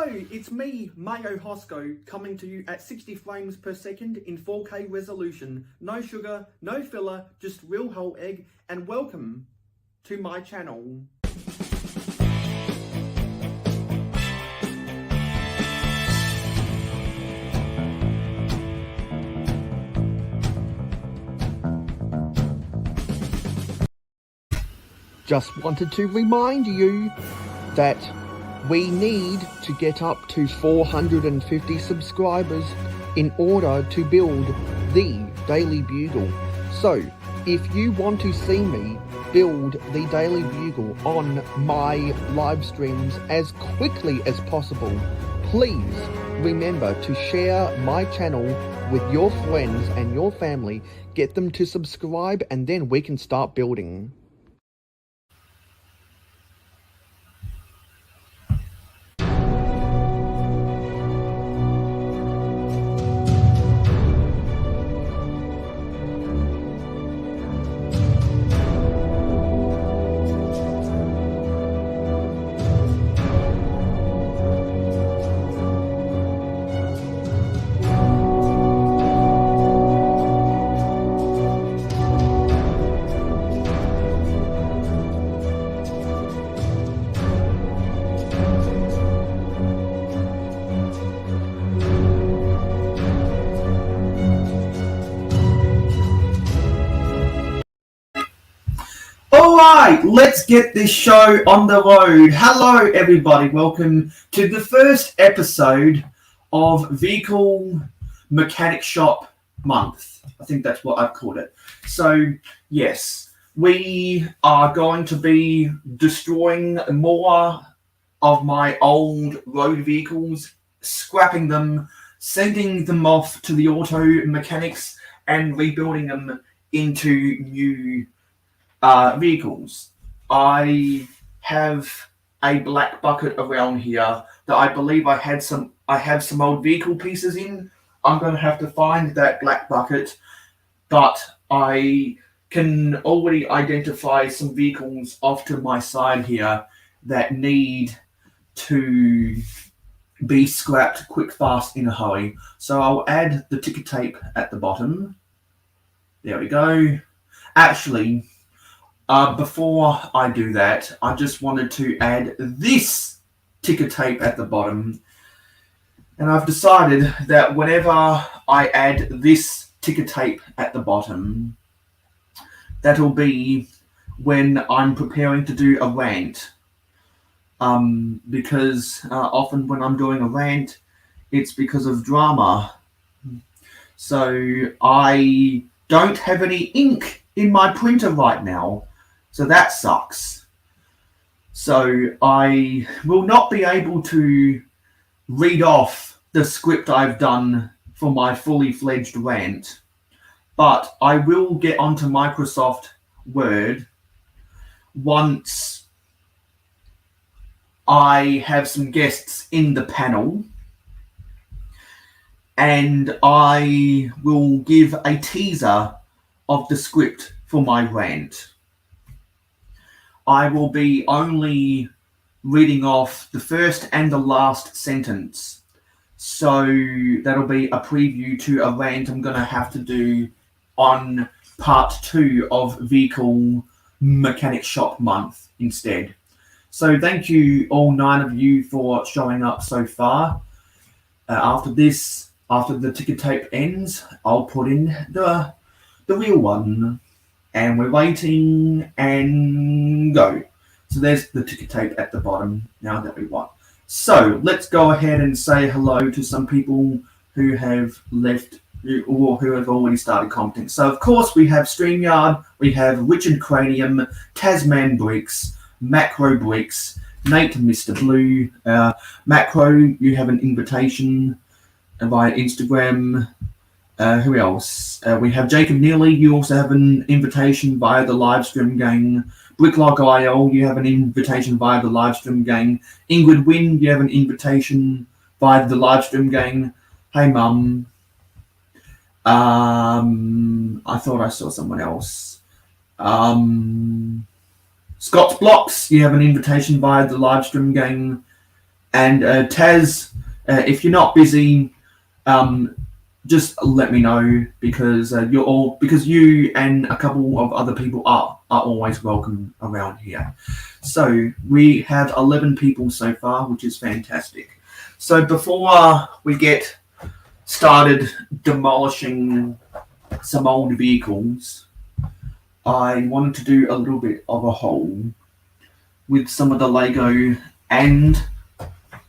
Hello, it's me, Mayo Hosko, coming to you at 60 frames per second in 4K resolution. No sugar, no filler, just real whole egg, and welcome to my channel. Just wanted to remind you that we need to get up to 450 subscribers in order to build the Daily Bugle. So, if you want to see me build the Daily Bugle on my live streams as quickly as possible, please remember to share my channel with your friends and your family. Get them to subscribe and then we can start building. Alright, let's get this show on the road. Hello everybody, welcome to the first episode of Vehicle Mechanic Shop Month. I think that's what I've called it. So, yes, we are going to be destroying more of my old road vehicles, scrapping them, sending them off to the auto mechanics, and rebuilding them into new vehicles. I have a black bucket around here that I believe I have some old vehicle pieces in. I'm going to have to find that black bucket, but I can already identify some vehicles off to my side here that need to be scrapped quick, fast, in a hurry. So I'll add the ticker tape at the bottom. There we go. Actually, before I do that, I just wanted to add this ticker tape at the bottom. And I've decided that whenever I add this ticker tape at the bottom, that'll be when I'm preparing to do a rant. Because often when I'm doing a rant, it's because of drama. So I don't have any ink in my printer right now. So that sucks. So I will not be able to read off the script I've done for my fully fledged rant, but I will get onto Microsoft Word once I have some guests in the panel, and I will give a teaser of the script for my rant. I will be only reading off the first and the last sentence. So that'll be a preview to a rant I'm going to have to do on part 2 of Vehicle Mechanic Shop Month instead. So thank you all 9 of you for showing up so far. After the ticker tape ends, I'll put in the real one. And we're waiting and go. So there's the ticker tape at the bottom now that we want. So let's go ahead and say hello to some people who have left or who have already started commenting. So of course we have StreamYard, we have Richard Cranium, Tasman Bricks, Makro Bricks, Nate Mr. Blue, Macro, you have an invitation via Instagram. Who else? We have Jacob Neely. You also have an invitation via the livestream gang. Bricklock IL, you have an invitation via the livestream gang. Ingrid Wynn, you have an invitation via the livestream gang. Hey, Mum. I thought I saw someone else. Scott's Blocks, you have an invitation via the livestream gang. And Taz, if you're not busy, just let me know, because you and a couple of other people are always welcome around here. So we have 11 people so far, which is fantastic. So before we get started demolishing some old vehicles, I wanted to do a little bit of a haul with some of the Lego and,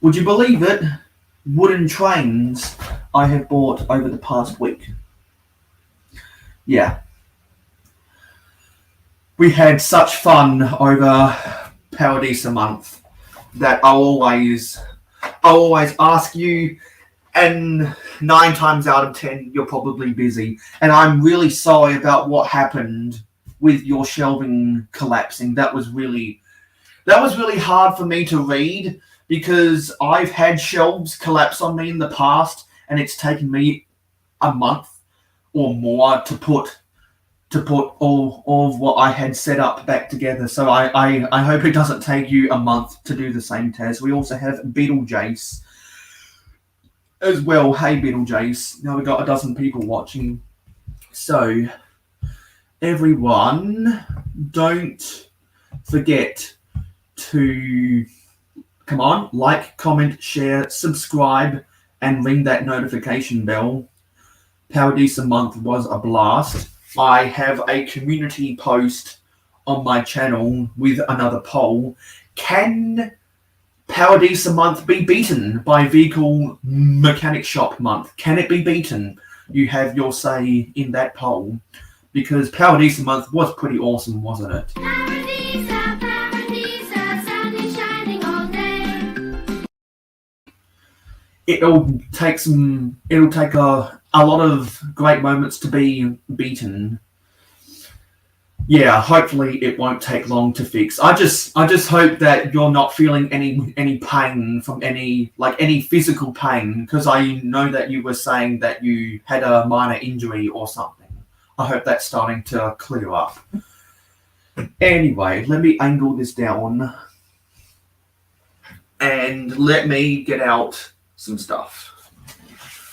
would you believe it, wooden trains I have bought over the past week. Yeah. We had such fun over Paradisa month that I'll always ask you, and 9 times out of 10 you're probably busy. And I'm really sorry about what happened with your shelving collapsing. That was really hard for me to read, because I've had shelves collapse on me in the past, and it's taken me a month or more to put all of what I had set up back together. So I hope it doesn't take you a month to do the same, Taz. We also have Beetlejace as well. Hey, Beetlejace. Now we've got a dozen people watching. So, everyone, don't forget to, come on, like, comment, share, subscribe, and ring that notification bell. Paradisa month was a blast. I have a community post on my channel with another poll. Can Paradisa month be beaten by Vehicle Mechanic Shop month? Can it be beaten? You have your say in that poll, because Paradisa month was pretty awesome, wasn't it? Paradisa, Paradisa, sun is shining all day. It'll take a lot of great moments to be beaten. Yeah, hopefully it won't take long to fix. I just hope that you're not feeling any pain from any physical pain, because I know that you were saying that you had a minor injury or something. I hope that's starting to clear up. Anyway, let me angle this down and let me get out some stuff,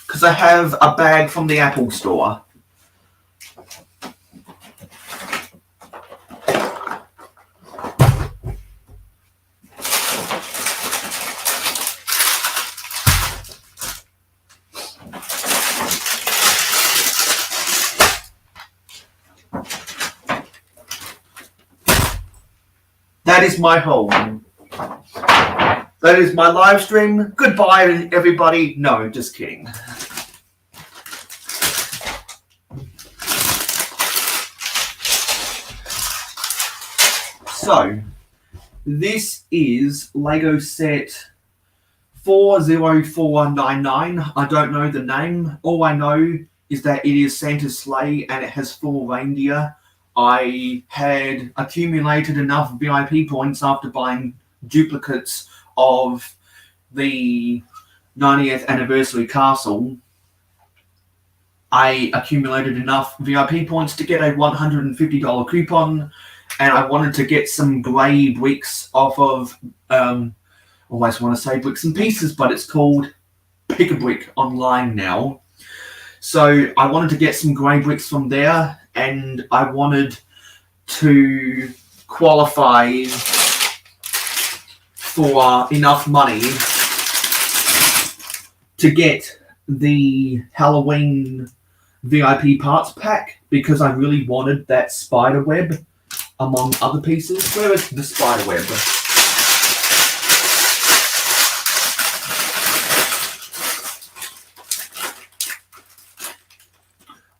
because I have a bag from the Apple store. That is my home. That is my live stream. Goodbye, everybody. No, just kidding. So, this is Lego set 40499. I don't know the name. All I know is that it is Santa's sleigh and it has 4 reindeer. I had accumulated enough VIP points after buying duplicates of the 90th anniversary castle. I accumulated enough VIP points to get a $150 coupon, and I wanted to get some grey bricks off of, always want to say bricks and pieces, but it's called Pick a Brick online now. So I wanted to get some grey bricks from there, and I wanted to qualify for enough money to get the Halloween VIP parts pack, because I really wanted that spider web among other pieces. Where is the spider web?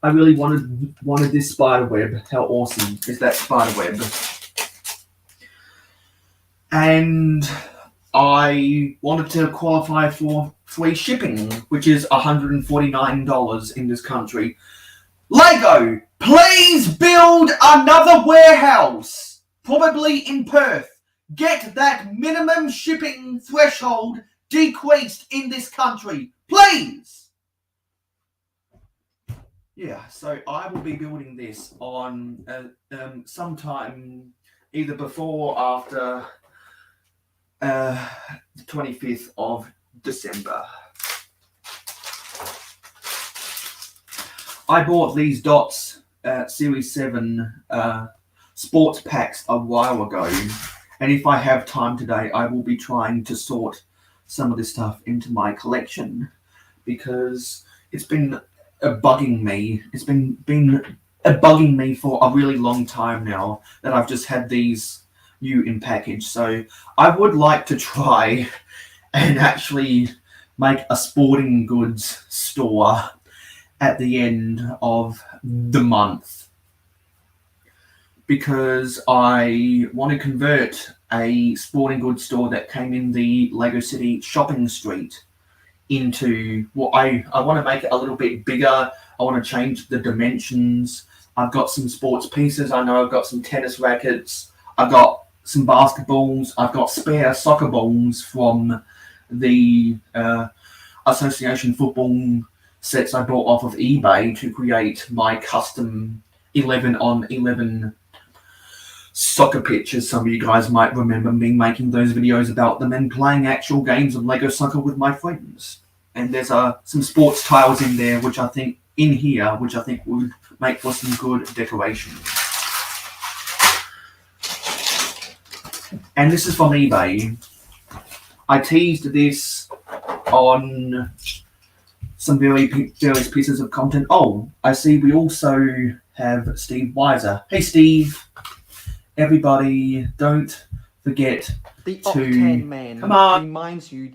I really wanted this spider web. How awesome is that spider web? And I wanted to qualify for free shipping, which is $149 in this country. Lego, please build another warehouse, probably in Perth. Get that minimum shipping threshold decreased in this country, please. Yeah, so I will be building this on sometime either before or after 25th of December. I bought these Dots Series 7 sports packs a while ago, and if I have time today, I will be trying to sort some of this stuff into my collection, because it's been bugging me. It's been bugging me for a really long time now that I've just had these new in package. So I would like to try and actually make a sporting goods store at the end of the month, because I want to convert a sporting goods store that came in the Lego City shopping street into what I want to make it a little bit bigger. I want to change the dimensions. I've got some sports pieces. I know I've got some tennis rackets. I've got some basketballs. I've got spare soccer balls from the association football sets I bought off of eBay to create my custom 11-on-11 soccer pitches. Some of you guys might remember me making those videos about them and playing actual games of Lego soccer with my friends. And there's some sports tiles in there, which I think would make for some good decoration. And this is from eBay. I teased this on some various pieces of content. Oh, I see we also have Steve Weiser. Hey, Steve. Everybody, don't forget the Octane Man reminds you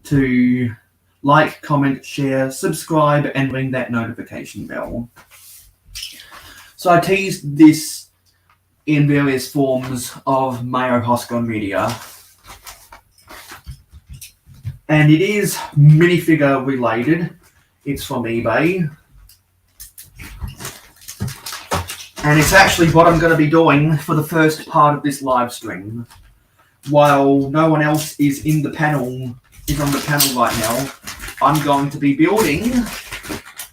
to like, comment, share, subscribe, and ring that notification bell. So I teased this in various forms of Mayo Hosko media, and it is minifigure related. It's from eBay, and it's actually what I'm going to be doing for the first part of this live stream. While no one else is on the panel right now, I'm going to be building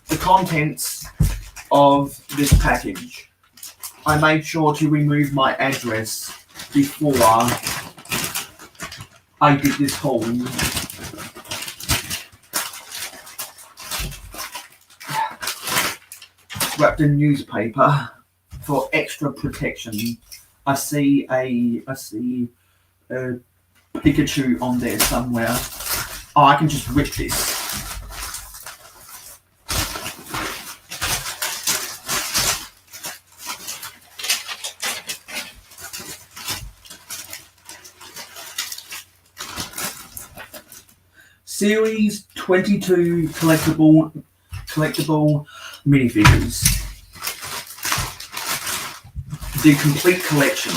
the contents of this package. I made sure to remove my address before I did this haul. Wrapped in newspaper for extra protection. I see a Pikachu on there somewhere. Oh, I can just rip this. Series 22 collectible minifigures. The complete collection.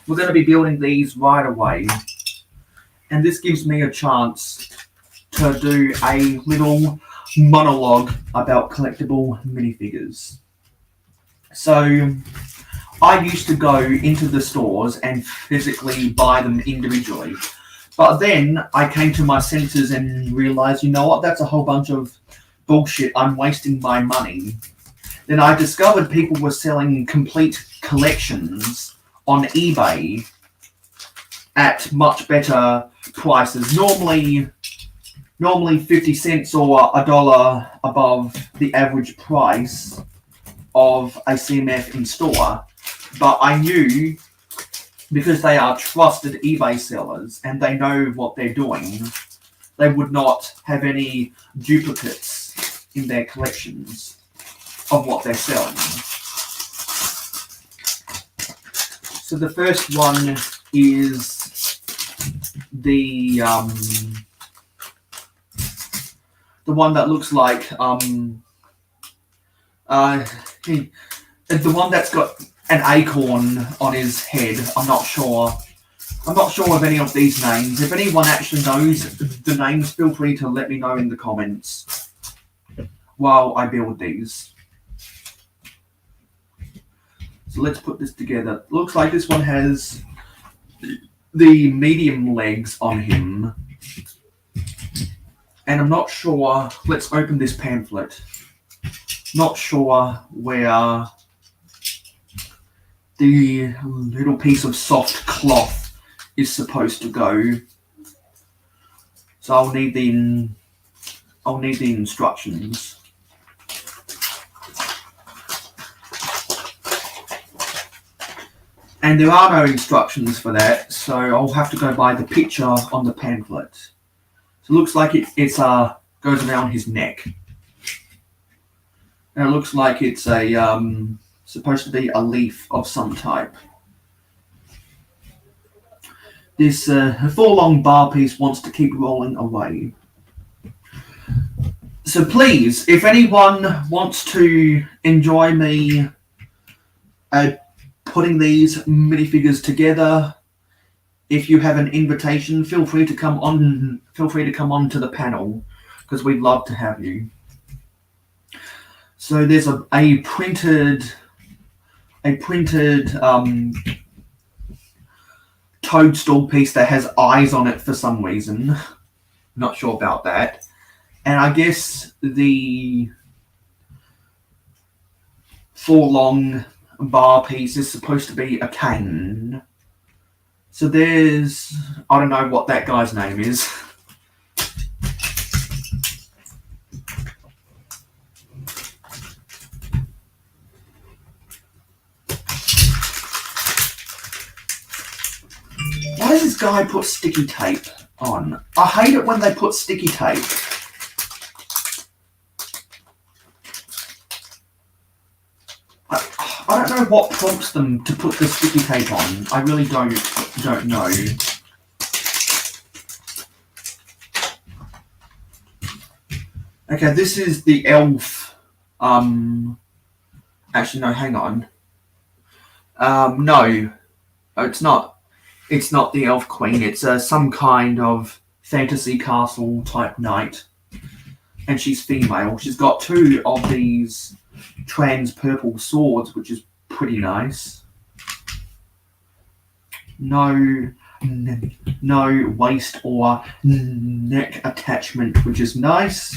We're going to be building these right away, and this gives me a chance to do a little monologue about collectible minifigures. So I used to go into the stores and physically buy them individually, but then I came to my senses and realized, you know what, that's a whole bunch of bullshit. I'm wasting my money. Then I discovered people were selling complete collections on eBay at much better prices. Normally 50 cents or $1 above the average price of a CMF in store. But I knew, because they are trusted eBay sellers and they know what they're doing, they would not have any duplicates in their collections of what they're selling. So the first one is the one that looks like the one that's got an acorn on his head. I'm not sure of any of these names. If anyone actually knows the names, feel free to let me know in the comments while I build these. So let's put this together. Looks like this one has the medium legs on him. And I'm not sure. Let's open this pamphlet. Not sure where the little piece of soft cloth is supposed to go. So I'll need the instructions. And there are no instructions for that, so I'll have to go by the picture on the pamphlet. So it looks like it goes around his neck. And it looks like it's supposed to be a leaf of some type. This 4-long bar piece wants to keep rolling away. So please, if anyone wants to enjoy me putting these minifigures together, if you have an invitation, feel free to come on to the panel, because we'd love to have you. So there's a printed toadstool piece that has eyes on it for some reason. Not sure about that. And I guess the 4-long bar piece is supposed to be a cane. So there's, I don't know what that guy's name is. Why does this guy put sticky tape on? I hate it when they put sticky tape. I don't know what prompts them to put the sticky tape on. I really don't know. Okay, this is the elf. Actually, no, hang on. No, it's not. It's not the elf queen. It's some kind of fantasy castle type knight, and she's female. She's got 2 of these trans purple swords, which is pretty nice. No waist or neck attachment, which is nice.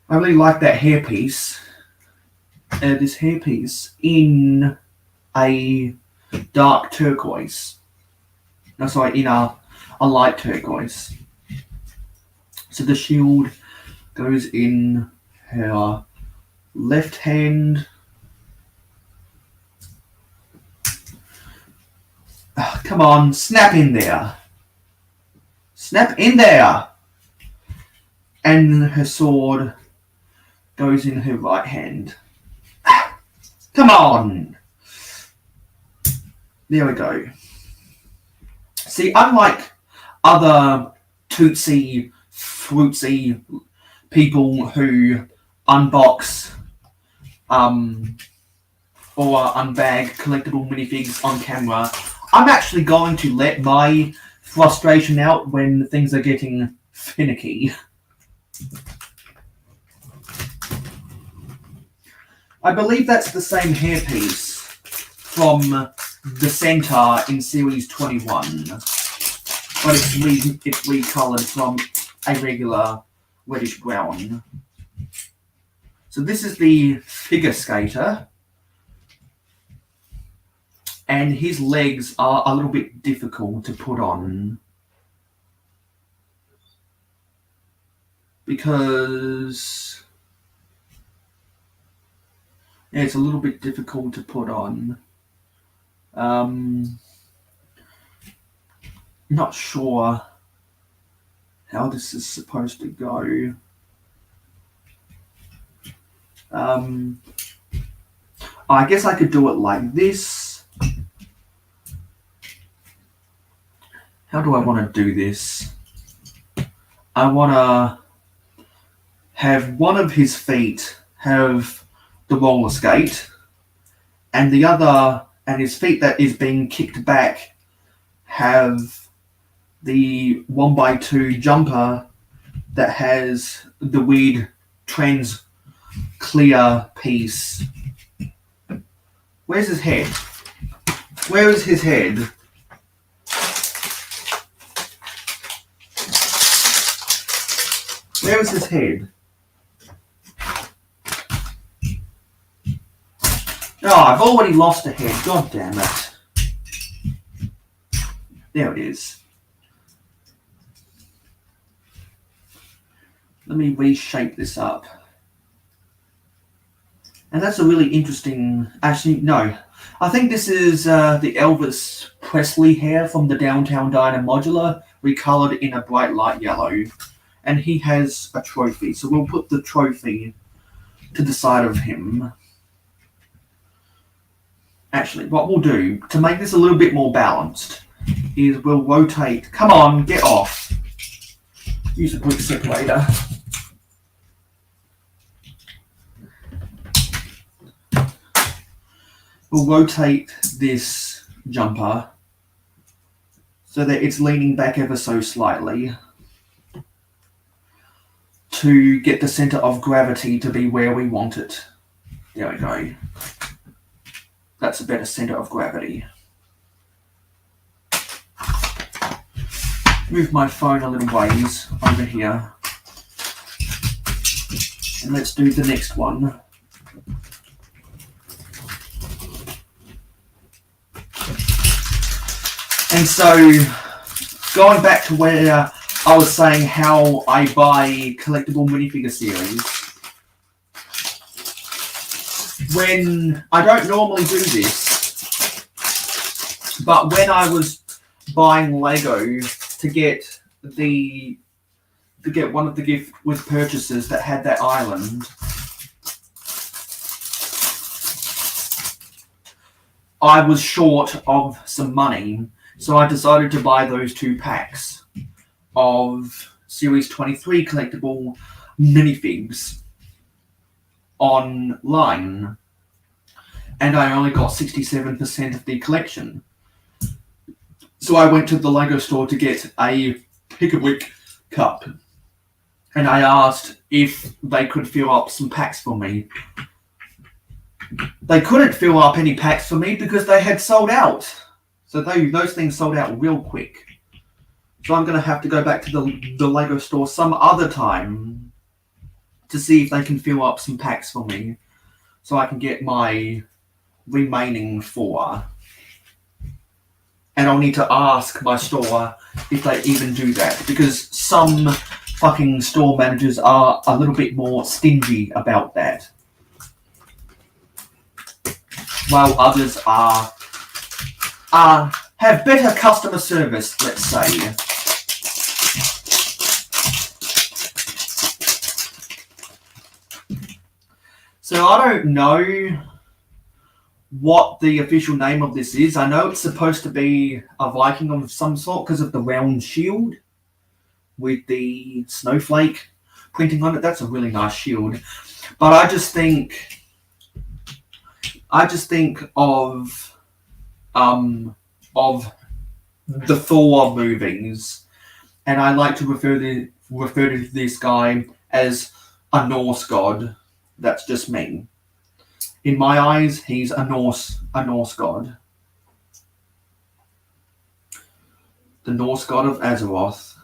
I really like that hairpiece. This hairpiece in a dark turquoise. No, sorry, in a light turquoise. So the shield goes in her left hand. Oh, come on, snap in there. Snap in there. And her sword goes in her right hand. Come on. There we go. See, unlike other tootsie, fruitsy people who unbox or unbag collectible minifigs on camera, I'm actually going to let my frustration out when things are getting finicky. I believe that's the same hairpiece from the Centaur in Series 21, but it's recolored from a regular reddish brown. So this is the figure skater, and his legs are a little bit difficult to put on because it's a little bit difficult to put on. Not sure how this is supposed to go. I guess I could do it like this. How do I want to do this? I want to have one of his feet have the roller skate, and the other, and his feet that is being kicked back, have the 1x2 jumper that has the weird trans clear piece. Where's his head? Where is his head? Where is his head? Oh, I've already lost a head. God damn it. There it is. Let me reshape this up. And that's a really interesting... Actually, no. I think this is the Elvis Presley hair from the Downtown Diner modular, recolored in a bright light yellow. And he has a trophy, so we'll put the trophy to the side of him. Actually, what we'll do, to make this a little bit more balanced, is we'll rotate... Come on, get off. Use a brick separator. We'll rotate this jumper so that it's leaning back ever so slightly to get the center of gravity to be where we want it. There we go. That's a better center of gravity. Move my phone a little ways over here. And let's do the next one. And so, going back to where I was saying how I buy collectible minifigure series, when I don't normally do this, but when I was buying Lego to get one of the gift with purchases that had that island, I was short of some money. So I decided to buy those 2 packs of Series 23 collectible minifigs online. And I only got 67% of the collection. So I went to the Lego store to get a Pick-a-Brick cup. And I asked if they could fill up some packs for me. They couldn't fill up any packs for me because they had sold out. So those things sold out real quick. So I'm going to have to go back to the Lego store some other time to see if they can fill up some packs for me so I can get my remaining 4. And I'll need to ask my store if they even do that, because some fucking store managers are a little bit more stingy about that, while others have better customer service, let's say. So I don't know what the official name of this is. I know it's supposed to be a Viking of some sort because of the round shield with the snowflake printing on it. That's a really nice shield. But I just think of the Thor movies, and I like to refer to this guy as a Norse god. That's just me. In my eyes, he's a Norse god. The Norse god of Azeroth.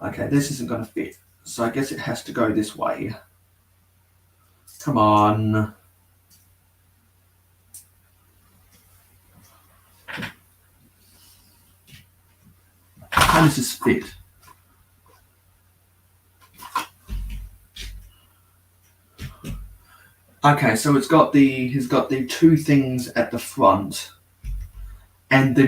Okay, this isn't going to fit, so I guess it has to go this way. Come on. How does this fit? Okay, so he's got the 2 things at the front, and the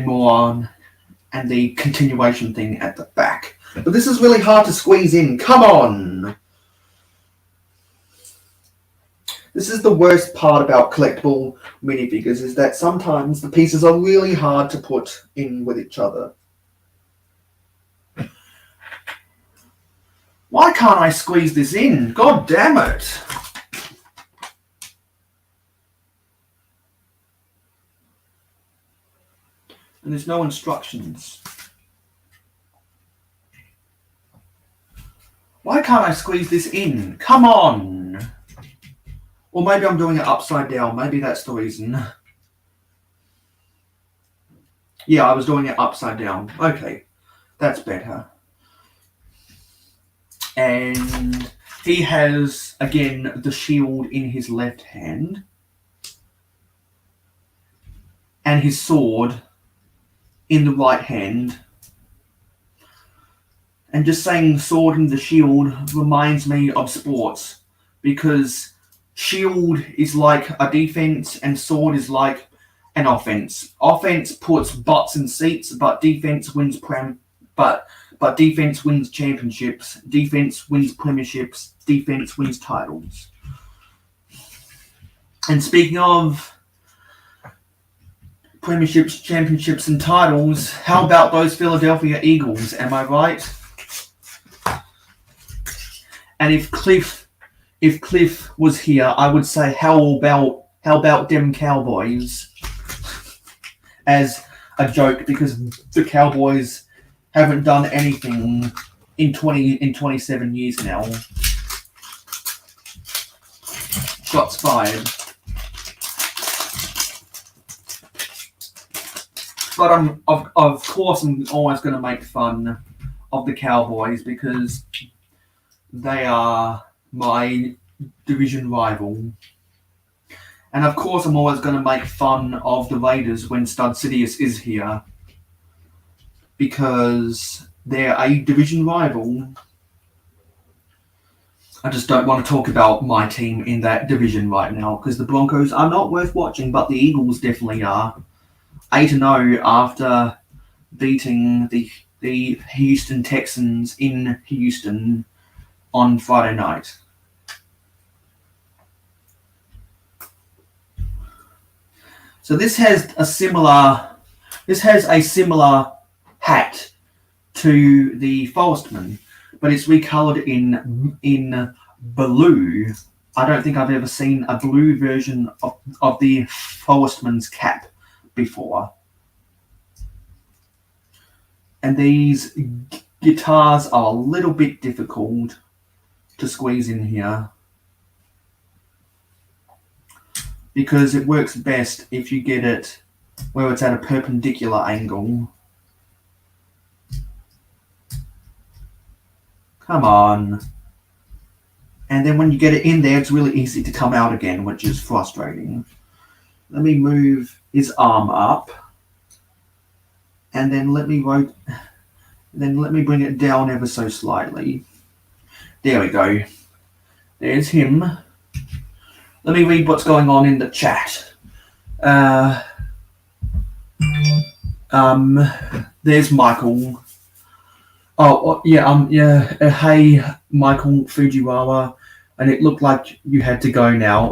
continuation thing at the back. But this is really hard to squeeze in. Come on! This is the worst part about collectible minifigures, is that sometimes the pieces are really hard to put in with each other. Why can't I squeeze this in? God damn it! And there's no instructions. Why can't I squeeze this in? Come on! Or maybe I'm doing it upside down. Maybe that's the reason. Yeah, I was doing it upside down. Okay, that's better. And He has, again, the shield in his left hand and his sword in the right hand. And just saying sword and the shield reminds me of sports, because shield is like a defense and sword is like an offense. Offense puts butts in seats, but defense wins but defense wins championships, defense wins premierships, defense wins titles. And speaking of premierships, championships, and titles, how about those Philadelphia Eagles? Am I right? And if Cliff was here, I would say, how about them Cowboys? As a joke, because the Cowboys haven't done anything in 27 years now. Shots fired. But of course I'm always going to make fun of the Cowboys, because they are my division rival. And of course I'm always going to make fun of the Raiders when Stud Sidious is here, because they're a division rival. I just don't want to talk about my team in that division right now, because the Broncos are not worth watching, but the Eagles definitely are. 8-0 after beating the Houston Texans in Houston on Friday night. So this has a similar hat to the Forestman, but it's recolored in blue. I don't think I've ever seen a blue version of the Forestman's cap before. And these guitars are a little bit difficult to squeeze in here, because it works best if you get it where it's at a perpendicular angle. Come on. And then when you get it in there, it's really easy to come out again, which is frustrating. Let me move his arm up, and then let me bring it down ever so slightly. There we go. There's him. Let me read what's going on in the chat. There's Michael. Oh, yeah, hey, Michael Fujiwara, and it looked like you had to go now.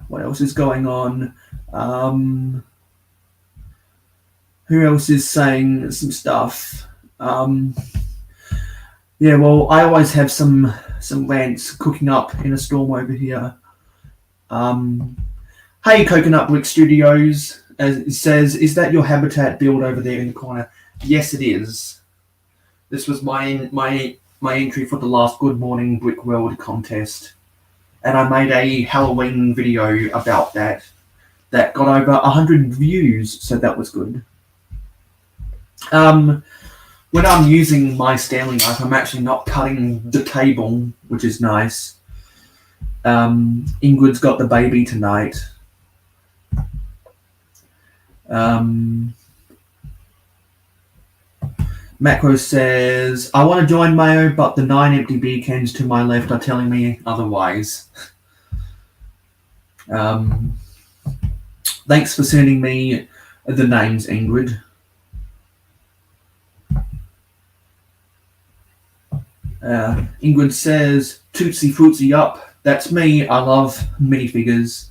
What else is going on? Who else is saying some stuff? Yeah, well, I always have some rants cooking up in a storm over here. Hey, Coconut Brick Studios, as it says, is that your habitat build over there in the corner? Yes, it is. This was my entry for the last Good Morning Brick World contest, and I made a Halloween video about that got over 100 views, so that was good. When I'm using my Stanley knife, I'm actually not cutting the table, which is nice. Ingrid's got the baby tonight. Macro says, I want to join Mayo, but the 9 empty beer cans to my left are telling me otherwise. Thanks for sending me the names, Ingrid. Ingrid says, Tootsie Fruitsy up. That's me. I love minifigures.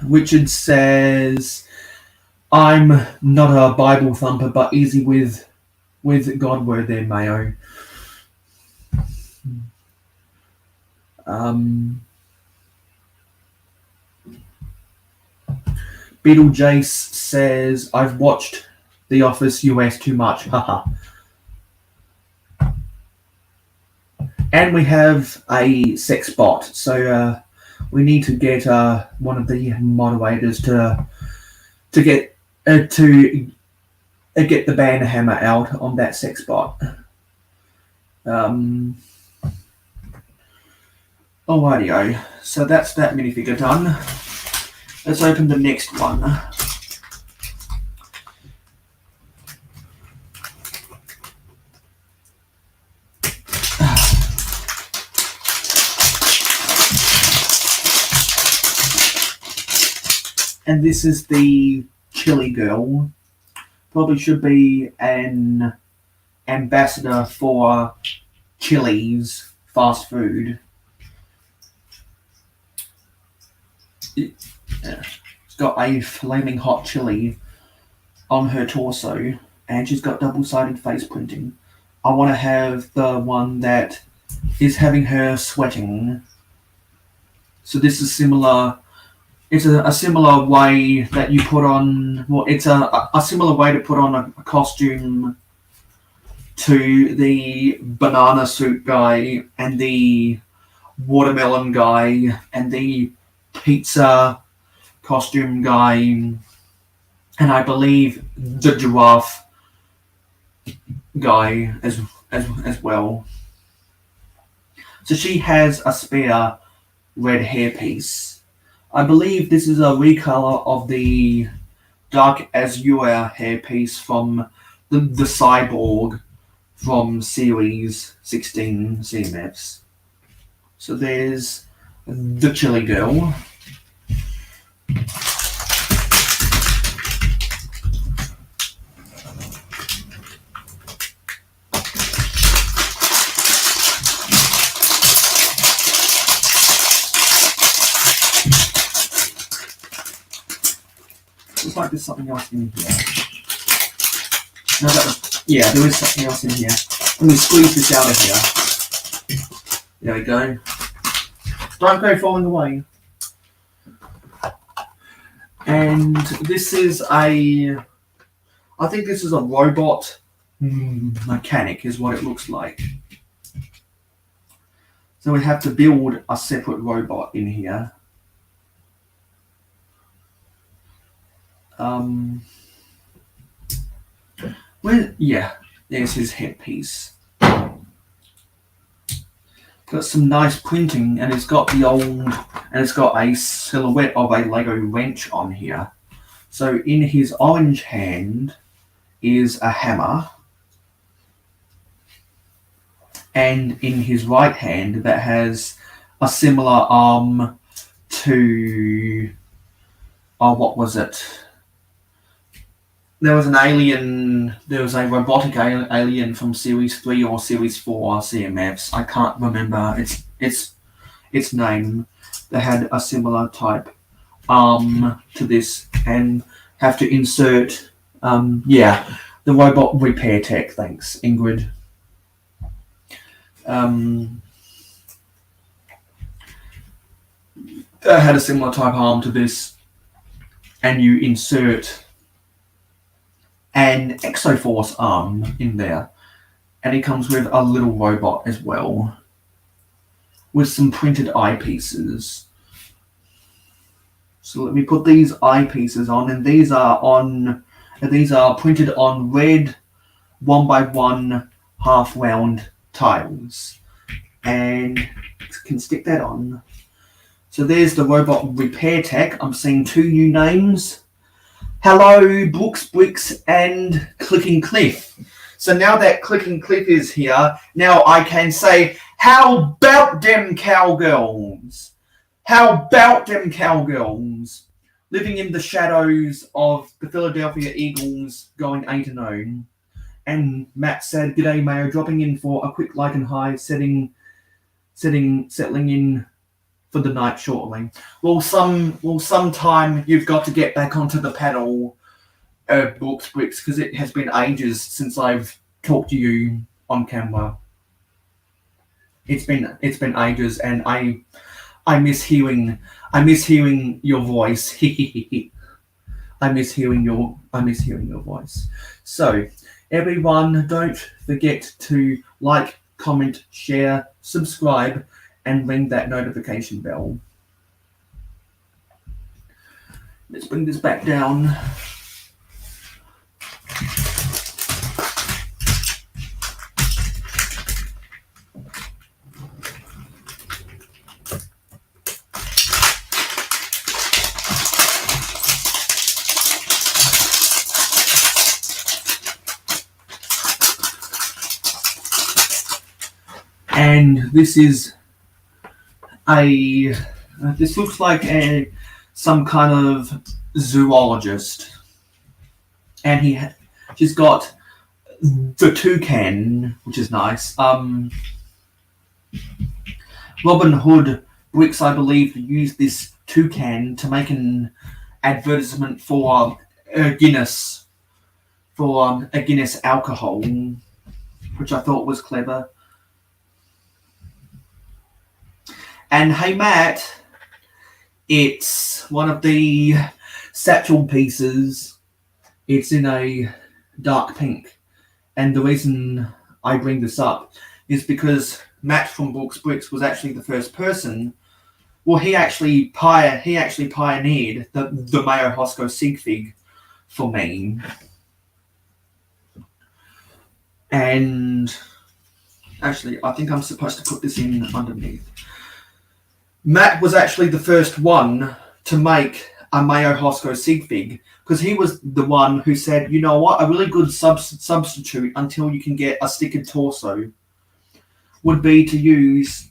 Richard says, I'm not a Bible thumper, but easy with God word there, Mayo. Beetle Jace says, I've watched The Office US too much. Haha. And we have a sex bot. So we need to get one of the moderators to get the ban hammer out on that sex bot. Alrighty-o. So that's that minifigure done. Let's open the next one. And this is the chili girl. Probably should be an ambassador for Chili's fast food. She's got a flaming hot chili on her torso, and she's got double-sided face printing. I want to have the one that is having her sweating. So this is similar. It's a similar way that you put on. Well, it's a similar way to put on a costume to the banana suit guy and the watermelon guy and the pizza costume guy, and I believe the giraffe guy as well. So she has a spare red hairpiece. I believe this is a recolor of the dark azure hairpiece from the cyborg from series 16 CMFs. So there's the chili girl. Looks like there's something else in here. No, yeah, there is something else in here. Let me squeeze this out of here. There we go. Don't go falling away. And this is I think this is a robot mechanic is what it looks like. So we have to build a separate robot in here. There's his headpiece. Got some nice printing, and it's got a silhouette of a Lego wrench on here. So in his orange hand is a hammer, and in his right hand that has a similar arm to what was it? There was a robotic alien from Series 3 or Series 4 CMFs. I can't remember its name. That had a similar type arm to this, and have to insert, the robot repair tech. Thanks, Ingrid. That had a similar type arm to this, and you insert an Exoforce arm in there, and it comes with a little robot as well, with some printed eyepieces. So let me put these eyepieces on, and these are printed on red 1x1 half round tiles, and can stick that on. So there's the robot repair tech. I'm seeing two new names. Hello, Bricks and Clicking Cliff. So now that Clicking Cliff is here, now I can say, how about them cowgirls? How about them cowgirls? Living in the shadows of the Philadelphia Eagles going 8-0. And Matt said, "G'day, Mayo, dropping in for a quick like and hi, settling in for the night shortly." Well, sometime you've got to get back onto the panel, Bricks, because it has been ages since I've talked to you on camera. It's been ages, and I miss hearing your voice. I miss hearing your voice. So everyone, don't forget to like, comment, share, subscribe, and ring that notification bell. Let's bring this back down. And this is this looks like some kind of zoologist, and she's got the toucan, which is nice. Robin Hood Bricks, I believe, used this toucan to make an advertisement for Guinness, for a Guinness alcohol, which I thought was clever. And hey Matt, it's one of the satchel pieces. It's in a dark pink. And the reason I bring this up is because Matt from Bricks was actually the first person. Well, he actually pioneered the Mayo Hosko sig fig for me. And actually, I think I'm supposed to put this in underneath. Matt was actually the first one to make a Mayo Hosko sig fig, because he was the one who said, you know what, a really good substitute until you can get a stickered torso would be to use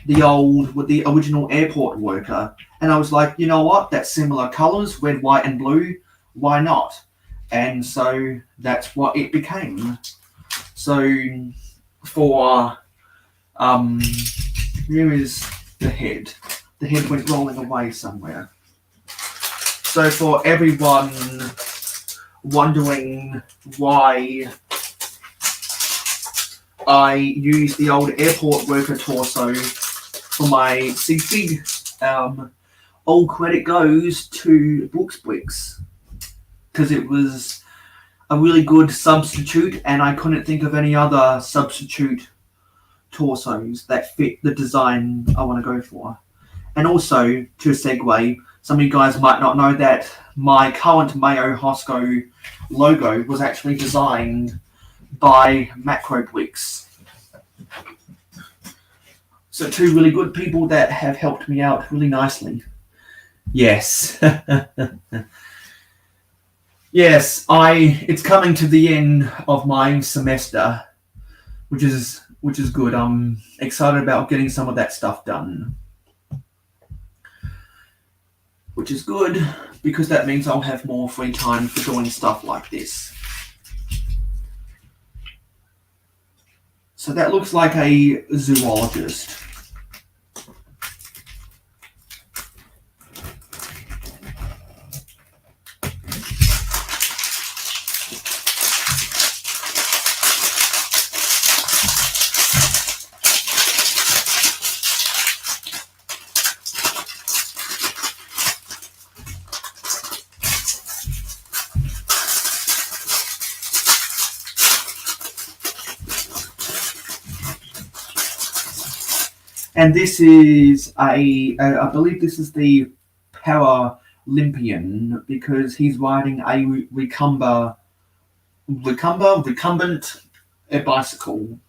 the original airport worker. And I was like, you know what, that's similar colours, red, white and blue, why not? And so that's what it became. So for here is the head. The head went rolling away somewhere. So for everyone wondering why I use the old airport worker torso for my sig fig, all credit goes to Bricks, because it was a really good substitute, and I couldn't think of any other substitute torsos that fit the design I want to go for. And also, to segue, some of you guys might not know that my current Mayo Hosko logo was actually designed by Makro Bricks. So two really good people that have helped me out really nicely. Yes. Yes, it's coming to the end of my semester, which is good. I'm excited about getting some of that stuff done, which is good because that means I'll have more free time for doing stuff like this. So that looks like a zoologist. And this is I believe this is the Paralympian, because he's riding a recumbent bicycle.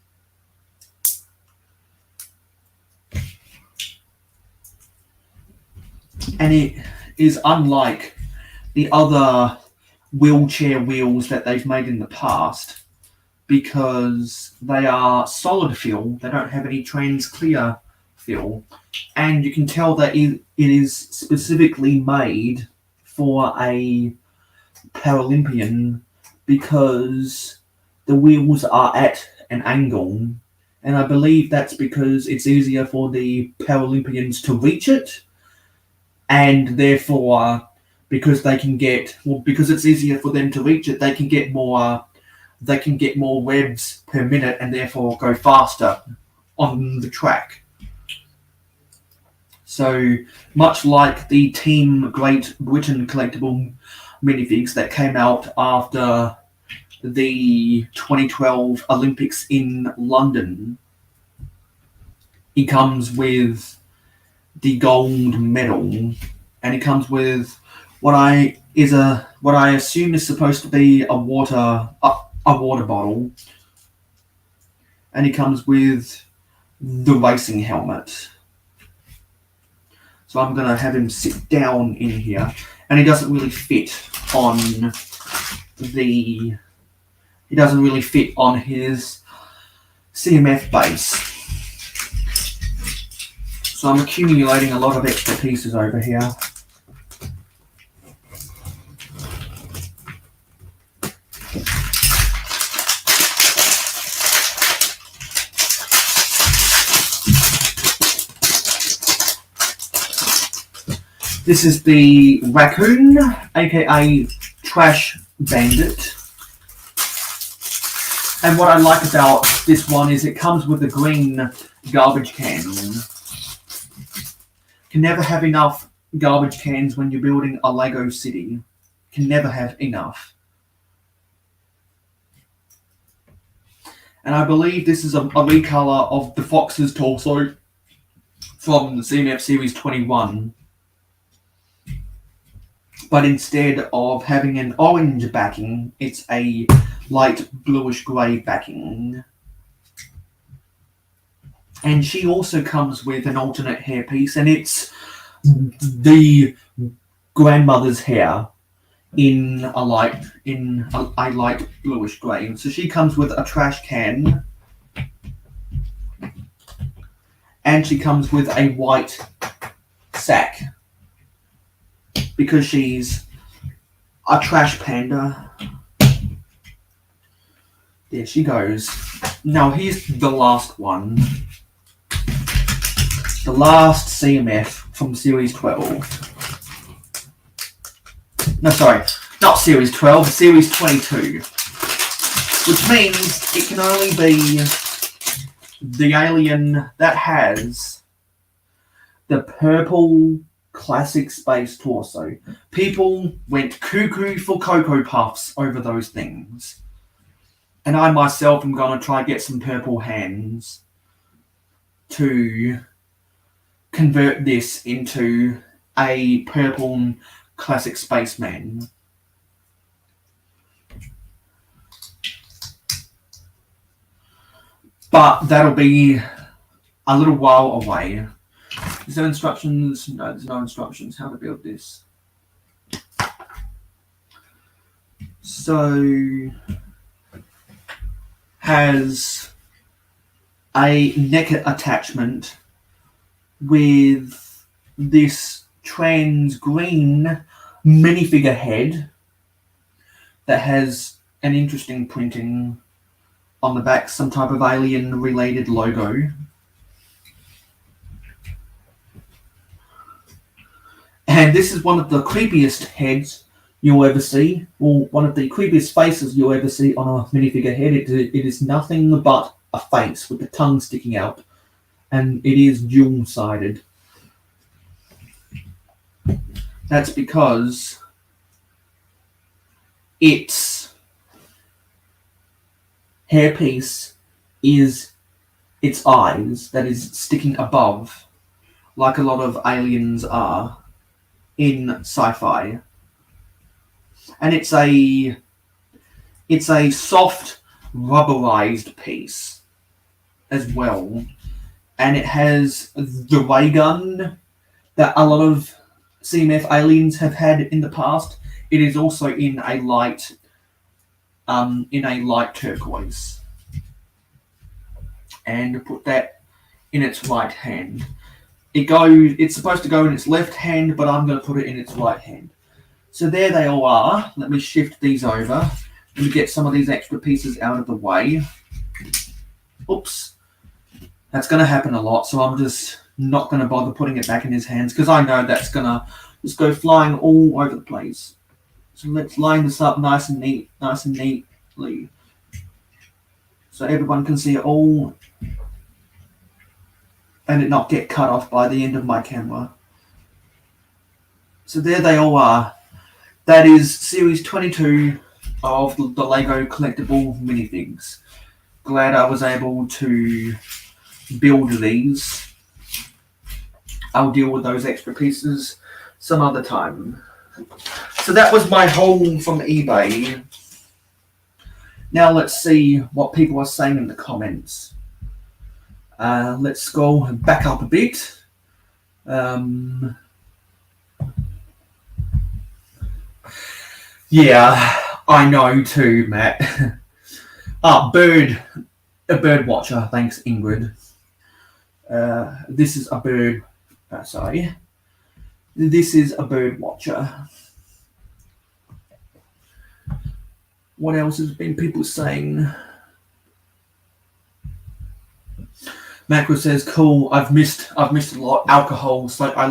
And it is unlike the other wheelchair wheels that they've made in the past, because they are solid fill. They don't have any trans clear fill, and you can tell that it is specifically made for a Paralympian because the wheels are at an angle, and I believe that's because it's easier for the Paralympians to reach it, and therefore because it's easier for them to reach it, they can get more revs per minute and therefore go faster on the track. So much like the Team Great Britain collectible minifigs that came out after the 2012 Olympics in London. he comes with the gold medal, and he comes with what I assume is supposed to be a water bottle, and he comes with the racing helmet. So I'm going to have him sit down in here, and he doesn't really fit on his CMF base. So I'm accumulating a lot of extra pieces over here. This is the raccoon, aka Trash Bandit. And what I like about this one is it comes with a green garbage can. Can never have enough garbage cans when you're building a Lego city. Can never have enough. And I believe this is a recolor of the Fox's torso from the CMF Series 21. But instead of having an orange backing, it's a light bluish grey backing. And she also comes with an alternate hairpiece, and it's the grandmother's hair in a light bluish grey. So she comes with a trash can, and she comes with a white sack, because she's a trash panda. There she goes. Now here's the last one. The last CMF from Series 12. No, sorry. Not Series 12, Series 22. Which means it can only be the alien that has the purple classic space torso. People went cuckoo for Cocoa Puffs over those things. And I myself am going to try to get some purple hands to convert this into a purple classic spaceman. But that'll be a little while away. Is there instructions? No, there's no instructions how to build this. So, has a neck attachment with this trans green minifigure head that has an interesting printing on the back, some type of alien related logo. And this is one of the creepiest heads you'll ever see, or one of the creepiest faces you'll ever see on a minifigure head. It is nothing but a face with the tongue sticking out, and it is dual-sided. That's because its hairpiece is its eyes that is sticking above, like a lot of aliens are in sci-fi. And it's a soft rubberized piece as well, and it has the ray gun that a lot of CMF aliens have had in the past. It is also in a light turquoise, and put that in its right hand. It's supposed to go in its left hand, but I'm going to put it in its right hand. So there they all are. Let me shift these over. Let me get some of these extra pieces out of the way. Oops. That's going to happen a lot, so I'm just not going to bother putting it back in his hands, because I know that's going to just go flying all over the place. So let's line this up nice and neatly, so everyone can see it all and it not get cut off by the end of my camera. So there they all are. That is Series 22 of the Lego collectible minifigs. Glad I was able to build these. I'll deal with those extra pieces some other time. So that was my haul from eBay. Now let's see what people are saying in the comments. Let's scroll back up a bit. Yeah, I know too, Matt. A bird watcher. Thanks, Ingrid. This is a bird. Sorry. This is a bird watcher. What else has been people saying? Macro says, "Cool. I've missed a lot. Alcohol. So I'm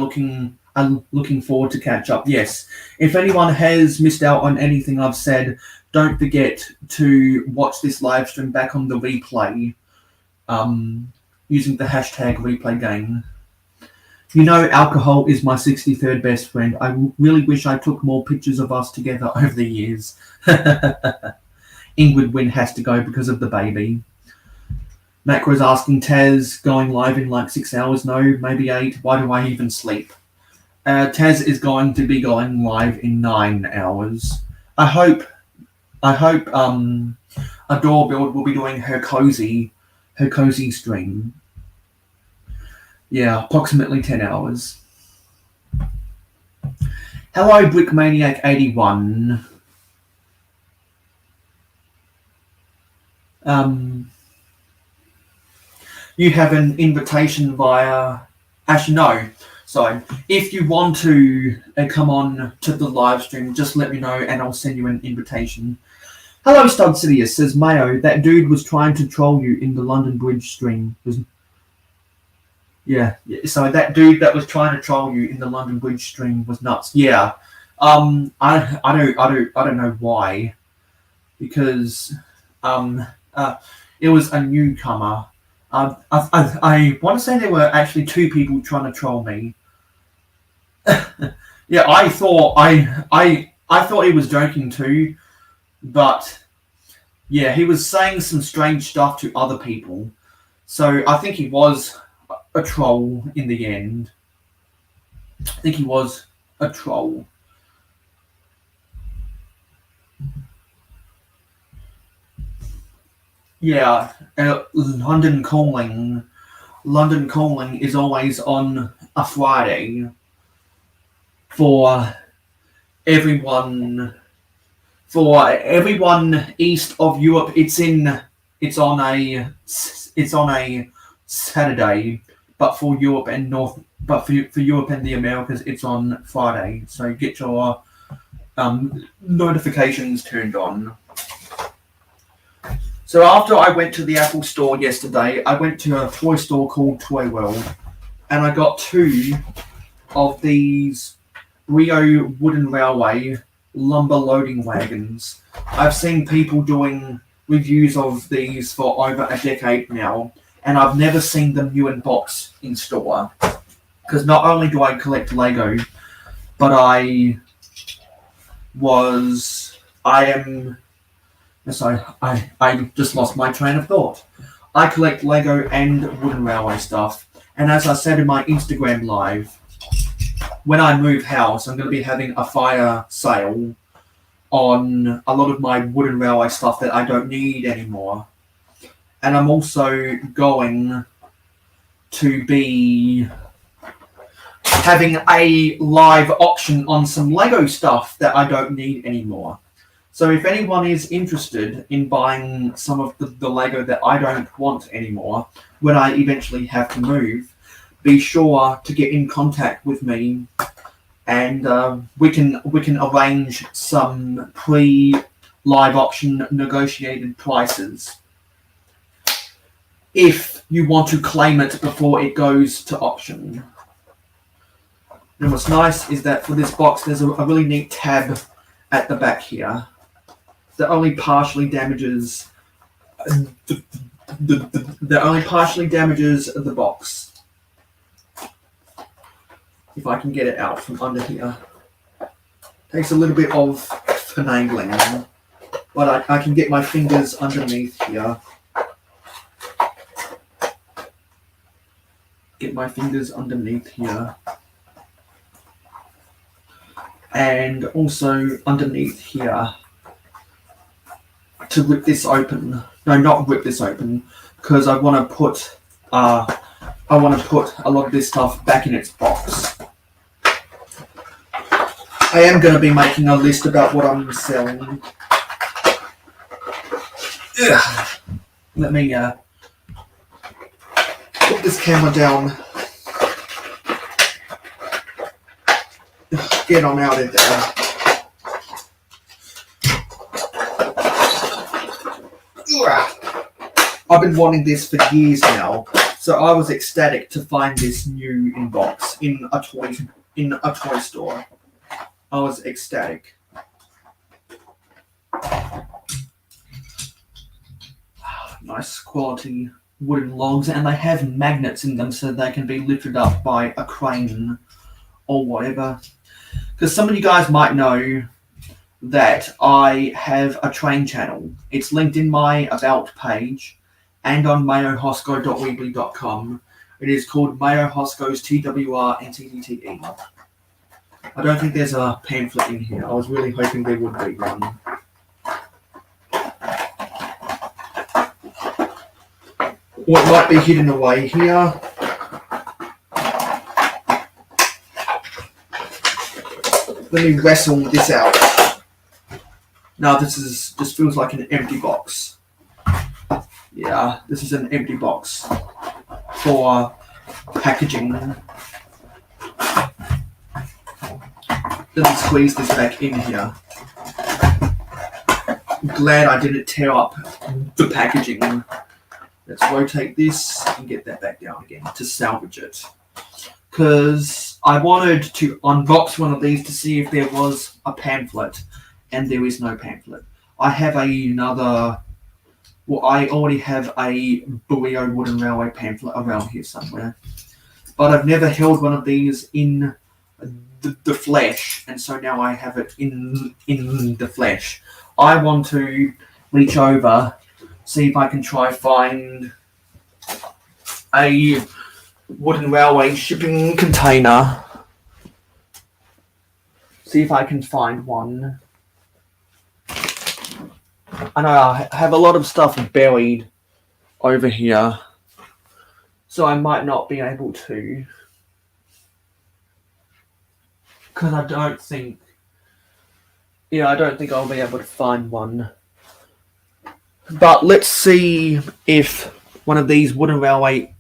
looking forward to catch up." Yes. If anyone has missed out on anything I've said, don't forget to watch this live stream back on the replay, using the hashtag replaygame. You know, alcohol is my 63rd best friend. I really wish I took more pictures of us together over the years. Ingrid Wynn has to go because of the baby. Macro's asking, Taz going live in like 6 hours? No, maybe 8. Why do I even sleep? Taz is going to be going live in 9 hours. I hope Adore Build will be doing her cozy stream. Yeah, approximately 10 hours. Hello, Brickmaniac81. You have an invitation via... Actually, no. So, if you want to come on to the live stream, just let me know and I'll send you an invitation. Hello, Stud Sidious, says Mayo. That dude was trying to troll you in the London Bridge stream. Yeah. So that dude that was trying to troll you in the London Bridge stream was nuts. Yeah. I don't know why, because it was a newcomer. I want to say there were actually 2 people trying to troll me. Yeah, I thought he was joking too, but yeah, he was saying some strange stuff to other people. So I think he was a troll in the end. I think he was a troll. Yeah, London Calling is always on a Friday for everyone east of Europe. It's on a Saturday, but for Europe and for Europe and the Americas, it's on Friday. So get your notifications turned on. So after I went to the Apple store yesterday, I went to a toy store called Toy World, and I got 2 of these Rio Wooden Railway lumber loading wagons. I've seen people doing reviews of these for over a decade now, and I've never seen them new in box in store. Because not only do I collect Lego, but I just lost my train of thought. I collect Lego and Wooden Railway stuff, and as I said in my Instagram live, when I move house, I'm going to be having a fire sale on a lot of my Wooden Railway stuff that I don't need anymore. And I'm also going to be having a live auction on some Lego stuff that I don't need anymore. So if anyone is interested in buying some of the Lego that I don't want anymore, when I eventually have to move, be sure to get in contact with me, and we can arrange some pre-live auction negotiated prices if you want to claim it before it goes to auction. And what's nice is that for this box, there's a really neat tab at the back here that only partially damages the box. If I can get it out from under here. Takes a little bit of finagling, but I can get my fingers underneath here. get my fingers underneath here. And also underneath here to rip this open. No, not rip this open, because I want to put a lot of this stuff back in its box. I am going to be making a list about what I'm selling. Ugh. Let me put this camera down. Get on out of there. I've been wanting this for years now, so I was ecstatic to find this new inbox in a toy store. I was ecstatic. Nice quality wooden logs, and they have magnets in them so they can be lifted up by a crane or whatever. Because some of you guys might know that I have a train channel. It's linked in my About page and on mayohosko.weebly.com. It is called Mayo Hosko's TWR and TTTE. I don't think there's a pamphlet in here. I was really hoping there would be one. What might be hidden away here. Let me wrestle this out. Now this feels like an empty box. Yeah, this is an empty box for packaging. Let me squeeze this back in here. I'm glad I didn't tear up the packaging. Let's rotate this and get that back down again to salvage it. Because I wanted to unbox one of these to see if there was a pamphlet, and there is no pamphlet. I have I already have a Burrito Wooden Railway pamphlet around here somewhere. But I've never held one of these in the flesh, and so now I have it in the flesh. I want to reach over, see if I can try find a wooden railway shipping container. See if I can find one. I know I have a lot of stuff buried over here, so I might not be able to. Because I don't think I'll be able to find one. But let's see if one of these wooden railway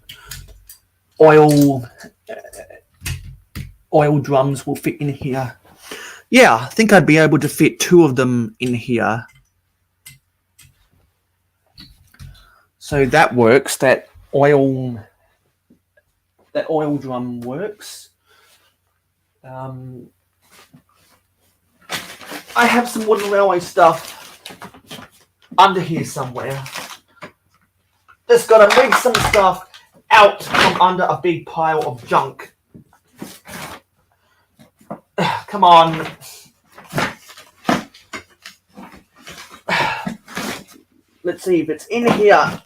oil drums will fit in here. Yeah, I think I'd be able to fit 2 of them in here. So that works. That oil drum works. I have some wooden railway stuff under here somewhere. Just gotta move some stuff out from under a big pile of junk. Come on. Let's see if it's in here.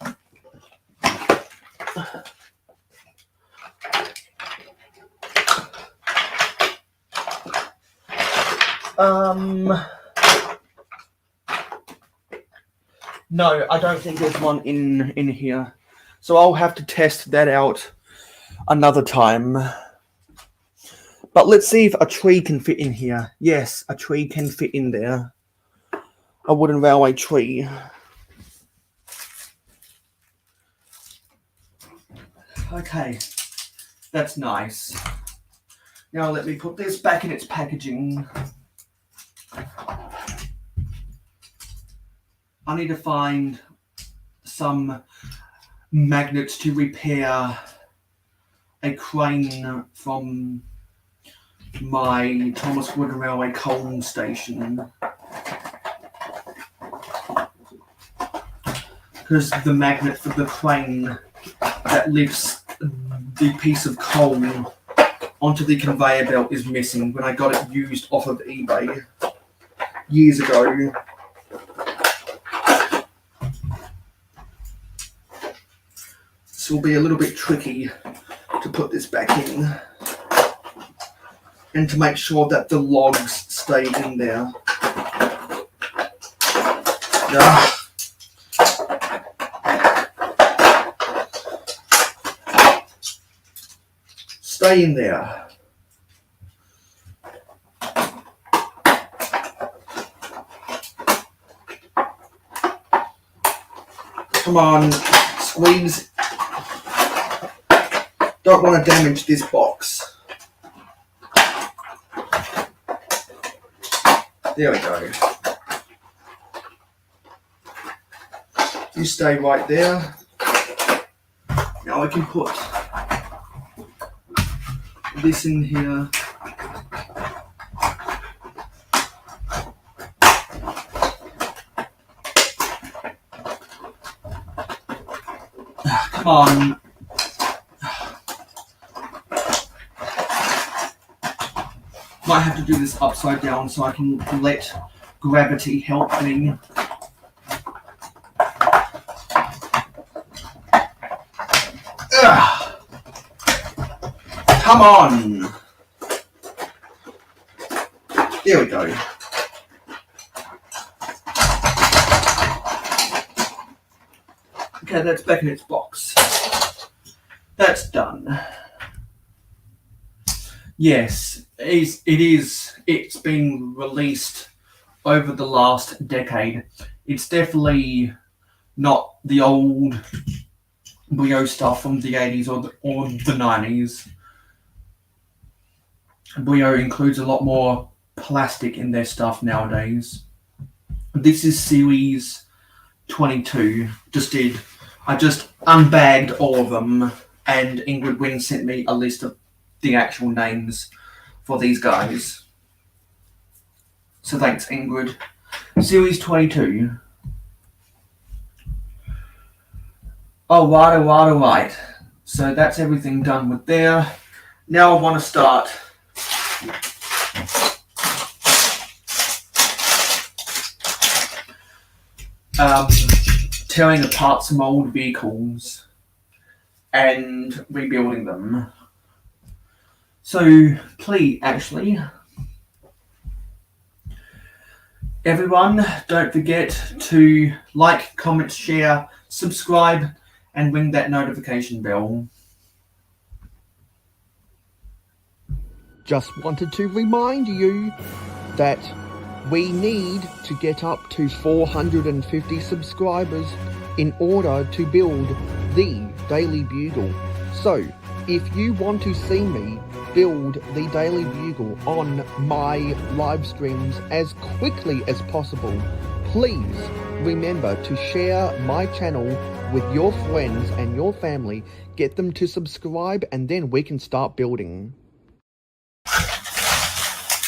No, I don't think there's one in here. So I'll have to test that out another time. But let's see if a tree can fit in here. Yes, a tree can fit in there. A wooden railway tree. Okay, that's nice. Now let me put this back in its packaging. I need to find some magnets to repair a crane from my Thomas Wooden Railway coal station. Because the magnet for the crane that lifts the piece of coal onto the conveyor belt is missing when I got it used off of eBay years ago. This will be a little bit tricky to put this back in and to make sure that the logs stay in there. Stay in there. Come on, squeeze. Don't want to damage this box. There we go. You stay right there. Now I can put this in here. Come on. Might have to do this upside down so I can let gravity help me. Come on. There we go. Okay, that's back in its box. That's done. Yes, it's been released over the last decade. It's definitely not the old Brio stuff from the 80s or the 90s. Brio includes a lot more plastic in their stuff nowadays. This is series 22. I just unbagged all of them, and Ingrid Wynne sent me a list of the actual names for these guys. So thanks, Ingrid. Series 22. Alright. So that's everything done with there. Now I want to start tearing apart some old vehicles and rebuilding them. So please, actually, everyone, don't forget to like, comment, share, subscribe, and ring that notification bell. Just wanted to remind you that we need to get up to 450 subscribers in order to build the Daily Bugle. So, if you want to see me build the Daily Bugle on my live streams as quickly as possible, please remember to share my channel with your friends and your family. Get them to subscribe, and then we can start building.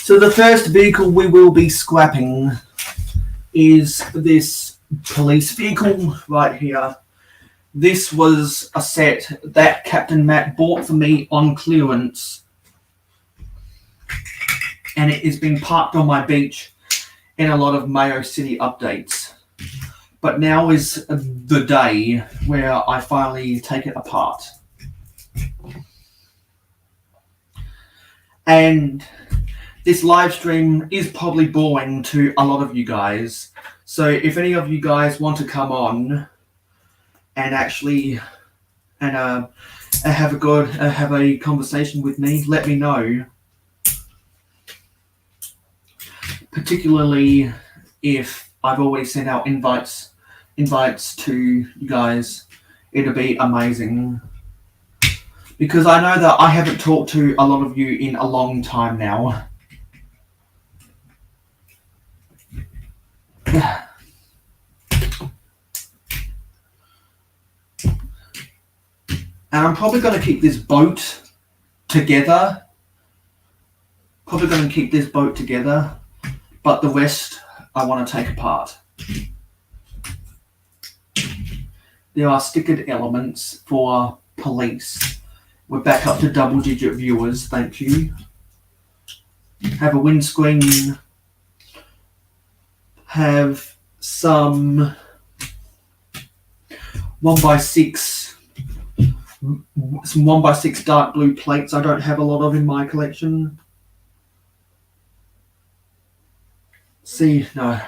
So the first vehicle we will be scrapping is this police vehicle right here. This was a set that Captain Matt bought for me on clearance, and it has been parked on my beach in a lot of Mayo City updates. But now is the day where I finally take it apart. And this live stream is probably boring to a lot of you guys. So if any of you guys want to come on and actually have a conversation with me, let me know. Particularly if I've always sent out invites to you guys, it'll be amazing. Because I know that I haven't talked to a lot of you in a long time now. And I'm probably going to keep this boat together. But the rest I want to take apart. There are stickered elements for police. We're back up to double-digit viewers, thank you. Have a windscreen. Have some 1x6 some 1x6 dark blue plates I don't have a lot of in my collection. See if I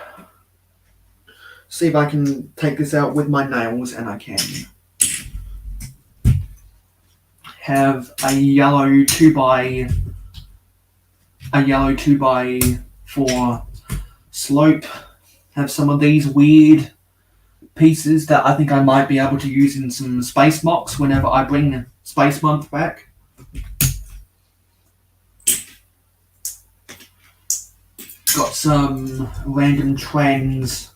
can take this out with my nails, and I can. Have a yellow 2x4 slope. Have some of these weird pieces that I think I might be able to use in some space mocks whenever I bring Space Month back. Got some random trans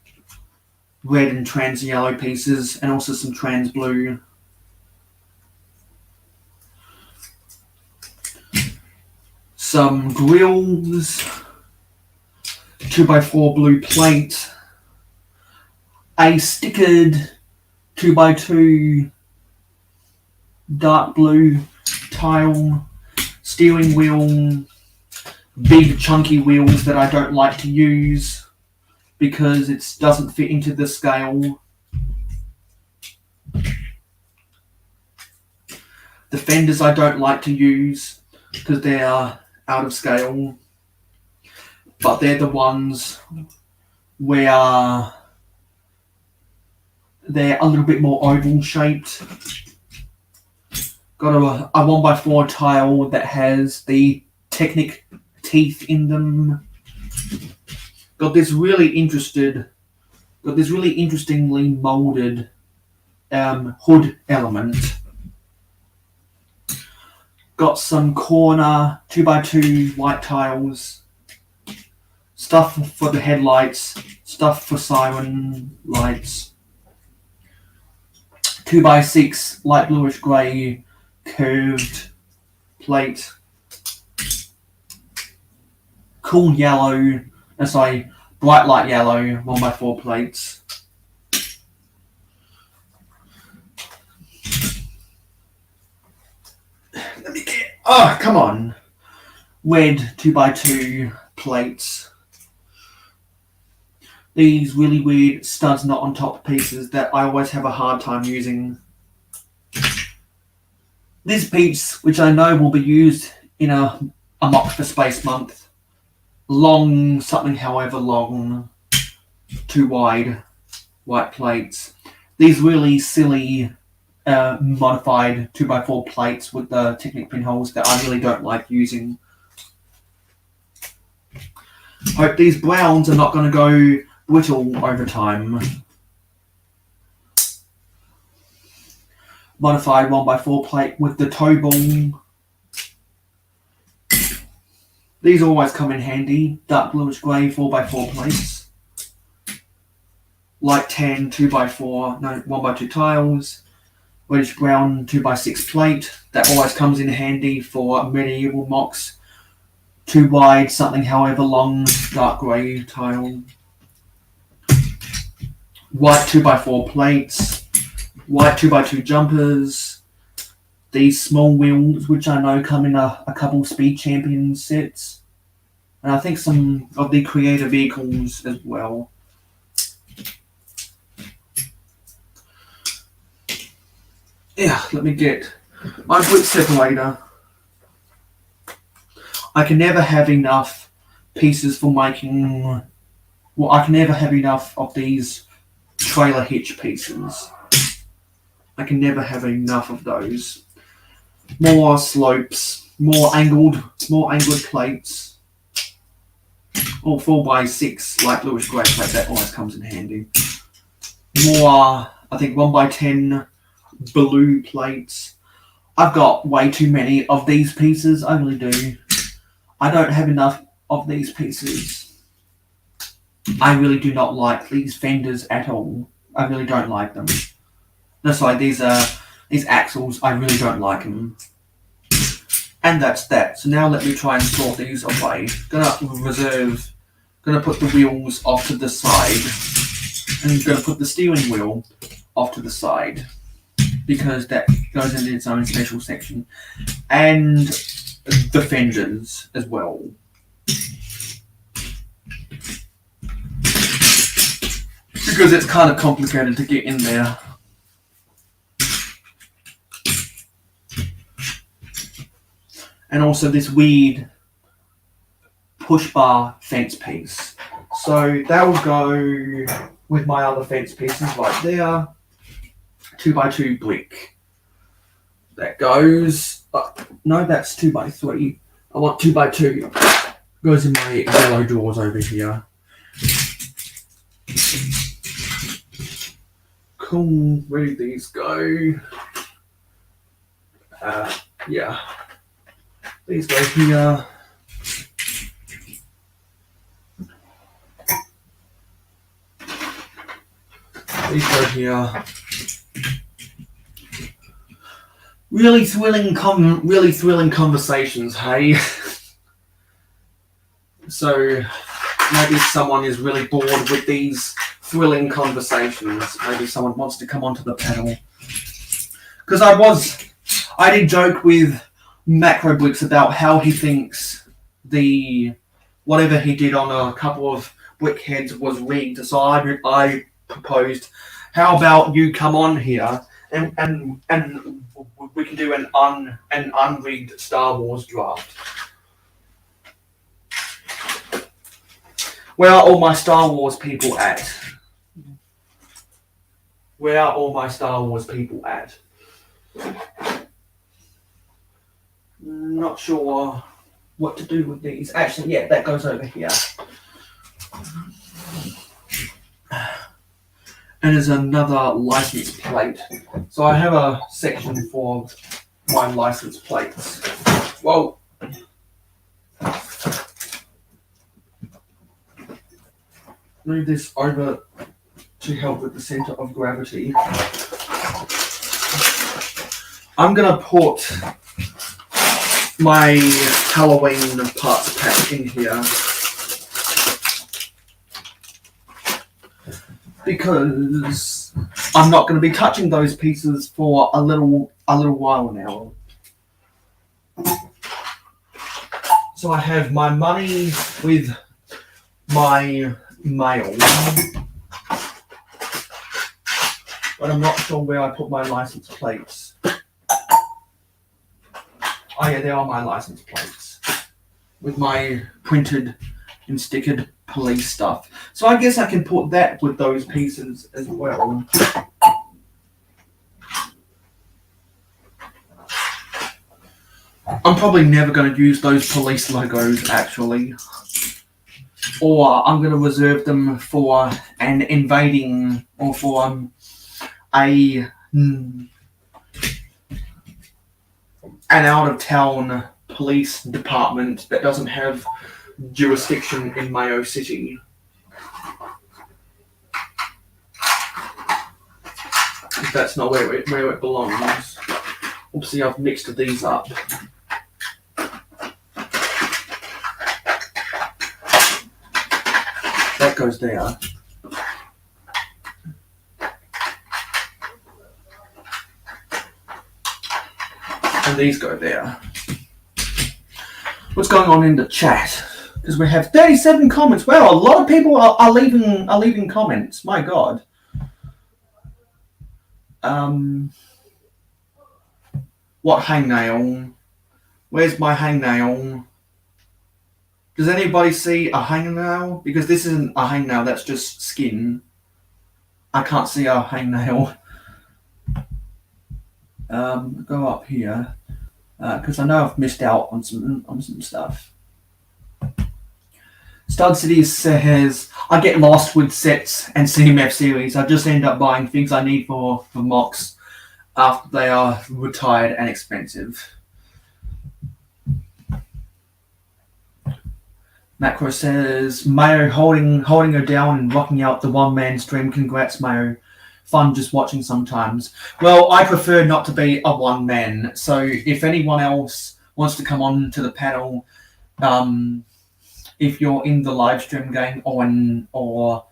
red and trans yellow pieces, and also some trans blue. Some grills, 2x4 blue plate, a stickered 2x2 dark blue tile, steering wheel, big chunky wheels that I don't like to use because it doesn't fit into the scale. The fenders I don't like to use because they are out of scale, but they're the ones where they're a little bit more oval shaped. Got a 1x4 tile that has the Technic teeth in them. Got this really interestingly molded hood element. Got some corner 2x2 white tiles, stuff for the headlights, stuff for siren lights, 2x6 light bluish grey curved plate, cool yellow, bright light yellow 1x4 plates. Let me get, oh come on, red 2x2 plates. These really weird studs not on top pieces that I always have a hard time using. This piece, which I know will be used in a mock for Space Month, long, something however long, too wide, white plates. These really silly modified 2x4 plates with the Technic pinholes that I really don't like using. Hope these browns are not going to go brittle over time. Modified 1x4 plate with the toe ball. These always come in handy. Dark bluish grey 4x4 plates. Light tan 1x2 tiles. Reddish brown 2x6 plate. That always comes in handy for medieval mocks. Too wide, something however long, dark grey tile. White 2x4 plates. White 2x2 jumpers. These small wheels, which I know come in a couple Speed Champion sets. And I think some of the creator vehicles as well. Yeah, let me get my brick separator. I can never have enough pieces for making... Well, I can never have enough of these trailer hitch pieces. I can never have enough of those. More slopes, more angled plates. Or 4x6 light bluish grey plate, that always comes in handy. More, I think 1x10 blue plates. I've got way too many of these pieces, I really do. I don't have enough of these pieces. I really do not like these fenders at all. I really don't like them. No, sorry, these axles, I really don't like them. And that's that. So now let me try and sort these away. Gonna put the wheels off to the side. And gonna put the steering wheel off to the side. Because that goes into its own special section. And the fenders as well. Because it's kind of complicated to get in there. and also this weird push bar fence piece. So that will go with my other fence pieces right there. 2x2 brick. That goes. No, that's 2x3. I want 2x2. Goes in my yellow drawers over here. Cool. Where do these go? Yeah. These go here. These go here. Really thrilling conversations, hey? So maybe someone is really bored with these thrilling conversations. Maybe someone wants to come onto the panel. Because I did joke with Makro Bricks about how he thinks whatever he did on a couple of brick heads was rigged. So I proposed, how about you come on here and we can do an unrigged Star Wars draft. Where are all my Star Wars people at? Where are all my Star Wars people at? Not sure what to do with these. Actually, yeah, that goes over here. And there's another license plate. So I have a section for my license plates. Whoa. Move this over to help with the center of gravity. I'm gonna put my Halloween parts pack in here because I'm not going to be touching those pieces for a little while now. So I have my money with my mail, but I'm not sure where I put my license plates. Oh yeah, there are my license plates with my printed and stickered police stuff. So I guess I can put that with those pieces as well. I'm probably never going to use those police logos actually. Or I'm going to reserve them for an invading or for an out-of-town police department that doesn't have jurisdiction in Mayo City. If that's not where it belongs. Oopsie, I've mixed these up. That goes there. And these go there. What's going on in the chat? Because we have 37 comments. Wow, a lot of people are leaving comments. My God. What hangnail? Where's my hangnail? Does anybody see a hangnail? Because this isn't a hangnail, that's just skin. I can't see a hangnail. Go up here. Because I know I've missed out on some stuff. Stud City says, I get lost with sets and CMF series. I just end up buying things I need for mocks after they are retired and expensive. Macro says, Mayo holding her down and rocking out the one-man stream. Congrats, Mayo. Fun just watching sometimes. Well, I prefer not to be a one-man. So if anyone else wants to come on to the panel, if you're in the live stream game or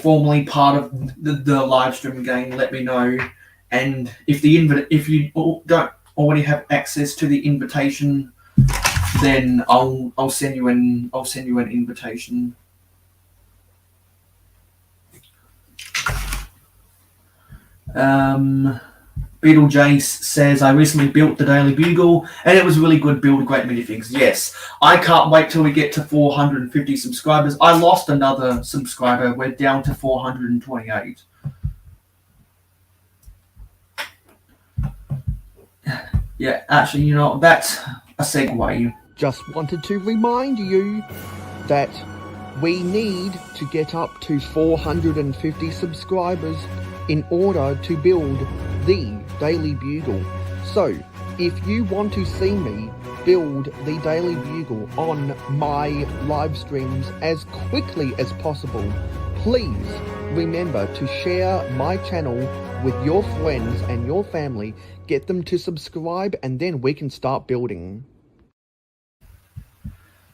formerly part of the live stream game, let me know. And if you don't already have access to the invitation, then I'll send you an invitation. Beetle Jace says, I recently built the Daily Bugle and it was really good build, great minifigs. Yes, I can't wait till we get to 450 subscribers. I lost another subscriber. We're down to 428. Yeah, actually, you know, that's a segue. Just wanted to remind you that we need to get up to 450 subscribers in order to build the Daily Bugle. So, if you want to see me build the Daily Bugle on my live streams as quickly as possible, please remember to share my channel with your friends and your family, get them to subscribe, and then we can start building.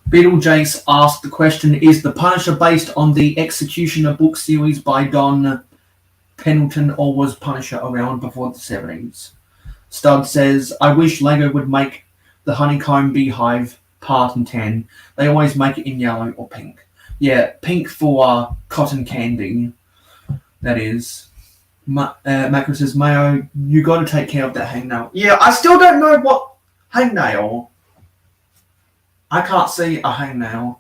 Beetle Jace asked the question, is the Punisher based on the Executioner book series by Don Pendleton, or was Punisher around before the 70s? Stud says, I wish LEGO would make the Honeycomb Beehive part in 10. They always make it in yellow or pink. Yeah, pink for cotton candy, that is. Makro says, Mayo, you got to take care of that hangnail. Yeah, I still don't know what hangnail. I can't see a hangnail.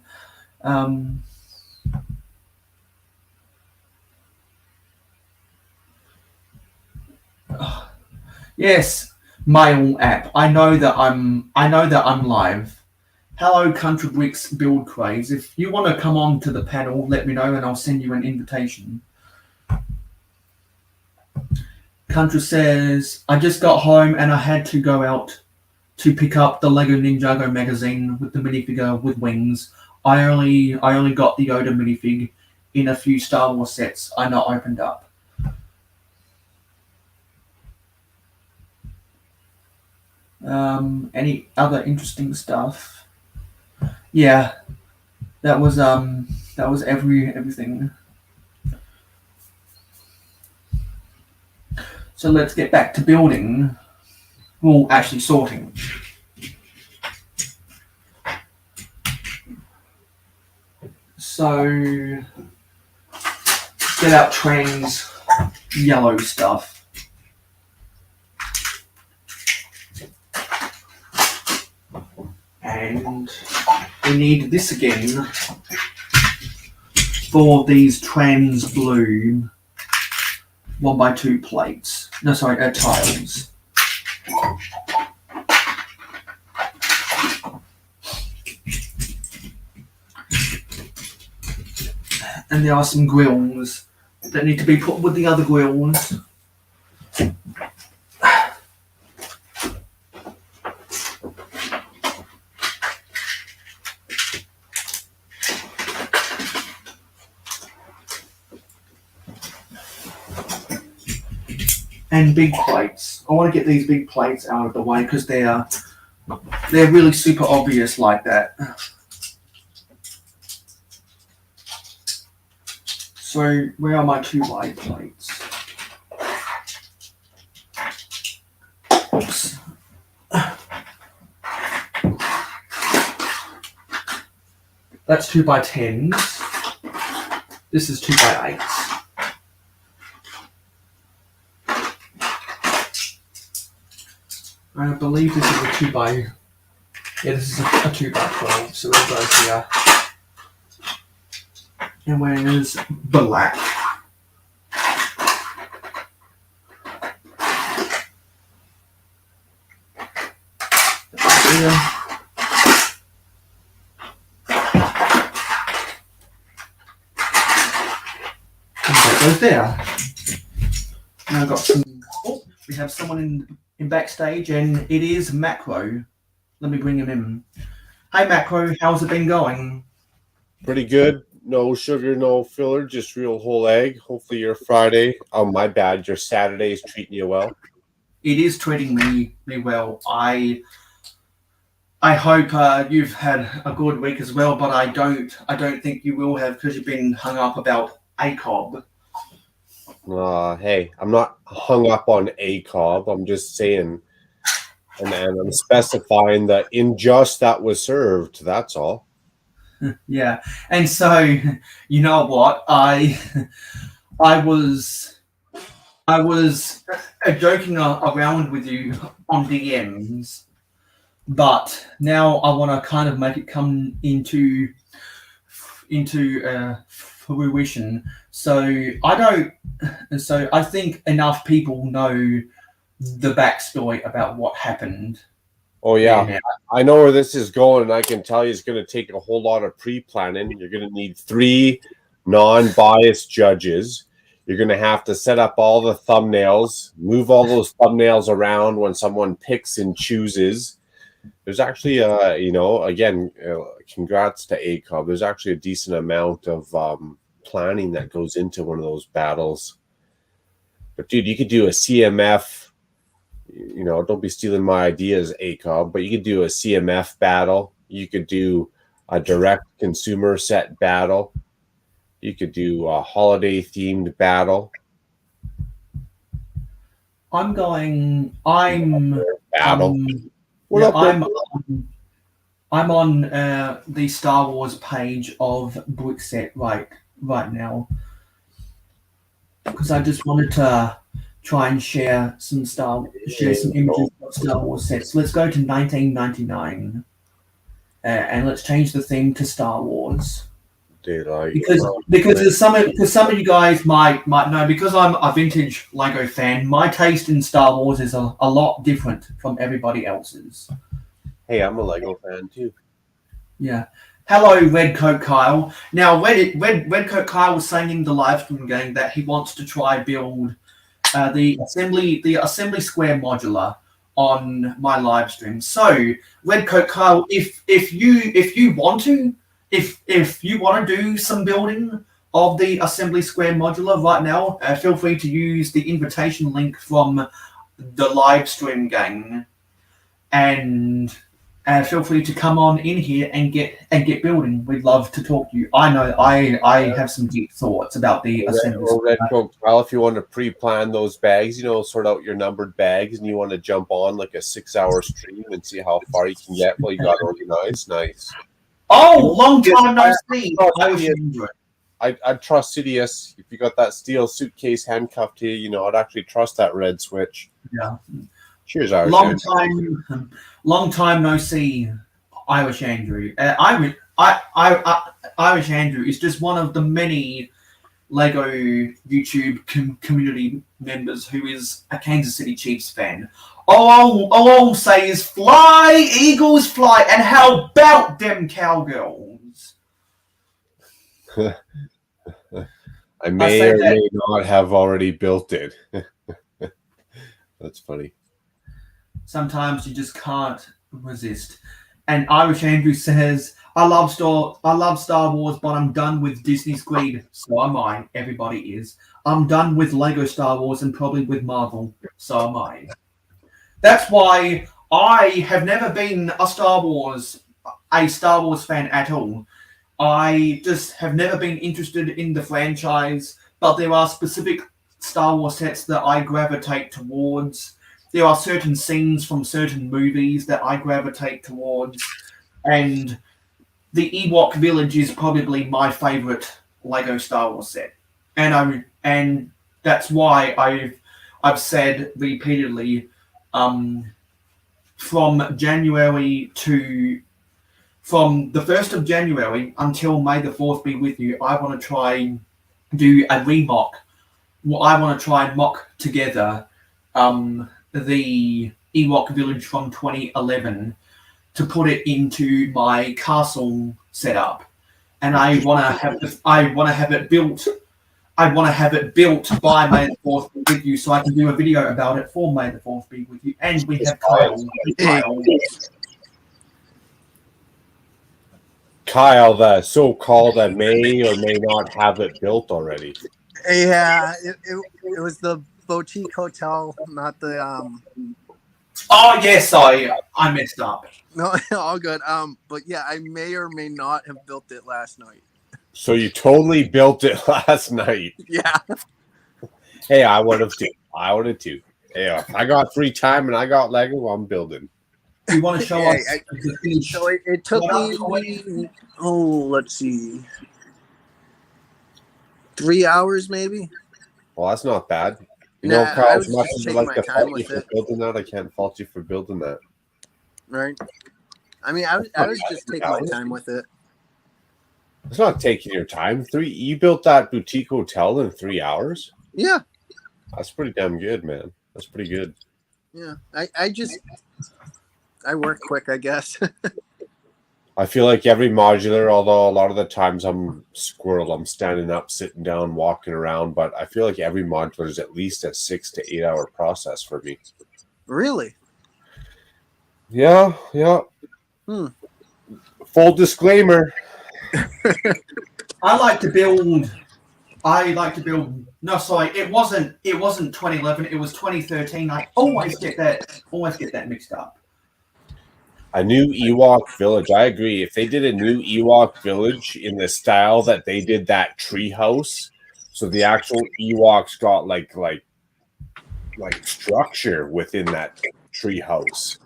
Yes, mail app. I know that I'm live. Hello, Country Bricks Build Craze. If you want to come on to the panel, let me know and I'll send you an invitation. Country says, I just got home and I had to go out to pick up the Lego Ninjago magazine with the minifigure with wings. I only got the Yoda minifig in a few Star Wars sets I not opened up. Any other interesting stuff? Yeah, that was everything. So let's get back to building. Well, actually sorting. So get out Trans yellow stuff. And we need this again for these Trans blue 1x2 plates. No, sorry, tiles. And there are some grills that need to be put with the other grills. And big plates. I want to get these big plates out of the way because they're really super obvious like that. So where are my 2 wide plates? Oops. That's 2x10s. This is 2x8s. I believe this is a 2x... Yeah, this is a 2x12, so we'll go here. And where's black? Here. And that goes there. Now I've got some... Oh, we have someone in backstage, and it is Makro. Let me bring him in. Hey Makro, how's it been going? Pretty good. No sugar, no filler, just real whole egg. Hopefully your Friday, oh my bad, your Saturday is treating you well. It is treating me well. I hope you've had a good week as well, but I don't think you will have because you've been hung up about ACOB. Hey, I'm not hung up on ACOB. I'm just saying, and I'm specifying the injustice that was served. That's all. Yeah, and so you know what, I was I was joking around with you on DMs, but now I want to kind of make it come into fruition. So I think enough people know the backstory about what happened. Oh yeah, Yeah. I know where this is going, and I can tell you it's going to take a whole lot of pre-planning. You're going to need 3 non-biased judges. You're going to have to set up all the thumbnails, move all those thumbnails around when someone picks and chooses. There's actually, again, congrats to ACOB. There's actually a decent amount of planning that goes into one of those battles. But dude, you could do a CMF. Don't be stealing my ideas, ACOB, but you could do a CMF battle. You could do a direct consumer set battle. You could do a holiday themed battle. I'm battle. I'm on the Star Wars page of Brickset right now because I just wanted to try and share some images of Star Wars sets. Let's go to 1999 and let's change the theme to Star Wars. Because some of you guys might know, because I'm a vintage Lego fan, my taste in Star Wars is a lot different from everybody else's. Hey, I'm a Lego fan too. Yeah. Hello, Red Coat Kyle. Now, Red Coat Kyle was saying in the live stream game that he wants to try build the assembly square modular on my live stream. So, Red Coat Kyle, if you want to do some building of the assembly square modular right now, feel free to use the invitation link from the live stream gang, and feel free to come on in here and get building. We'd love to talk to you. I know I have some deep thoughts about the assembly. Well, if you want to pre-plan those bags, sort out your numbered bags, and you want to jump on like a 6-hour stream and see how far you can get while you got organized. Nice. Oh, long time no see. I'd trust Sidious. If you got that steel suitcase handcuffed to you, I'd actually trust that red switch. Yeah. Cheers, Irish. Long time no see, Irish Andrew. Irish Andrew is just one of the many Lego YouTube community members who is a Kansas City Chiefs fan. All I'll say is fly, Eagles fly, and how about them Cowgirls? I may or may not have already built it. That's funny. Sometimes you just can't resist. And Irish Andrew says, I love Star Wars, but I'm done with Disney's greed. So am I. Everybody is. I'm done with Lego Star Wars and probably with Marvel. So am I. That's why I have never been a Star Wars fan at all. I just have never been interested in the franchise, but there are specific Star Wars sets that I gravitate towards. There are certain scenes from certain movies that I gravitate towards, and the Ewok Village is probably my favorite Lego Star Wars set, and that's why I've said repeatedly, from the 1st of January until May the 4th be with you, I want to try and do a remock. I want to try and mock together the Ewok Village from 2011 to put it into my castle setup, and I want to have it built. I want to have it built by May the 4th be with you, so I can do a video about it for May the 4th be with you. And we have Kyle, the so-called that may or may not have it built already. Yeah, it was the boutique hotel, not the Oh yes, I messed up. No, all good. But yeah, I may or may not have built it last night. So you totally built it last night. Yeah. Hey, I would have too. Yeah, I got free time and I got Lego. I'm building. You want to show us? So it took me. Let's see. 3 hours maybe. Well, that's not bad. You know, Nah, Kyle, I as was much just as I taking like my to time fault you with for it, building that, I can't fault you for building that. right? I mean, I was just taking my time with it. It's not taking your time. You built that boutique hotel in 3 hours? Yeah, That's pretty damn good, man. That's pretty good. yeah. I work quick, I guess. I feel like every modular, although a lot of the times I'm squirrel, I'm standing up, sitting down, walking around, but I feel like every modular is at least a 6 to 8 hour process for me. Really? Yeah. Hmm. Full disclaimer. I like to build. No, sorry, it wasn't 2011. It was 2013. I always get that mixed up. A new Ewok village. I agree. If they did a new Ewok village in the style that they did that treehouse, so the actual Ewoks got like structure within that treehouse,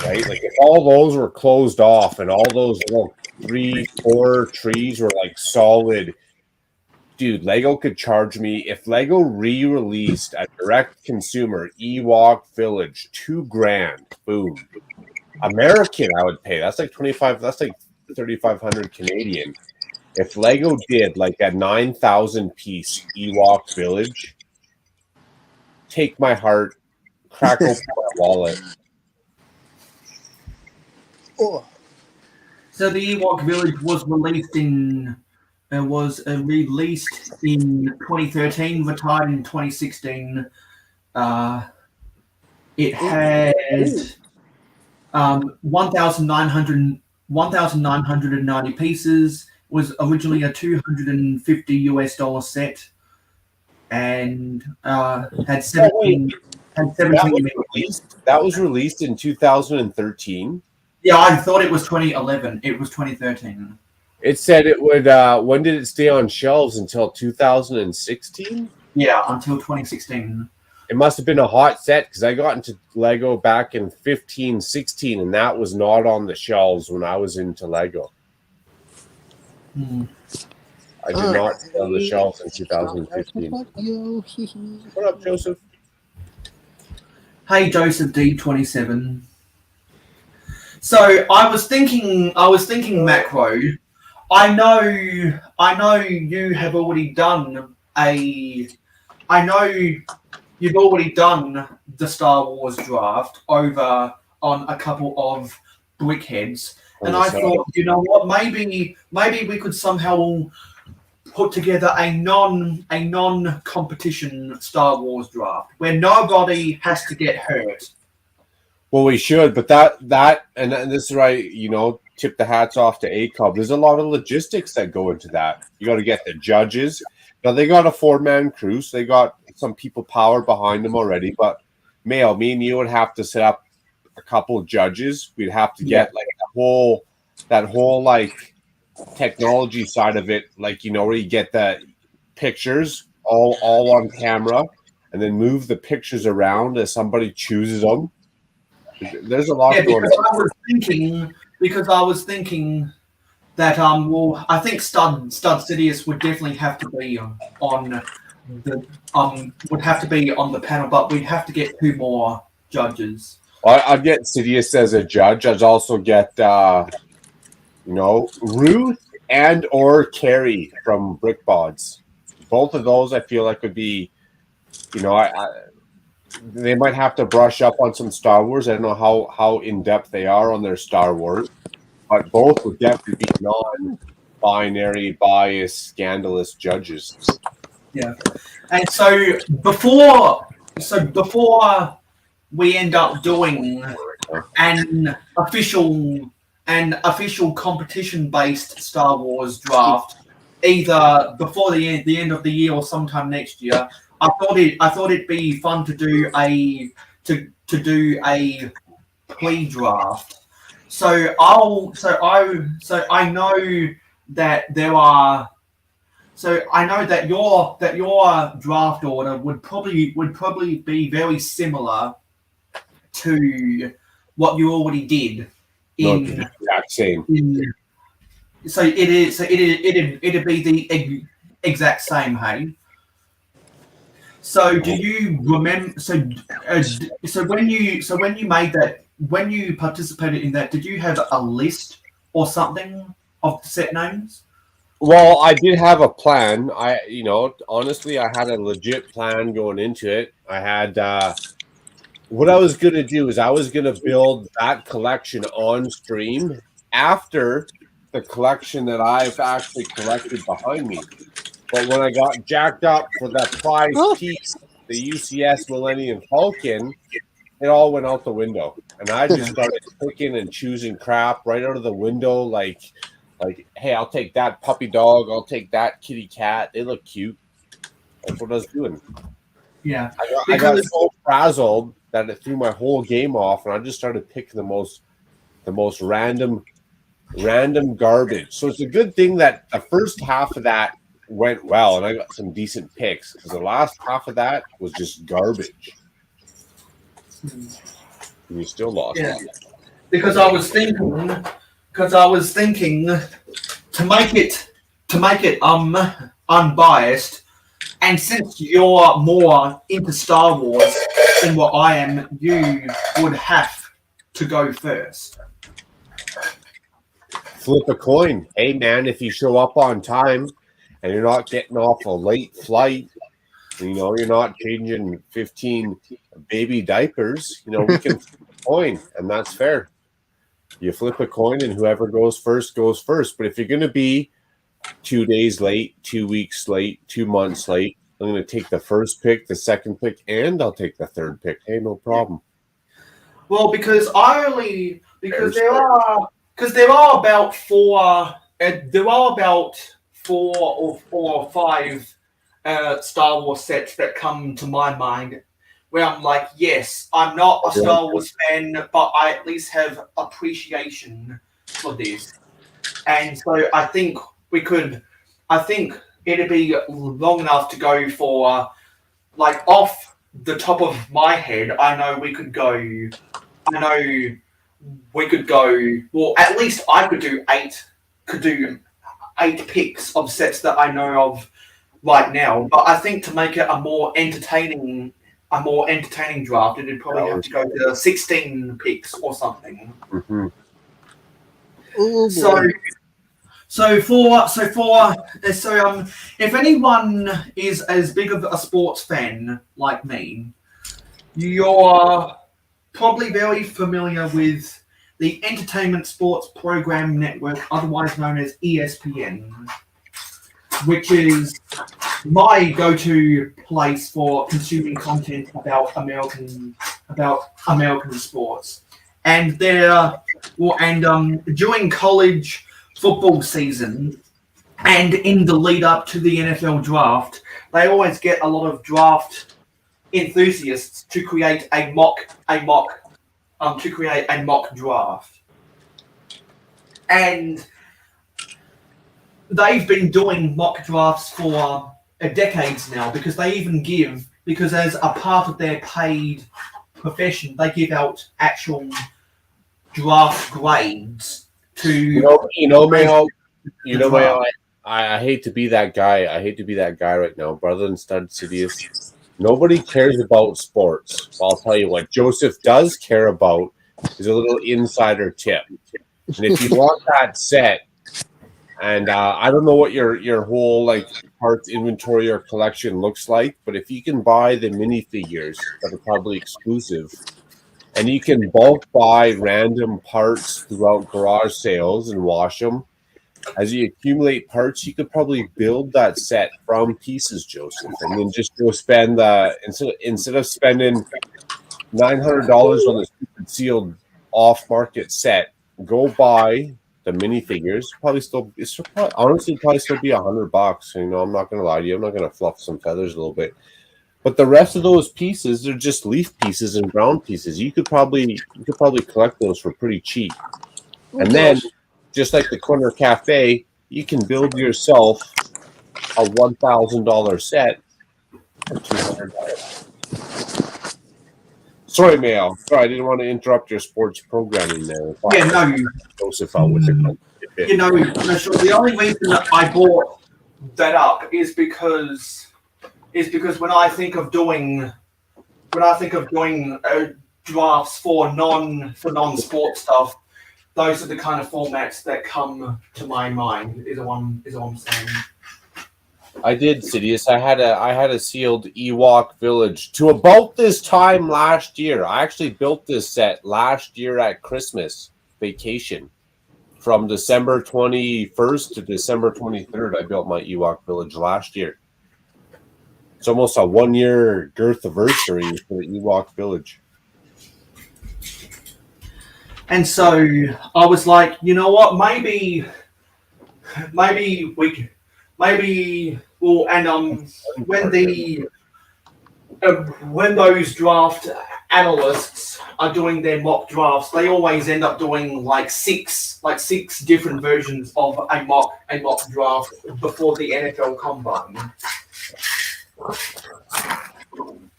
right? Like if all those were closed off and all those little 3-4 trees were like solid, dude, Lego could charge me if Lego re-released a direct consumer Ewok village, $2,000. Boom. American, I would pay. That's like 25. That's like 3,500 Canadian. If Lego did like a 9,000 piece Ewok village, take my heart, crack open my wallet. Oh. So the Ewok Village was released in 2013, retired in 2016. It had 1,990 pieces. Was originally a $250 set, and had 17. That was released in 2013. Yeah, I thought it was 2011. It was 2013. It said it would. When did it stay on shelves until 2016? Yeah, until 2016. It must have been a hot set because I got into Lego back in 15, 16, and that was not on the shelves when I was into Lego. I did not stay on the shelves in 2015. What up, Joseph? Hey, Joseph D27. So I was thinking, Macro. I know you have already done you've already done the Star Wars draft over on a couple of brickheads, and I thought, you know what, maybe we could somehow put together a non-competition Star Wars draft where nobody has to get hurt. Well, we should, but that and this is right. You know, tip the hats off to ACOB. There's a lot of logistics that go into that. You got to get the judges. Now they got a 4-man crew, so they got some people power behind them already. But Mayo, me and you would have to set up a couple judges. We'd have to get like that whole like technology side of it, like where you get the pictures all on camera, and then move the pictures around as somebody chooses them. There's a lot going on. Because I was thinking that I think Stud Sidious would definitely have to be on the panel, but we'd have to get 2 more judges. I'd get Sidious as a judge. I'd also get Ruth and or Carrie from BrickBods. Both of those I feel like would be, they might have to brush up on some Star Wars. I don't know how in depth they are on their Star Wars, but both would definitely be non-binary, biased, scandalous judges. Yeah, and so before we end up doing an official competition-based Star Wars draft, either before the end of the year or sometime next year, I thought it'd be fun to do a pre-draft. So I know that there are. So I know that your draft order would probably be very similar to what you already did. Exact same. So it'd be the exact same, hey. So do you remember? So when you made that, when you participated in that, did you have a list or something of the set names? Well, I did have a plan. Honestly, I had a legit plan going into it. I had what I was going to do is I was going to build that collection on stream after the collection that I've actually collected behind me. But when I got jacked up for that prize piece, the UCS Millennium Falcon, it all went out the window. And I just started picking and choosing crap right out of the window, like, hey, I'll take that puppy dog, I'll take that kitty cat. They look cute. That's what I was doing. Yeah, I got so frazzled that it threw my whole game off, and I just started picking the most random garbage. So it's a good thing that the first half of that went well, and I got some decent picks, because the last half of that was just garbage. And you still lost. Yeah, because I was thinking to make it unbiased, and since you're more into Star Wars than what I am, you would have to go first. Flip a coin. Hey man, if you show up on time and you're not getting off a late flight, you're not changing 15 baby diapers, we can flip a coin, and that's fair. You flip a coin, and whoever goes first goes first. But if you're going to be 2 days late, 2 weeks late, 2 months late, I'm going to take the first pick, the second pick, and I'll take the third pick. Hey, no problem. Well, because there are about four or five Star Wars sets that come to my mind, where I'm like, yes, I'm not a Star Wars fan, but I at least have appreciation for this. And so I think it'd be long enough to go for, like, off the top of my head, I know we could go, well, at least I could do eight picks of sets that I know of right now. But I think to make it a more entertaining draft, it'd probably have to go to 16 picks or something. Mm-hmm. If anyone is as big of a sports fan like me, you're probably very familiar with the Entertainment Sports Program Network, otherwise known as ESPN, which is my go-to place for consuming content about American sports. And during college football season and in the lead up to the NFL draft, they always get a lot of draft enthusiasts to create a mock draft. And they've been doing mock drafts for decades now, because as a part of their paid profession, they give out actual draft grades to Mayo, I hate to be that guy. I hate to be that guy right now. Brother and Stud Sidious, nobody cares about sports. I'll tell you what Joseph does care about is a little insider tip. And if you want that set, and I don't know what your whole parts inventory or collection looks like, but if you can buy the minifigures that are probably exclusive, and you can bulk buy random parts throughout garage sales and wash them, as you accumulate parts, you could probably build that set from pieces, Joseph, and then just go spend instead of spending $900 on a stupid sealed off-market set, go buy the minifigures. Probably still be $100. I'm not gonna lie to you. I'm not gonna fluff some feathers a little bit. But the rest of those pieces, they're just leaf pieces and ground pieces. You could probably collect those for pretty cheap. And then, just like the Corner Cafe, you can build yourself a $1,000 set for $200. Sorry, Mayo. Sorry, I didn't want to interrupt your sports programming there. Yeah, no. Joseph out with it. The only reason that I brought that up is because is because when I think of doing drafts for non-sport stuff, those are the kind of formats that come to my mind. Is what I'm saying. I did, Sidious. I had a sealed Ewok village to about this time last year. I actually built this set last year at Christmas vacation. From December 21st to December 23rd, I built my Ewok village last year. It's almost a 1-year girth anniversary for the Ewok village. And so I was like, you know what? Maybe we'll when those draft analysts are doing their mock drafts, they always end up doing like six different versions of a mock draft before the NFL Combine.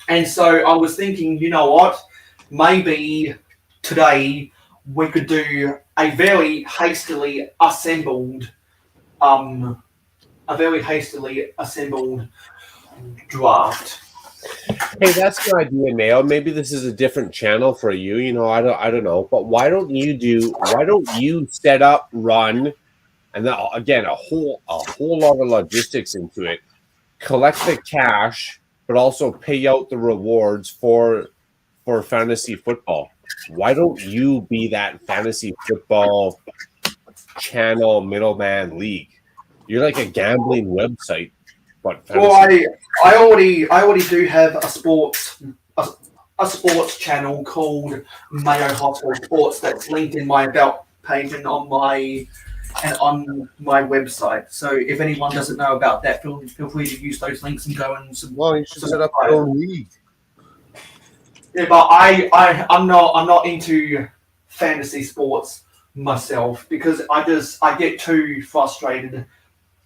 And so I was thinking, you know what? Maybe today we could do a very hastily assembled draft. Hey, that's an idea, Mayo. Maybe this is a different channel for you. You know, I don't know. But why don't you set up, run, and then again a whole lot of logistics into it. Collect the cash, but also pay out the rewards for fantasy football. Why don't you be that fantasy football channel middleman league? You're like a gambling website, but well, I already do have a sports channel called Mayo Hosko Sports that's linked in my about page and on my website. So if anyone doesn't know about that, feel free to use those links and go and well, you should set up your own league. Yeah, but I'm not into fantasy sports myself because I get too frustrated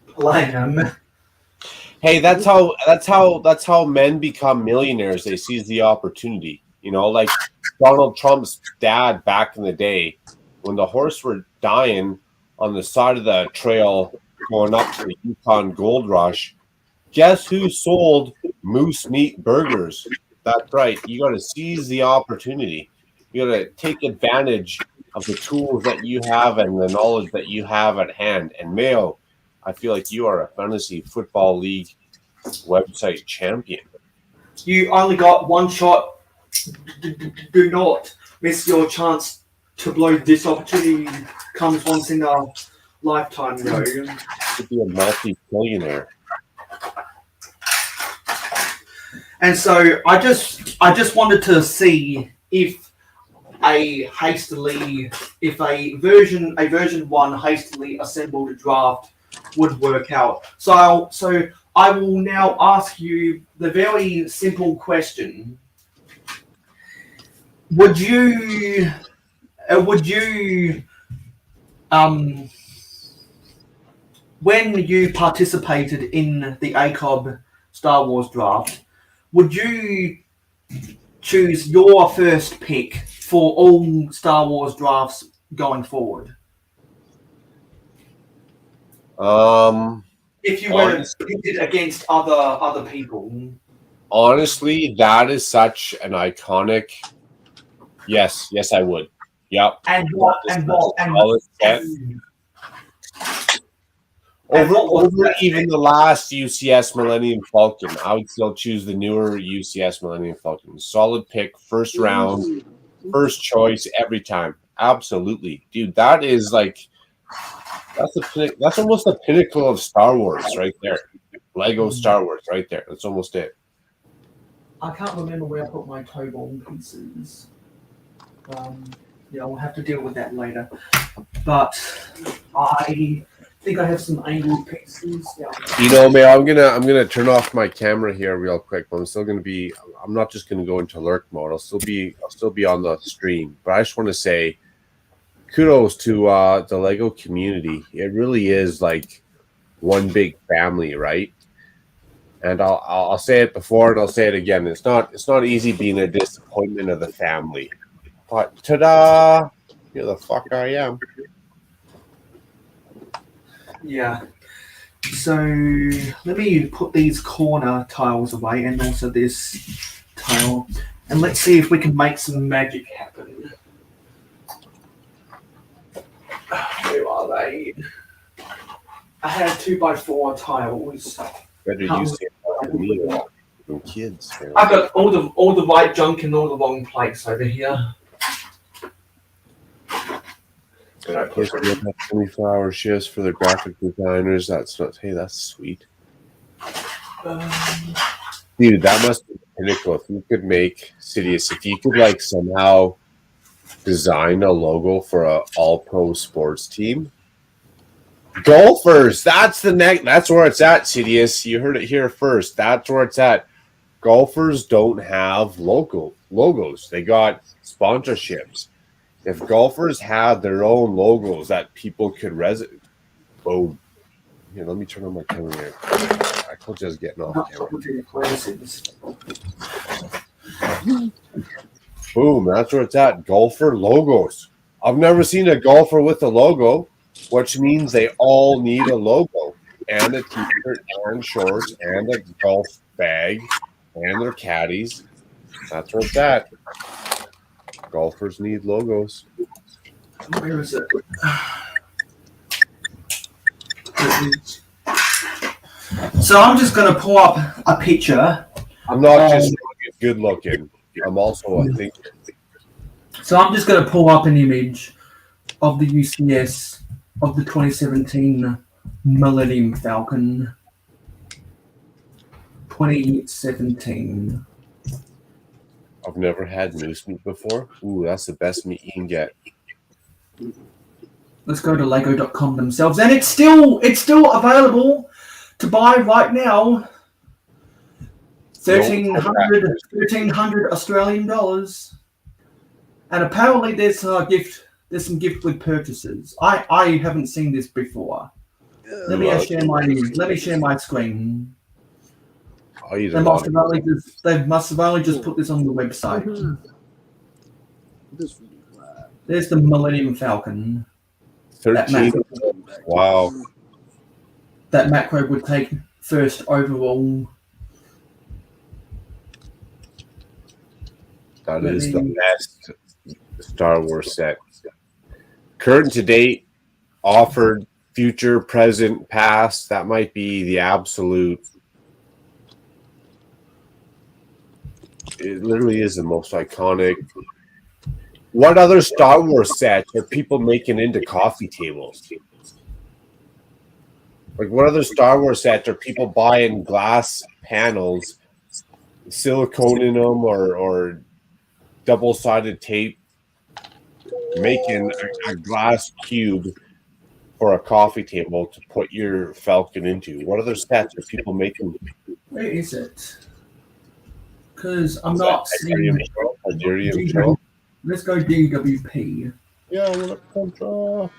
playing them. Hey, that's how men become millionaires. They seize the opportunity. You know, like Donald Trump's dad back in the day, when the horse were dying on the side of the trail going up to the Yukon Gold Rush. Guess who sold moose meat burgers? That's right. You got to seize the opportunity. You got to take advantage of the tools that you have and the knowledge that you have at hand. And Mayo, I feel like you are a fantasy football league website champion. You only got one shot. Do not miss your chance to blow. This opportunity comes once in a lifetime, you know. To be a multi-billionaire. And so I just wanted to see if a version 1 hastily assembled draft would work out. So I will now ask you the very simple question: Would you when you participated in the ACOB Star Wars draft, would you choose your first pick for all Star Wars drafts going forward? If you were pitted against other people. Honestly, that is such an iconic. Yes, I would. Yep. Over even the last UCS Millennium Falcon, I would still choose the newer UCS Millennium Falcon. Solid pick, first round, first choice every time. Absolutely, dude. That is like that's almost the pinnacle of Star Wars right there. Lego Star Wars right there. That's almost it. I can't remember where I put my toe ball pieces. Yeah, we'll have to deal with that later. But I think I have some angled pieces. Yeah. You know, man, I'm gonna turn off my camera here real quick. But I'm not just gonna go into lurk mode. I'll still be on the stream. But I just want to say, kudos to the Lego community. It really is like one big family, right? And I'll say it before and I'll say it again. It's not easy being a disappointment of the family. But ta-da! Here the fuck I am. Yeah. So let me put these corner tiles away and also this tile. And let's see if we can make some magic happen. Where are they? I have 2x4 tiles. Better use it than me than kids. Man. I've got all the right junk in all the wrong place over here. Plus, we have 24-hour shifts for the graphic designers. That's not. Hey, that's sweet. Dude, that must be pinnacle. If you could make Sidious, if you could like somehow design a logo for a all-pro sports team. Golfers, that's the next. That's where it's at, Sidious. You heard it here first. That's where it's at. Golfers don't have logos. They got sponsorships. If golfers had their own logos that people could boom. Here, let me turn on my camera here. I told you I was getting off camera. Boom, that's where it's at. Golfer logos. I've never seen a golfer with a logo, which means they all need a logo and a t-shirt and shorts and a golf bag and their caddies. That's where it's at. Golfers need logos. Where is it? So I'm just going to pull up a picture. I'm not just good looking. I'm also a thinker. So I'm just going to pull up an image of the UCS of the 2017 Millennium Falcon. 2017. I've never had moose meat before. Ooh, that's the best meat you can get. Let's go to lego.com themselves. And it's still available to buy right now. 1,300 Australian dollars. And apparently there's some gift with purchases. I haven't seen this before. Let me share my screen. They must have only just put this on the website. There's the Millennium Falcon. 13. Wow. That Makro would take first overall. That is the best Star Wars set. Current to date, offered, future, present, past. That might be the absolute. It literally is the most iconic. What other Star Wars sets are people making into coffee tables? Like, what other Star Wars sets are people buying glass panels, silicone in them, or double-sided tape, making a glass cube for a coffee table to put your Falcon into? What other sets are people making? Where is it? Because I'm not seeing. Let's go DWP. Yeah, I want to control.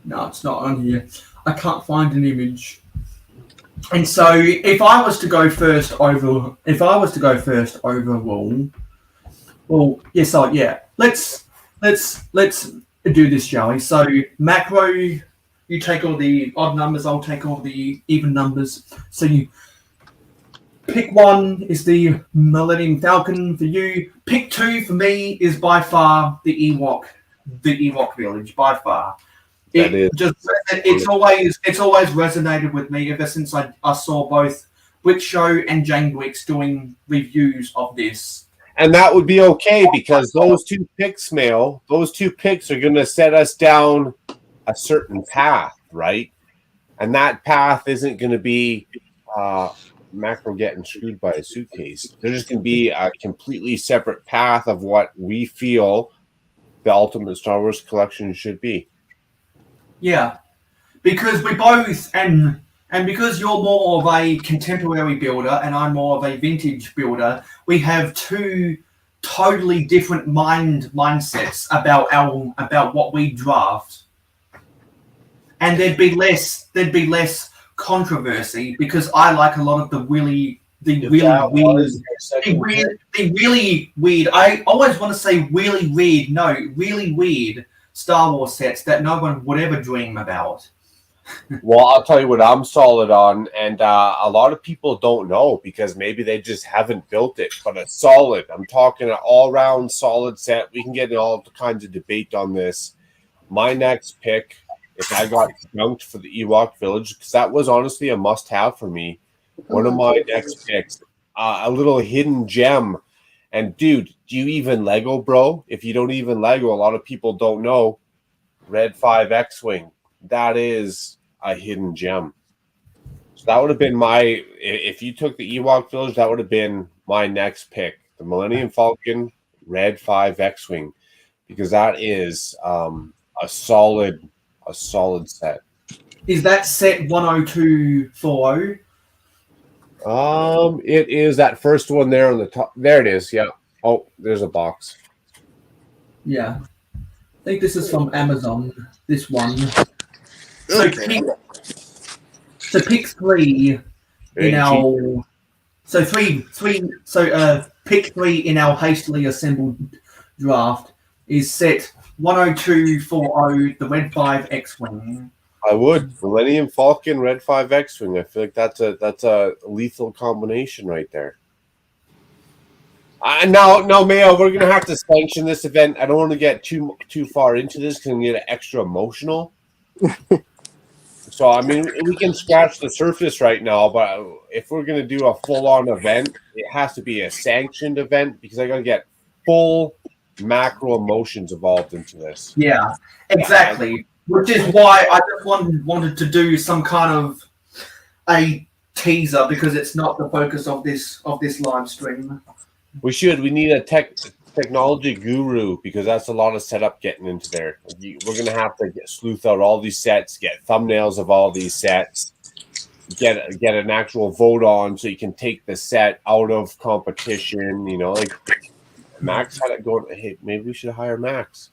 No, it's not on here. I can't find an image. And so, if I was to go first overall, well, yes, yeah. Let's do this, shall we? So, Macro, you take all the odd numbers. I'll take all the even numbers. So you. Pick one is the Millennium Falcon for you. Pick two for me is by far the Ewok village, by far. It's always resonated with me ever since I saw both Brick Show and Jane Bricks doing reviews of this. And that would be okay because those two picks are going to set us down a certain path, right? And that path isn't going to be Macro getting screwed by a suitcase. There's just going to be a completely separate path of what we feel the ultimate Star Wars collection should be. Yeah, because we both and because you're more of a contemporary builder and I'm more of a vintage builder, we have two totally different mindsets about what we draft, and there'd be less controversy because I like a lot of the really weird. I always want to say really weird Star Wars sets that no one would ever dream about. Well, I'll tell you what I'm solid on, and a lot of people don't know because maybe they just haven't built it. But a solid, I'm talking an all-round solid set. We can get in all kinds of debate on this. My next pick, if I got skunked for the Ewok Village, because that was honestly a must-have for me. One of my next picks, a little hidden gem. And dude, do you even Lego, bro? If you don't even Lego, a lot of people don't know. Red 5 X-Wing. That is a hidden gem. So that would have been my, if you took the Ewok Village, that would have been my next pick. The Millennium Falcon Red 5 X-Wing. Because that is a solid set. Is that set 10240? It is that first one there on the top. There it is. Yeah. Oh, there's a box. Yeah. I think this is from Amazon, this one. So Okay. pick three in our pick three in our hastily assembled draft is set 10240, the Red 5 X-Wing. I would. Millennium Falcon, Red 5 X-Wing. I feel like that's a lethal combination right there. No, Mayo, we're gonna have to sanction this event. I don't want to get too far into this because I'm gonna get extra emotional. So I mean, we can scratch the surface right now, but if we're gonna do a full-on event, it has to be a sanctioned event because I gotta get full macro emotions involved into this. Yeah, exactly. Which is why I just wanted to do some kind of a teaser because it's not the focus of this live stream. We need a technology guru because that's a lot of setup getting into there. We're gonna have to sleuth out all these sets, get thumbnails of all these sets, get an actual vote on so you can take the set out of competition. You know, like Max had it going. Hey, maybe we should hire Max.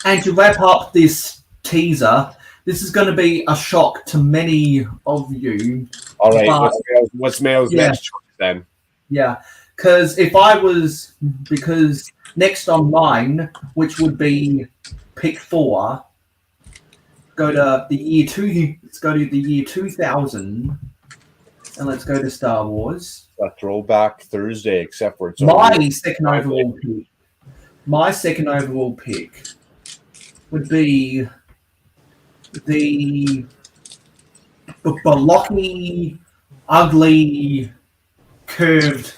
And to wrap up this teaser, this is going to be a shock to many of you. All right, what's Mayo's next choice then? Yeah, because next online, which would be pick 4, go to the year 2000, and let's go to Star Wars. A throwback Thursday, except for it's My second overall pick would be the blocky, ugly, curved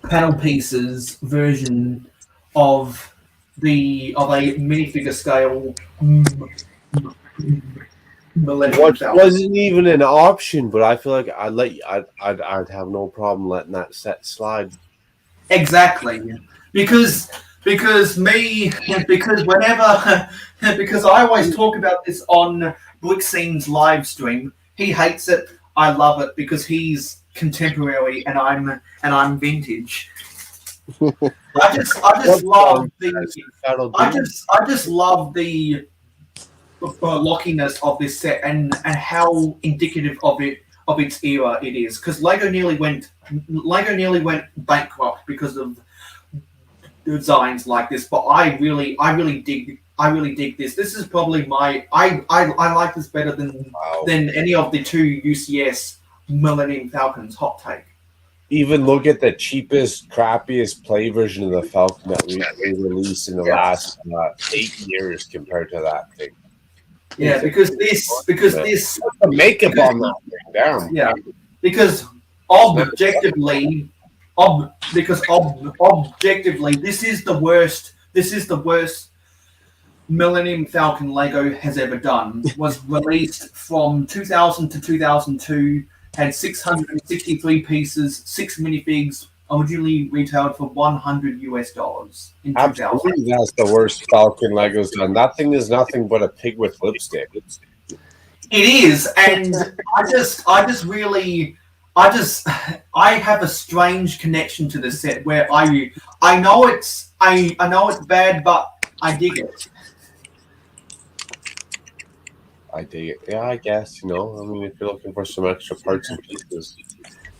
panel pieces version of a minifigure scale Millennium What Falcon. wasn't even an option, but I feel like I'd have no problem letting that set slide. Exactly, because I always talk about this on Blixine's live stream. He hates it. I love it because he's contemporary and I'm vintage. I just love the lockiness of this set and how indicative of its era it is. Because Lego nearly went bankrupt because of designs like this, but I really dig this. This is probably I like this better than any of the two UCS Millennium Falcons. Hot take. Even look at the cheapest, crappiest play version of the Falcon that we released in the last 8 years compared to that thing. Yeah, because this the makeup on that thing, damn. Yeah, because objectively, this is the worst. This is the worst Millennium Falcon Lego has ever done. Was released from 2000 to 2002. Had 663 pieces, 6 minifigs, originally retailed for $100 in 2000. Absolutely, that's the worst Falcon Legos done. That thing is nothing but a pig with lipstick. It is, and I have a strange connection to the set where I know it's bad, but I dig it. I dig it. Yeah, I guess, you know. I mean, if you're looking for some extra parts and pieces.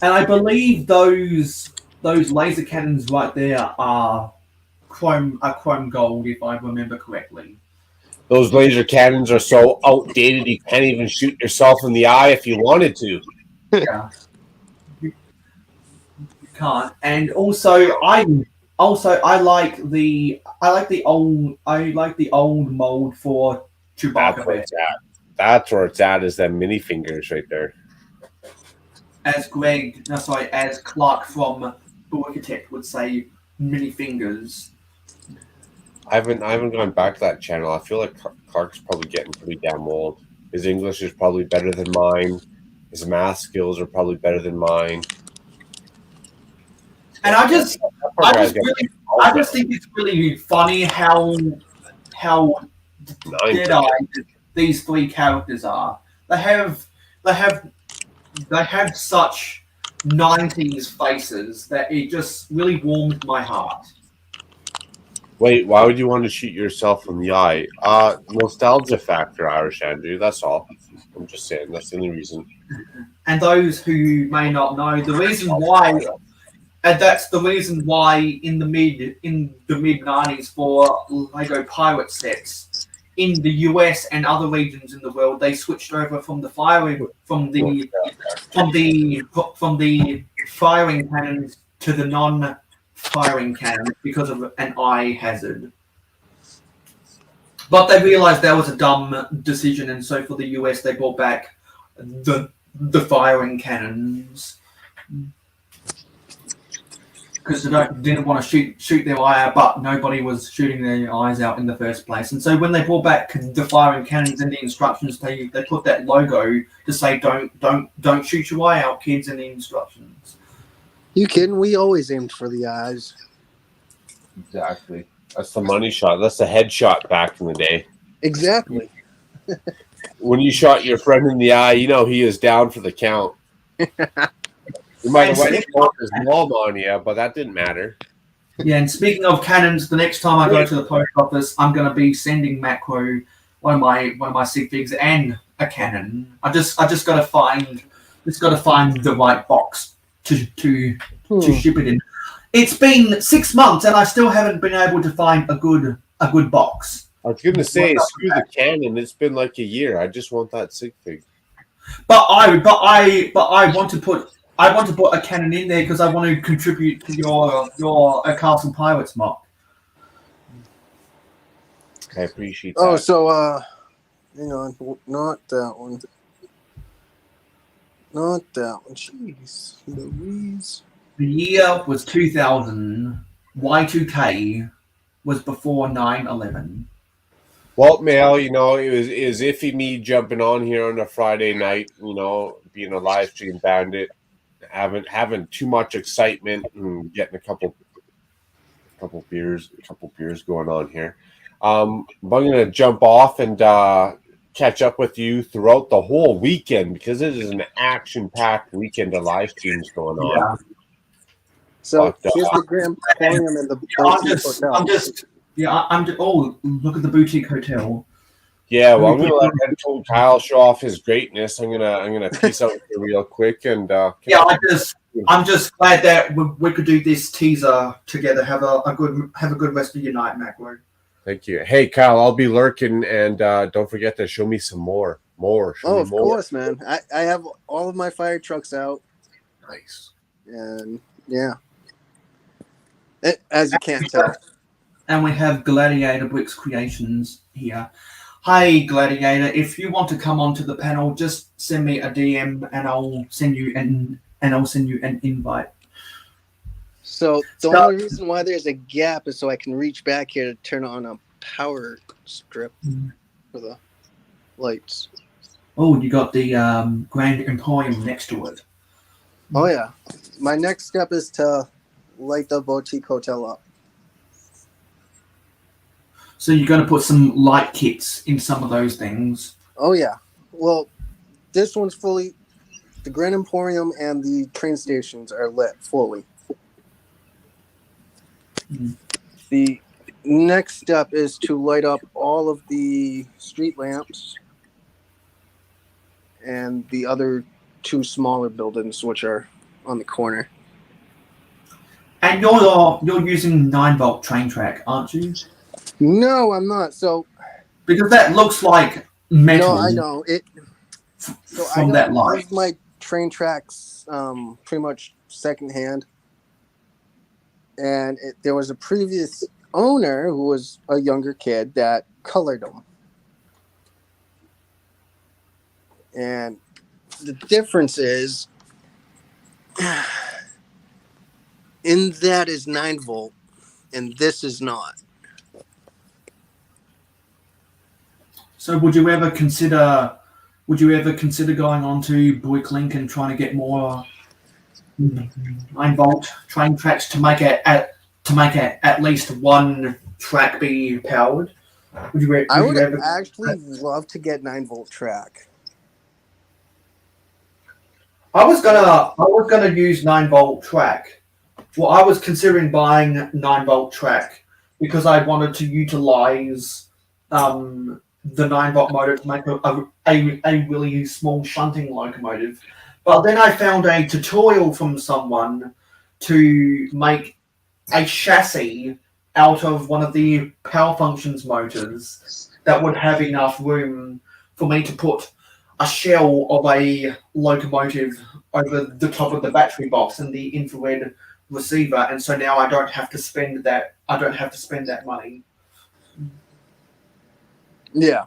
And I believe those laser cannons right there are chrome gold, if I remember correctly. Those laser cannons are so outdated you can't even shoot yourself in the eye if you wanted to. Yeah, you can't. And I like the old mold for That's Chewbacca where Bear. it's at. That's where it's at. Is them mini fingers right there. As Clark from Architect would say, mini fingers. I haven't gone back to that channel. I feel like Clark's probably getting pretty damn old. His English is probably better than mine. His math skills are probably better than mine. And I just think it's really funny how dead-eyed these three characters are. They have such 90s faces that it just really warmed my heart. Wait, why would you want to shoot yourself in the eye? Nostalgia factor, Irish Andrew. That's all. I'm just saying. That's the only reason. And those who may not know, the reason why, and that's the reason why in the mid 90s for Lego Pirate sets in the US and other regions in the world, they switched over from the firing cannons to the non-firing cannons because of an eye hazard. But they realized that was a dumb decision, and so for the US, they brought back the firing cannons because they didn't want to shoot their eye out, but nobody was shooting their eyes out in the first place. And so when they brought back the firing cannons in the instructions, they put that logo to say don't shoot your eye out, kids, in the instructions. You kidding? We always aimed for the eyes. Exactly. That's the money shot. That's the headshot back in the day. Exactly. When you shot your friend in the eye, you know he is down for the count. You might have went his mom on you, but that didn't matter. Yeah, and speaking of cannons, the next time I go to the post office, I'm going to be sending Makro one of my sig figs and a cannon. I just got to find the right box to ship it in. It's been 6 months and I still haven't been able to find a good box. I was gonna say, screw the cannon. It's been like a year. I just want that sig fig. But I want to put a cannon in there because I want to contribute to your Castle Pirates mock. I appreciate that. Oh, so hang on, not that one. Not that one. Jeez, Louise. The year was 2000. Y2K was before 9/11. Well, Mel, it was iffy me jumping on here on a Friday night, being a live stream bandit, having too much excitement and getting a couple beers going on here. I'm gonna jump off and catch up with you throughout the whole weekend because it is an action-packed weekend of live streams going on. Yeah. So here's the Grand Emporium and the boutique hotel. Oh, look at the boutique hotel. Yeah, well, I'm gonna let Kyle show off his greatness. I'm gonna peace out here real quick and I'm just glad that we could do this teaser together. Have a good rest of your night, Macro. Thank you. Hey, Kyle, I'll be lurking, and don't forget to show me some more. Of course, man. I have all of my fire trucks out. Nice. And yeah, as you can't tell. And we have Gladiator Bricks Creations here. Hi, Gladiator. If you want to come onto the panel, just send me a DM, and I'll send you an invite. So the only reason why there's a gap is so I can reach back here to turn on a power strip for the lights. Oh, you got the Grand Emporium next to it. Oh yeah. My next step is to light the boutique hotel up. So you're going to put some light kits in some of those things. Oh yeah. Well, this one's fully. The Grand Emporium and the train stations are lit fully. The next step is to light up all of the street lamps and the other two smaller buildings, which are on the corner. And you're using 9-volt train track, aren't you? No, I'm not. So Because that looks like metal. No, I know it. So from that light. I got my train tracks pretty much secondhand, and there was a previous owner who was a younger kid that colored them, and the difference is in that is 9-volt, and this is not. So would you ever consider going on to Bricklink and trying to get more 9-volt train tracks to make it at least one track be powered? I would actually love to get 9-volt track. I was gonna use 9-volt track. Well, I was considering buying 9-volt track because I wanted to utilize the 9-volt motor to make a really small shunting locomotive. But then I found a tutorial from someone to make a chassis out of one of the power functions motors that would have enough room for me to put a shell of a locomotive over the top of the battery box and the infrared receiver, and so now I don't have to spend that money. Yeah.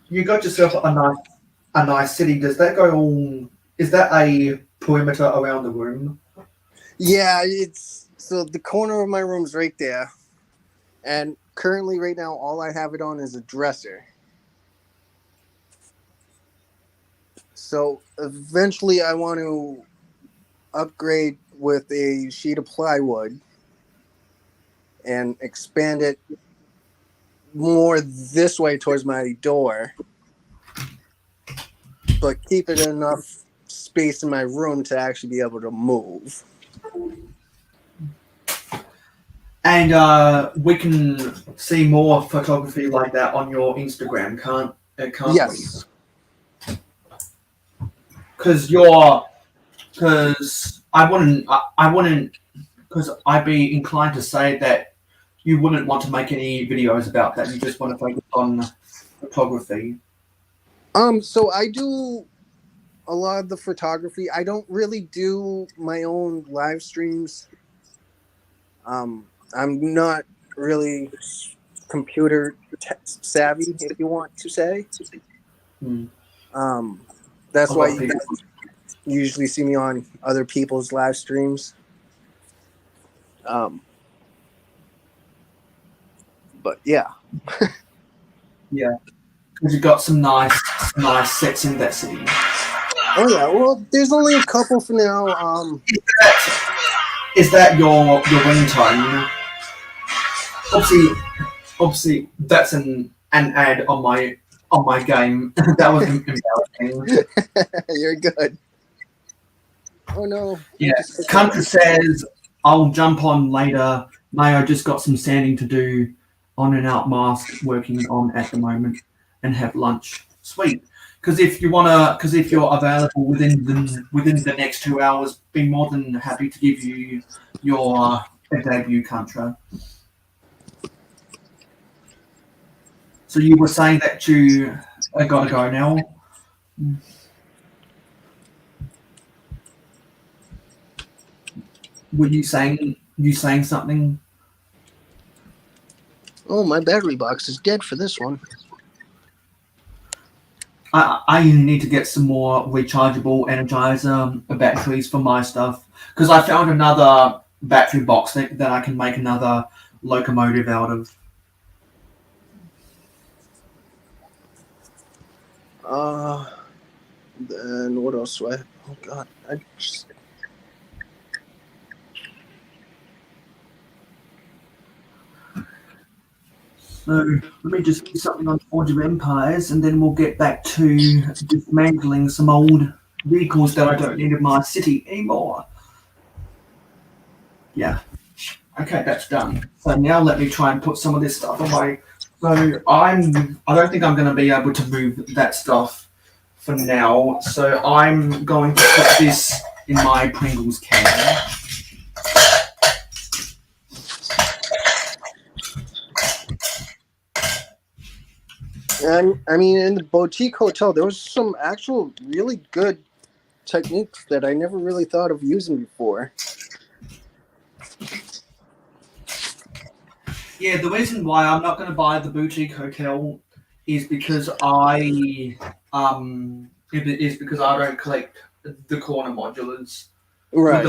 You got yourself a nice city. Does that go all? Is that a perimeter around the room? Yeah, so the corner of my room's right there, and currently right now all I have it on is a dresser. So eventually I want to upgrade with a sheet of plywood and expand it more this way towards my door, but keep it enough space in my room to actually be able to move. And we can see more photography like that on your Instagram, can't Yes. we? Because I wouldn't, because I'd be inclined to say that you wouldn't want to make any videos about that. You just want to focus on photography. So I do a lot of the photography. I don't really do my own live streams. I'm not really computer savvy, if you want to say. That's why you guys usually see me on other people's live streams. But yeah. Yeah, because you've got some nice sets in that city. Oh yeah. Well, there's only a couple for now. Is that your ringtone? Obviously, that's an ad on my game. That was embarrassing. You're good. Oh no. Yeah. Country says I'll jump on later. Mayo just got some sanding to do on and out mask working on at the moment and have lunch. Sweet. Because if you're available within the next 2 hours, be more than happy to give you your debut Contra. So you were saying that you gotta go now. Were you saying something? Oh, my battery box is dead for this one. I need to get some more rechargeable Energizer batteries for my stuff because I found another battery box that I can make another locomotive out of. Then what else do I? Oh God, So let me just do something on Forge of Empires, and then we'll get back to dismantling some old vehicles that I don't need in my city anymore. Yeah. Okay, that's done. So now let me try and put some of this stuff away. So I don't think I'm going to be able to move that stuff for now. So I'm going to put this in my Pringles can. And I mean, in the boutique hotel, there was some actual really good techniques that I never really thought of using before. Yeah, the reason why I'm not going to buy the boutique hotel is because I don't collect the corner modulars. Right.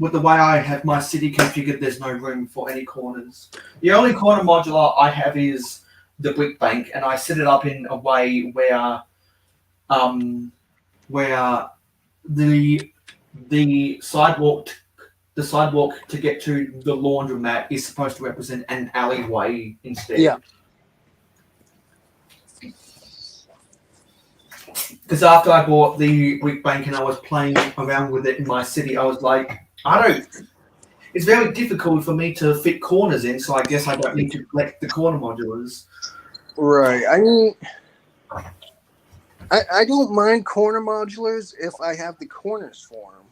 With the way I have my city configured, there's no room for any corners. The only corner modular I have is the brick bank, and I set it up in a way where the sidewalk to get to the laundromat is supposed to represent an alleyway instead. Yeah. Because after I bought the brick bank and I was playing around with it in my city, I was like, it's very difficult for me to fit corners in, so I guess I don't need to collect the corner modulars. Right. I mean, I don't mind corner modulars if I have the corners for them.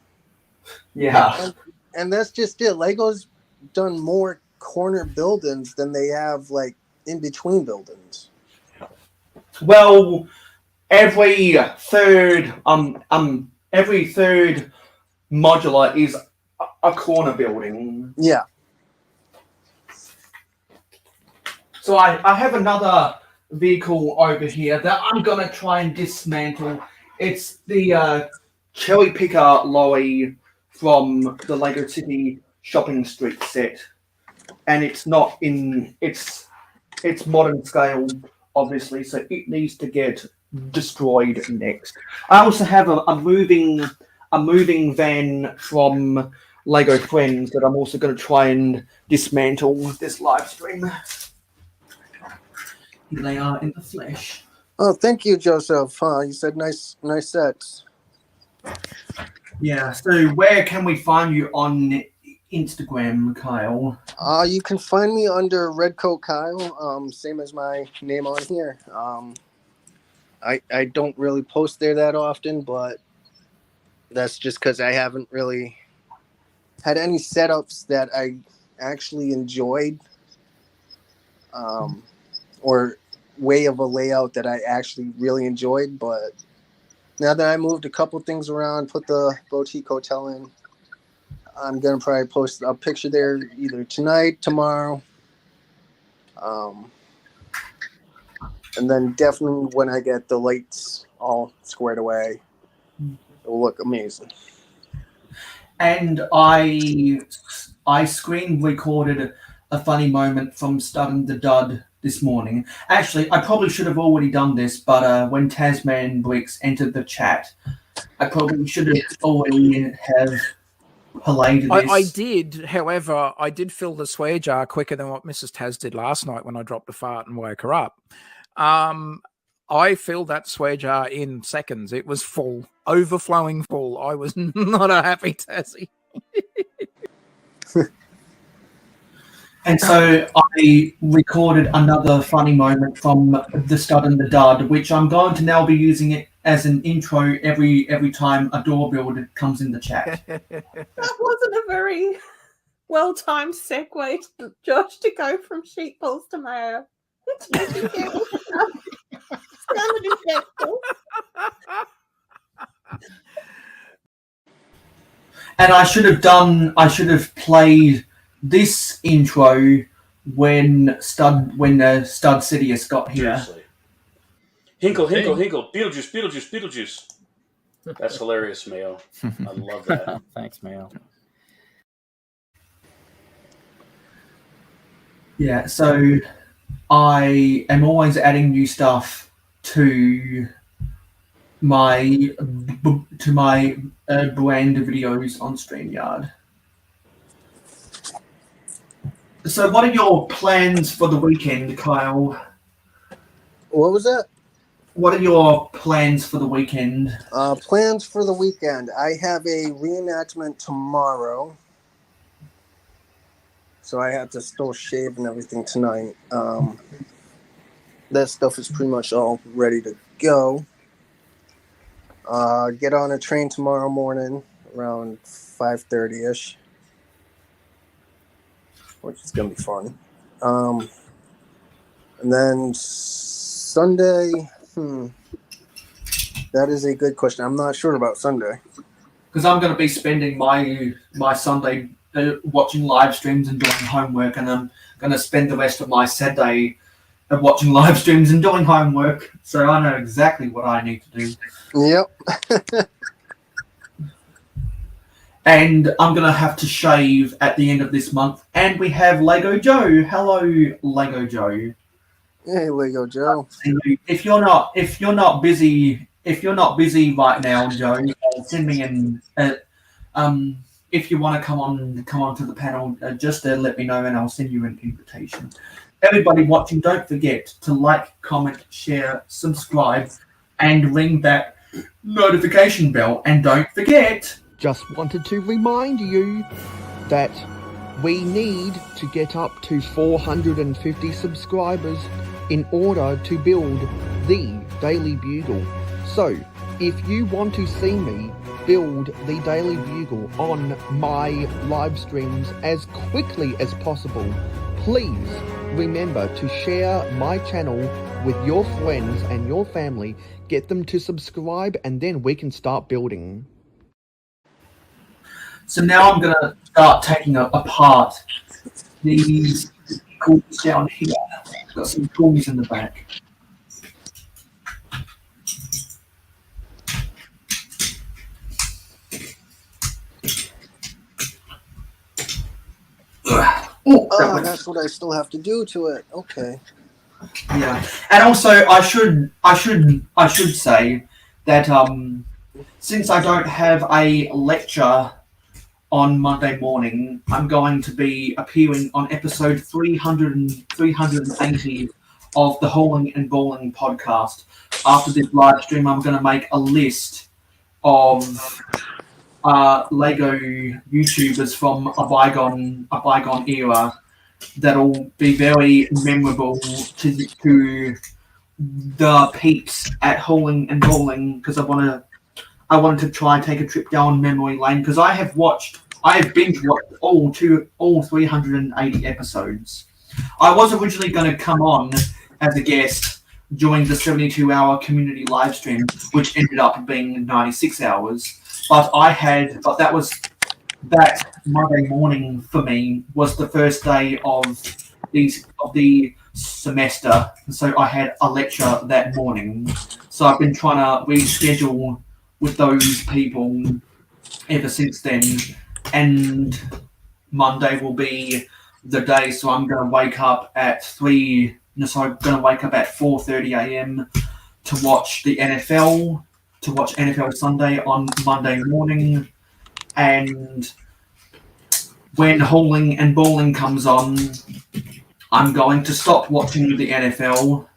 Yeah. And that's just it. Lego's done more corner buildings than they have like in between buildings. Well, every third modular is a corner building. Yeah. So I have another vehicle over here that I'm gonna try and dismantle. It's the cherry picker lorry from the Lego City Shopping Street set, and it's not in it's modern scale, obviously, so it needs to get destroyed next. I also have a moving van from Lego Friends that I'm also going to try and dismantle with this live stream. Here they are in the flesh. Oh, thank you, Joseph. You said nice sets. Yeah, so where can we find you on Instagram, Kyle? You can find me under Redcoat Kyle, same as my name on here. I don't really post there that often, but that's just because I haven't really had any setups that I actually enjoyed, or way of a layout that I actually really enjoyed. But now that I moved a couple things around, put the boutique hotel in, I'm gonna probably post a picture there either tonight, tomorrow, and then definitely when I get the lights all squared away, it will look amazing. And I screen recorded a funny moment from Stud and the Dud this morning. Actually, I probably should have already done this, but when Tasman Bricks entered the chat, I probably should have already have relayed this. I did, however, I did fill the swear jar quicker than what Mrs. Taz did last night when I dropped a fart and woke her up. I filled that swear jar in seconds. It was full, overflowing full. I was not a happy Tassie. And so I recorded another funny moment from the Stud and the Dud, which I'm going to now be using it as an intro every time a door build comes in the chat. That wasn't a very well-timed segue, Josh, to go from sheep balls to mayo. Sounded effective. And I should have played this intro when Stud Sidious got here. Seriously. Hinkle, hinkle, hinkle. Beetlejuice, Beetlejuice, Beetlejuice. That's hilarious, Mayo. I love that. Thanks, Mayo. Yeah, so I am always adding new stuff to my brand videos on StreamYard. So what are your plans for the weekend, Kyle? What was that? What are your plans for the weekend? Plans for the weekend. I have a reenactment tomorrow, so I have to still shave and everything tonight. That stuff is pretty much all ready to go. Get on a train tomorrow morning around 5:30ish, which is gonna be fun. And then Sunday. That is a good question. I'm not sure about Sunday. Because I'm going to be spending my Sunday watching live streams and doing homework, and I'm going to spend the rest of my Saturday watching live streams and doing homework. So I know exactly what I need to do. Yep. And I'm going to have to shave at the end of this month. And we have Lego Joe. Hello, Lego Joe. Hey, Lego Joe. If you're not busy right now, Joe, send me an if you want to come on to the panel, just let me know and I'll send you an invitation. Everybody watching, don't forget to like, comment, share, subscribe, and ring that notification bell. And don't forget. Just wanted to remind you that we need to get up to 450 subscribers in order to build the Daily Bugle. So, if you want to see me build the Daily Bugle on my live streams as quickly as possible, please remember to share my channel with your friends and your family. Get them to subscribe and then we can start building. So now I'm going to start taking apart these tools down here. Got some tools in the back. Oh, that's what I still have to do to it. Okay. Yeah, and also I should say that since I don't have a lecture on Monday morning, I'm going to be appearing on episode 380 of the Hauling and Bowling podcast. After this live stream, I'm going to make a list of Lego YouTubers from a bygone era that'll be very memorable to the peeps at Hauling and Bowling, because I wanted to try and take a trip down memory lane, because I have binge watched all 380 episodes. I was originally going to come on as a guest during the 72-hour community live stream, which ended up being 96 hours. But that Monday morning for me was the first day of the semester, so I had a lecture that morning. So I've been trying to reschedule with those people ever since then, and Monday will be the day. So I'm going to wake up at 4:30 a.m. to watch the NFL. To watch NFL Sunday on Monday morning, and when Hauling and Bowling comes on, I'm going to stop watching the NFL,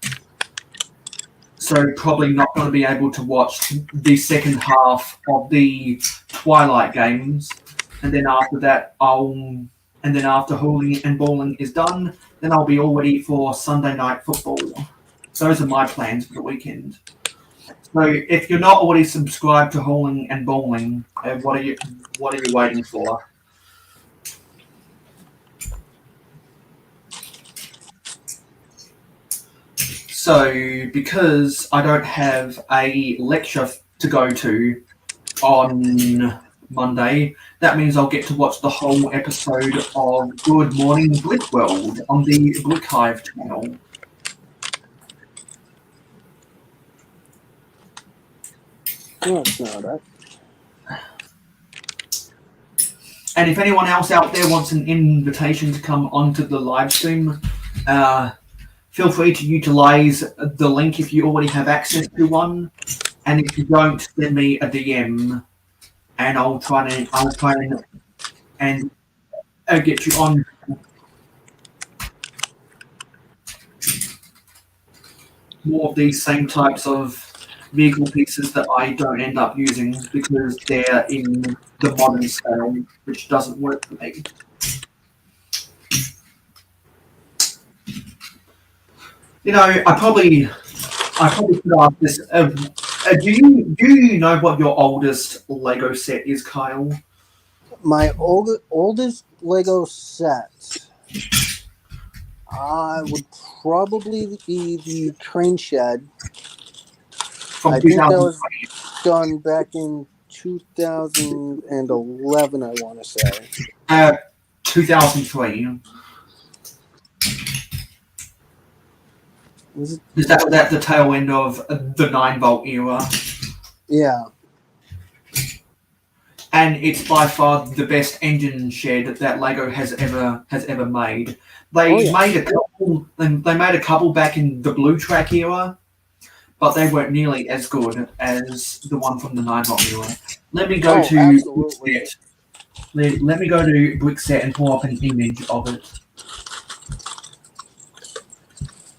so probably not going to be able to watch the second half of the Twilight games, and then after that after Hauling and Bowling is done, then I'll be all ready for Sunday night football. Those are my plans for the weekend. So if you're not already subscribed to Hauling and Bowling, what are you waiting for? So because I don't have a lecture to go to on Monday, that means I'll get to watch the whole episode of Good Morning Blick World on the Blick Hive channel. No, it's not that. And if anyone else out there wants an invitation to come onto the live stream, feel free to utilize the link if you already have access to one. And if you don't, send me a DM, and I'll try and get you on. More of these same types of vehicle pieces that I don't end up using because they're in the modern scale, which doesn't work for me. You know, I probably should ask this. Do you know what your oldest Lego set is, Kyle? My oldest Lego set. Would probably be the train shed. From I think that 2000. was done back in 2011, I want to say. 2003. Was it? Is that was at the tail end of the 9-volt era? Yeah. And it's by far the best engine shed that Lego has ever made. They made a couple. They made a couple back in the Blue Track era, but they weren't nearly as good as the one from the 9-volt era. Let me go to absolutely. Let me go to Brickset and pull up an image of it.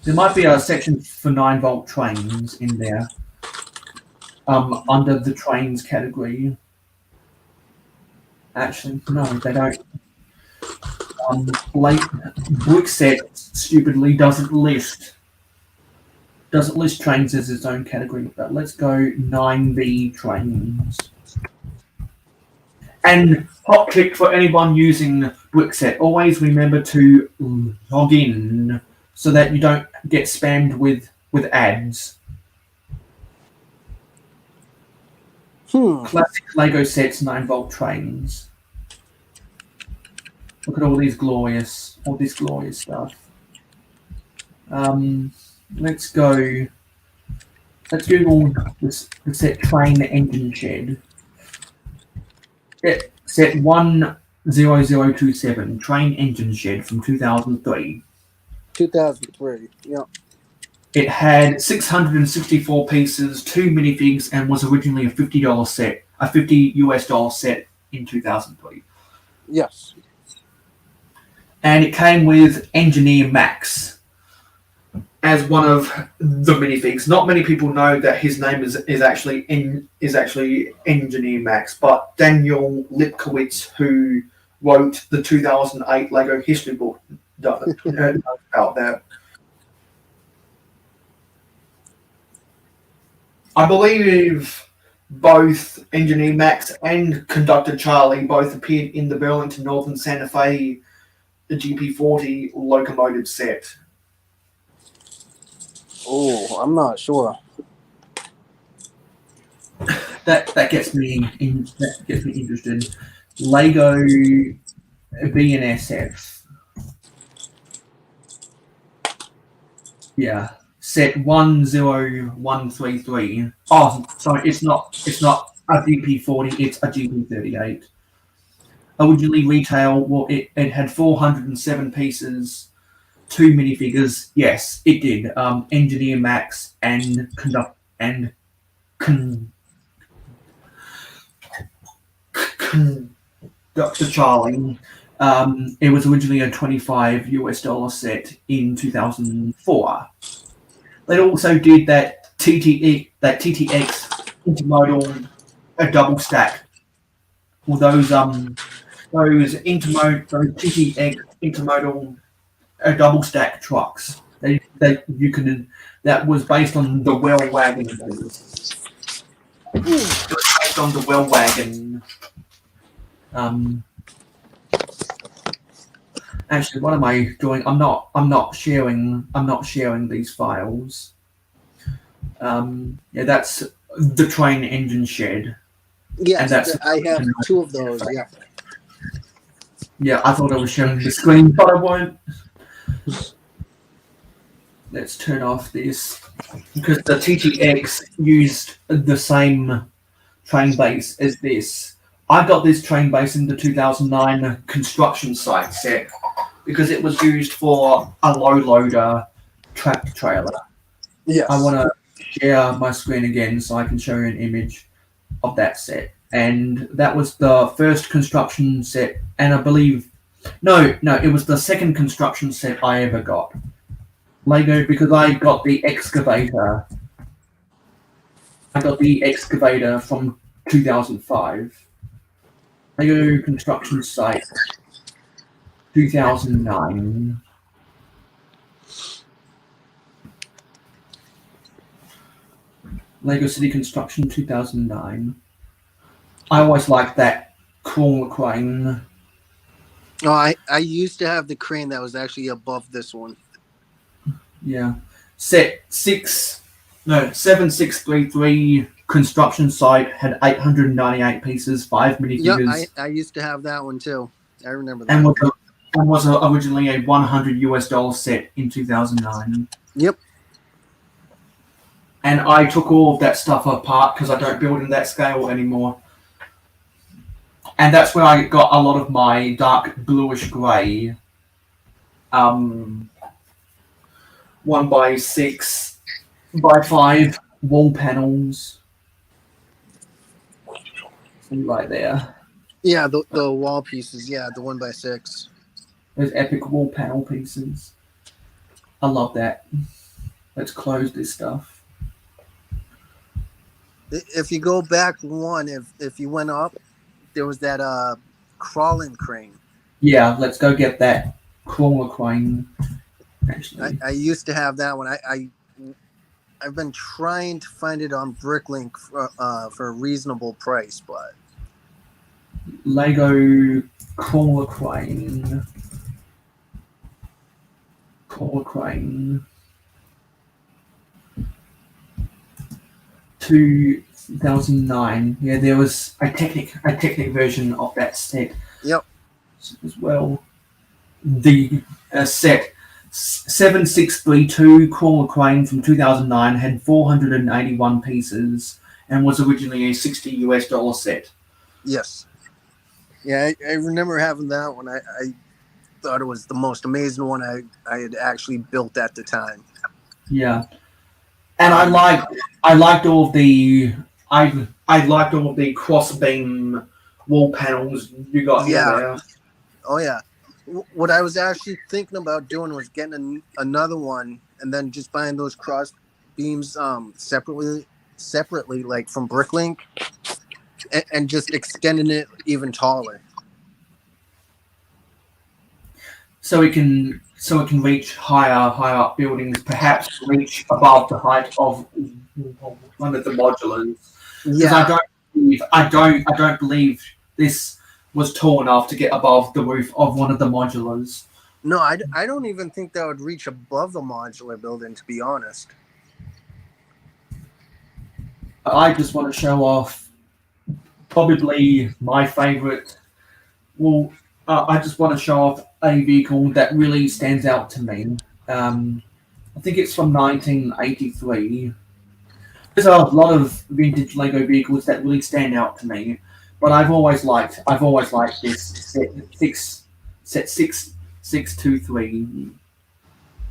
There might be a section for 9-volt trains in there, under the trains category. Actually, no, they don't. Brickset stupidly doesn't list trains as its own category. But let's go 9V trains. And hot tip for anyone using Brickset: always remember to log in so that you don't get spammed with ads. Classic Lego sets 9-volt trains. Look at all this glorious stuff. Let's Google this set train engine shed. Set 10027 train engine shed from 2003. 2003. Yeah. It had 664 pieces, 2 minifigs, and was originally a $50 set, a $50 US set in 2003. Yes. And it came with Engineer Max as one of the minifigs. Not many people know that his name is actually Engineer Max, but Daniel Lipkowitz, who wrote the 2008 Lego history book, knows about that. I believe both Engineer Max and Conductor Charlie both appeared in the Burlington Northern Santa Fe GP40 locomotive set. Oh, I'm not sure. That gets me interested. Lego BNSF. Yeah. Set 10133. Oh, sorry, it's not a GP40, it's a GP38. Originally retail, it had 407 pieces, 2 minifigures. Yes, it did. Engineer Max and Conductor Charlie. It was originally a $25 US set in 2004. They also did that TTX intermodal double stack. Well, those TTX intermodal double stack trucks. That was based on the well wagon. It was based on the well wagon. Actually, what am I doing? I'm not sharing these files. Yeah, that's the train engine shed. Yes, and that's I have 2 of those. Yeah. Yeah, I thought I was sharing the screen, but I won't. Let's turn off this because the TTX used the same train base as this. I got this train base in the 2009 construction site set because it was used for a low loader track trailer. Yes. I want to share my screen again so I can show you an image of that set. And that was the first construction set, and I believe it was the second construction set I ever got. Lego, because I got the excavator. I got the excavator from 2005. Lego construction site 2009. Lego City Construction 2009. I always liked that crawler crane. Oh, I used to have the crane that was actually above this one. Yeah. 7633 construction site had 898 pieces, 5 Yep, minifigures, I used to have that one too. I remember that. and was originally a $100 set in 2009. Yep. And I took all of that stuff apart because I don't build in that scale anymore. And that's where I got a lot of my dark bluish grey 1x6 by 5 wall panels. Right there. Yeah, the wall pieces. Yeah, the 1x6. Those epic wall panel pieces. I love that. Let's close this stuff. If you go back one, if you went up, there was that crawling crane. Yeah, let's go get that crawler crane. Actually, I used to have that one. I've been trying to find it on Bricklink for a reasonable price, but Lego crawler crane. Crawler crane. 2009. Yeah, there was a Technic version of that set. Yep. As well. The set 7632 crawler crane from 2009 had 481 pieces and was originally a $60 set. Yes. Yeah, I remember having that one. I thought it was the most amazing one I had actually built at the time. Yeah. And I liked all of the cross beam wall panels you got here. Yeah. Oh yeah. What I was actually thinking about doing was getting another one and then just buying those cross beams separately, like from Bricklink, and just extending it even taller. So it can reach higher up buildings, perhaps reach above the height of one of the modulars. Yeah. I don't believe this was tall enough to get above the roof of one of the modulars. No, I don't even think that would reach above the modular building, to be honest. I just want to show off probably my favorite. Well, I just want to show off a vehicle that really stands out to me. I think it's from 1983. There's a lot of vintage Lego vehicles that really stand out to me, but I've always liked this set 623.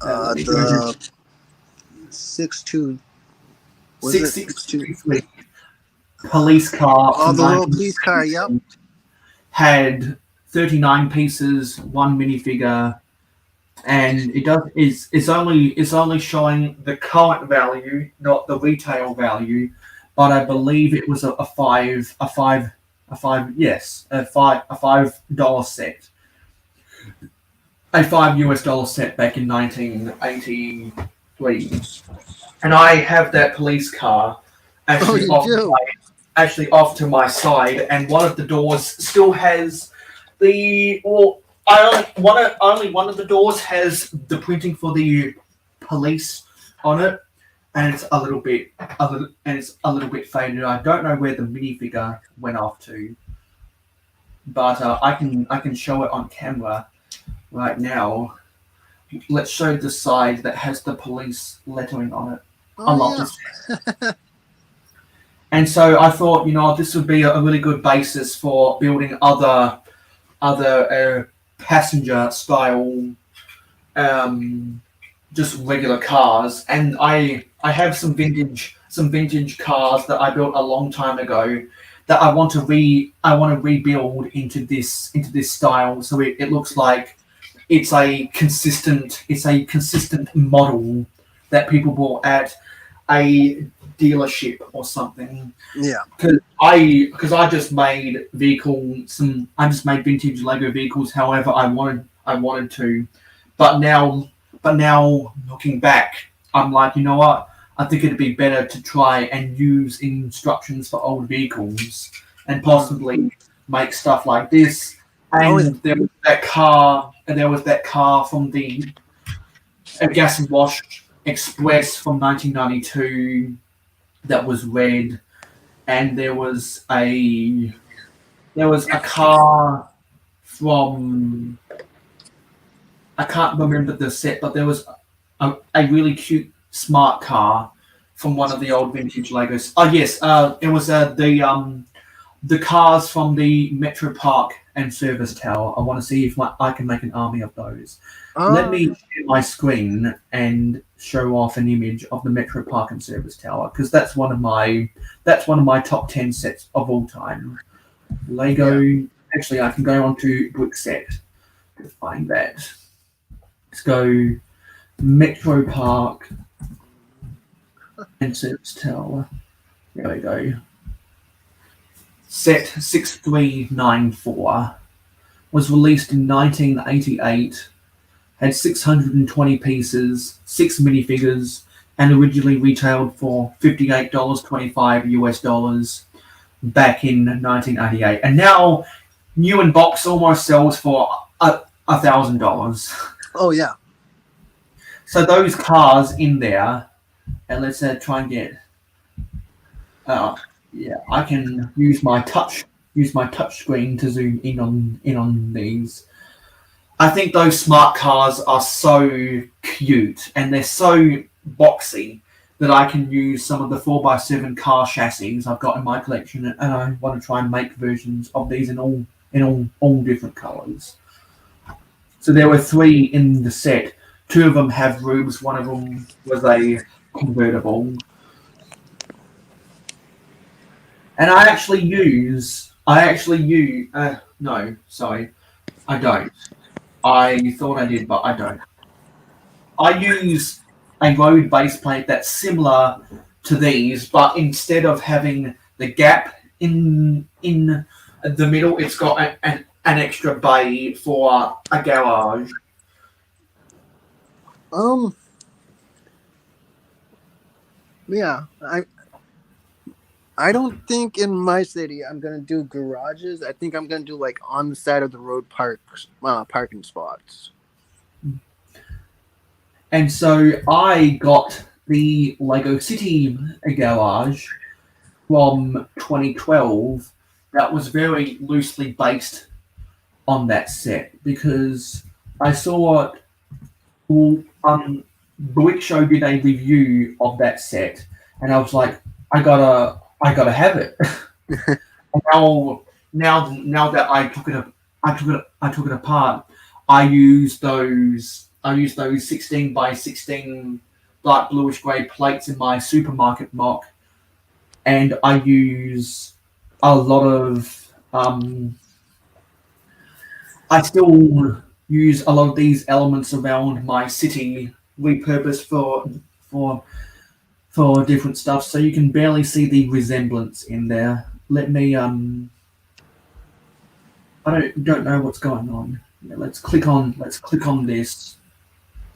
The 623 police car. Oh, the little police car. Yep. Had 39 pieces, one minifigure, and it's only showing the current value, not the retail value. But I believe it was a $5 set, a $5 set back in 1983, and I have that police car actually off to my side, and one of the doors still has only one of the doors has the printing for the police on it, and it's a little bit faded. I don't know where the minifigure went off to, but I can show it on camera right now. Let's show the side that has the police lettering on it. I love this. And so I thought, this would be a really good basis for building other passenger style, just regular cars. And I have some vintage cars that I built a long time ago that I want to rebuild into this style, so it looks like it's a consistent model that people bought at a dealership or something. Yeah. Because I just made vintage Lego vehicles however I wanted to. But now looking back, I'm like, you know what? I think it'd be better to try and use instructions for old vehicles and possibly make stuff like this And there was that car, from the Gas and Wash Express from 1992 that was red, and there was a car from, I can't remember the set, but there was a really cute smart car from one of the old vintage Legos. Oh yes, it was the cars from the Metro Park and Service Tower. I want to see if I can make an army of those. Let me share my screen and show off an image of the Metro Park and Service Tower, because that's one of my top 10 sets of all time. Lego. Yeah. Actually, I can go on to Brick Set to find that. Let's go Metro Park and Service Tower. There we go. Set 6394 was released in 1988. Had 620 pieces, 6 minifigures, and originally retailed for $58.25 US back in 1988. And now, new in box almost sells for $1,000. Oh yeah. So those cars in there, and let's try and get. I can use my touch screen to zoom in on these. I think those smart cars are so cute and they're so boxy that I can use some of the 4x7 car chassis I've got in my collection, and I want to try and make versions of these in all different colours. So there were 3 in the set. 2 of them have roofs. One of them was a convertible. And I don't. I thought I did, but I don't. I use a road base plate that's similar to these, but instead of having the gap in the middle, it's got an extra bay for a garage. Yeah, I don't think in my city I'm gonna do garages. I think I'm gonna do like on the side of the road parking spots. And so I got the Lego City garage from 2012 that was very loosely based on that set, because I saw Brick Show did a review of that set, and I was like, I gotta have it. now that I took it apart, I use those 16 by 16 dark bluish grey plates in my supermarket mock, and I use a lot of I still use a lot of these elements around my city repurposed for different stuff, so you can barely see the resemblance in there. Let me I don't know what's going on. Yeah, let's click on this.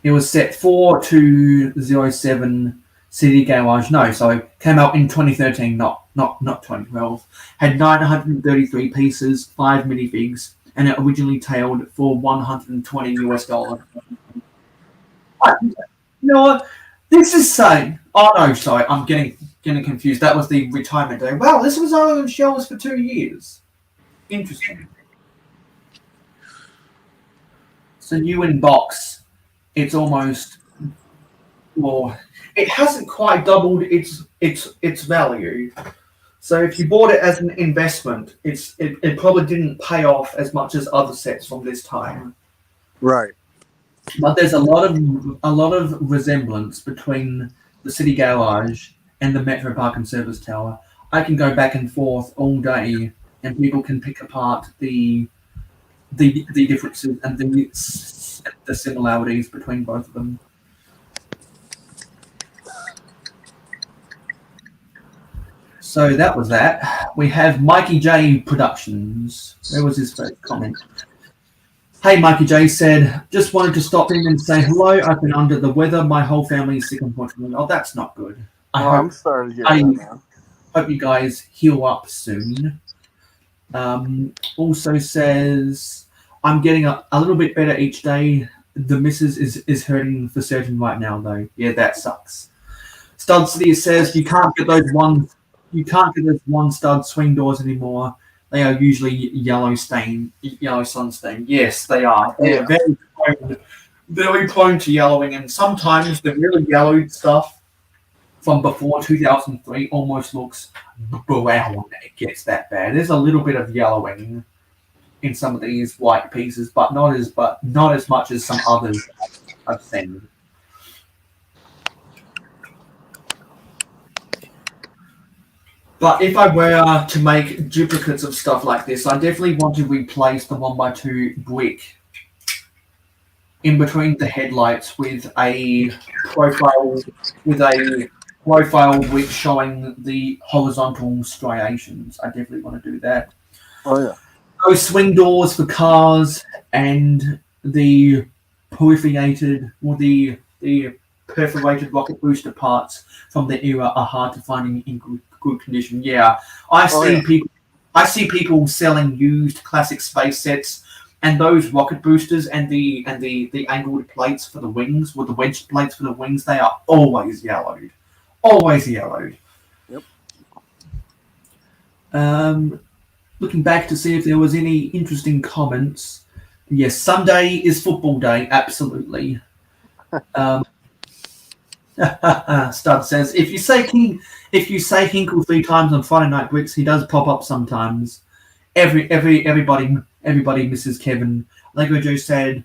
It was set 4207 City Garage. No, sorry, came out in 2013, not 2012. Had 933 pieces, 5 minifigs, and it originally tailed for $120 US. You know what? This is saying. Oh no, sorry, I'm getting confused. That was the retirement day. Wow, this was only on shelves for 2 years. Interesting. So new in box, it's almost, well, it hasn't quite doubled its value. So if you bought it as an investment, it probably didn't pay off as much as other sets from this time. Right. But there's a lot of resemblance between the City Garage and the Metro Park and Service Tower. I can go back and forth all day, and people can pick apart the differences and the similarities between both of them. So that was that. We have Mikey J Productions. Where was his first comment? Hey, Mikey J said, just wanted to stop in and say hello. I've been under the weather. My whole family is sick, unfortunately. Oh, that's not good. I'm sorry to hear that, man. Hope you guys heal up soon. Also says, I'm getting a little bit better each day. The missus is hurting for certain right now, though. Yeah, that sucks. Stud City says you can't get those one stud swing doors anymore. They are usually yellow sun stain. Yes, they are. They're very prone to yellowing, and sometimes the really yellowed stuff from before 2003 almost looks brown. It gets that bad. There's a little bit of yellowing in some of these white pieces, but not as much as some others I've seen. But if I were to make duplicates of stuff like this, I definitely want to replace the 1x2 brick in between the headlights with a profile brick showing the horizontal striations. I definitely want to do that. Oh yeah. Those swing doors for cars and the perforated rocket booster parts from the era are hard to find in good condition. Yeah, I see people selling used classic space sets, and those rocket boosters and the angled plates for the wings, with the wedge plates for the wings, they are always yellowed. Always yellowed. Yep. Looking back to see if there was any interesting comments. Yes, Sunday is football day. Absolutely. Stud says if you say Hinkle 3 times on Friday Night Bricks, he does pop up sometimes. Everybody misses Kevin. Lego Joe said,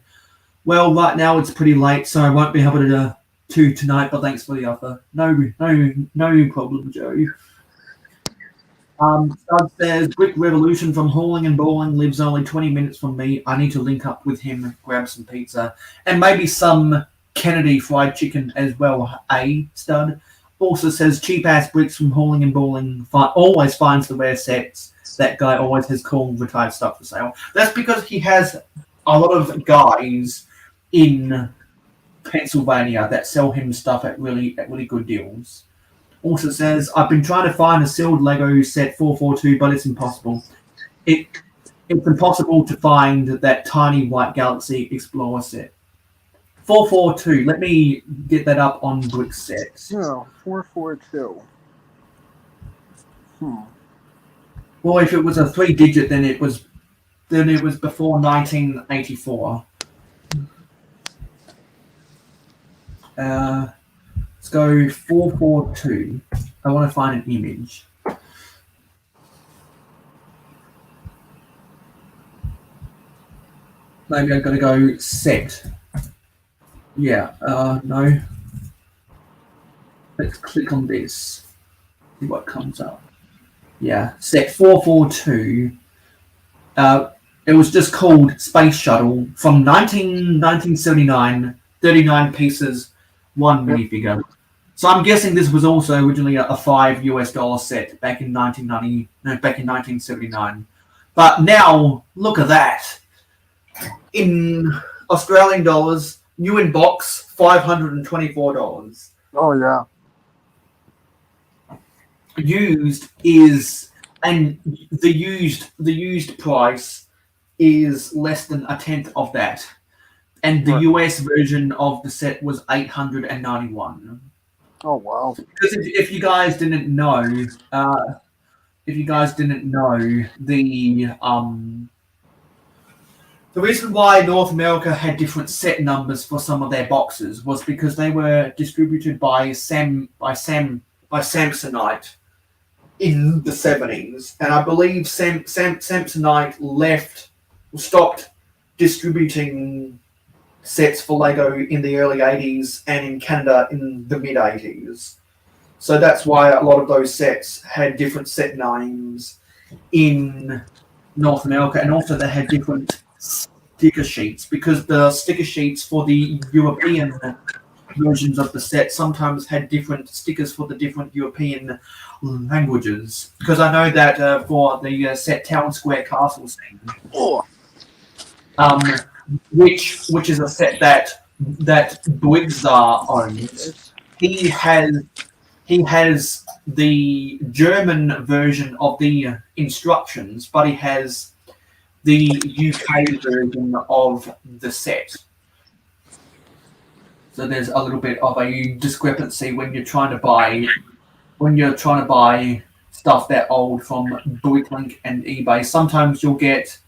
"Well, right now it's pretty late, so I won't be able to tonight. But thanks for the offer. No problem, Joe." Stud says, Brick Revolution from Hauling and Bowling lives only 20 minutes from me. I need to link up with him, grab some pizza, and maybe some Kennedy fried chicken as well, Stud? Also says, cheap-ass Bricks from Hauling and Bowling always finds the rare sets. That guy always has cool retired stuff for sale. That's because he has a lot of guys in Pennsylvania that sell him stuff at really good deals. Also says, I've been trying to find a sealed Lego set 442, but it's impossible. It's impossible to find that tiny white Galaxy Explorer set. 442. Let me get that up on Brick Sets. No, 442. Well, if it was a 3-digit, then it was before 1984. Let's go 442. I want to find an image. Maybe I've got to go set. Yeah, no. Let's click on this. See what comes up. Yeah, set 442. It was just called Space Shuttle from 1979. 39 pieces, 1 minifigure. So I'm guessing this was also originally a $5 set back in 1979. But now look at that. In Australian dollars, new in box, $524. Oh yeah. Used is, and the used price is less than a tenth of that. And the US version of the set was $891. Oh wow! Because if you guys didn't know, the reason why North America had different set numbers for some of their boxes was because they were distributed by Samsonite in the 70s, and I believe Samsonite stopped distributing sets for Lego in the early 80s and in Canada in the mid 80s. So that's why a lot of those sets had different set names in North America, and also they had different sticker sheets, because the sticker sheets for the European versions of the set sometimes had different stickers for the different European languages. Because I know that for the set Town Square Castle scene, which is a set that Briggsar owns. He has the German version of the instructions, but he has the UK version of the set. So there's a little bit of a discrepancy when you're trying to buy stuff that old from Bricklink and eBay. Sometimes you'll get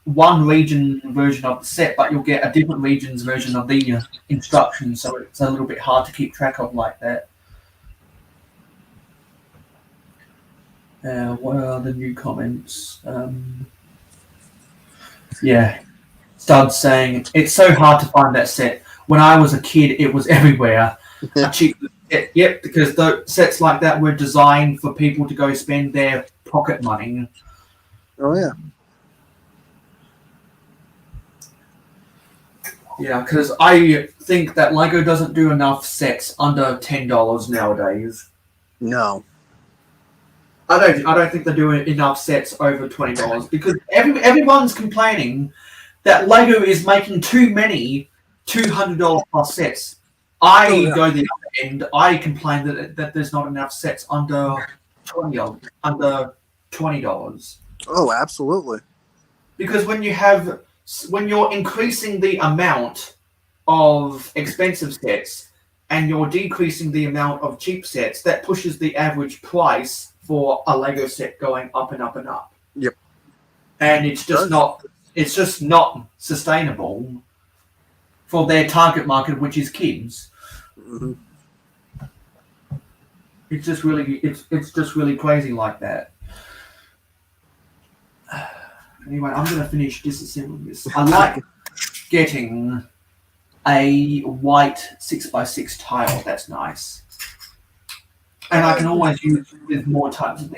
one region version of the set, but you'll get a different region's version of the instructions. So it's a little bit hard to keep track of like that. What are the new comments? Yeah, Stud's saying it's so hard to find that set. When I was a kid, it was everywhere. A cheap set, yep, because the sets like that were designed for people to go spend their pocket money. Oh yeah. Yeah, because I think that Lego doesn't do enough sets under $10 nowadays. No. I don't think they're doing enough sets over $20 because everyone's complaining that Lego is making too many $200 plus sets. I go the other end. I complain that there's not enough sets under $20. Oh, absolutely. Because when you're increasing the amount of expensive sets and you're decreasing the amount of cheap sets, that pushes the average price for a Lego set going up and up and up. Yep. And it's just not sustainable for their target market, which is kids. Mm-hmm. It's just really crazy like that. Anyway, I'm gonna finish disassembling this. I like getting a white 6x6 tile. That's nice. And I can always use it with more types of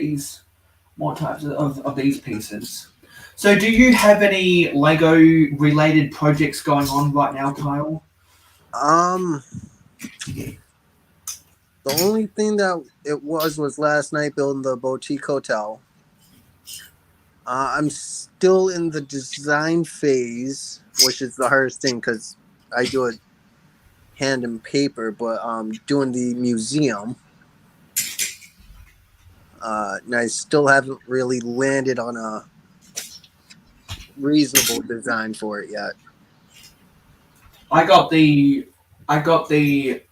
these pieces. So do you have any Lego related projects going on right now, Kyle? The only thing that it was last night building the boutique hotel. I'm still in the design phase, which is the hardest thing because I do it hand and paper, but doing the museum. And I still haven't really landed on a reasonable design for it yet. I got the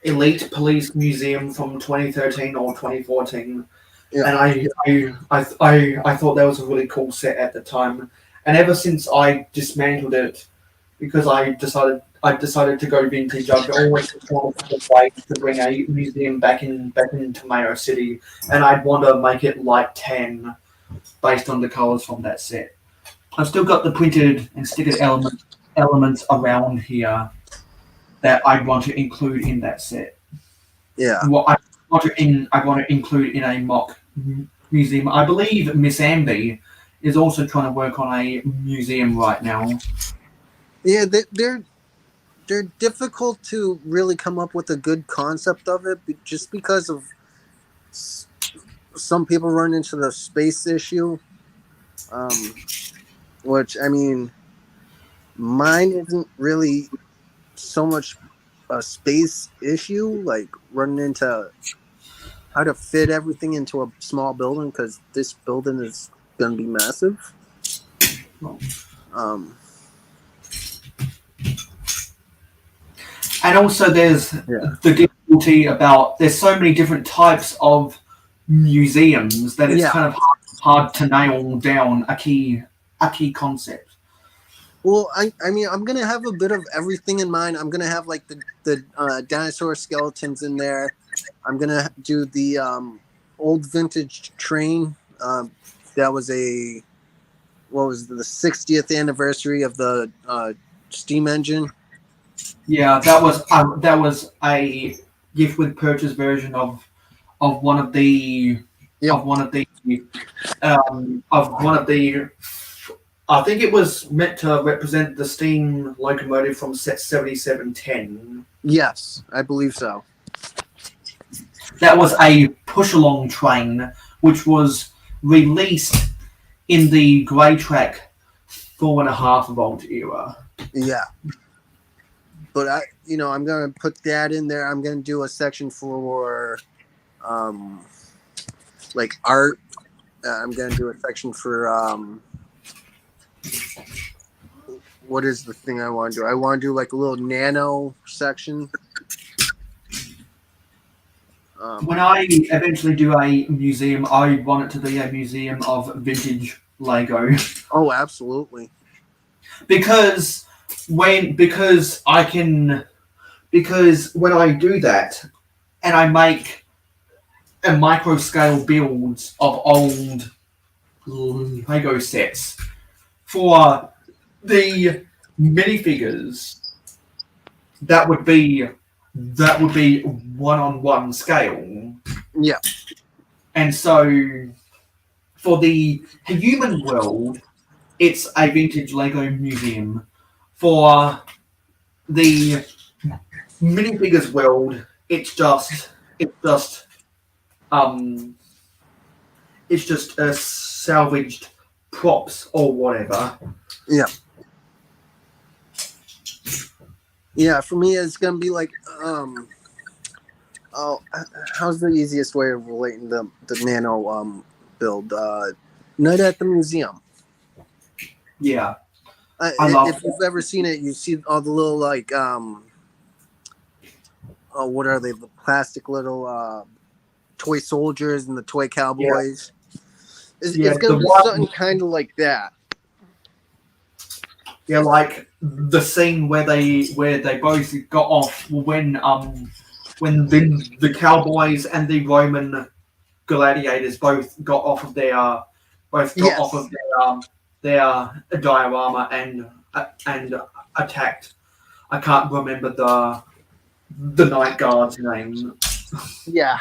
Elite Police Museum from 2013 or 2014, and I thought that was a really cool set at the time. And ever since I dismantled it, because I decided to go vintage, I've always wanted to find a way to bring a museum back into Mayo City, and I'd want to make it light tan based on the colors from that set. I've still got the printed and stickered elements around here that I want to include in that set. Yeah. What I want to include in a mock museum. I believe Miss Amby is also trying to work on a museum right now. Yeah, they're difficult to really come up with a good concept of it, just because of some people run into the space issue. Which, I mean, mine isn't really so much a space issue, like running into how to fit everything into a small building, because this building is going to be massive. And also there's the difficulty about there's so many different types of museums that it's kind of hard to nail down a key concept. Well, I mean, I'm gonna have a bit of everything in mind. I'm gonna have like the dinosaur skeletons in there. I'm gonna do the old vintage train. That was the 60th anniversary of the steam engine. Yeah, that was a gift with purchase version of one of the I think it was meant to represent the steam locomotive from set 7710. Yes, I believe so. That was a push-along train, which was released in the grey track 4.5 volt era. Yeah. But I'm gonna put that in there. I'm gonna do a section for like art. I'm gonna do a section for what is the thing I want to do? I want to do like a little nano section. When I eventually do a museum, I want it to be a museum of vintage Lego. Oh, absolutely. because when I do that and I make a micro scale builds of old Lego sets for the minifigures, that would be 1-on-1 scale. Yeah. And so for the human world, it's a vintage Lego museum. For the minifigures world, it's just salvaged props or whatever. Yeah. Yeah, for me, it's gonna be like, how's the easiest way of relating the nano build? Night at the museum. Yeah, I love if you've ever seen it, you see all the little like, what are they? The plastic little toy soldiers and the toy cowboys. It's gonna be something kind of like that. Yeah, like the scene where they both got off when the cowboys and the Roman gladiators both got off of their diorama and attacked. I can't remember the night guard's name. Yeah.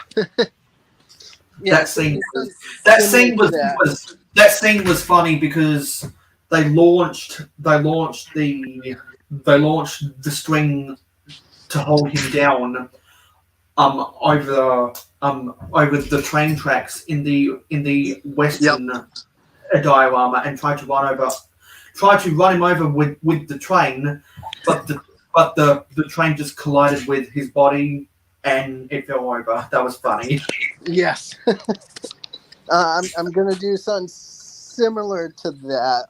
That scene was funny because they launched the string to hold him down over the train tracks in the western diorama and tried to run him over with the train, but the train just collided with his body and it fell over. That was funny. Yes. I'm gonna do something similar to that.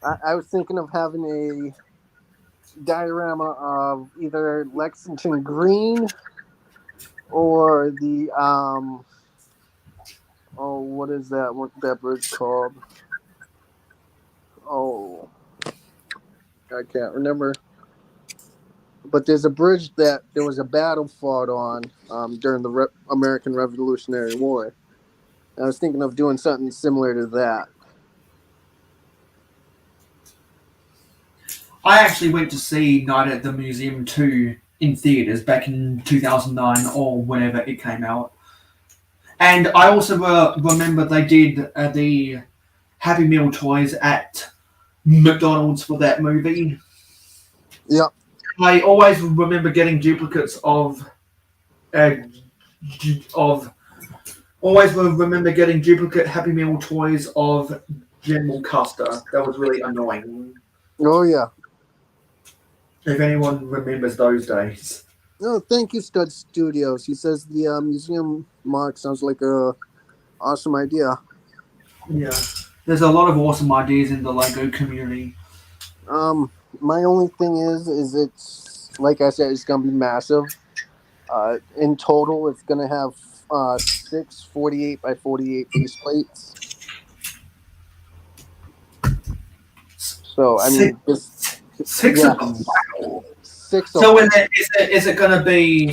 I was thinking of having a diorama of either Lexington Green or the what is that? What's that bridge called? Oh, I can't remember. But there's a bridge that there was a battle fought on during the American Revolutionary War. I was thinking of doing something similar to that. I actually went to see Night at the Museum 2 in theaters back in 2009 or whenever it came out. And I also remember they did the Happy Meal toys at McDonald's for that movie. Yep. I always remember getting duplicates of duplicate Happy Meal toys of General Custer. That was really annoying. Oh, yeah. If anyone remembers those days. No, thank you, Stud Studios. He says the museum mark sounds like a awesome idea. Yeah. There's a lot of awesome ideas in the Lego community. My only thing is it's, like I said, it's going to be massive. In total, it's going to have 6 48 by 48 base plates. So, I mean, six of them. Wow. 6 of So them. is it going to be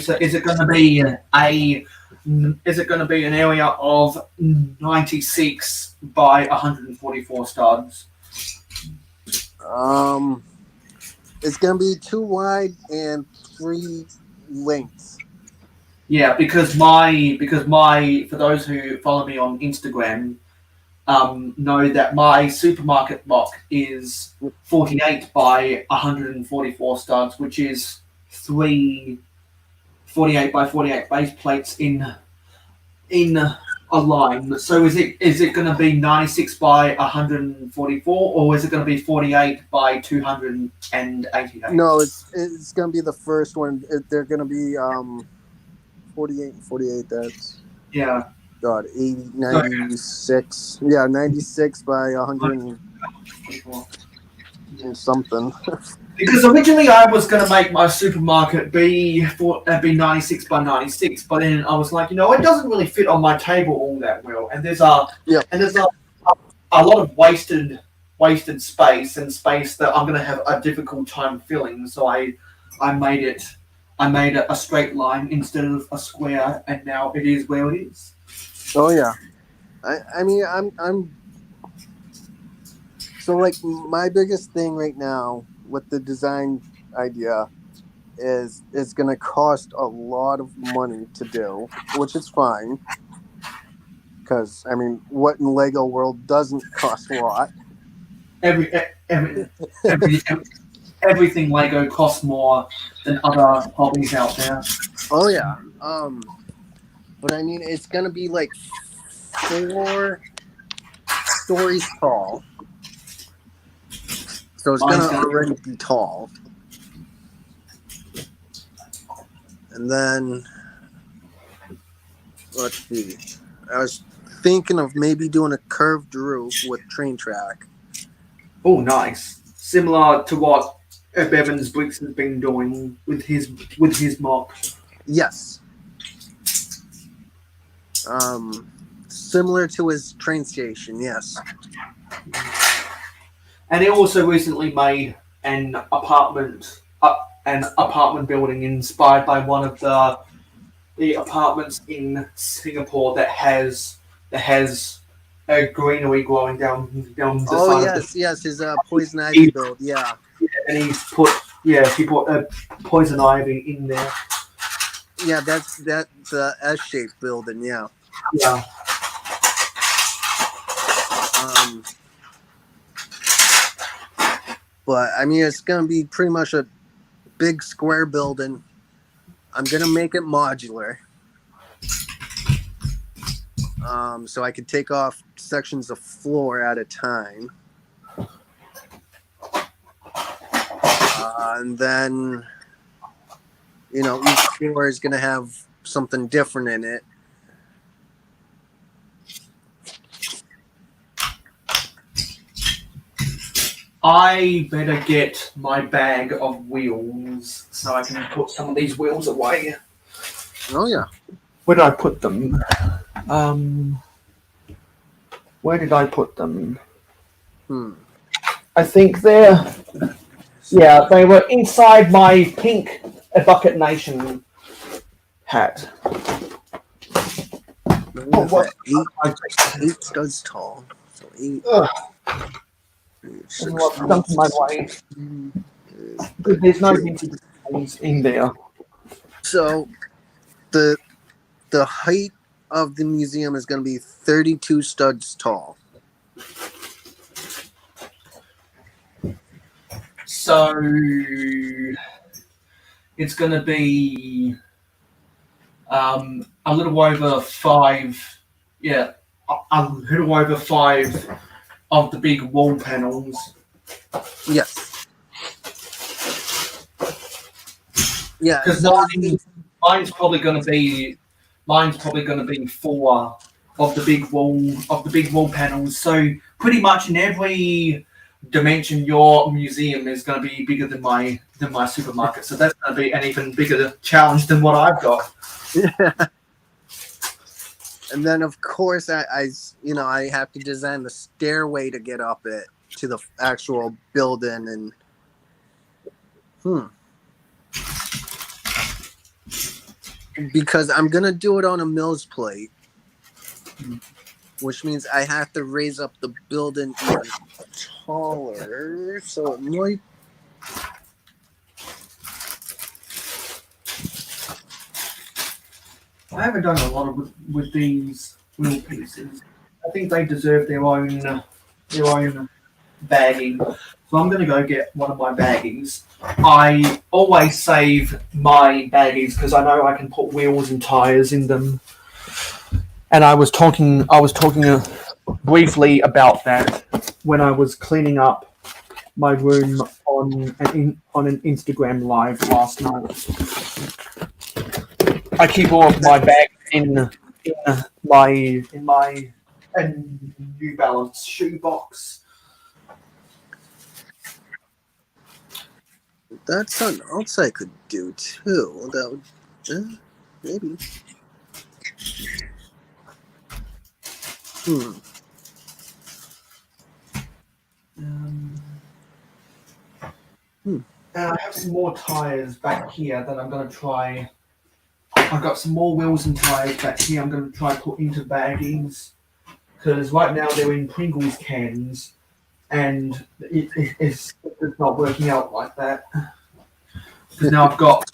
an area of 96 by 144 studs? It's going to be 2 wide and 3 lengths. Yeah, because my for those who follow me on Instagram, know that my supermarket block is 48 by 144 studs, which is 3 48 by 48 base plates in a line. So is it going to be 96 by 144, or is it going to be 48 by 288? No, it's going to be the first one. They're going to be 48 and 48. That's Yeah. God, 80, 96. Yeah, 96 by 100. in something. Because originally I was going to make my supermarket be 96 by 96, but then I was like, it doesn't really fit on my table all that well, and there's a lot of wasted space and space that I'm going to have a difficult time filling. So I made it a straight line instead of a square, and now it is where it is. Oh yeah, I mean I'm so like my biggest thing right now with the design idea is it's gonna cost a lot of money to do, which is fine. Because I mean, what in Lego world doesn't cost a lot? Everything Lego costs more than other hobbies out there. Oh yeah. But I mean, it's gonna be like 4 stories tall, so it's gonna already be tall. And then let's see. I was thinking of maybe doing a curved roof with train track. Oh, nice! Similar to what Venomous Bricks has been doing with his mock. Yes. Similar to his train station. Yes. And he also recently made an apartment building inspired by one of the apartments in Singapore that has a greenery growing down the side. Yes, his poison ivy build. Yeah. And he put a poison ivy in there. Yeah, that's the S-shaped building. Yeah. Yeah. But I mean, it's gonna be pretty much a big square building. I'm gonna make it modular, so I can take off sections of floor at a time, and then each floor is gonna have something different in it. I better get my bag of wheels so I can put some of these wheels away. Oh yeah. Where did I put them? Where did I put them? I think they were inside my pink Bucket Nation hat. What? 8 studs tall. So 8. Dumping my way. There's no vintage things in there. So the height of the museum is going to be 32 studs tall. So it's going to be a little over 5. Yeah, a little over 5 of the big wall panels. Yes. Yeah. Because mine's probably going to be 4 of the big wall panels. So pretty much in every dimension, your museum is going to be bigger than my supermarket. So that's going to be an even bigger challenge than what I've got. Yeah. And then, of course, I have to design the stairway to get up it to the actual building, and because I'm gonna do it on a Mills plate, which means I have to raise up the building even taller. So it might. I haven't done a lot with these wheel pieces. I think they deserve their own bagging. So I'm going to go get one of my baggies. I always save my baggies because I know I can put wheels and tires in them. And I was talking briefly about that when I was cleaning up my room on an Instagram live last night. I keep all of my bags in my New Balance shoe box. That's something else I could do too. That would, maybe. I have some more tires back here that I'm going to try. I've got some more wheels and tires back here. I'm going to try put into baggings because right now they're in Pringles cans, and it's not working out like that. Because now I've got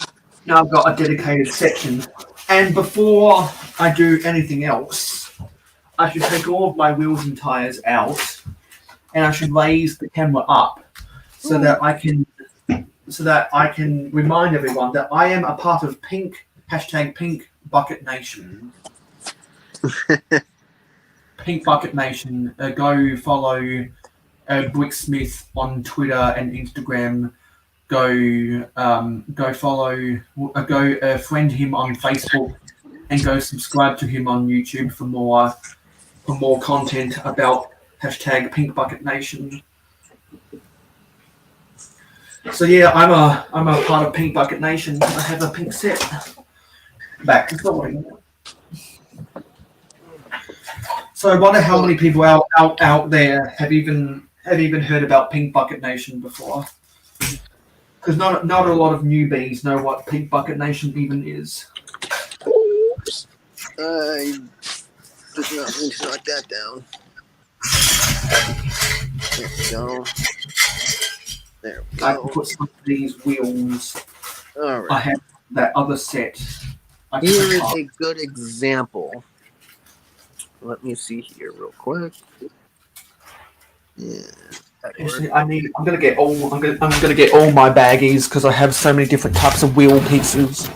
a dedicated section. And before I do anything else, I should take all of my wheels and tires out, and I should raise the camera up so that I can remind everyone that I am a part of Pink Bucket Nation. Pink Bucket Nation. Go follow Bricksmith on Twitter and Instagram. Go follow. Go friend him on Facebook, and go subscribe to him on YouTube for more content about Pink Bucket Nation. So yeah, I'm a part of Pink Bucket Nation. I have a pink set. Back to sorting. So I wonder how many people out there have even heard about Pink Bucket Nation before. Because not a lot of newbies know what Pink Bucket Nation even is. Oops. I did not mean to knock that down. There we go. There we I go. can put some of these wheels. All right. I have that other set. Here is a good example. Let me see here real quick. Yeah. Actually, I'm gonna get all my baggies because I have so many different types of wheel pieces.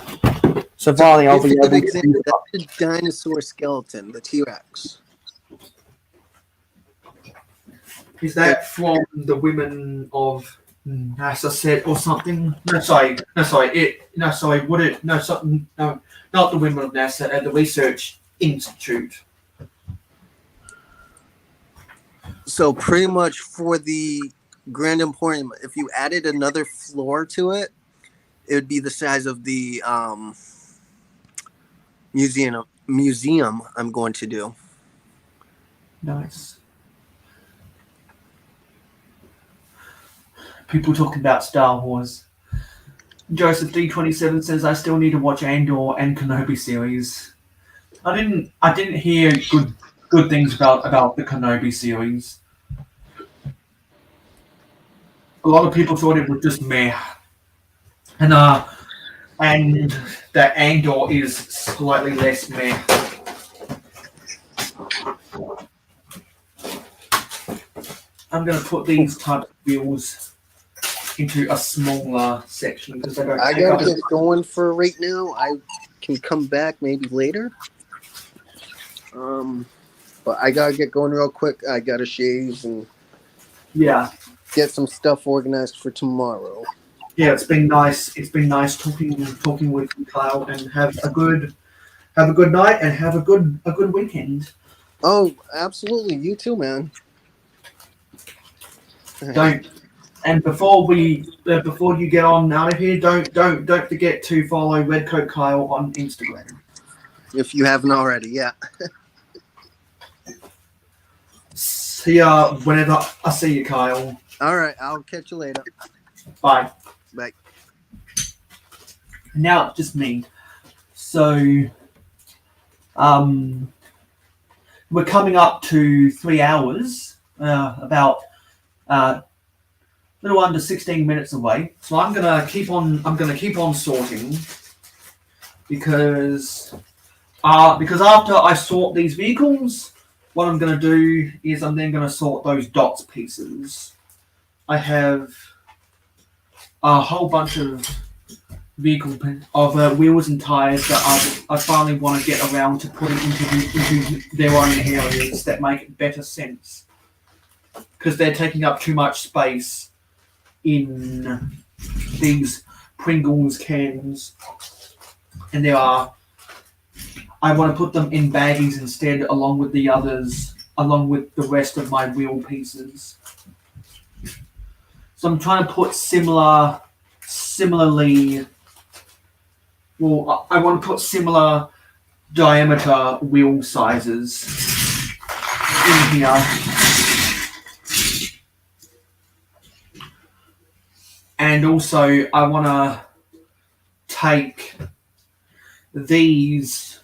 So finally, I'll be able to use That's the dinosaur skeleton, the T-Rex. Is that from the women of NASA set or something? No, sorry. Not the women of NASA. At the Research Institute. So pretty much for the Grand Emporium, if you added another floor to it, it would be the size of the museum I'm going to do. Nice. People talking about Star Wars. Joseph D27 says I still need to watch Andor and Kenobi series. I didn't hear good things about the Kenobi series. A lot of people thought it was just meh. And that Andor is slightly less meh. I'm going to put these types of wheels into a smaller section because they don't I take up gotta get going for right now. I can come back maybe later. But I gotta get going real quick. I gotta shave and get some stuff organized for tomorrow. Yeah, it's been nice. It's been nice talking with you, Kyle, and have a good night and have a good weekend. Oh, absolutely. You too, man. And before you get on out of here, don't forget to follow Redcoat Kyle on Instagram. If you haven't already, yeah. See ya whenever I see you, Kyle. All right, I'll catch you later. Bye. Bye. Now it's just me. So, we're coming up to 3 hours. About a little under 16 minutes away. So I'm gonna keep on sorting because after I sort these vehicles, what I'm gonna do is I'm then gonna sort those dots pieces. I have a whole bunch of wheels and tires that I finally want to get around to putting into their own areas that make better sense because they're taking up too much space in these Pringles cans, and I want to put them in baggies instead, along with the rest of my wheel pieces. So I'm trying to put similar similarly, well, I want to put similar diameter wheel sizes in here. And also I want to take these,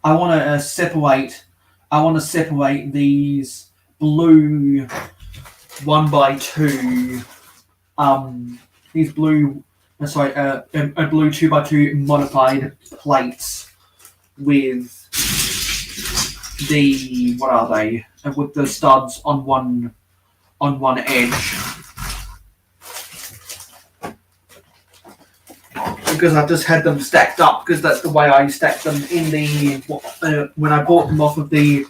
I want to separate these blue 1x2 these blue a blue 2x2 modified plates with the, what are they, with the studs on one edge, because I've just had them stacked up because that's the way I stacked them in the when I bought them off of the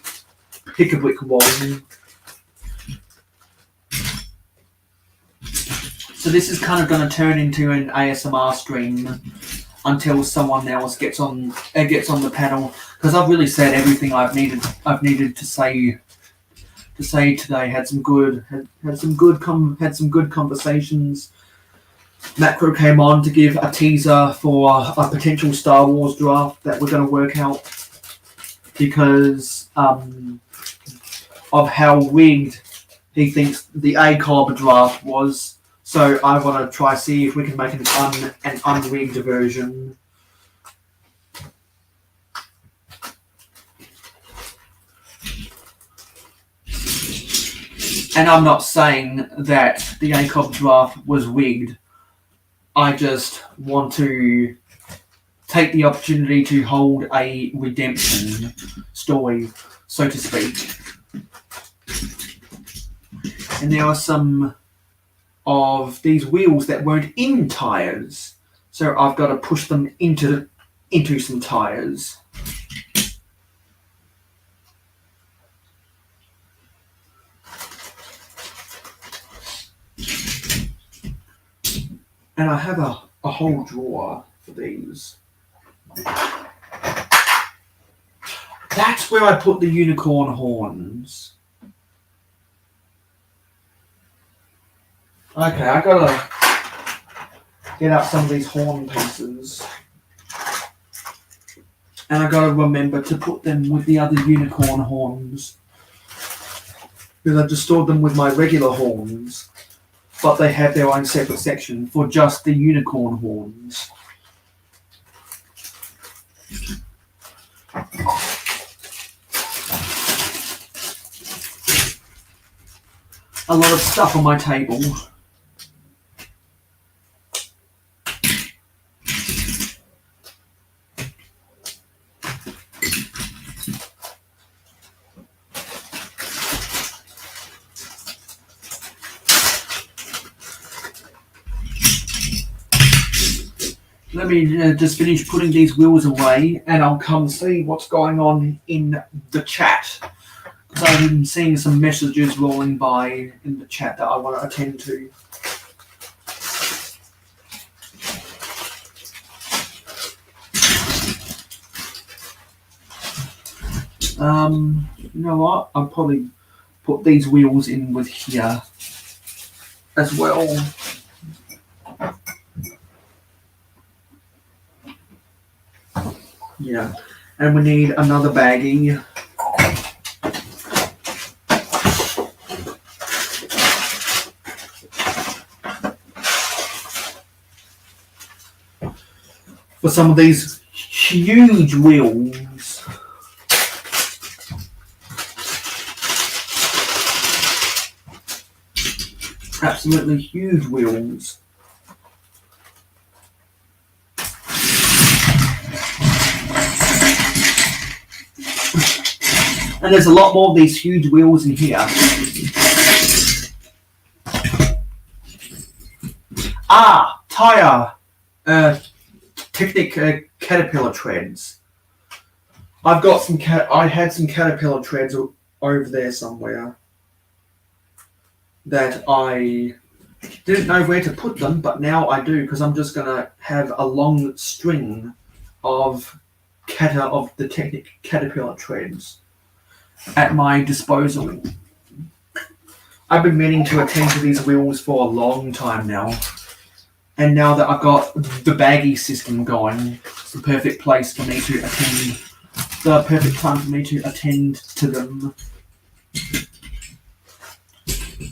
Pick-a-Brick wall. So this is kind of going to turn into an ASMR stream until someone else gets on the panel, because I've really said everything I've needed to say today. Had some good conversations. Macro came on to give a teaser for a potential Star Wars draft that we're going to work out because of how rigged he thinks the ACOB draft was. So I want to try see if we can make an unrigged version. And I'm not saying that the ACOB draft was rigged. I just want to take the opportunity to hold a redemption story, so to speak. And there are some of these wheels that weren't in tires, so I've got to push them into some tires. And I have a whole drawer for these. That's where I put the unicorn horns. Okay, I gotta get out some of these horn pieces. And I gotta remember to put them with the other unicorn horns. Because I've just stored them with my regular horns. But they have their own separate section for just the unicorn horns. A lot of stuff on my table. Let me just finish putting these wheels away and I'll come see what's going on in the chat. Because I've been seeing some messages rolling by in the chat that I want to attend to. You know what? I'll probably put these wheels in with here as well. Yeah, and we need another baggie. For some of these huge wheels. Absolutely huge wheels. And there's a lot more of these huge wheels in here. Tire. Technic Caterpillar treads. I've got some. I had some Caterpillar treads over there somewhere that I didn't know where to put them, but now I do because I'm just gonna have a long string of the Technic Caterpillar treads at my disposal. I've been meaning to attend to these wheels for a long time now. And now that I've got the baggy system going, it's the perfect place for me to attend, the perfect time for me to attend to them.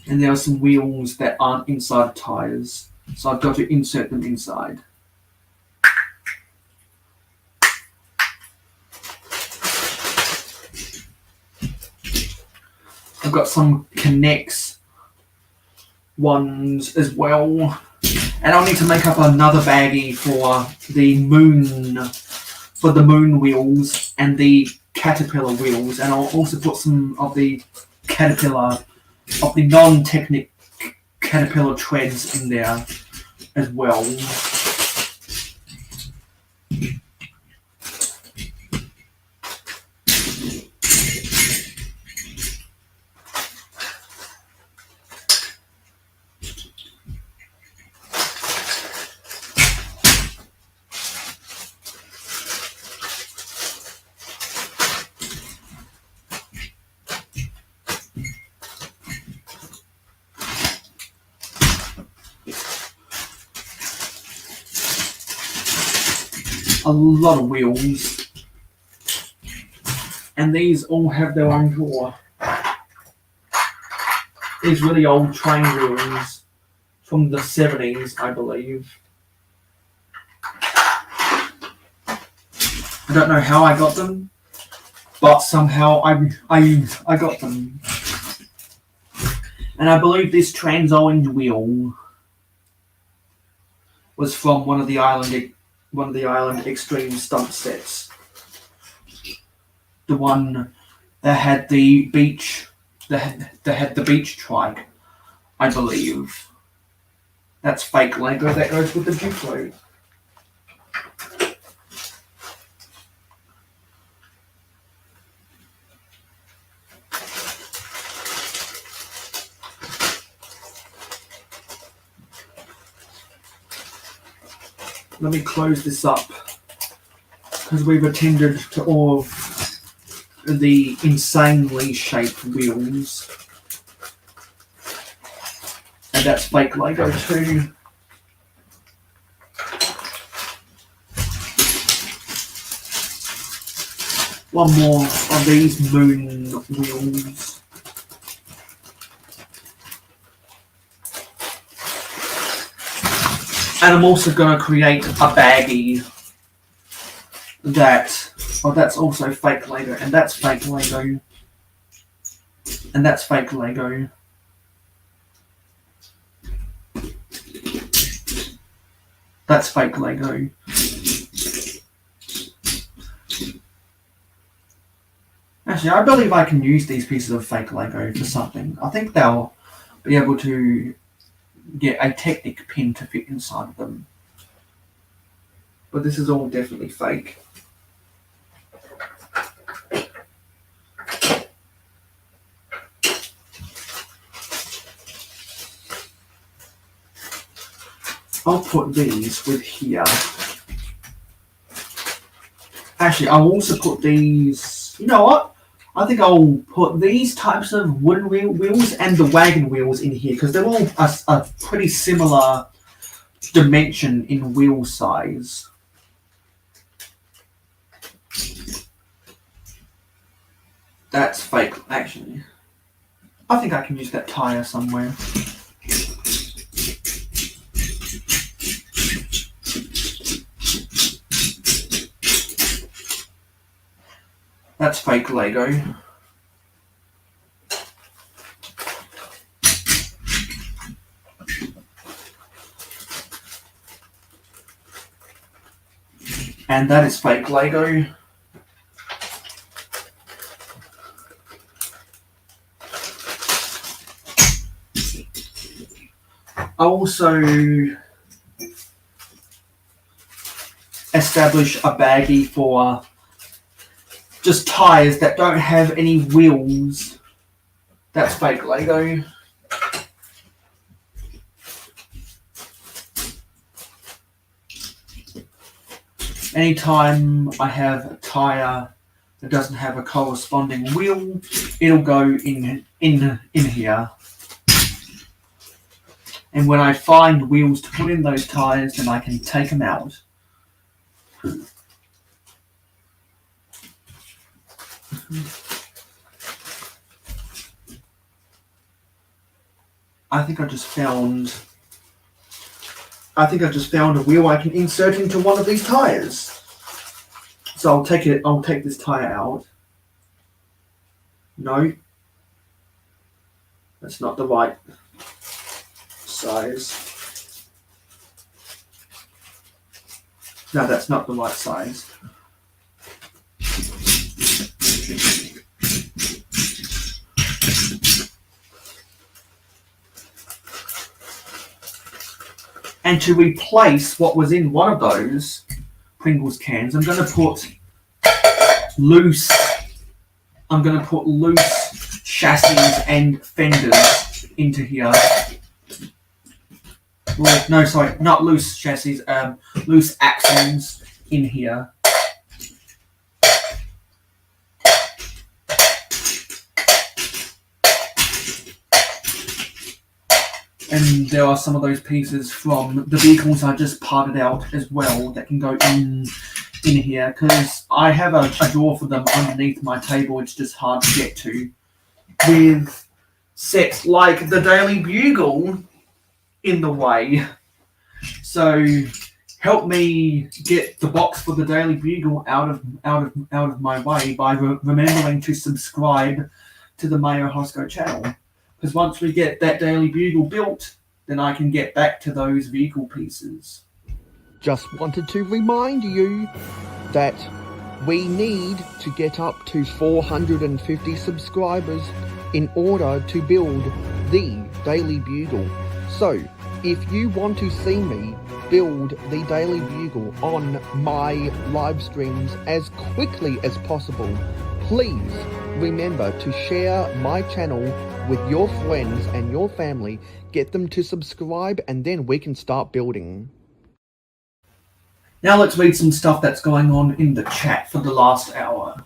And there are some wheels that aren't inside tyres, so I've got to insert them inside. I've got some connects ones as well, and I'll need to make up another baggie for the moon wheels and the caterpillar wheels, and I'll also put some of the non-technic caterpillar treads in there as well. A lot of wheels, and these all have their own drawer. These really old train wheels from the 70s, I believe. I don't know how I got them, but somehow I got them. And I believe this trans orange wheel was from one of the Island Extreme stunt sets. The one that had the beach, that had the beach trike, I believe. That's fake Lego that goes with the Duplo. Let me close this up because we've attended to all of the insanely shaped wheels. And that's fake Lego too. One more of these moon wheels. And I'm also going to create a baggie that's also fake Lego, and that's fake Lego, and that's fake Lego. That's fake Lego. Actually, I believe I can use these pieces of fake Lego for something. I think they'll be able to get a Technic pin to fit inside of them. But this is all definitely fake. I'll put these with here. Actually, I'll also put these, you know what? I think I'll put these types of wooden wheels and the wagon wheels in here because they're all a pretty similar dimension in wheel size. That's fake, actually. I think I can use that tire somewhere. That's fake Lego. And that is fake Lego. I also establish a baggie for just tires that don't have any wheels. That's fake Lego. Anytime I have a tire that doesn't have a corresponding wheel, it'll go in here. And when I find wheels to put in those tires, then I can take them out. I think I just found a wheel I can insert into one of these tires. So I'll take this tire out. No. That's not the right size. No, that's not the right size. And to replace what was in one of those Pringles cans, I'm going to put loose chassis and fenders into here. Well, no, sorry, not loose chassis, loose axles in here. And there are some of those pieces from the vehicles I just parted out as well that can go in here, because I have a drawer for them underneath my table. It's just hard to get to with sets like the Daily Bugle in the way. So help me get the box for the Daily Bugle out of my way by remembering to subscribe to the Mayo Hosko channel. Because once we get that Daily Bugle built, then I can get back to those vehicle pieces. Just wanted to remind you that we need to get up to 450 subscribers in order to build the Daily Bugle. So, if you want to see me build the Daily Bugle on my live streams as quickly as possible, please remember to share my channel with your friends and your family, get them to subscribe, and then we can start building. Now let's read some stuff that's going on in the chat for the last hour.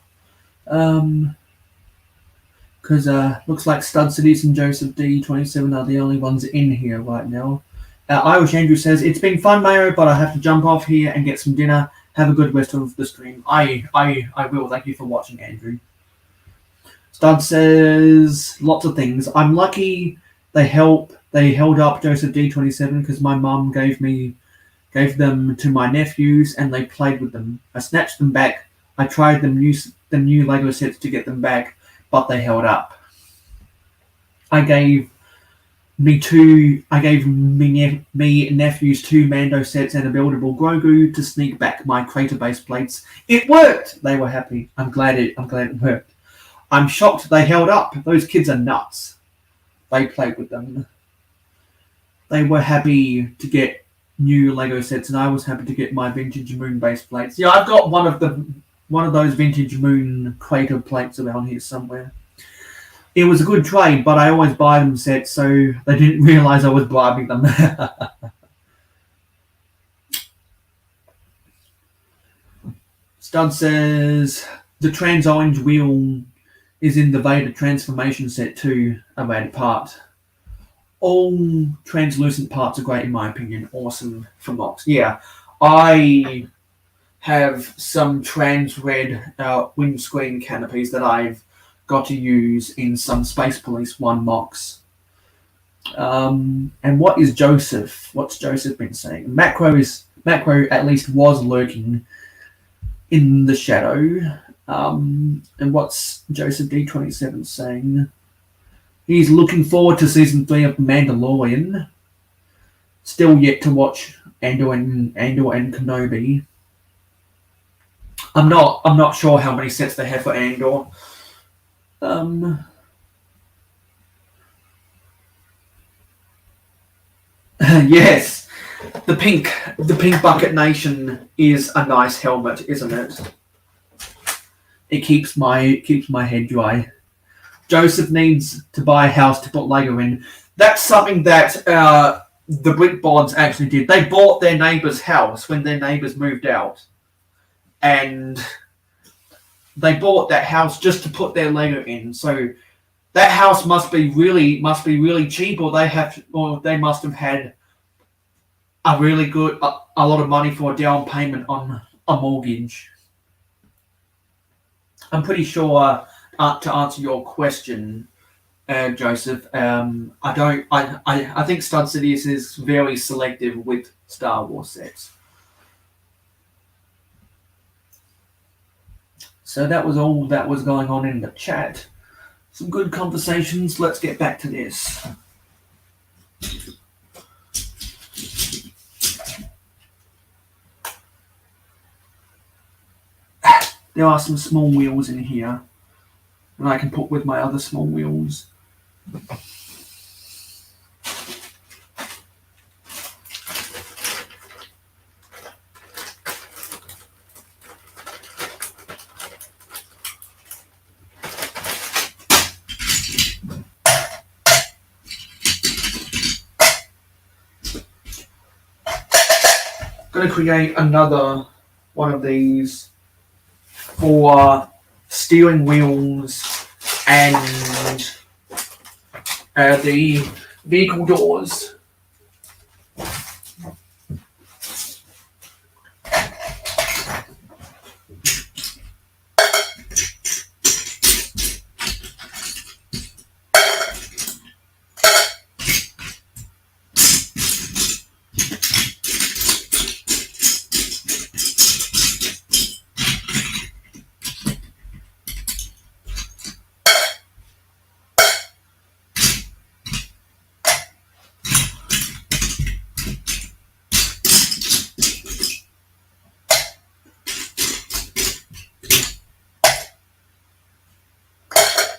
Because looks like Stud Cities and Joseph D27 are the only ones in here right now. Irish Andrew says, it's been fun, Mayo, but I have to jump off here and get some dinner. Have a good rest of the stream. I will. Thank you for watching, Andrew. Stud says lots of things. I'm lucky they held up Joseph D27 because my mum gave them to my nephews and they played with them. I snatched them back. I tried the new Lego sets to get them back, but they held up. I gave me nephews 2 Mando sets and a buildable Grogu to sneak back my crater base plates. It worked. They were happy. I'm glad it worked. I'm shocked they held up. Those kids are nuts. They played with them. They were happy to get new Lego sets, and I was happy to get my vintage moon base plates. Yeah, I've got one of those vintage moon crater plates around here somewhere. It was a good trade, but I always buy them sets, so they didn't realize I was bribing them. Stud says the trans orange wheel is in the Vader transformation set too, a rad part. All translucent parts are great in my opinion. Awesome for mocks. Yeah, I have some trans red windscreen canopies that I've got to use in some Space Police 1 mocks. And what is Joseph? What's Joseph been saying? Macro at least was lurking in the shadow. And what's Joseph D27 saying? He's looking forward to season 3 of Mandalorian. Still yet to watch Andor and Kenobi. I'm not sure how many sets they have for Andor. Yes, the pink bucket nation is a nice helmet, isn't it? It keeps my head dry. Joseph needs to buy a house to put Lego in. That's something that the Brick Bods actually did. They bought their neighbour's house when their neighbours moved out. And they bought that house just to put their Lego in. So that house must be really cheap, or they must have had a really good a lot of money for a down payment on a mortgage. I'm pretty sure to answer your question, Joseph, I think Stud Sidious is very selective with Star Wars sets. So that was all that was going on in the chat. Some good conversations. Let's get back to this. There are some small wheels in here that I can put with my other small wheels. Going to create another one of these for steering wheels and the vehicle doors.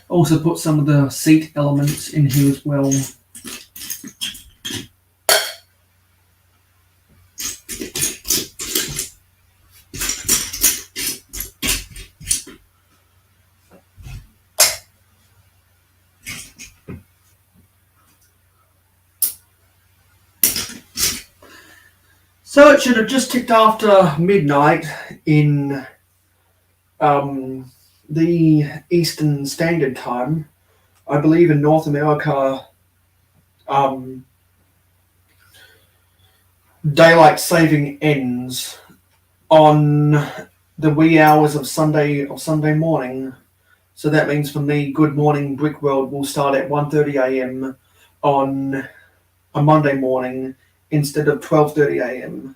Also put some of the seat elements in here as well. So it should have just ticked after midnight in the Eastern Standard Time. I believe in North America, daylight saving ends on the wee hours of Sunday morning. So that means for me, Good Morning Brick World will start at 1:30 a.m. on a Monday morning instead of 12:30 a.m.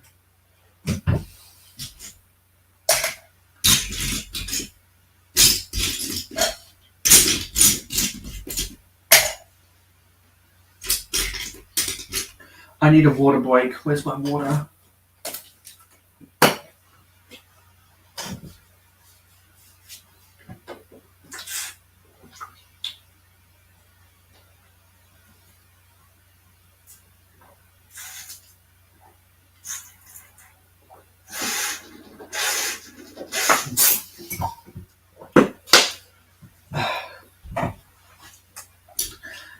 I need a water break. Where's my water?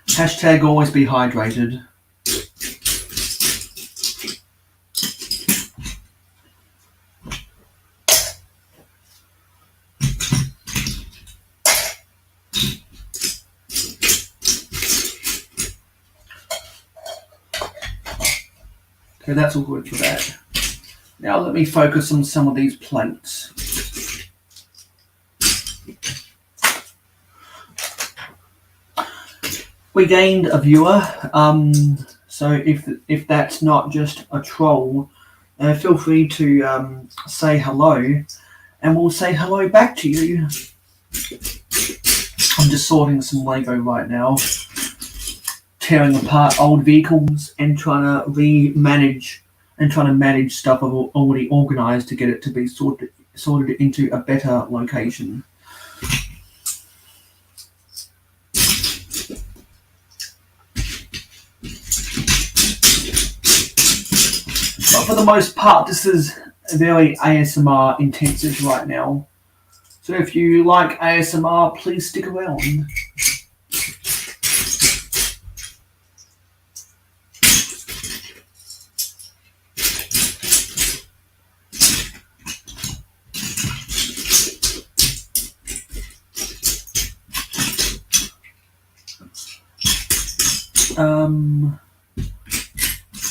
Hashtag always be hydrated. Okay, that's all good for that. Now let me focus on some of these plates. We gained a viewer, so if that's not just a troll, feel free to say hello, and we'll say hello back to you. I'm just sorting some Lego right now, tearing apart old vehicles and trying to manage stuff I've already organised to get it to be sorted into a better location. But for the most part, this is very ASMR intensive right now. So if you like ASMR, please stick around.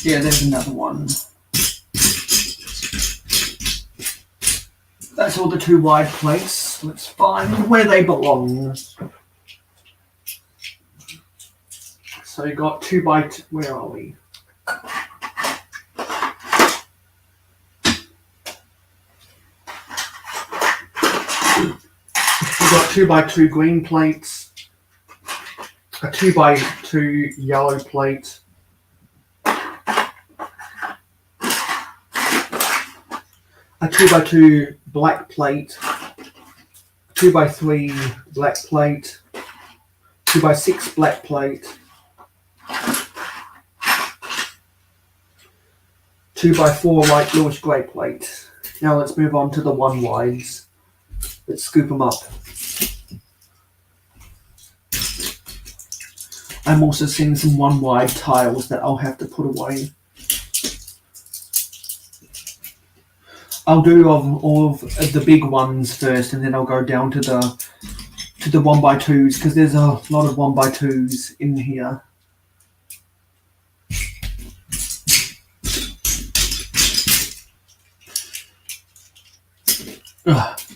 Yeah, there's another one. That's all the 2 wide plates. Let's find where they belong. So you got 2 by 2. Where are we? We've got 2 by 2 green plates, a 2 by 2 yellow plate, a 2 by 2 black plate, 2 by 3 black plate, 2 by 6 black plate, 2 by 4 light bluish grey plate. Now let's move on to the 1 wides. Let's scoop them up. I'm also seeing some 1 wide tiles that I'll have to put away. I'll do all of the big ones first, and then I'll go down to the 1 by 2s because there's a lot of 1 by 2s in here.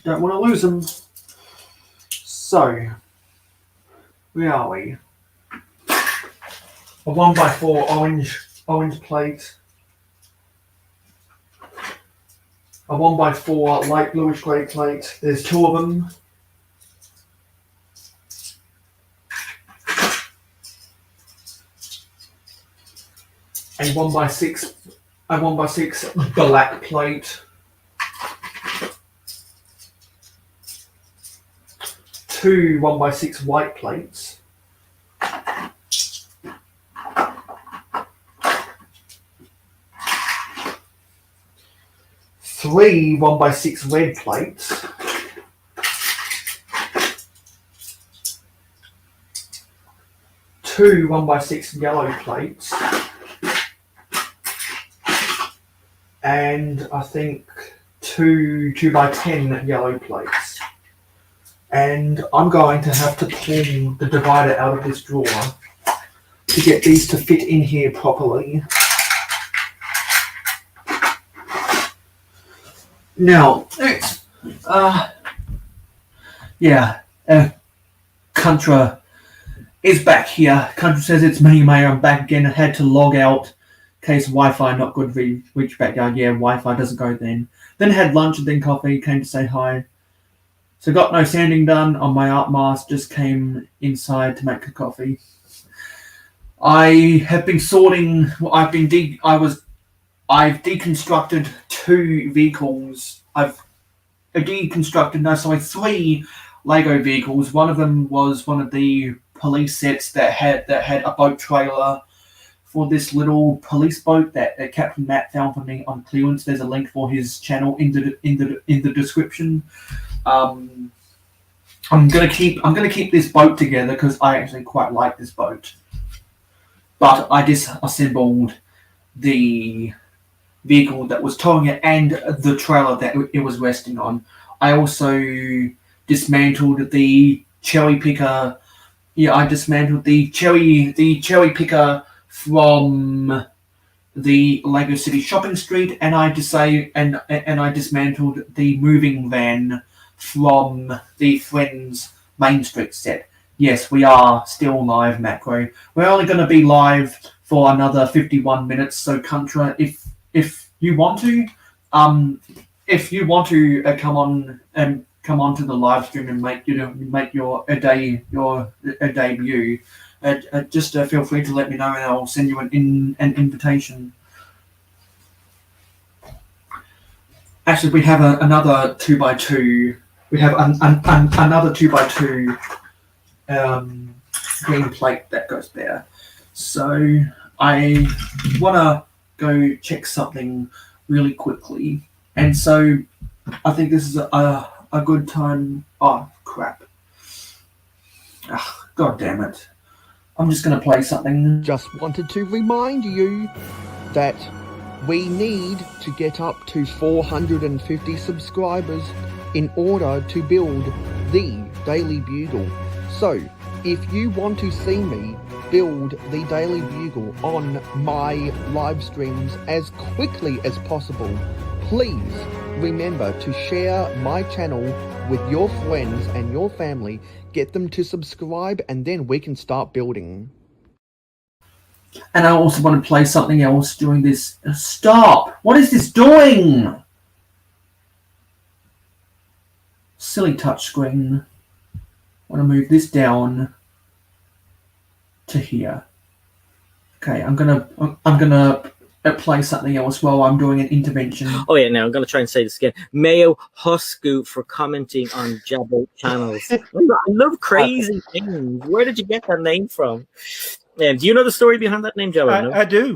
Don't want to lose them. So, where are we? A 1 by 4 orange plate. A 1 by 4 light bluish grey plate. There's 2 of them. A 1 by 6 black plate. 2 1 by 6 white plates. 3 1 by 6 red plates. 2 1 by 6 yellow plates. And I think 2 2 by 10 yellow plates. And I'm going to have to pull the divider out of this drawer to get these to fit in here properly. Now, Contra is back here. Contra says it's me, Mayo. I'm back again. I had to log out. Case Wi-Fi not good. Reach backyard. Yeah, Wi-Fi doesn't go then. Then had lunch and then coffee. Came to say hi. So got no sanding done on my art mask. Just came inside to make a coffee. I have been sorting. I've deconstructed 2 vehicles. I've deconstructed 3 Lego vehicles. One of them was one of the police sets that had a boat trailer for this little police boat that Captain Matt found for me on clearance. There's a link for his channel in the description. I'm gonna keep this boat together because I actually quite like this boat. But I disassembled the vehicle that was towing it and the trailer that it was resting on. I also dismantled the cherry picker. Yeah, I dismantled the cherry picker from the Lego City Shopping Street, and I dismantled the moving van from the Friends Main Street set. Yes, we are still live, Macro. We're only going to be live for another 51 minutes. So, Contra, if you want to, come on to the live stream and make your debut, just feel free to let me know, and I'll send you an invitation. Actually, we have another 2x2. We have another 2x2 green plate that goes there. So I want to go check something really quickly, and so I think this is a good time. Oh crap! God damn it! I'm just going to play something. Just wanted to remind you that we need to get up to 450 subscribers in order to build the Daily Bugle. So, if you want to see me build the Daily Bugle on my live streams as quickly as possible, please remember to share my channel with your friends and your family. Get them to subscribe, and then we can start building. And I also want to play something else during this. Stop! What is this doing? Silly touchscreen. I want to move this down to here. Okay, I'm gonna play something else while I'm doing an intervention. Oh yeah, now I'm gonna try and say this again. Mayo Hosko for commenting on Jabbo channels. I love crazy things. Where did you get that name from? And do you know the story behind that name, Jabbo? No?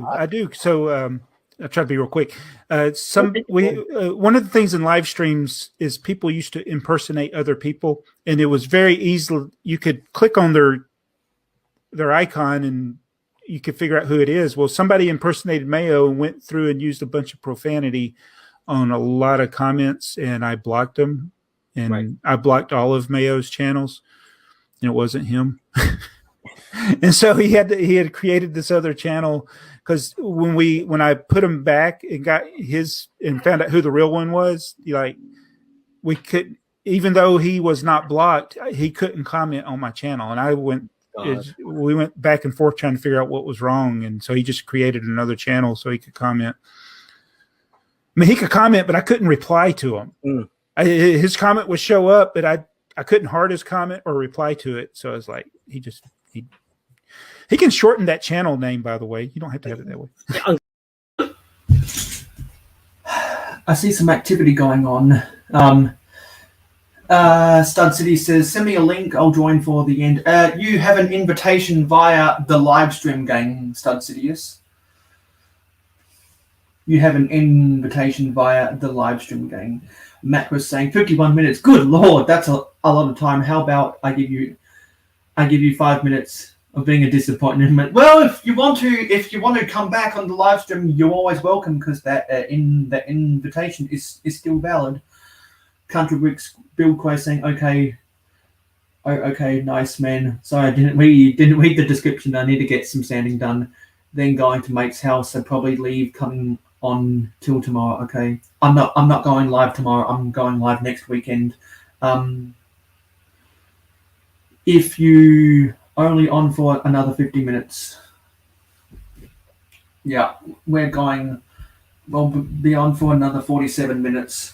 I do. So I'll try to be real quick. One of the things in live streams is people used to impersonate other people, and it was very easy. You could click on their icon and you could figure out who it is. Well, somebody impersonated Mayo and went through and used a bunch of profanity on a lot of comments, and I blocked them. And right. I blocked all of Mayo's channels, and it wasn't him. And so he had created this other channel, because when I put him back and got his and found out who the real one was, we could, even though he was not blocked, he couldn't comment on my channel, and I went. We went back and forth trying to figure out what was wrong, and so he just created another channel so he could comment. I mean, he could comment, but I couldn't reply to him. His comment would show up, but I couldn't heart his comment or reply to it. So I was like, he can shorten that channel name, by the way. You don't have to have it that way. I see some activity going on. Stud City says, send me a link, I'll join for the end. You have an invitation via the live stream gang, Stud Sidious. You have an invitation via the live stream gang. Matt was saying 51 minutes. Good Lord, that's a lot of time. How about I give you 5 minutes of being a disappointment? Well, if you want to come back on the live stream, you're always welcome, because that the invitation is still valid. Country Bricks build quest saying, okay, nice man. Sorry, I didn't read the description. I need to get some sanding done. Then going to Mate's house. So probably leave coming on till tomorrow. Okay, I'm not going live tomorrow. I'm going live next weekend. If you only on for another 50 minutes, yeah, we'll be on for another 47 minutes.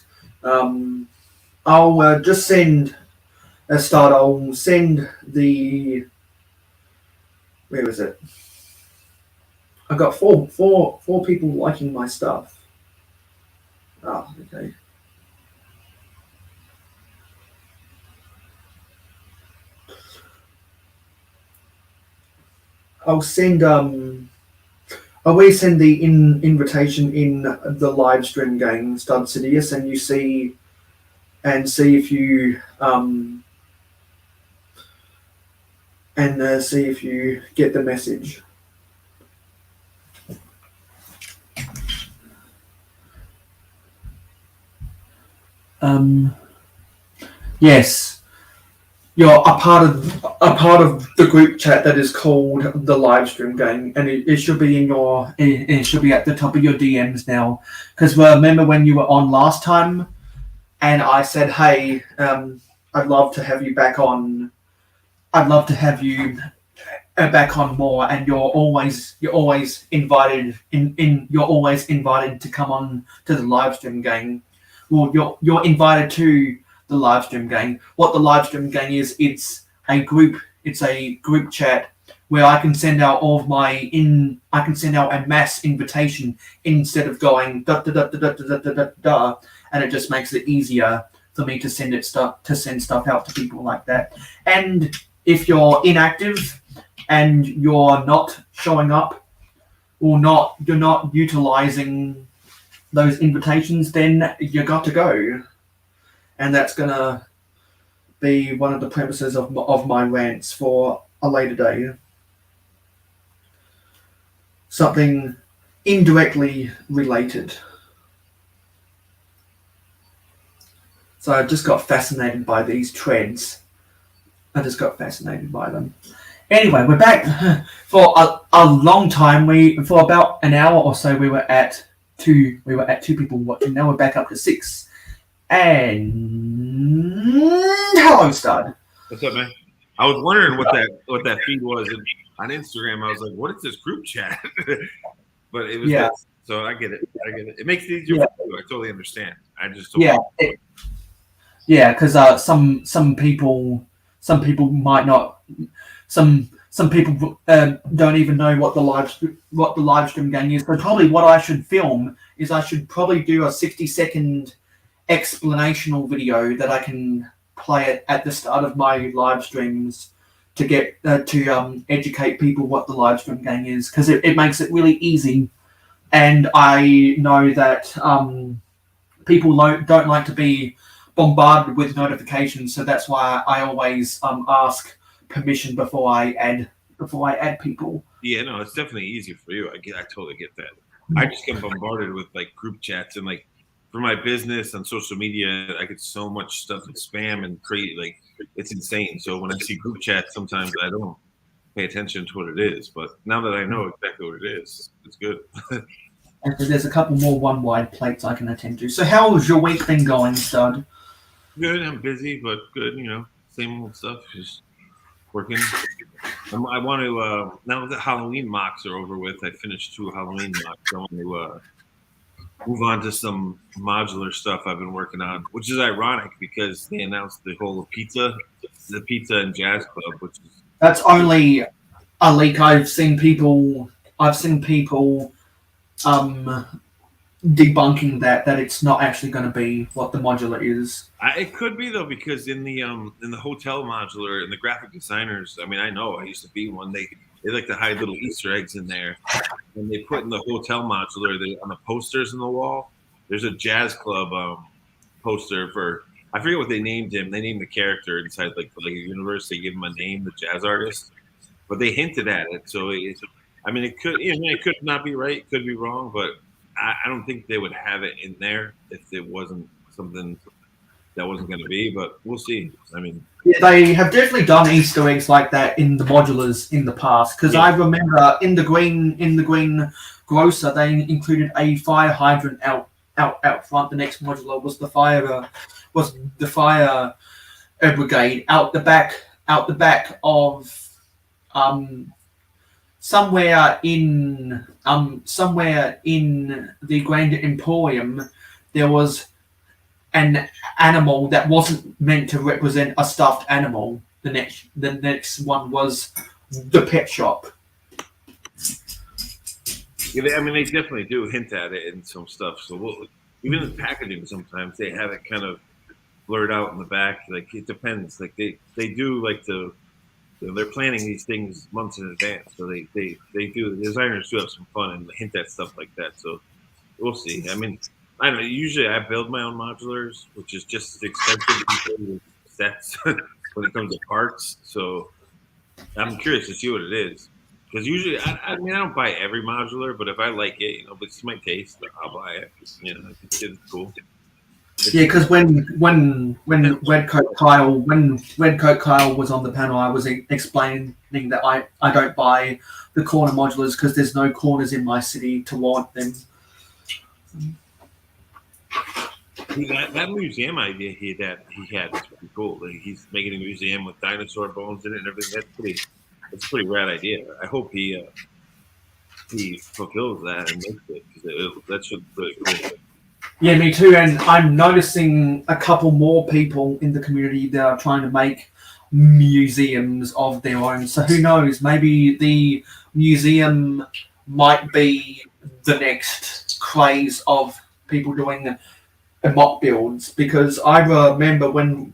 I'll just send a start. I'll send the. Where is it? I've got four people liking my stuff. Oh, okay. I'll send. I'll resend the invitation in the live stream gang, Stud Sidious, and you see. And see if you see if you get the message. Yes, you're a part of the group chat that is called the live stream gang, and it should be it should be at the top of your DMs now. Because remember when you were on last time? And I said, hey, I'd love to have you back on. I'd love to have you back on more. And you're always invited you're always invited to come on to the live stream gang. Well, you're invited to the live stream gang. What the live stream gang is, it's a group chat where I can send out I can send out a mass invitation instead of going da da da da da da da da. And it just makes it easier for me to send stuff out to people like that. And if you're inactive and you're not showing up or you're not utilizing those invitations, then you got to go. And that's gonna be one of the premises of my rants for a later day. Something indirectly related. So I just got fascinated by these trends. I just got fascinated by them. Anyway, we're back for a long time. For about an hour or so we were at two people watching. Now we're back up to 6. And hello, Stud. What's up, man? I was wondering what that feed was on Instagram. I was like, what is this group chat? But it was this. So I get it. It makes it easier for you. I totally understand. I just don't because some people might not. Some people don't even know what the live stream game is. So probably what I should film is I should probably do a 60-second explanational video that I can play at the start of my live streams to get to educate people what the live stream game is, because it makes it really easy. And I know that people don't like to be bombarded with notifications, so that's why I always ask permission before I add people. Yeah, no, it's definitely easier for you. I totally get that. I just get bombarded with like group chats and like for my business on social media, I get so much stuff and spam and create like it's insane. So when I see group chats, sometimes I don't pay attention to what it is. But now that I know exactly what it is, it's good. And there's a couple more one-wide plates I can attend to. So how has your week been going, Stud? Good. I'm busy, but good. You know, same old stuff. Just working. I want to now that Halloween mocks are over with. I finished 2 Halloween mocks. I want to move on to some modular stuff I've been working on, which is ironic because they announced the whole pizza and jazz club, which is that's only a leak. I've seen people debunking that it's not actually going to be what the modular is. It could be though, because in the hotel modular and the graphic designers, I mean, I know I used to be one. They like to hide little Easter eggs in there, and they put in the hotel modular on the posters in the wall. There's a jazz club poster for, I forget what they named him. They named the character inside like a universe. They give him a name, the jazz artist, but they hinted at it. So it could not be right, it could be wrong, but I don't think they would have it in there if it wasn't something that wasn't going to be, but we'll see. I mean, yeah, they have definitely done Easter eggs like that in the modulars in the past, because I remember in the green grocer they included a fire hydrant out front. The next modular was the fire brigade out the back of somewhere in the Grand Emporium. There was an animal that wasn't meant to represent a stuffed animal. The next one was the pet shop. Yeah, I mean, they definitely do hint at it in some stuff. So even in packaging, sometimes they have it kind of blurred out in the back. Like it depends. Like they do like to. They're planning these things months in advance, so they do. The designers do have some fun and hint at stuff like that. So we'll see. I mean, I don't know. Usually, I build my own modulars, which is just as expensive as sets when it comes to parts. So I'm curious to see what it is, because usually, I mean, I don't buy every modular, but if I like it, you know, but it's my taste, I'll buy it. You know, it's cool. Yeah, because when Red Coat Kyle was on the panel, I was explaining that I don't buy the corner modulars because there's no corners in my city to warrant them. That museum idea he had was pretty cool. Like, he's making a museum with dinosaur bones in it and everything. That's a pretty rad idea. I hope he fulfills that and makes it, because that should be really cool. Yeah, me too. And I'm noticing a couple more people in the community that are trying to make museums of their own. So who knows? Maybe the museum might be the next craze of people doing mock builds. Because I remember when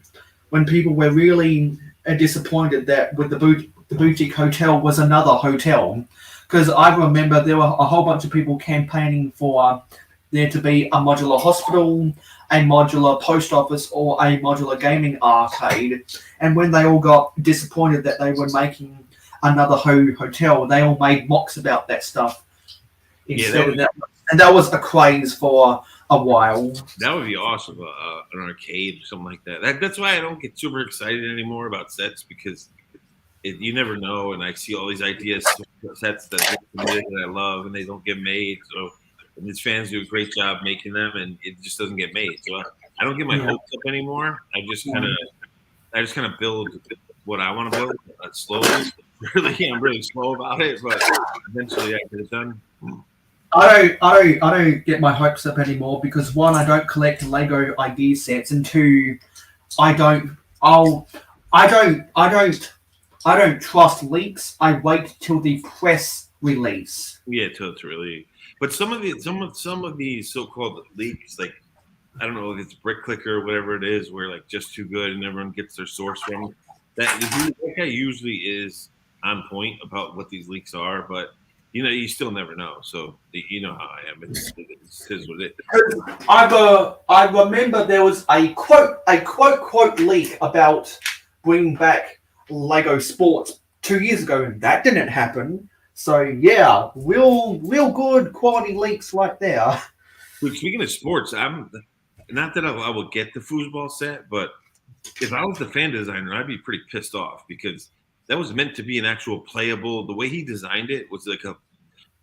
people were really disappointed that with the boutique hotel was another hotel. Because I remember there were a whole bunch of people campaigning for there to be a modular hospital, a modular post office, or a modular gaming arcade. And when they all got disappointed that they were making another hotel, they all made mocks about that stuff instead of that. And that was a craze for a while. That would be awesome, an arcade or something like that. That's why I don't get super excited anymore about sets, because you never know. And I see all these ideas sets that I love, and they don't get made. So and these fans do a great job making them, and it just doesn't get made. So I don't get my hopes up anymore. I just kind of build what I want to build slowly. I'm really slow about it, but eventually I get it done. I don't get my hopes up anymore because one, I don't collect Lego ID sets, and two, I don't trust leaks. I wait till the press release. Yeah, till it's really. But some of these so-called leaks, like I don't know if it's Brick Clicker or whatever it is, where like just too good and everyone gets their source from. That guy usually is on point about what these leaks are, but you still never know. So you know how I am. It's what it is. I remember there was a quote leak about bringing back Lego Sports 2 years ago, and that didn't happen. So yeah, real good quality leaks right there. Speaking of sports, I'm not that I will get the foosball set, but if I was the fan designer, I'd be pretty pissed off because that was meant to be an actual playable. The way he designed it was like a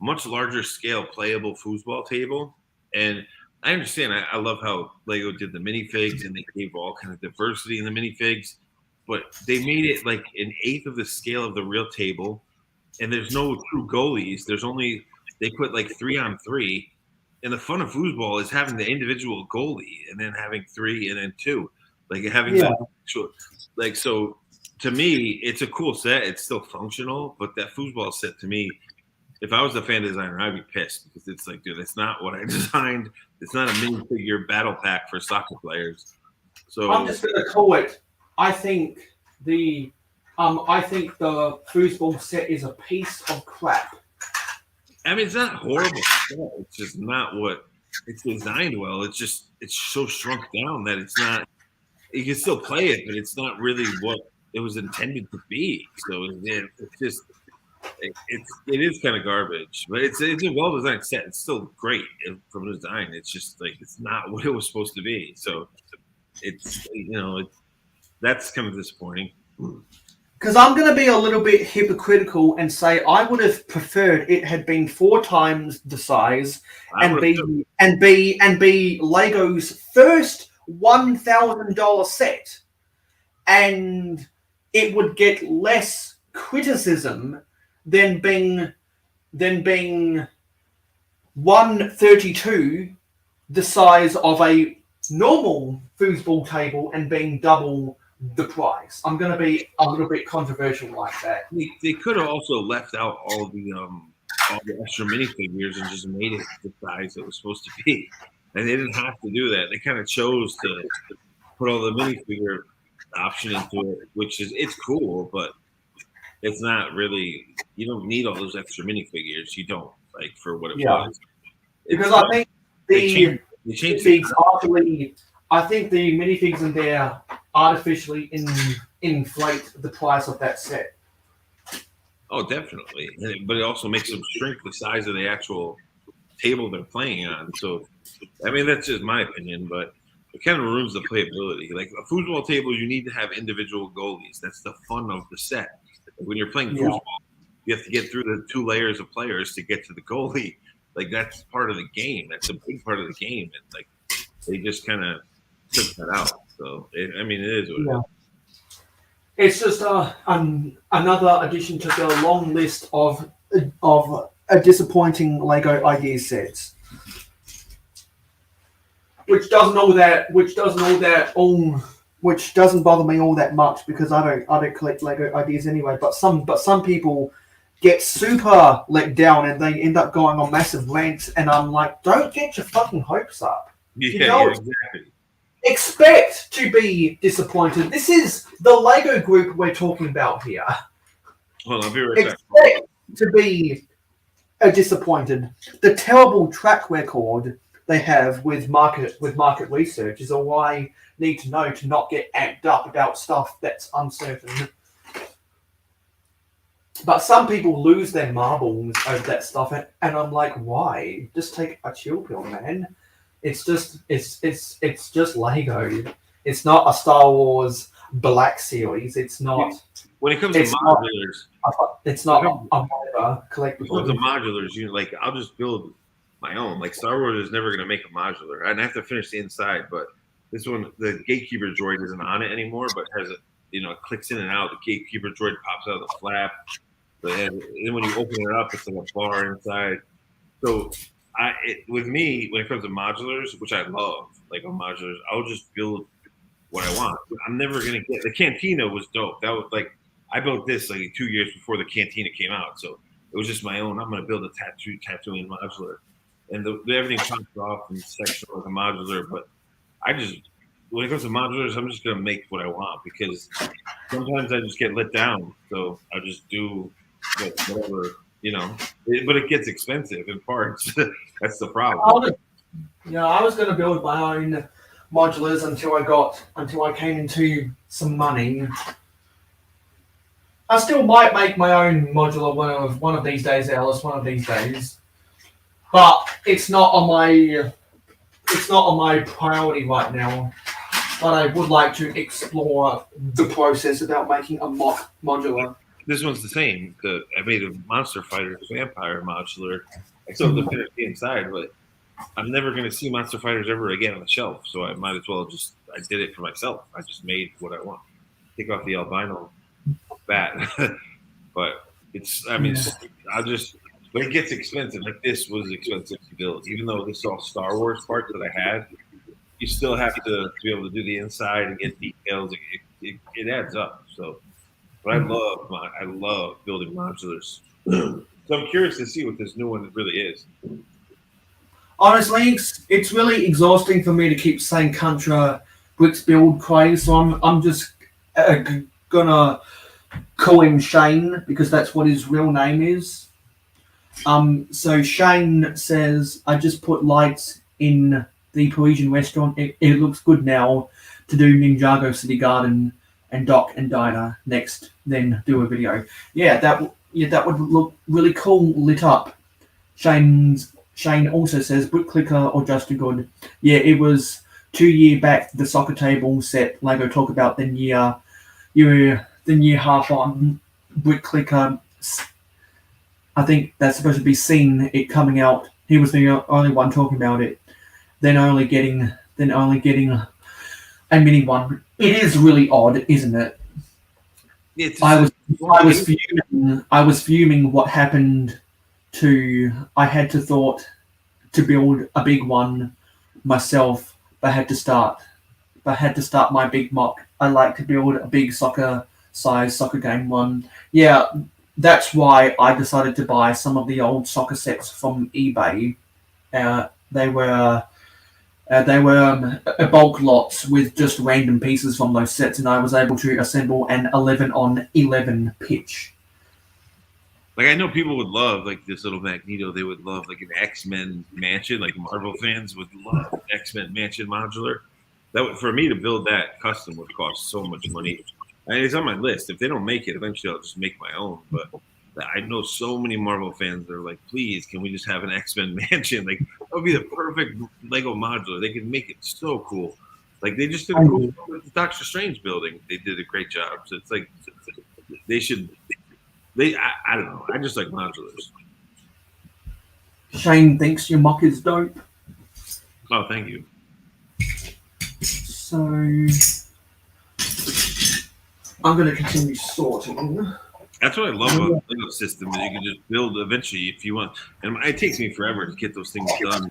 much larger scale playable foosball table. And I understand. I love how Lego did the minifigs and they gave all kind of diversity in the minifigs, but they made it like an eighth of the scale of the real table. And there's no true goalies. They put like 3-on-3. And the fun of foosball is having the individual goalie and then having 3 and then 2. Like having so to me, it's a cool set. It's still functional, but that foosball set to me, if I was a fan designer, I'd be pissed because it's like, dude, that's not what I designed. It's not a minifigure battle pack for soccer players. So I'm just gonna call it. I think the foosball set is a piece of crap. I mean, it's not horrible. It's just not what it's designed well. It's so shrunk down that it's not. You can still play it, but it's not really what it was intended to be. So it is kind of garbage, but it's a well designed set. It's still great from design. It's just like it's not what it was supposed to be. So that's kind of disappointing. Because I'm going to be a little bit hypocritical and say I would have preferred it had been 4 times the size and be Lego's first $1,000 set, and it would get less criticism than being 1/32 the size of a normal foosball table and being double the price. I'm going to be a little bit controversial like that. They could have also left out all the extra minifigures and just made it the size it was supposed to be. And they didn't have to do that. They kind of chose to put all the minifigure option into it, which is it's cool, but it's not really. You don't need all those extra minifigures. You don't like for what it was. Because I think they changed I think the minifigs in there artificially inflate the price of that set. Oh, definitely. But it also makes them shrink the size of the actual table they're playing on. So, I mean, that's just my opinion, but it kind of ruins the playability. Like a foosball table, you need to have individual goalies. That's the fun of the set. When you're playing foosball, you have to get through the 2 layers of players to get to the goalie. Like that's part of the game. That's a big part of the game. And like they just kind of took that out. So it is what it is. It's just another addition to the long list of disappointing Lego idea sets, which doesn't bother me all that much because I don't collect Lego ideas anyway. But some people get super let down and they end up going on massive rants, and I'm like, don't get your fucking hopes up. Exactly. Expect to be disappointed. This is the Lego group we're talking about here. Well, I'll be right back. Expect to be disappointed. The terrible track record they have with market research is all I need to know to not get amped up about stuff that's uncertain. But some people lose their marbles over that stuff, and I'm like, why? Just take a chill pill, man. It's just Lego. It's not a Star Wars. black series. It's not. When it comes to It's not. modulars, It's not a whatever collectible. when it comes to modulars, like I'll just build my own. Like Star Wars is never going to make a modular. I'd have to finish the inside, but this one, the gatekeeper droid isn't on it anymore, but has it clicks in and out. The gatekeeper droid pops out of the flap. And then when you open it up, it's like a bar inside. So with me, when it comes to modulars, which I love, like on modulars, I'll just build what I want. I'm never gonna get the Cantina was dope. That was like I built this like 2 years before the Cantina came out, so it was just my own. I'm gonna build a tattooing modular, and everything pops off and sectional like a modular. But when it comes to modulars, I'm just gonna make what I want because sometimes I just get let down. So I just do whatever, but it gets expensive in parts. That's the problem. I was going to build my own modulars until I came into some money. I still might make my own modular one of these days, Alice. One of these days, but it's not on my priority right now. But I would like to explore the process about making a modular. This one's the same. I made a Monster Fighter Vampire modular. I still have to finish the inside, but I'm never going to see Monster Fighters ever again on the shelf. So I might as well I did it for myself. I just made what I want. Take off the albino bat. But when it gets expensive, like this was expensive to build. Even though this is all Star Wars parts that I had, you still have to be able to do the inside and get details. It adds up. So. But I love building modulars. So I'm curious to see what this new one really is. Honestly, it's really exhausting for me to keep saying Contra Bricks build craze. So I'm just gonna call him Shane because that's what his real name is. So Shane says, I just put lights in the Parisian restaurant. It looks good now to do Ninjago City Garden and Dock and Diner next, then do a video. That would look really cool lit up. Shane also says Brick Clicker or Just a Good. Yeah, it was 2 year back the soccer table set Lego talk about then year half on Brick Clicker. I think that's supposed to be seen it coming out. He was the only one talking about it. Then only getting a mini one. It is really odd, isn't it? I was fuming what happened to. I had to thought to build a big one myself, but had to start my big mock. I like to build a big soccer game one. Yeah, that's why I decided to buy some of the old soccer sets from eBay. They were bulk lots with just random pieces from those sets, and I was able to assemble an 11-on-11 pitch. Like I know people would love like this little Magneto. They would love like an X-Men mansion. Like Marvel fans would love X-Men mansion modular. For me to build that custom would cost so much money. And it's on my list. If they don't make it, eventually I'll just make my own. But I know so many Marvel fans that are like, please, can we just have an X-Men mansion? Like, that would be the perfect Lego modular. They can make it so cool. Like, they just did a cool with the Doctor Strange building. They did a great job. So it's like, they should, I don't know. I just like modulars. Shane thinks your mock is dope. Oh, thank you. So, I'm going to continue sorting. That's what I love about the Lego system. Is you can just build eventually if you want. And it takes me forever to get those things done,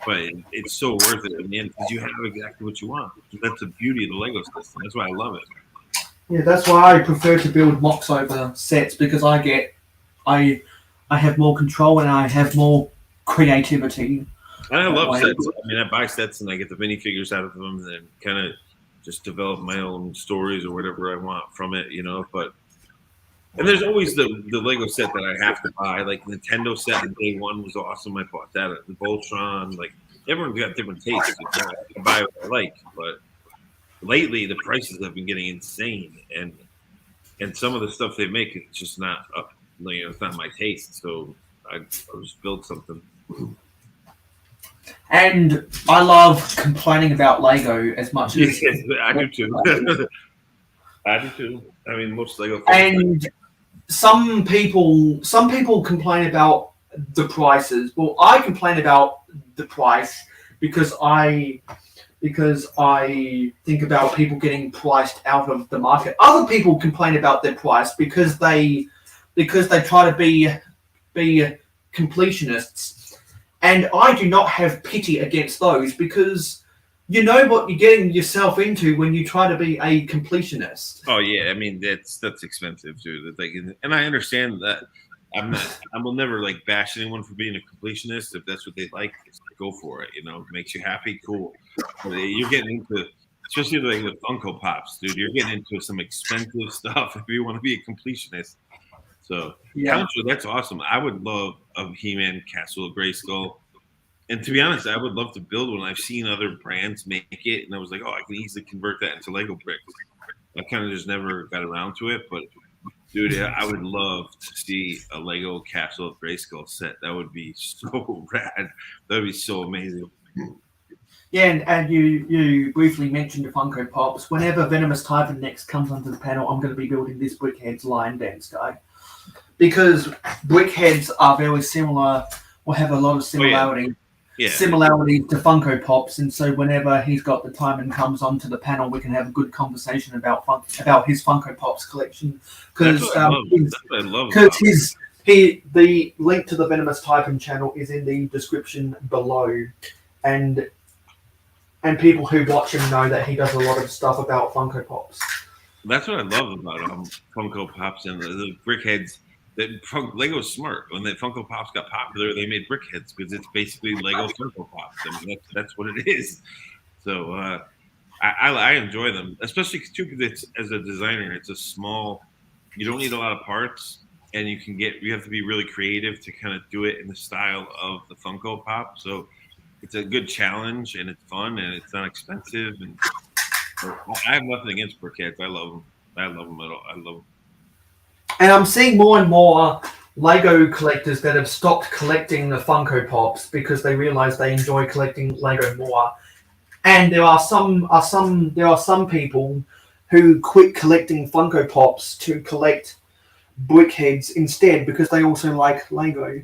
but it's so worth it in the end because you have exactly what you want. That's the beauty of the Lego system. That's why I love it. Yeah, that's why I prefer to build mocks over sets because I have more control and I have more creativity. And I love sets. I mean, I buy sets and I get the minifigures out of them and then kind of just develop my own stories or whatever I want from it, But and there's always the Lego set that I have to buy. Like Nintendo set on day one was awesome. I bought that at the Voltron. Like everyone's got different tastes. I can buy what I like, but lately the prices have been getting insane, and some of the stuff they make is just not up. It's not my taste. So I'll just build something. And I love complaining about Lego as much as I do too. I do too. I mean, most Lego things. And some people complain about the prices. Well, I complain about the price because I think about people getting priced out of the market. Other people complain about their price because they try to be completionists, and I do not have pity against those because you know what you're getting yourself into when you try to be a completionist. Oh yeah, I mean that's expensive too. That's like, and I understand that. I will never like bash anyone for being a completionist. If that's what they like, just go for it. You know, makes you happy, cool. But you're getting into, especially like with Funko Pops, dude. You're getting into some expensive stuff if you want to be a completionist. So, Yeah. Country, that's awesome. I would love a He-Man Castle of Grayskull. And to be honest, I would love to build one. I've seen other brands make it, and I was like, oh, I can easily convert that into Lego bricks. I kind of just never got around to it, but dude, I would love to see a Lego Castle of Grayskull set. That would be so rad. That would be so amazing. Yeah, and you briefly mentioned the Funko Pops. Whenever Venomous Taipan next comes onto the panel, I'm going to be building this Brickhead's Lion Dance guy. Because Brickheads are very similar, or have a lot of similarity. Similarities to Funko Pops, and so whenever he's got the time and comes onto the panel, we can have a good conversation about his Funko Pops collection. Because the link to the Venomous Taipan channel is in the description below, and people who watch him know that he does a lot of stuff about Funko Pops. That's what I love about Funko Pops and the Brickheads. That Lego's smart. When the Funko Pops got popular, they made Brickheads because it's basically Lego Funko Pops. I mean, that's what it is. So I enjoy them, especially too because it's, as a designer, it's a small. You don't need a lot of parts, and you have to be really creative to kind of do it in the style of the Funko Pop. So it's a good challenge, and it's fun, and it's not expensive. And I have nothing against Brickheads. I love them. I love them at all. I love them. And I'm seeing more and more Lego collectors that have stopped collecting the Funko Pops because they realize they enjoy collecting Lego more. And there are some people who quit collecting Funko Pops to collect Brickheads instead because they also like Lego.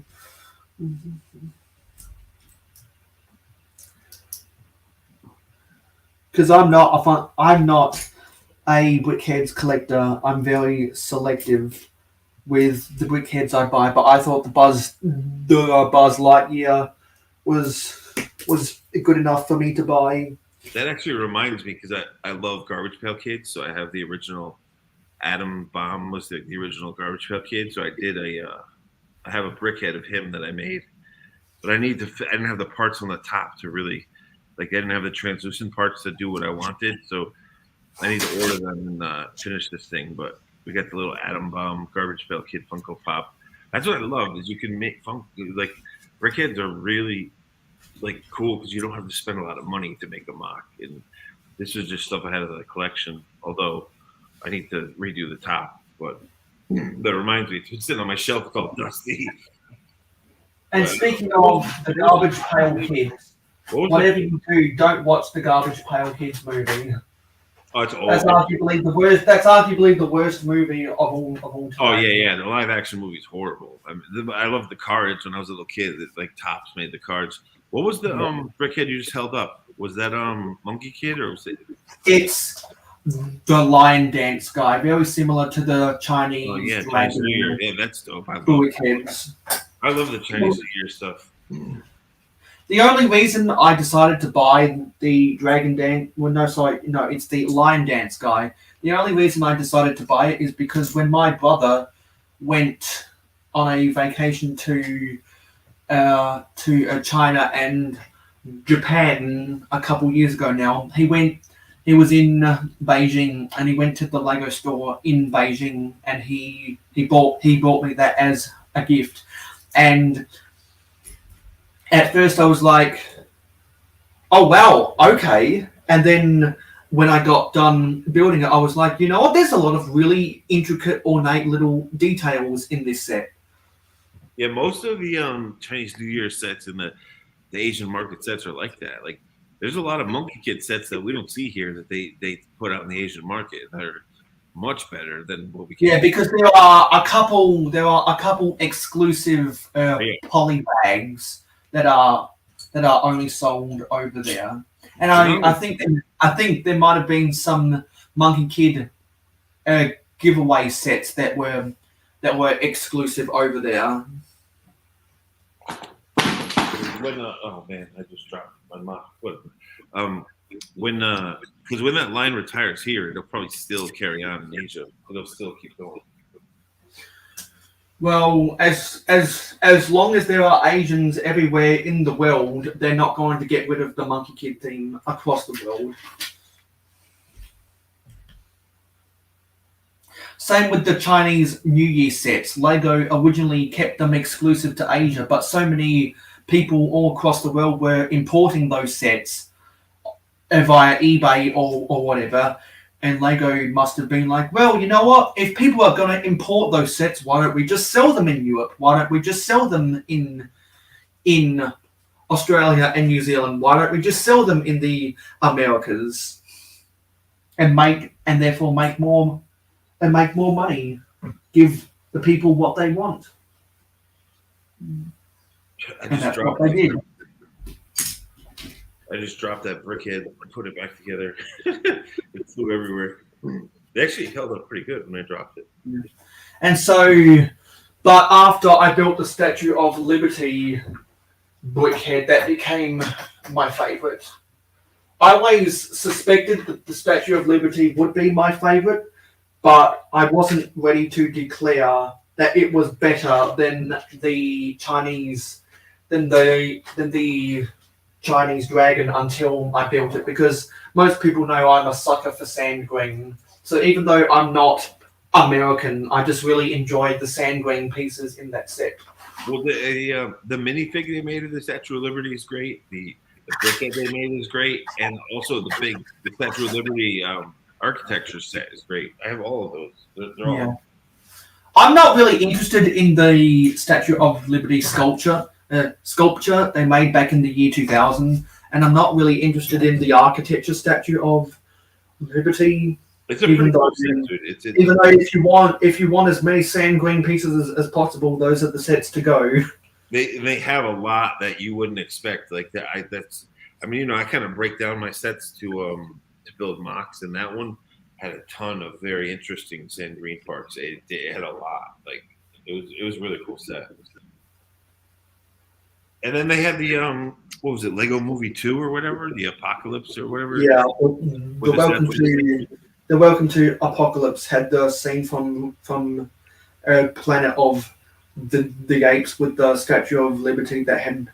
Because I'm not a Brickheads collector. I'm very selective with the Brickheads I buy, but I thought the Buzz Lightyear was good enough for me to buy. That actually reminds me because I love Garbage Pail Kids, so I have the original. Adam Bomb was the original Garbage Pail Kid, so I have a Brickhead of him that I made, but I didn't have the parts on the top to really, like I didn't have the translucent parts to do what I wanted, so I need to order them and finish this thing. But we got the little Atom Bomb Garbage Pail Kid Funko Pop. That's what I love is you can make like Brickheads are really like cool because you don't have to spend a lot of money to make a mock. And this is just stuff I had in the collection. Although I need to redo the top, but that reminds me, it's sitting on my shelf called Dusty. And speaking of the Garbage Pail Kids, whatever you do, don't watch the Garbage Pail Kids movie. Oh, it's That's arguably the worst. That's arguably the worst movie of all time. Oh yeah. The live action movie is horrible. I love the cards when I was a little kid. Like Topps made the cards. What was the Brickhead you just held up? Was that Monkey Kid or was it? It's the Lion Dance guy, very similar to the Chinese. Oh yeah, Chinese New Year. Yeah, that's dope. I love the Chinese New Year stuff. The only reason I decided to buy the Dragon Dance, it's the Lion Dance guy. The only reason I decided to buy it is because when my brother went on a vacation to China and Japan a couple years ago now, he was in Beijing and he went to the Lego store in Beijing and he bought me that as a gift. And at first I was like, oh wow, okay. And then when I got done building it, I was like, you know what, there's a lot of really intricate, ornate little details in this set. Yeah, most of the Chinese New Year sets in the Asian market sets are like that. Like there's a lot of Monkey Kid sets that we don't see here that they put out in the Asian market that are much better than what we can. Yeah, because there are a couple exclusive poly bags that are only sold over there, and I think there might have been some Monkey Kid giveaway sets that were exclusive over there. When oh man, I just dropped my mouth. What? When that line retires here, it'll probably still carry on in Asia. It'll still keep going. Well, as long as there are Asians everywhere in the world, they're not going to get rid of the Monkey Kid theme across the world. Same with the Chinese New Year sets. Lego originally kept them exclusive to Asia, but so many people all across the world were importing those sets via eBay or whatever. And Lego must have been like, well, you know what? If people are going to import those sets, why don't we just sell them in Europe? Why don't we just sell them in Australia and New Zealand? Why don't we just sell them in the Americas and therefore make more money? Give the people what they want. And that's what they did. I just dropped that brickhead and put it back together. It flew everywhere. They actually held up pretty good when I dropped it. And so, but after I built the Statue of Liberty brickhead, that became my favorite. I always suspected that the Statue of Liberty would be my favorite, but I wasn't ready to declare that it was better than the Chinese Chinese dragon until I built it, because most people know I'm a sucker for sand green. So even though I'm not American, I just really enjoyed the sand green pieces in that set. Well, the minifig they made of the Statue of Liberty is great. The brickhead they made is great, and also the Statue of Liberty architecture set is great. I have all of those. They're all. I'm not really interested in the Statue of Liberty sculpture they made back in the year 2000, and I'm not really interested in the architecture Statue of Liberty. It's a pretty cool set, dude. Even though if you want as many sand green pieces as possible, those are the sets to go. They have a lot that you wouldn't expect. Like that. I kind of break down my sets to build mocks, and that one had a ton of very interesting sand green parts. It had a lot. Like it was a really cool set. And then they had the what was it, Lego Movie 2 or whatever, the Apocalypse or whatever. Yeah, the Welcome to Apocalypse had the scene from Planet of the Apes with the Statue of Liberty that had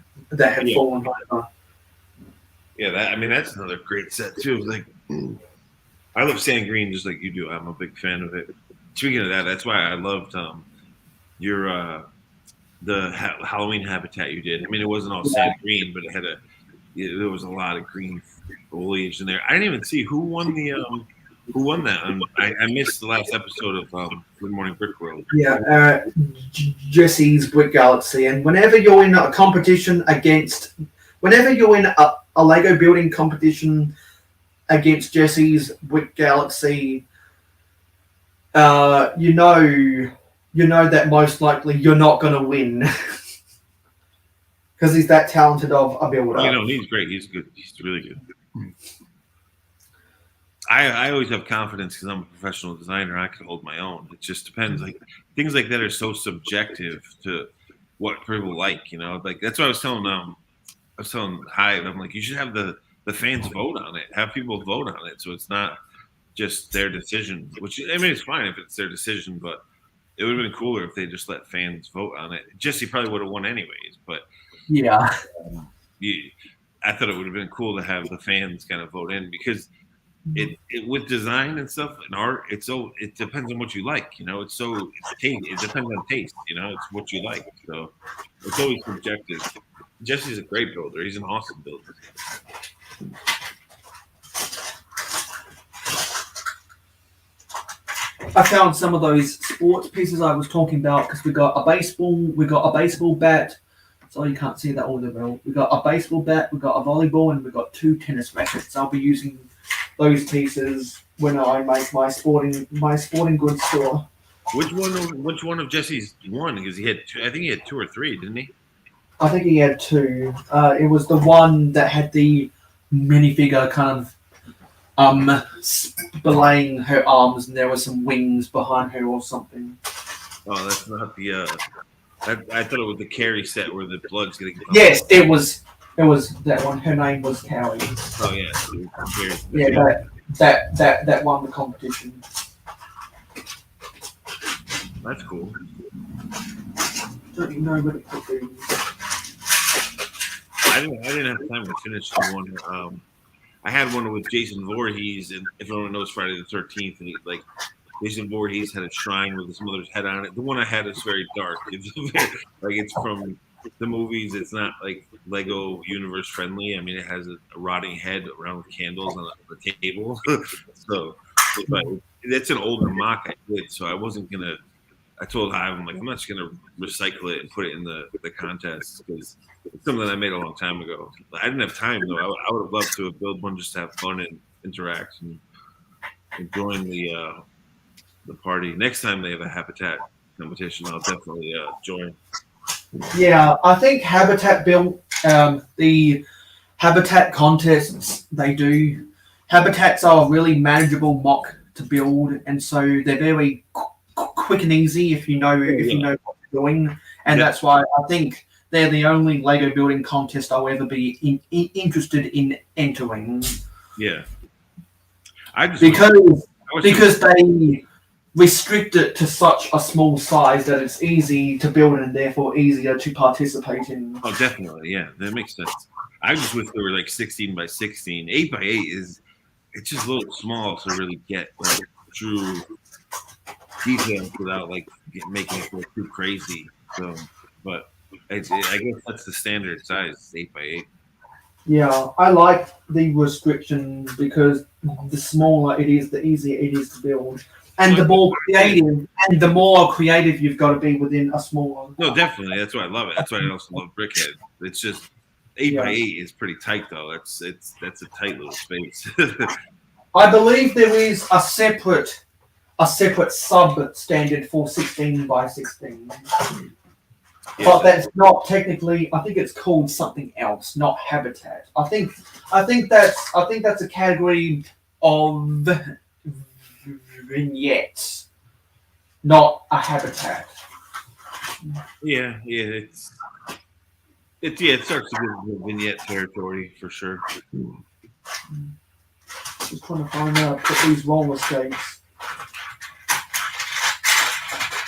fallen over. Yeah, that's another great set too. Like, I love sand green just like you do. I'm a big fan of it. Speaking of that, that's why I loved your the Halloween habitat you did. I mean, it wasn't all sand green, but there was a lot of green foliage in there. I didn't even see who won that. I missed the last episode of Good Morning Brick World. Yeah, Jesse's Brick Galaxy. And whenever you're in a Lego building competition against Jesse's Brick Galaxy, you know that most likely you're not going to win because he's that talented of a builder. He's great. He's good. He's really good. I always have confidence because I'm a professional designer. I can hold my own. It just depends. Like things like that are so subjective to what people like. Like that's what I was telling Hive. I'm like, you should have the fans vote on it. Have people vote on it, so it's not just their decision. Which it's fine if it's their decision, but it would have been cooler if they just let fans vote on it. Jesse probably would have won anyways, but yeah, I thought it would have been cool to have the fans kind of vote in because it with design and stuff and art, it depends on what you like. It depends on taste. It's what you like, so it's always subjective. Jesse's a great builder. He's an awesome builder. I found some of those sports pieces I was talking about because we got a baseball bat. So you can't see that all the well. We got a baseball bat, we got a volleyball, and we got 2 tennis rackets. I'll be using those pieces when I make my sporting goods store. Which one of Jesse's won? Because he had two, I think he had 2 or 3, didn't he? I think he had 2. It was the one that had the minifigure kind of belaying her arms, and there were some wings behind her or something. Oh, that's not the. I thought it was the Carrie set where the blood's getting. Yes, it was. It was that one. Her name was Carrie. Oh yeah. Yeah, that won the competition. That's cool. Don't you know what it could be? I didn't have time to finish the one. I had one with Jason Voorhees, and if everyone knows Friday the 13th, and Jason Voorhees had a shrine with his mother's head on it. The one I had is very dark. It's it's from the movies. It's not like Lego universe friendly. I mean, it has a rotting head around with candles on the table. So, but that's an older mock I did, so I wasn't gonna. I told Hive, I'm not just gonna recycle it and put it in the contest because it's something I made a long time ago. I didn't have time though. I would have loved to have built one just to have fun and interact and join the party. Next time they have a habitat competition, I'll definitely join. Yeah, I think Habitat built the habitat contests they do. Habitats are a really manageable mock to build, and so they're very quick and easy if you know what you're doing, and that's why I think they're the only Lego building contest I'll ever be interested in entering. Yeah, because they restrict it to such a small size that it's easy to build and therefore easier to participate in. Oh, definitely, yeah, that makes sense. I just wish they were like 16 by 16. 8 by 8 it's just a little small to really get like true details without like making it look too crazy. So, but I guess that's the standard size, 8 by 8. Yeah, I like the restrictions because the smaller it is, the easier it is to build, and the more creative you've got to be within a smaller. No, definitely, that's why I love it. That's why I also love Brickhead. It's just 8 by 8 is pretty tight though. That's a tight little space. I believe there is a separate sub standard for 16 by 16. But that's not technically. I think it's called something else, not habitat. I think that's a category of vignettes, not a habitat. Yeah, it starts to get into vignette territory for sure. Just trying to find out put these roller skates.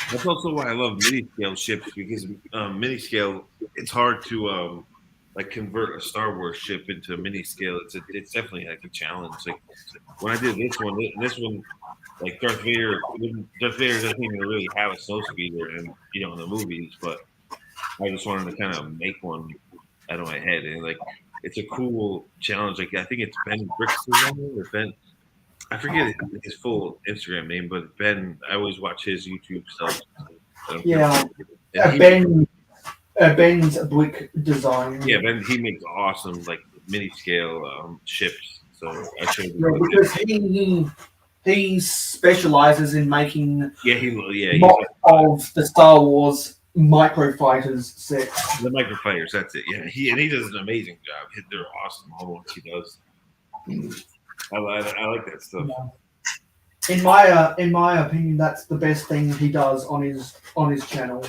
That's also why I love mini scale ships because mini scale it's hard to like convert a Star Wars ship into mini scale. It's definitely like a challenge. Like when I did this one, like Darth Vader doesn't even really have a snow speeder in the movies, but I just wanted to kind of make one out of my head, and like it's a cool challenge. Like I think it's Ben Bricks or Ben. I forget his full Instagram name, but Ben, I always watch his YouTube stuff. Yeah, Ben's brick design. Yeah, Ben, he makes awesome like mini scale ships. So I should. Yeah, because he specializes in making mock of the Star Wars microfighters set. The microfighters, that's it. Yeah, he does an amazing job. They're awesome. All the ones he does. I like that stuff. Yeah. In my opinion, that's the best thing he does on his channel.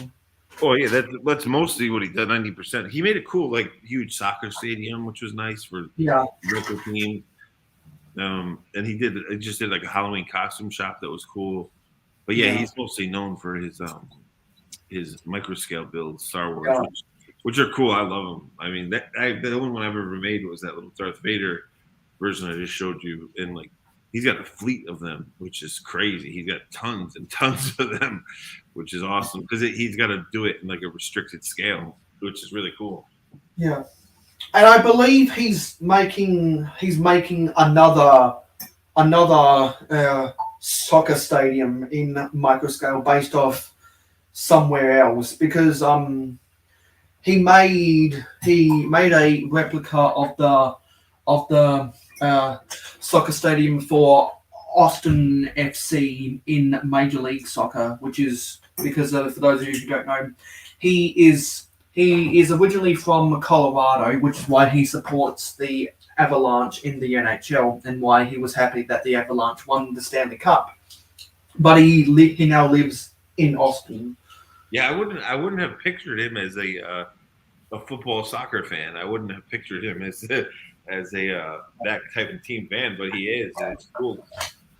Oh yeah, that's mostly what he did. 90%. He made a cool like huge soccer stadium, which was nice for retro team. And he just did like a Halloween costume shop that was cool. But yeah, he's mostly known for his micro scale builds, Star Wars, which are cool. I love them. I mean, the only one I've ever made was that little Darth Vader version I just showed you, and like he's got a fleet of them, which is crazy. He's got tons and tons of them, which is awesome because he's got to do it in like a restricted scale, which is really cool. Yeah, and I believe he's making another soccer stadium in microscale based off somewhere else because he made a replica of the soccer stadium for Austin FC in Major League Soccer, which is because for those of you who don't know, he is originally from Colorado, which is why he supports the Avalanche in the NHL and why he was happy that the Avalanche won the Stanley Cup. But he now lives in Austin. Yeah, I wouldn't have pictured him as a football soccer fan. I wouldn't have pictured him as a that type of team fan, but he is. And it's cool.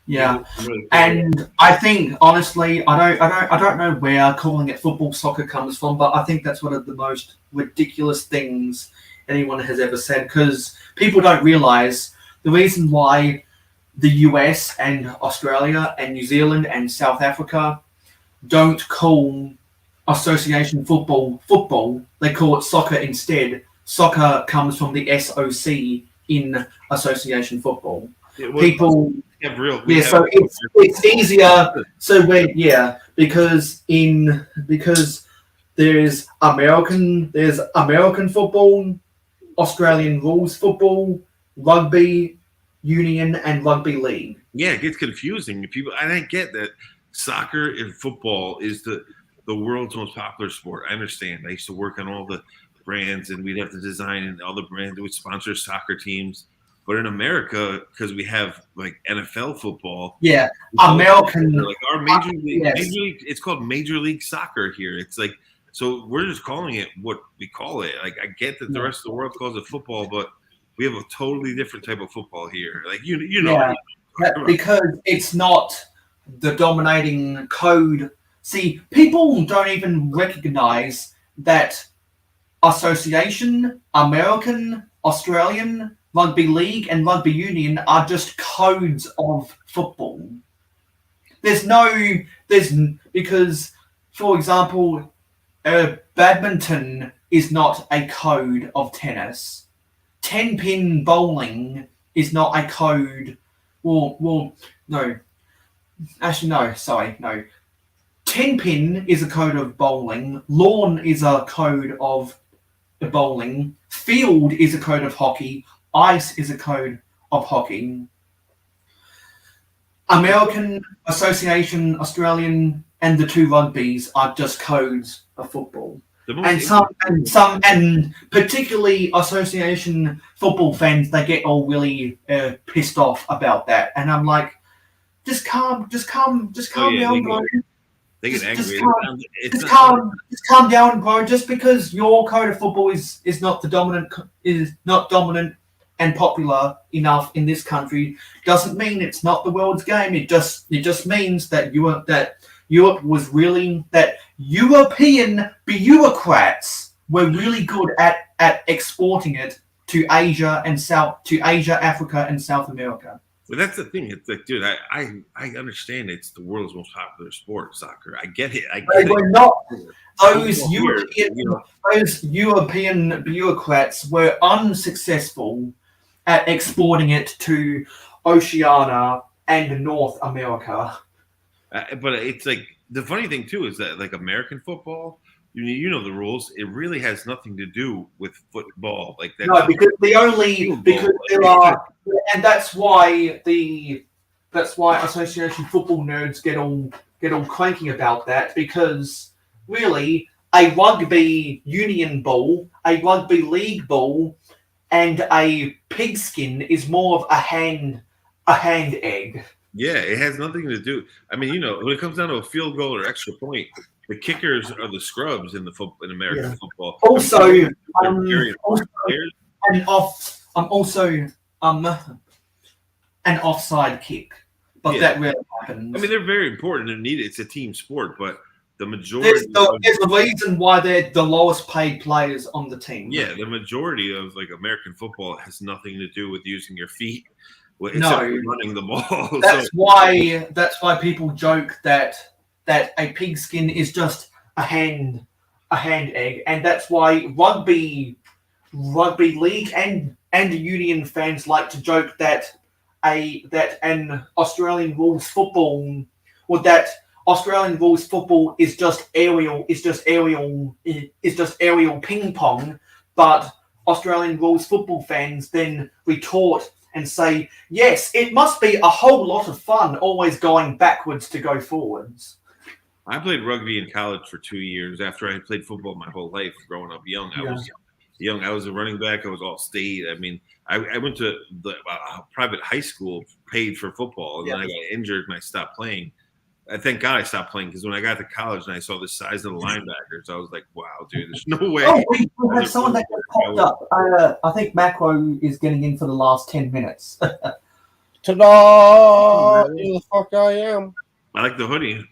Yeah, Really cool. and I think honestly, I don't know where calling it football soccer comes from, but I think that's one of the most ridiculous things anyone has ever said, because people don't realize the reason why the US and Australia and New Zealand and South Africa don't call association football, they call it soccer instead. Soccer comes from the SOC in association football. People, so it's easier. So because there's American football, Australian rules football, rugby union, and rugby league. Yeah, it gets confusing. People, and I get that soccer and football is the world's most popular sport. I understand. I used to work on all the brands, and we'd have to design, and all the brands would sponsor soccer teams. But in America, because we have like NFL football, American, like our major league, it's called Major League Soccer here. It's like, so we're just calling it what we call it. Like, I get that the rest of the world calls it football, but we have a totally different type of football here. Like you know, because it's not the dominating code. See, people don't even recognize that association, American, Australian, rugby league, and rugby union are just codes of football. Because, for example, badminton is not a code of tennis. 10-pin bowling is not a code. No. Actually, no. Sorry, no. 10-pin is a code of bowling. Lawn is a code of bowling. Field is a code of hockey. Ice is a code of hockey. American, Association, Australian, and the two rugbies are just codes of football. And particularly Association football fans, they get all really pissed off about that. And I'm like, just calm down, bro. They get angry. Just calm down, bro. Just because your code of football is not dominant and popular enough in this country doesn't mean it's not the world's game. It just means that European bureaucrats were really good at exporting it to Asia, Africa, and South America. Well, that's the thing. It's like, dude, I understand it's the world's most popular sport, soccer. I get it. We're not. Those European bureaucrats were unsuccessful at exporting it to Oceania and North America. But it's like, the funny thing too is that like American football, you know the rules. It really has nothing to do with football. Like that. No, because that's why association football nerds get all cranky about that, because really a rugby union ball, a rugby league ball, and a pigskin is more of a hand egg. Yeah, it has nothing to do. I mean, you know, when it comes down to a field goal or extra point, the kickers are the scrubs in American football. Also, an offside kick, but that rarely happens. I mean, they're very important and needed. It's a team sport, but the majority there's a reason why they're the lowest paid players on the team. Yeah, the majority of like American football has nothing to do with using your feet. Except for running the ball. That's why people joke that a pigskin is just a hand egg, and that's why rugby league and union fans like to joke that an Australian rules football, or that Australian rules football is just aerial ping pong, but Australian rules football fans then retort and say, yes, it must be a whole lot of fun always going backwards to go forwards. I played rugby in college for 2 years after I had played football my whole life growing up young. I was young. I was a running back. I was all state. I mean, I went to the private high school paid for football, and then I got injured and I stopped playing. I thank God I stopped playing because when I got to college and I saw the size of the linebackers, I was like, wow, dude, there's no way. Oh, we have someone that just popped up. I think Makro is getting in for the last 10 minutes. Ta-da! Who the fuck I am? I like the hoodie.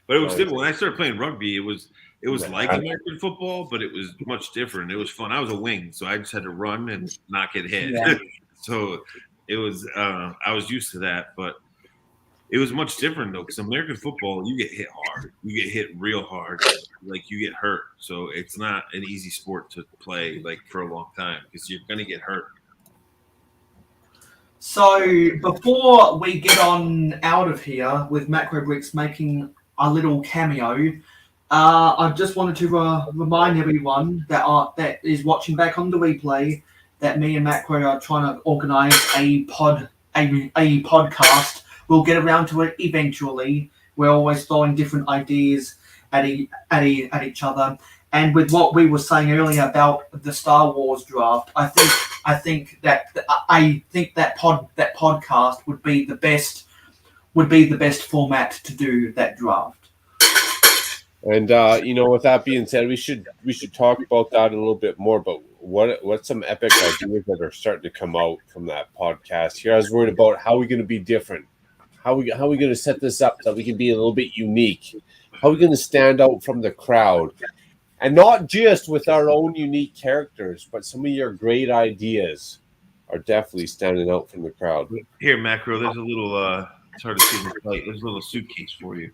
But it was different. When I started playing rugby, it was like American football, but it was much different. It was fun. I was a wing, so I just had to run and not get hit. Yeah. So it was I was used to that, but it was much different though, because American football, you get hit hard. You get hit real hard. Like you get hurt. So it's not an easy sport to play like for a long time because you're gonna get hurt. So before we get on out of here with Makro Bricks making a little cameo, I just wanted to remind everyone that is watching back on the replay that me and Makro are trying to organise a podcast. We'll get around to it eventually. We're always throwing different ideas at each other. And with what we were saying earlier about the Star Wars draft, I think that podcast would be the best format to do that draft. And with that being said, we should talk about that a little bit more. But what's some epic ideas that are starting to come out from that podcast? Here, I was worried about how we're going to be different. How are we going to set this up so we can be a little bit unique? How are we going to stand out from the crowd? And not just with our own unique characters, but some of your great ideas are definitely standing out from the crowd. Here, Makro, there's a little it's hard to see in the light. There's a little suitcase for you.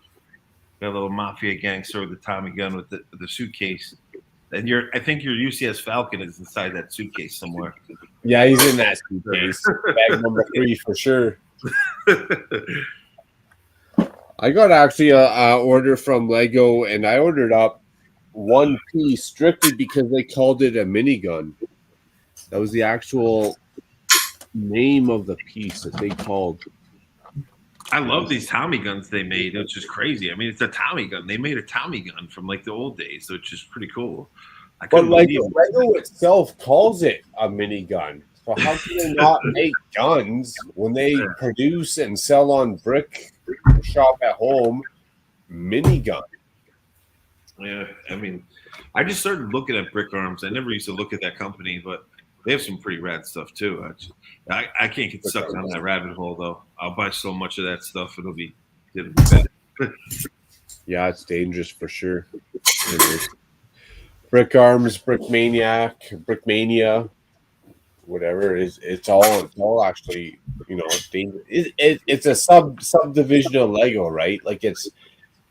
Got a little mafia gangster with the Tommy gun with the suitcase. And I think your UCS Falcon is inside that suitcase somewhere. Yeah, he's in that suitcase. Bag number 3 for sure. I got actually a order from Lego, and I ordered up one piece strictly because they called it a minigun. That was the actual name of the piece that they called. I love these Tommy guns they made. It's just crazy. I mean, it's a Tommy gun. They made a Tommy gun from like the old days, which is pretty cool. But Lego itself calls it a minigun. So how can they not make guns when they produce and sell on brick shop at home minigun? Yeah, I mean, I just started looking at Brick Arms. I never used to look at that company, but they have some pretty rad stuff too. I can't get sucked down that rabbit hole though. I'll buy so much of that stuff, it'll be bad. Yeah, it's dangerous for sure. Brick Arms, Brick Mania, whatever it is, it's all actually, it's dangerous. It's a subdivision of Lego, right? Like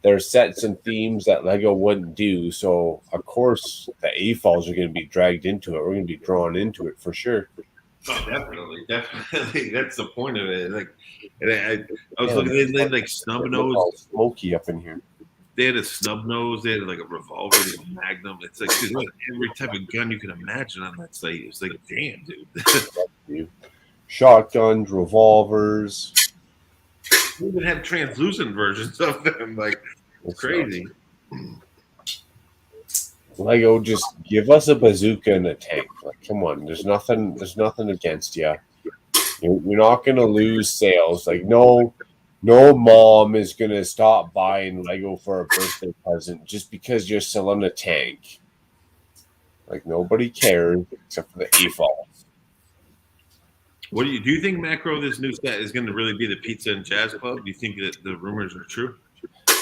there's sets and themes that Lego wouldn't do. So of course the AFOLs are going to be dragged into it. We're going to be drawn into it for sure. Oh, definitely. That's the point of it. Like, I was looking. They had like snub nose, smoky up in here. They had a snub nose. They had like a revolver, they had a Magnum. It's like every type of gun you can imagine on that site. It's like, damn, dude. Shotguns, revolvers. We even have translucent versions of them. Like, it's crazy. Lego, just give us a bazooka and a tank. Like, come on, there's nothing against you. You're not gonna lose sales. Like, no mom is gonna stop buying Lego for a birthday present just because you're selling a tank. Like, nobody cares except for the AFOLs. Do you think, Makro, this new set is going to really be the Pizza and Jazz Club? Do you think that the rumors are true?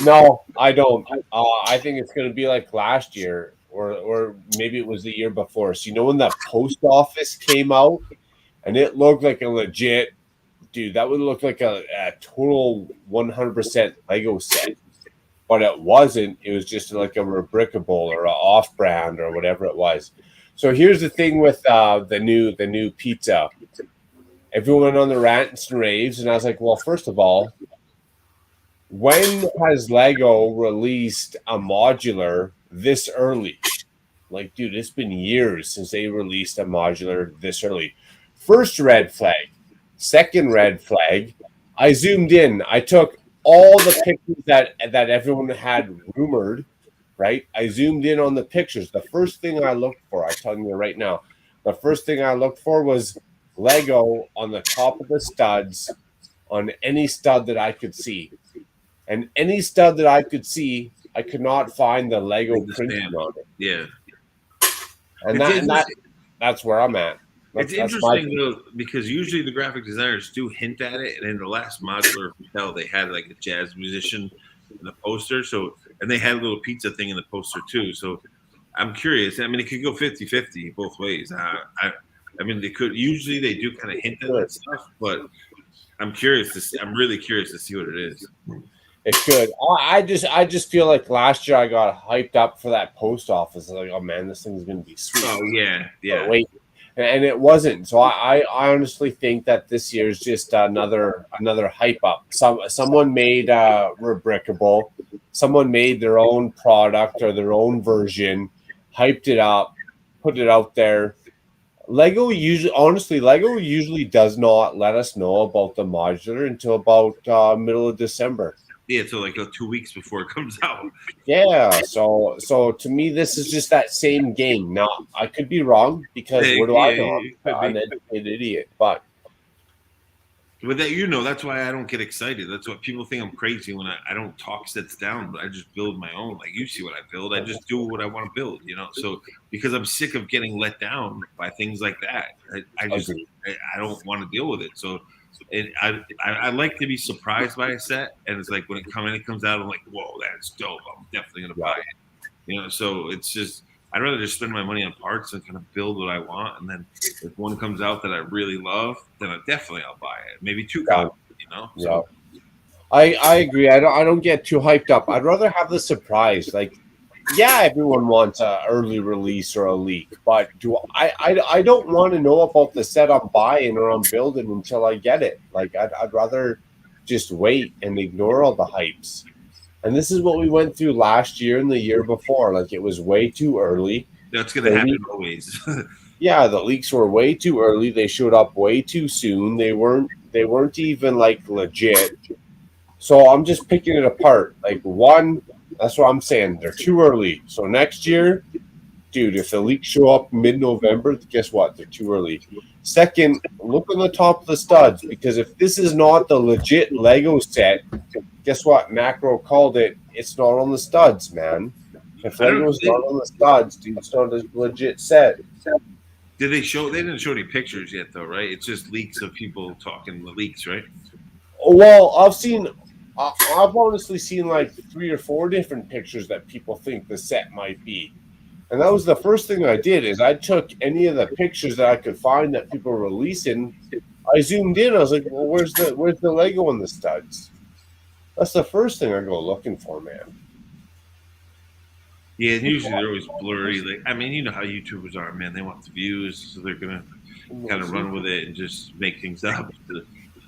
No, I don't. I think it's going to be like last year, or maybe it was the year before. So when that post office came out, and it looked like a legit, dude, that would look like a total 100% Lego set, but it wasn't. It was just like a rebrickable or an off-brand or whatever it was. So here's the thing with the new pizza. Everyone went on the rants and raves, and I was like, well, first of all, when has Lego released a modular this early? Like, dude, it's been years since they released a modular this early. First red flag. Second red flag. I zoomed in. I took all the pictures that everyone had rumored, right? I zoomed in on the pictures. The first thing I looked for, I'm telling you right now, the first thing I looked for was Lego on the top of the studs on any stud that I could see. And any stud that I could see, I could not find the Lego printing on it. Yeah. And that's where I'm at. It's interesting though, because usually the graphic designers do hint at it, and in the last modular hotel they had like a jazz musician in the poster, so and they had a little pizza thing in the poster too. So I'm curious. I mean, it could go 50-50 both ways. I mean, they could. Usually they do kind of hint at that stuff, but I'm curious to see. I'm really curious to see what it is. It could. I just feel like last year I got hyped up for that post office. Like, oh man, this thing's gonna be sweet. Oh yeah. But wait, and it wasn't. So I honestly think that this year is just another hype up. Someone made Rebrickable. Someone made their own product or their own version, hyped it up, put it out there. Lego usually does not let us know about the modular until about middle of December. Yeah, so like 2 weeks before it comes out. Yeah, so to me, this is just that same game. Now, I could be wrong because where do I know? I'm an educated idiot, but that that's why I don't get excited. That's why people think I'm crazy when I don't talk sets down, but I just build my own. Like you see what I build, I just do what I want to build. So because I'm sick of getting let down by things like that, I don't want to deal with it. So. I like to be surprised by a set, and it's like when it comes out, I'm like, whoa, that's dope. I'm definitely gonna buy it. So it's just I'd rather just spend my money on parts and kind of build what I want, and then if one comes out that I really love, then I'll buy it. Maybe two copies, So. I agree. I don't get too hyped up. I'd rather have the surprise. Like, yeah, everyone wants an early release or a leak, but I don't want to know about the set I'm buying or I'm building until I get it. Like, I'd rather just wait and ignore all the hypes. And this is what we went through last year and the year before. Like, it was way too early. That's going to happen always. Yeah, the leaks were way too early. They showed up way too soon. They weren't even like legit. So I'm just picking it apart. Like, one. That's what I'm saying. They're too early. So next year, dude, if the leaks show up mid-November, guess what? They're too early. Second, look on the top of the studs, because if this is not the legit Lego set, guess what? Macro called it. It's not on the studs, man. If Lego's not on the studs, dude, it's not a legit set. Did they show? They didn't show any pictures yet, though, right? It's just leaks of people talking the leaks, right? Well, I've honestly seen like 3 or 4 different pictures that people think the set might be. And that was the first thing I did is I took any of the pictures that I could find that people were releasing. I zoomed in. I was like, well, where's the Lego on the studs? That's the first thing I go looking for, man. Yeah, and usually they're always blurry. Like, I mean, you know how YouTubers are, man. They want the views, so they're going to kind of run with it and just make things up.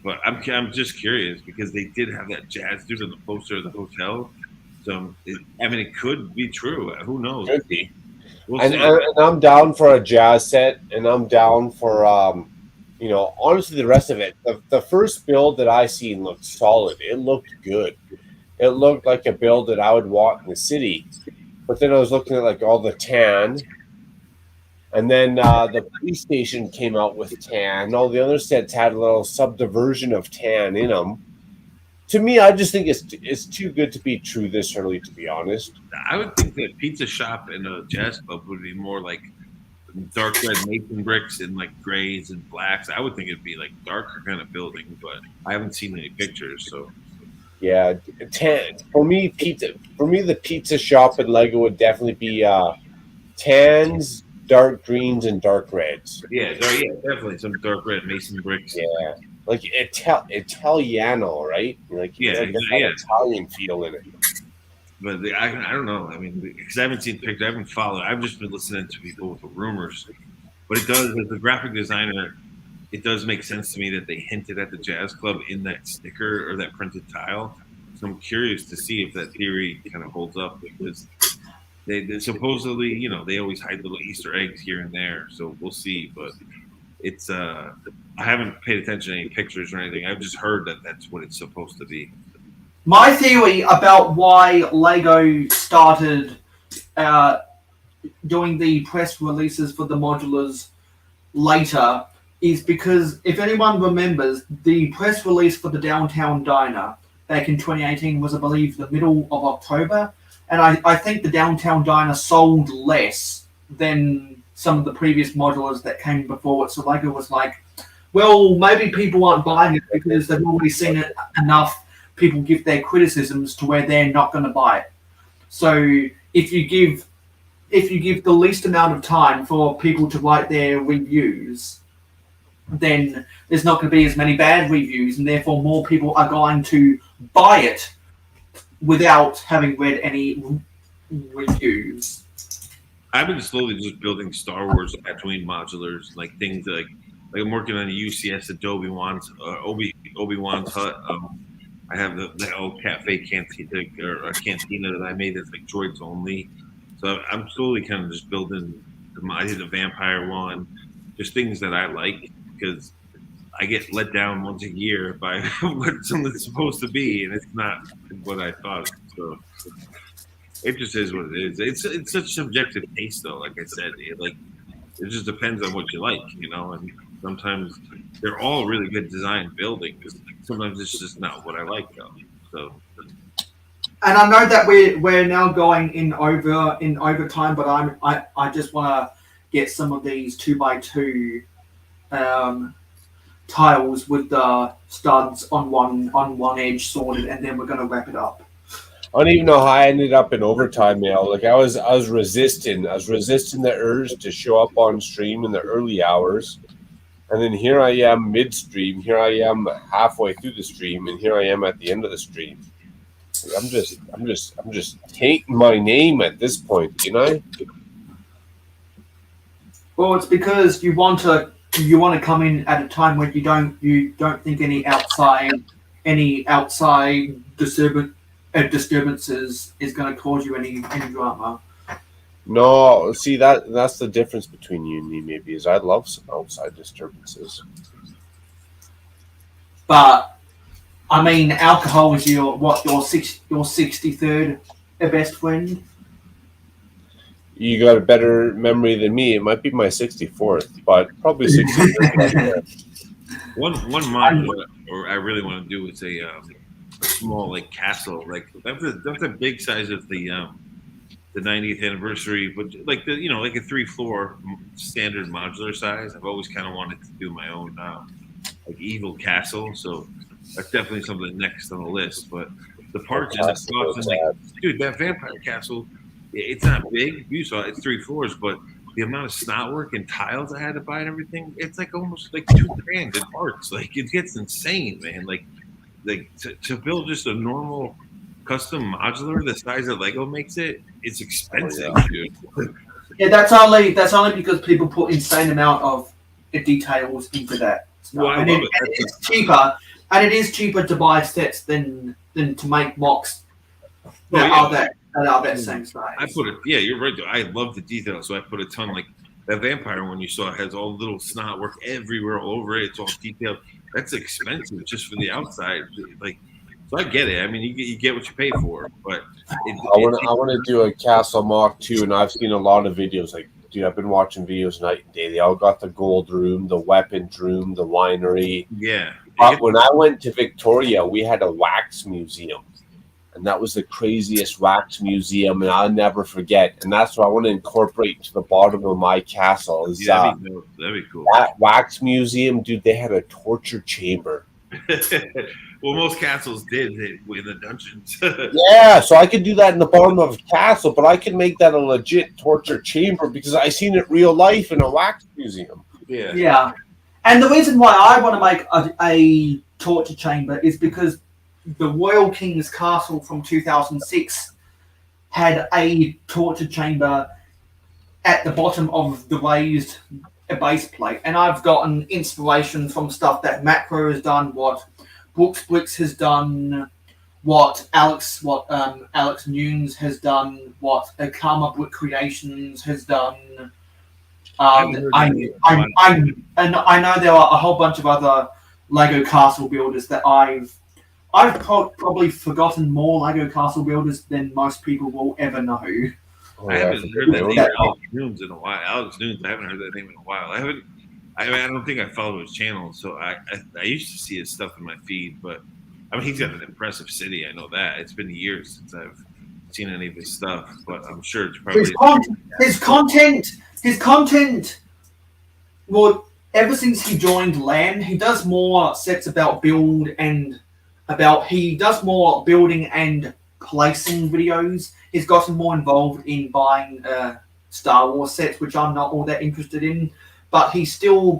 But I'm just curious because they did have that jazz dude on the poster of the hotel. So, it could be true. Who knows? Could be. And I'm down for a jazz set, and I'm down for, honestly, the rest of it. The first build that I seen looked solid. It looked good. It looked like a build that I would want in the city. But then I was looking at, like, all the tan. And then the police station came out with tan. All the other sets had a little subdiversion of tan in them. To me, I just think it's too good to be true this early, to be honest. I would think that pizza shop and a jazz club would be more like dark red mason bricks and like grays and blacks. I would think it'd be like darker kind of building, but I haven't seen any pictures. So yeah, tan for me. The pizza shop and Lego would definitely be tans, dark greens, and dark reds. Yeah, definitely some dark red mason bricks. Yeah, like Italiano, right? Like Italian feel in it. But I don't know. I mean, because I haven't seen pictures, I haven't followed. I've just been listening to people with the rumors. But it does, as a graphic designer, it does make sense to me that they hinted at the jazz club in that sticker or that printed tile. So I'm curious to see if that theory kind of holds up because they supposedly, you know, they always hide little Easter eggs here and there. So we'll see. But it's I haven't paid attention to any pictures or anything. I've just heard that that's what it's supposed to be. My theory about why Lego started doing the press releases for the modulars later is because if anyone remembers, the press release for the Downtown Diner back in 2018 was, I believe, the middle of October. And I think the Downtown Diner sold less than some of the previous modulars that came before it. So Lego was like, well, maybe people aren't buying it because they've already seen it enough. People give their criticisms to where they're not going to buy it. So if you give the least amount of time for people to write their reviews, then there's not going to be as many bad reviews, and therefore more people are going to buy it without having read any reviews. I've been slowly just building Star Wars Tatooine modulars, like things like I'm working on a UCS at Obi-Wan's hut. I have the old cafe cantina or a cantina that I made that's like droids only. So I'm slowly kind of just building. I did a vampire one, just things that I like because I get let down once a year by what something's supposed to be, and it's not what I thought. So it just is what it is. It's such subjective taste, though. Like I said, it just depends on what you like, you know. And sometimes they're all really good design buildings. Sometimes it's just not what I like, though. So. And I know that we're now going in overtime, but I just want to get some of these 2x2 tiles with the studs on one edge sorted, and then we're going to wrap it up. I don't even know how I ended up in overtime, Mel. Like I was resisting the urge to show up on stream in the early hours, and then here I am mid-stream. Here I am halfway through the stream, and here I am at the end of the stream. I'm just taking my name at this point, you know. Well, it's because you want to come in at a time when you don't think any outside disturbances is going to cause you any drama. No, see that's the difference between you and me. Maybe is I love some outside disturbances, but I mean, alcohol is your 63rd best friend. You got a better memory than me. It might be my 64th, but probably 63rd. One module, or I really want to do is a small like castle, like that's a big size of the 90th anniversary, but like a 3-floor standard modular size. I've always kind of wanted to do my own like evil castle, so that's definitely something next on the list. But the parts and the cost, and like, dude, that vampire castle, it's not big. You saw it's 3 floors, but the amount of snot work and tiles I had to buy and everything, it's like almost like $2,000 in parts. Like it gets insane, man. Like to build just a normal custom modular the size that Lego makes it, it's expensive, dude. Yeah, that's only because people put insane amount of details into that. Well, and it is cheaper. And it is cheaper to buy sets than to make mocks that are that same size. I put it. Yeah, you're right. Though. I love the detail, so I put a ton. Like that vampire one you saw has all the little snot work everywhere, all over it. It's all detailed. That's expensive just for the outside. Like, so I get it. I mean, you get what you pay for. But I want to do a castle mock too, and I've seen a lot of videos. Like, dude, I've been watching videos night and day. They all got the gold room, the weapons room, the winery. Yeah. When I went to Victoria, we had a wax museum, and that was the craziest wax museum, and I'll never forget. And that's what I want to incorporate to the bottom of my castle. Is, that'd be cool. That wax museum, dude, they had a torture chamber. Well, most castles did in the dungeons. Yeah, so I could do that in the bottom of a castle, but I can make that a legit torture chamber because I seen it real life in a wax museum. Yeah. Yeah. And the reason why I want to make a torture chamber is because the Royal King's Castle from 2006 had a torture chamber at the bottom of the raised base plate. And I've gotten inspiration from stuff that Makro has done, what Bricks has done, what Alex Nunes has done, what Karma Brick Creations has done. I know there are a whole bunch of other Lego castle builders that I've probably forgotten more Lego castle builders than most people will ever know. I haven't heard that name Alex Nunes in a while. Alex Nunes, I haven't heard that name in a while. I don't think I follow his channel, so I used to see his stuff in my feed, but I mean, he's got an impressive city. I know that. It's been years since I've seen any of his stuff, but I'm sure it's probably his content. Well, ever since he joined LAN, he does more sets about he does more building and placing videos. He's gotten more involved in buying Star Wars sets, which I'm not all that interested in. But still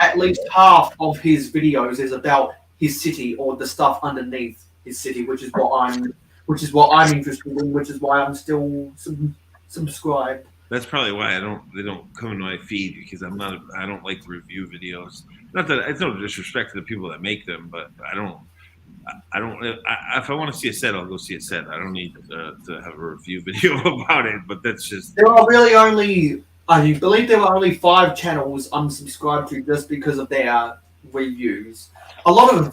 at least half of his videos is about his city or the stuff underneath his city, which is what I'm interested in, which is why I'm still subscribed. That's probably why they don't come into my feed, because I don't like review videos. Not that it's no disrespect to the people that make them, but if I want to see a set, I'll go see a set. I don't need to have a review video about it, but that's just. There are really only, I believe there are only 5 channels I'm subscribed to just because of their reviews. There are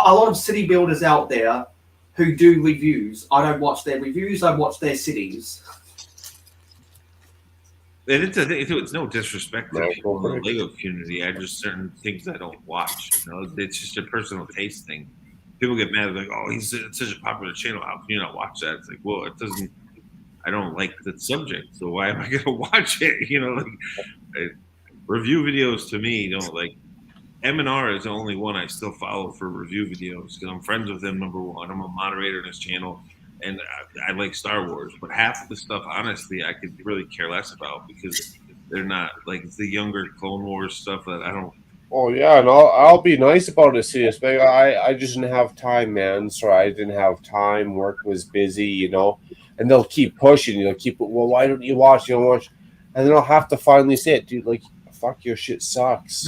a lot of city builders out there who do reviews. I don't watch their reviews, I watch their cities. It's no disrespect to people in the Lego community. I just certain things I don't watch. It's just a personal taste thing. People get mad like, "Oh, he's such a popular channel. How can you not watch that?" It's like, well, it doesn't. I don't like the subject, so why am I going to watch it? Review videos to me don't like. M&R is the only one I still follow for review videos because I'm friends with him. Number one, I'm a moderator in his channel. And I like Star Wars, but half of the stuff, honestly, I could really care less about because they're not like it's the younger Clone Wars stuff that I don't. Oh yeah, and I'll be nice about it, serious. But I just didn't have time, man. Sorry, I didn't have time. Work was busy, And they'll keep pushing. Well, why don't you watch? You don't watch, and then I'll have to finally say it, dude. Like, fuck, your shit sucks.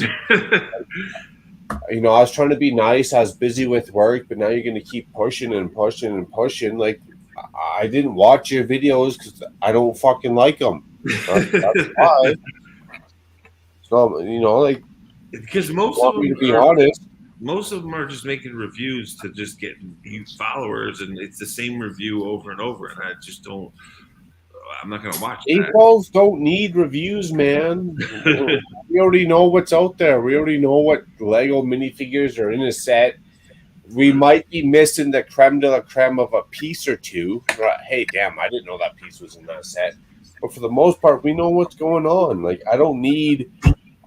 I was trying to be nice. I was busy with work, but now you're going to keep pushing and pushing and pushing. Like, I didn't watch your videos because I don't fucking like them. That's why. So, because most of them, to be honest, most of them are just making reviews to just get huge followers, and it's the same review over and over. And I just don't. I'm not going to watch that. A-balls don't need reviews, man. We already know what's out there. We already know what Lego minifigures are in a set. We might be missing the creme de la creme of a piece or two. Hey, damn, I didn't know that piece was in that set. But for the most part, we know what's going on. Like, I don't need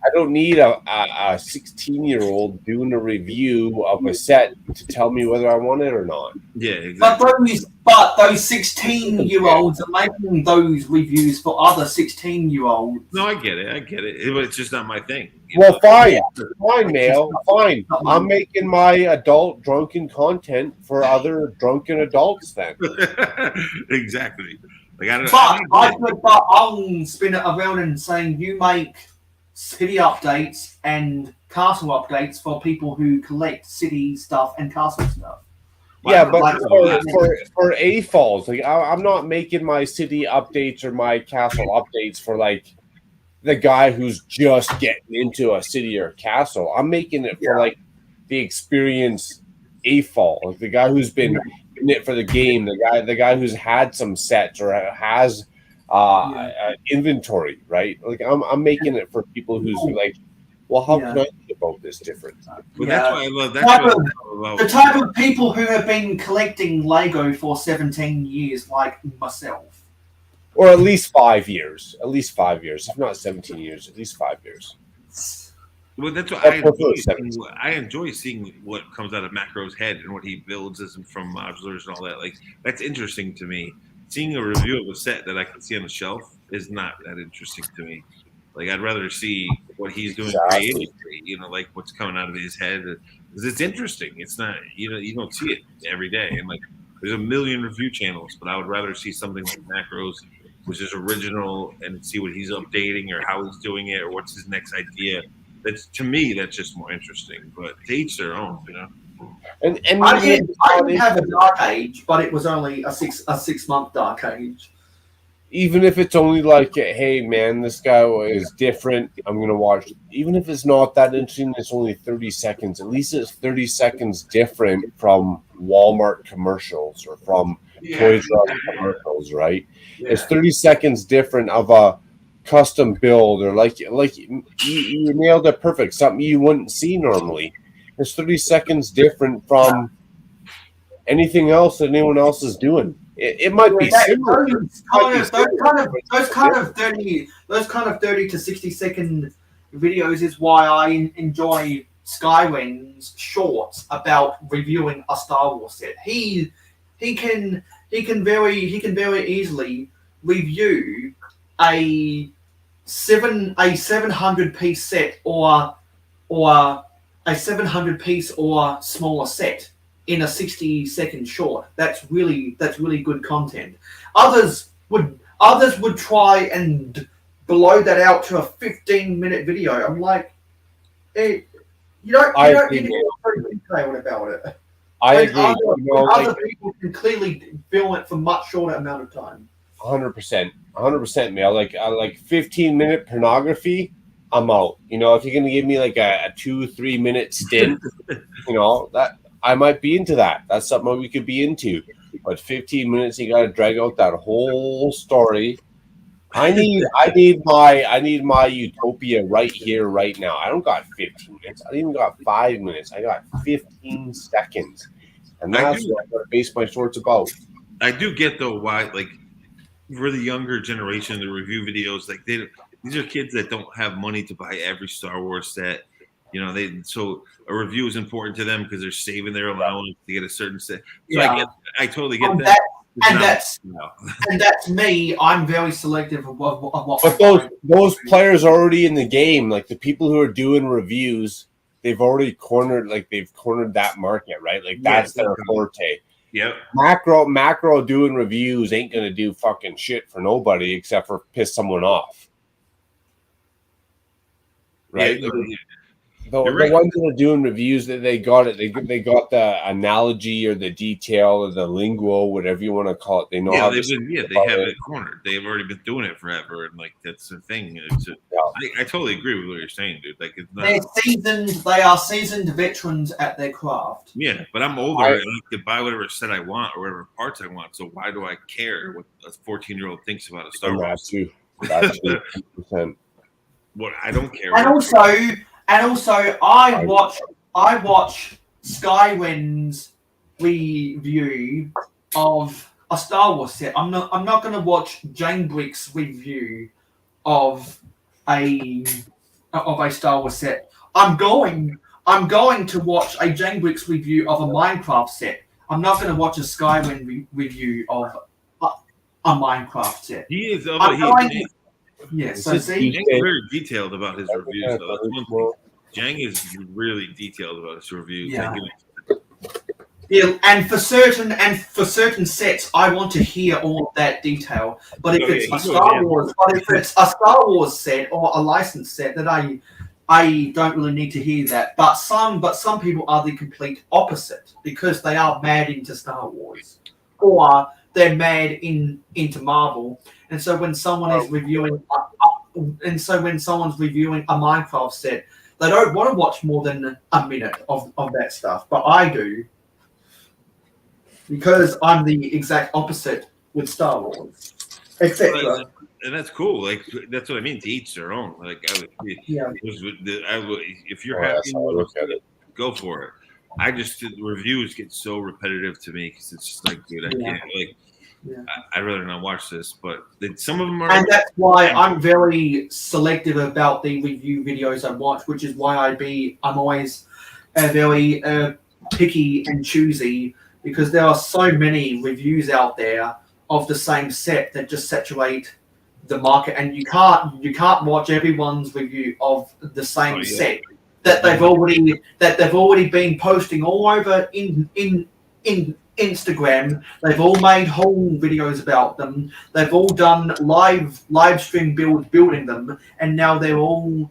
a 16-year-old doing a review of a set to tell me whether I want it or not. Yeah, exactly. But those 16-year-olds are making those reviews for other 16-year-olds. No, I get it. But it's just not my thing. Well, fine, Mayo, fine. I'm making my adult drunken content for other drunken adults then. Exactly. I'll spin it around and saying you make city updates and castle updates for people who collect city stuff and castle stuff. Yeah, but for AFOLs, like I'm not making my city updates or my castle updates for like the guy who's just getting into a city or a castle. I'm making it for like the experienced AFOL, like the guy who's been in it for the game, the guy who's had some sets or has inventory, right? Like I'm making it for people who's like, well, how can I think about this different? Well, that's why I love the type of people who have been collecting Lego for 17 years, like myself, or at least 5 years, if not 17 years, at least 5 years. Well, that's what I enjoy seeing what comes out of Makro's head and what he builds from modulars and all that. Like that's interesting to me. Seeing a review of a set that I can see on the shelf is not that interesting to me. Like I'd rather see what he's doing creatively, like what's coming out of his head. Because it's interesting. It's not, you don't see it every day. And like there's a million review channels, but I would rather see something like Makro's, which is original, and see what he's updating or how he's doing it or what's his next idea. To me, that's just more interesting. But to each their own, And I even did have a dark age, but it was only a 6 month dark age. even if it's only like, hey man, this guy is different, I'm gonna watch. Even if it's not that interesting, it's only 30 seconds. At least it's 30 seconds different from Walmart commercials or from Toys R Us commercials, right? It's 30 seconds different of a custom build, or like you nailed it perfect. Something you wouldn't see normally. It's 30 seconds different from anything else that anyone else is doing. It might be similar. Those kind of 30 to 60 second videos is why I enjoy Skywind's shorts about reviewing a Star Wars set. He can very easily review a 700 piece set or a 700 piece or smaller set in a 60-second short. That's really good content. Others would try and blow that out to a 15-minute video. I'm like, you don't need to go very detailed about it. I agree. Other people can clearly film it for much shorter amount of time. 100%, Mel. Like 15-minute pornography, I'm out. If you're gonna give me like a 2-3 minute stint, that I might be into that. That's something we could be into. But 15 minutes, you got to drag out that whole story. I need my utopia right here, right now. I don't got 15 minutes. I don't even got 5 minutes. I got 15 seconds, and that's what I'm going to base my shorts about. I do get though why, like, for the younger generation, the review videos, like these are kids that don't have money to buy every Star Wars set. So a review is important to them because they're saving their allowance to get a certain set. So I totally get that. And that's me. I'm very selective of what. But those players are already in the game. Like the people who are doing reviews, they've already cornered that market, right? Like that's their forte. Yep. Macro doing reviews ain't gonna do fucking shit for nobody except for piss someone off, right? Yeah, The ones that are doing reviews, that they got it. They got the analogy or the detail or the lingo, whatever you want to call it. They know how they have it cornered. They've already been doing it forever, and like that's the thing. I totally agree with what you're saying, dude. Like it's not, they are seasoned veterans at their craft. Yeah, but I'm older and I can buy whatever set I want or whatever parts I want. So why do I care what a 14-year-old thinks about a Star Wars? That's 100%. What I don't care. And also, I watch Skywind's review of a Star Wars set. I'm not going to watch Jane Brick's review of a Star Wars set. I'm going to watch a Jane Brick's review of a Minecraft set. I'm not going to watch a Skywind review of a Minecraft set. He is. Yes, he's very detailed about his reviews. Though. That's one thing. Jang is really detailed about his reviews. Yeah, and for certain sets, I want to hear all of that detail. But if it's a Star Wars set or a licensed set, that I don't really need to hear that. But some people are the complete opposite because they are mad into Star Wars or they're mad into Marvel. And so when someone is reviewing, when someone's reviewing a Minecraft set, they don't want to watch more than a minute of that stuff. But I do, because I'm the exact opposite with Star Wars, etc. And that's cool. Like that's what I mean. To each their own. Like if you're happy, go for it. The reviews get so repetitive to me because it's just like, dude, I can't like. Yeah. I'd rather not watch this, but some of them are. And that's why I'm very selective about the review videos I watch, which is why I'm always very picky and choosy because there are so many reviews out there of the same set that just saturate the market, and you can't watch everyone's review of the same set that they've already been posting all over in Instagram. They've all made whole videos about them. They've all done live stream building them, and now they're all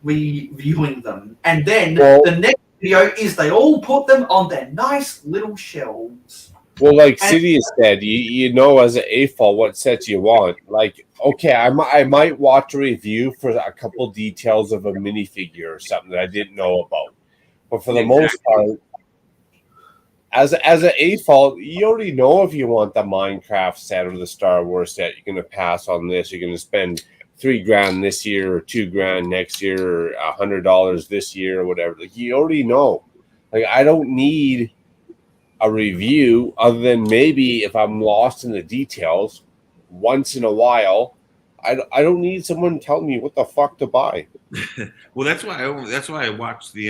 reviewing them, and then Well- the next video is they all put them on their nice little shelves. Well, like And- City has said, you know as an AFOL what sets you want. Like, okay, I might watch a review for a couple details of a minifigure or something that I didn't know about. But for the most part, as an AFOL, you already know if you want the Minecraft set or the Star Wars set, you're going to pass on this. You're going to spend $3,000 this year or $2,000 next year or $100 this year or whatever. Like, you already know. Like, I don't need a review other than maybe if I'm lost in the details once in a while. I don't need someone telling me what the fuck to buy. Well, that's why I watched the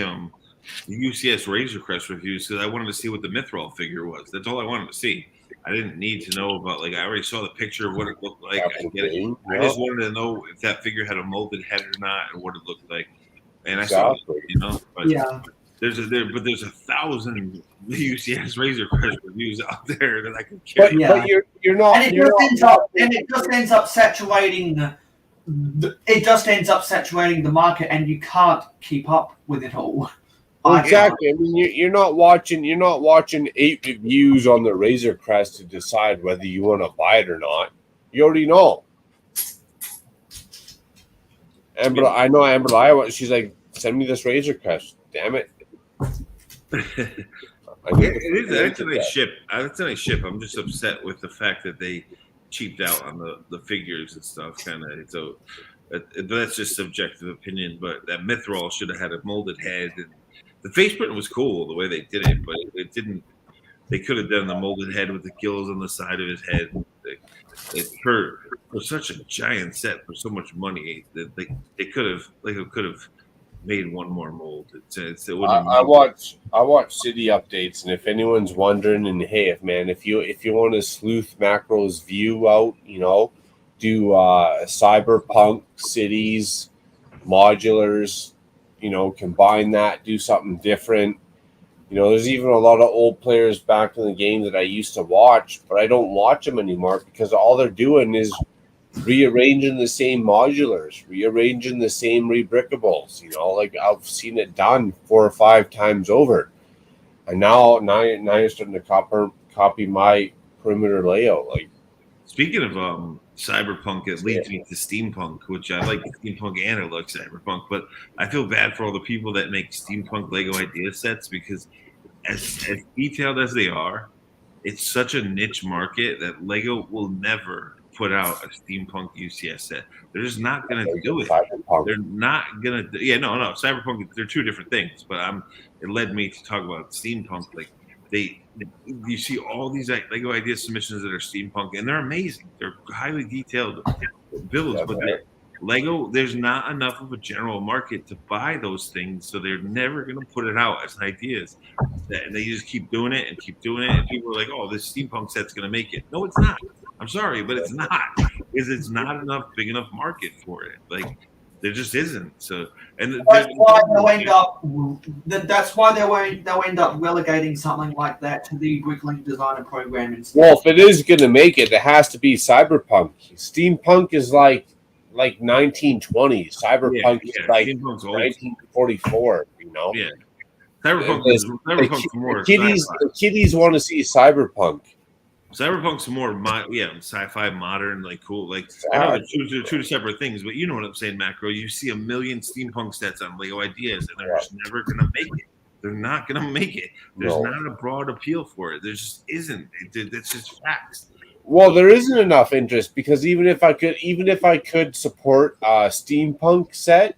UCS Razor Crest reviews, because I wanted to see what the Mithril figure was. That's all I wanted to see. I didn't need to know about, like, I already saw the picture of what it looked like. I get it. I just wanted to know if that figure had a molded head or not, and what it looked like. And I saw it, you know. But Yeah. There's 1,000 UCS Razor Crest reviews out there that I can carry. But you're not. And it just ends up saturating. It just ends up saturating the market, and you can't keep up with it all. Well, exactly. I mean, you're not watching 8 reviews on the Razor Crest to decide whether you want to buy it or not. You already know. Amber, I know Amber Iowa. She's like, send me this Razor Crest. Damn it. It's a nice ship. It's a nice ship. I'm just upset with the fact that they cheaped out on the figures and stuff. Kind of. So, but that's just subjective opinion. But that Mithril should have had a molded head, and the face print was cool the way they did it, but it didn't. They could have done the molded head with the gills on the side of his head. For such a giant set for so much money, they could have made one more mold. I watch City updates, and if anyone's wondering, and hey, if you want to sleuth Macro's view out, you know, do cyberpunk cities, modulars, you know, combine that, do something different. You know, there's even a lot of old players back in the game that I used to watch, but I don't watch them anymore because all they're doing is rearranging the same modulars, rearranging the same rebrickables. You know, like I've seen it done 4 or 5 times over, and now you're starting to copy my perimeter layout. Like, speaking of cyberpunk, it leads me to steampunk, which I like steampunk and I like cyberpunk, but I feel bad for all the people that make steampunk Lego idea sets, because as detailed as they are, it's such a niche market that Lego will never put out a steampunk UCS set. They're just not going to do it. They're not going to. Yeah, no. Cyberpunk, they're two different things. But it led me to talk about steampunk. Like you see all these Lego idea submissions that are steampunk, and they're amazing. They're highly detailed builds, but Lego, there's not enough of a general market to buy those things, so they're never going to put it out as ideas. And they just keep doing it, and people are like, "Oh, this steampunk set's going to make it." No, it's not. I'm sorry, but it's not, because it's not enough big enough market for it. Like, there just isn't. So, and that's why they'll end up. That's why they'll end up relegating something like that to the Bricklink Designer program instead. well, if it is going to make it, it has to be cyberpunk. Steampunk is like 1920s. Cyberpunk is like 1944. You know. Yeah. Cyberpunk's more. The kiddies want to see cyberpunk. Cyberpunk's more, sci-fi, modern, like cool. Like, I know they're two separate things, but you know what I'm saying, Macro. You see a million steampunk sets on Lego Ideas, and they're just never gonna make it. They're not gonna make it. There's not a broad appeal for it. There just isn't. That's just facts. Well, there isn't enough interest, because even if I could support a steampunk set,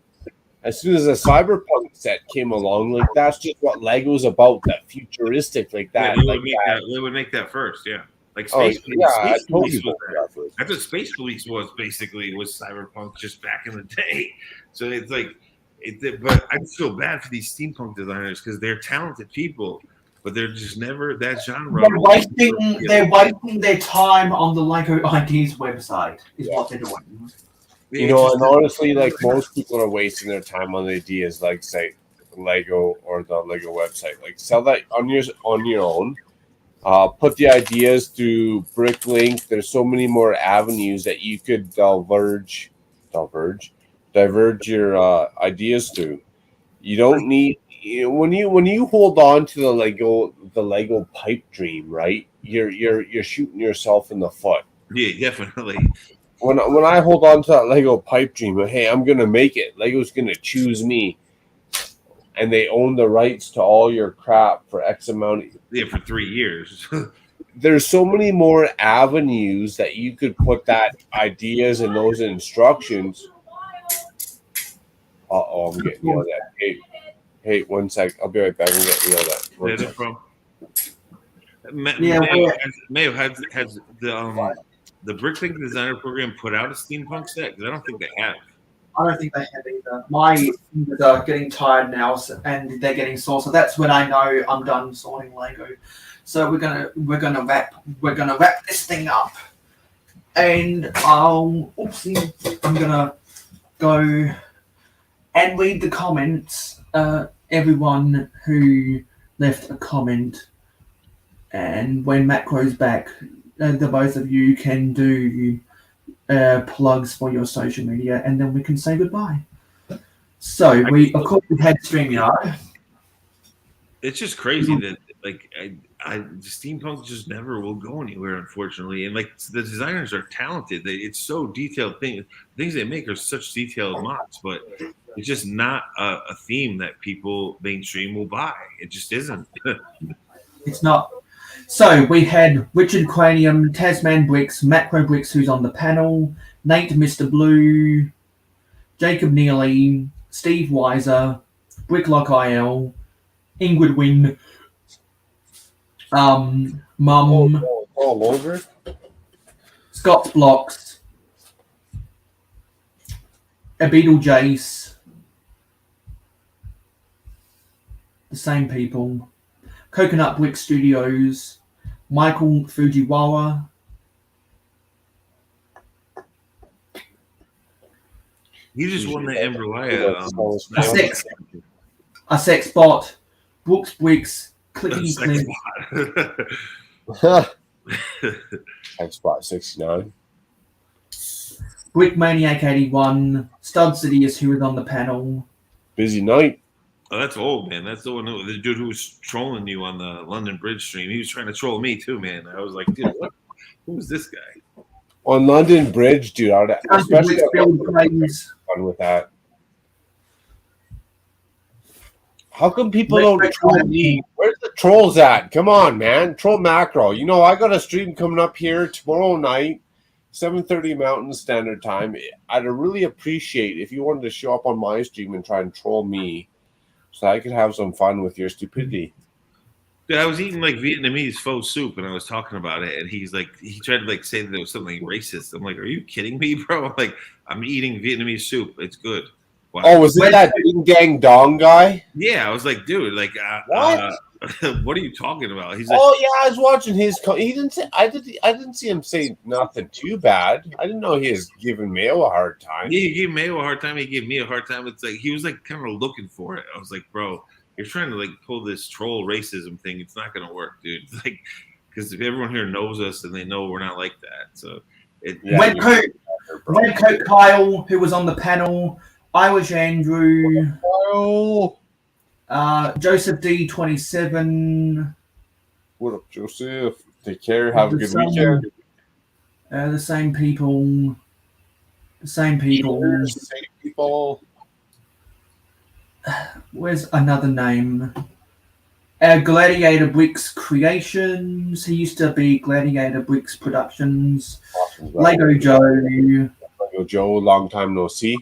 as soon as a cyberpunk set came along, like that's just what Lego's about. That futuristic, like that. They would make that first, yeah. Like Space Police was that's what Space Police was cyberpunk just back in the day. So it's like, but I feel bad for these steampunk designers, because they're talented people, but they're just never that genre. They're wasting their time on the Lego Ideas website. Is what they're doing. You know, and honestly, like most people are wasting their time on ideas, like say Lego or the Lego website. Like sell that on your own. Put the ideas through Bricklink. There's so many more avenues that you could divulge diverge your ideas through. You don't need when you hold on to the Lego pipe dream, right? You're shooting yourself in the foot. Yeah, definitely. When I hold on to that Lego pipe dream, hey, I'm gonna make it. Lego's gonna choose me, and they own the rights to all your crap for X amount. Yeah, for 3 years. There's so many more avenues that you could put that ideas and those instructions. I'm getting yelled at. Hey, 1 sec. I'll be right back. I'm getting yelled at. One sec. Mayo has the Bricklink Designer Program put out a steampunk set? Because I don't think they have. I don't think they have either. My fingers are getting tired now, and they're getting sore. So that's when I know I'm done sorting Lego. So we're gonna wrap this thing up, and I'm gonna go and read the comments. Everyone who left a comment, and when Makro's back, the both of you can do plugs for your social media, and then we can say goodbye. So we had StreamYard. It's just crazy that the steampunk just never will go anywhere, unfortunately. And like the designers are talented. It's so detailed. Things they make are such detailed mods, but it's just not a theme that people mainstream will buy. It just isn't. It's not. So we had Richard Cranium, Tasman Bricks, Makro Bricks, who's on the panel, Nate Mr. Blue, Jacob Neely, Steve Weiser, Bricklock IL, Ingrid Wynn, Mum, all over. Scott's Blocks, a Beetle Jace, the same people, Coconut Brick Studios, Michael Fujiwara, He just won the Amberlaya. a sex bot, Brooks Bricks, Clickety Click, Xbox 69. Brick Maniac 81, Stud Sidious, who was on the panel. Busy night. Oh, that's old, man. That's the one, the dude who was trolling you on the London Bridge stream. He was trying to troll me too, man. I was like, dude, what? Who is this guy? On London Bridge, dude. Especially fun with that. How come people don't troll me? Where's the trolls at? Come on, man. Troll Macro. You know, I got a stream coming up here tomorrow night, 7:30 Mountain Standard Time. I'd really appreciate if you wanted to show up on my stream and try and troll me so I could have some fun with your stupidity. Dude, I was eating like Vietnamese faux soup and I was talking about it, and he's like, he tried to like say that there was something racist. I'm like, are you kidding me, bro? Like, I'm eating Vietnamese soup. It's good. Wow. Oh, was it that Ding Dang Dong guy? Yeah, I was like, dude, like, what? What are you talking about? He's like, oh yeah, I was watching his. He didn't say. I didn't see him say nothing too bad. I didn't know he was giving Mayo a hard time. Yeah, he gave Mayo a hard time. He gave me a hard time. It's like he was like kind of looking for it. I was like, bro, you're trying to like pull this troll racism thing. It's not gonna work, dude. It's like, because everyone here knows us and they know we're not like that. So Red Coat Kyle, who was on the panel, Irish Andrew, Joseph D27. What up, Joseph? Take care. Have a good weekend. The same people. The same people. Same people. Where's another name? Gladiator Bricks Creations. He used to be Gladiator Bricks Productions. Awesome, Lego Joe. Lego Joe, long time no see.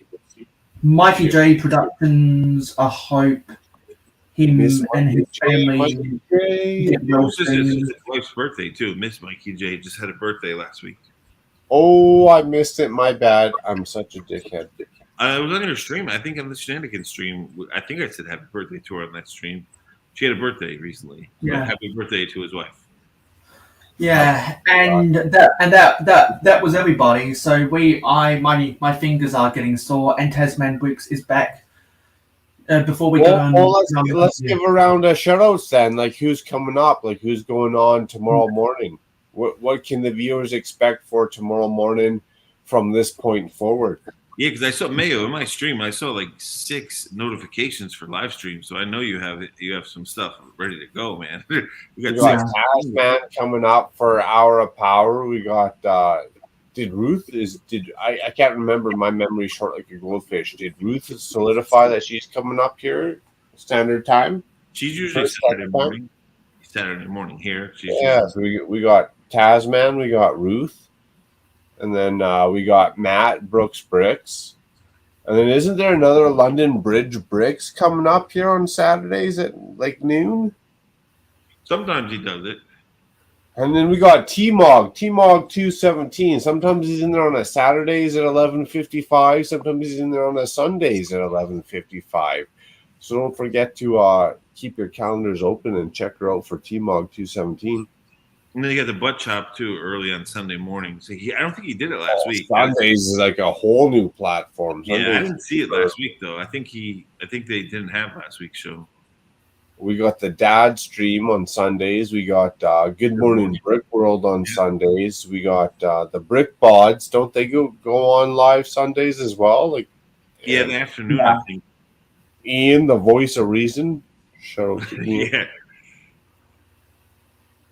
Mikey J Productions. I hope him and his family. It's his wife's birthday too. Miss Mikey J just had a birthday last week. Oh, I missed it. My bad. I'm such a dickhead. I was on your stream. I think on the Shenanigans stream. I think I said happy birthday to her on that stream. She had a birthday recently. Yeah. Happy birthday to his wife. Yeah, and that was everybody. So my fingers are getting sore, and Tasman Bricks is back. Before we go on, let's give a round of shout outs then. Like who's coming up? Like who's going on tomorrow morning? What can the viewers expect for tomorrow morning from this point forward? Yeah, because I saw Mayo in my stream. I saw like 6 notifications for live stream, so I know you have it. You have some stuff ready to go, man. We got We got 6. Tasman coming up for Hour of Power. We got I can't remember, my memory short like a goldfish. Did Ruth solidify that she's coming up here standard time? She's usually First Saturday time? morning. Saturday morning here. She's Yeah, so we got Tasman, we got Ruth, and then we got Matt Brooks Bricks. And then isn't there another London Bridge Bricks coming up here on Saturdays at like noon? Sometimes he does it. And then we got T-Mog 217. Sometimes he's in there on a Saturdays at 11:55. Sometimes he's in there on a Sundays at 11:55. So don't forget to keep your calendars open and check her out for T-Mog 217. And then you got the butt chop too early on Sunday morning. So I don't think he did it last week. Sundays is like a whole new platform. Yeah, I Sundays didn't see it last week though. I think they didn't have last week's show. We got the dad stream on Sundays. We got Good Morning Brick World on Sundays. We got the Brick Bods. Don't they go on live Sundays as well? Like, Yeah, in the afternoon, I think. Ian, the voice of reason. Shout out to Ian. Yeah.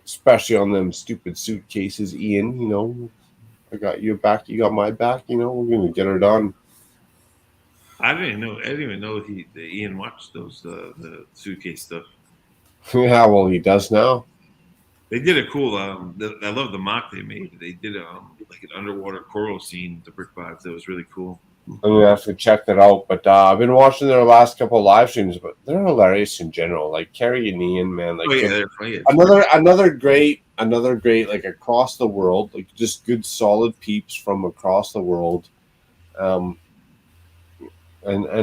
Especially on them stupid suitcases, Ian. You know, I got your back. You got my back. You know, we're gonna get her done. I didn't even know that Ian watched those the suitcase stuff. Yeah, well, he does now. They did a cool. I love the mock they made. They did like an underwater coral scene. The Brick Bods. That was really cool. I'm gonna have to check that out. But I've been watching their last couple of live streams, but they're hilarious in general. Like Carrie and Ian, man. Like they're funny. another great like across the world, like just good solid peeps from across the world. And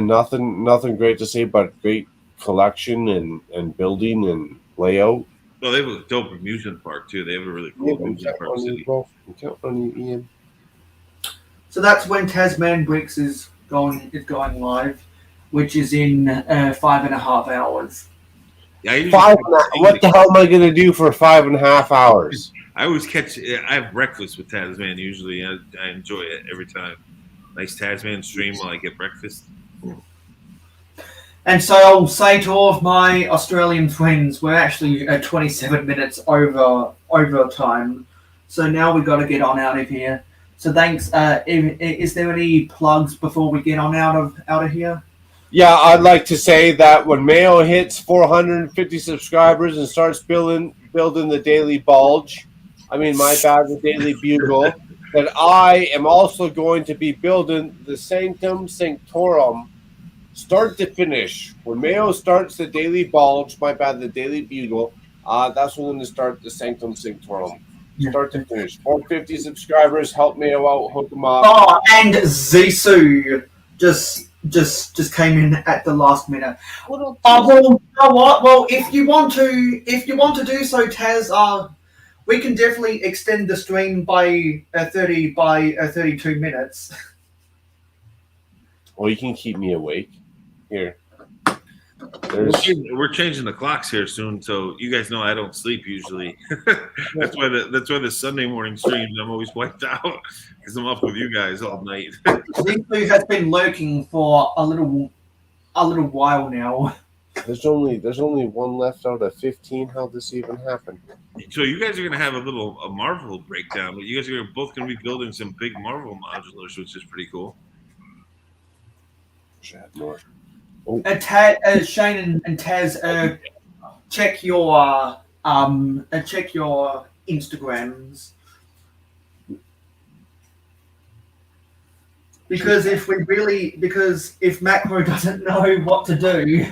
nothing great to say, but great collection and building and layout. Well, they have a dope amusement park too. They have a really cool amusement park city. Count on you, Ian. So that's when Tasman Bricks is going live, which is in 5.5 hours. Yeah, What the hell am I gonna do for 5.5 hours? I always I have breakfast with Tasman usually. I enjoy it every time. Nice Tasman stream while I get breakfast. And so I'll say to all of my Australian friends, we're actually 27 minutes over time. So now we've got to get on out of here. So thanks. Is there any plugs before we get on out of here? Yeah, I'd like to say that when Mayo hits 450 subscribers and starts building the Daily Bulge, the Daily Bugle, that I am also going to be building the Sanctum Sanctorum, start to finish. When Mayo starts the Daily Bulge, the Daily Bugle, that's when I'm going to start the Sanctum Sanctorum. Start to finish. 450 subscribers, help Mayo out, hook them up. Oh, and Zissou just came in at the last minute. Well, you know what? Well, if you want to do so, Taz, we can definitely extend the stream by 32 minutes. Well, you can keep me awake. Here. We're changing the clocks here soon, so you guys know I don't sleep usually. that's why the Sunday morning streams I'm always wiped out because I'm up with you guys all night. Zissou has been lurking for a little while now. There's only one left out of 15. How'd this even happen? So you guys are gonna have a Marvel breakdown, but you guys are both gonna be building some big Marvel modulars, which is pretty cool. More. Shane and Taz, check your Instagrams, because if Makro doesn't know what to do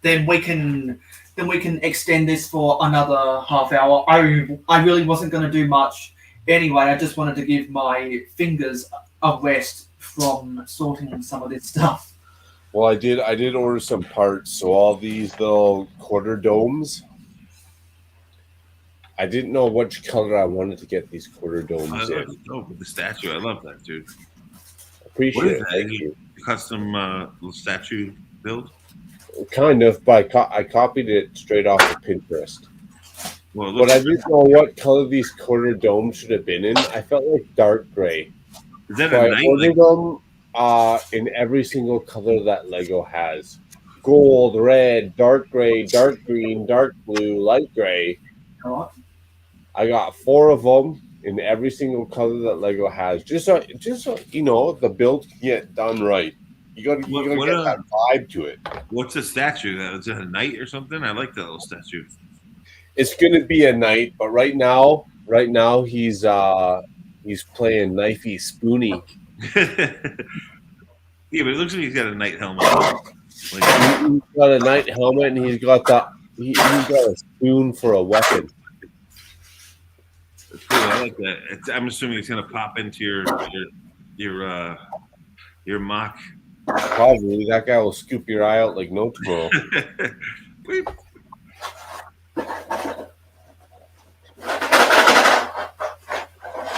then we can extend this for another half hour. I really wasn't going to do much anyway. I just wanted to give my fingers a rest from sorting some of this stuff. Well, I did order some parts. So all these little quarter domes. I didn't know which color I wanted to get these quarter domes in. With the statue, I love that, dude. Appreciate it. Thank you. Custom little statue build. Kind of, but I copied it straight off of Pinterest. Well, it But I looks, didn't know what color these quarter domes should have been in. I felt like dark gray. is that So a I night? ordered Like, them in every single color that Lego has. Gold, red, dark gray, dark green, dark blue, light gray. Right. I got 4 of them in every single color that Lego has. Just so the build can get done right. You gotta what get that vibe to it. what's a statue? Is it a knight or something? I like that little statue. It's gonna be a knight, but right now he's playing knifey spoony. Yeah, but it looks like he's got a knight helmet. He's got a knight helmet and he's got he's got a spoon for a weapon. It's cool. I like that. I'm assuming it's gonna pop into your mock. Probably that guy will scoop your eye out like no tomorrow.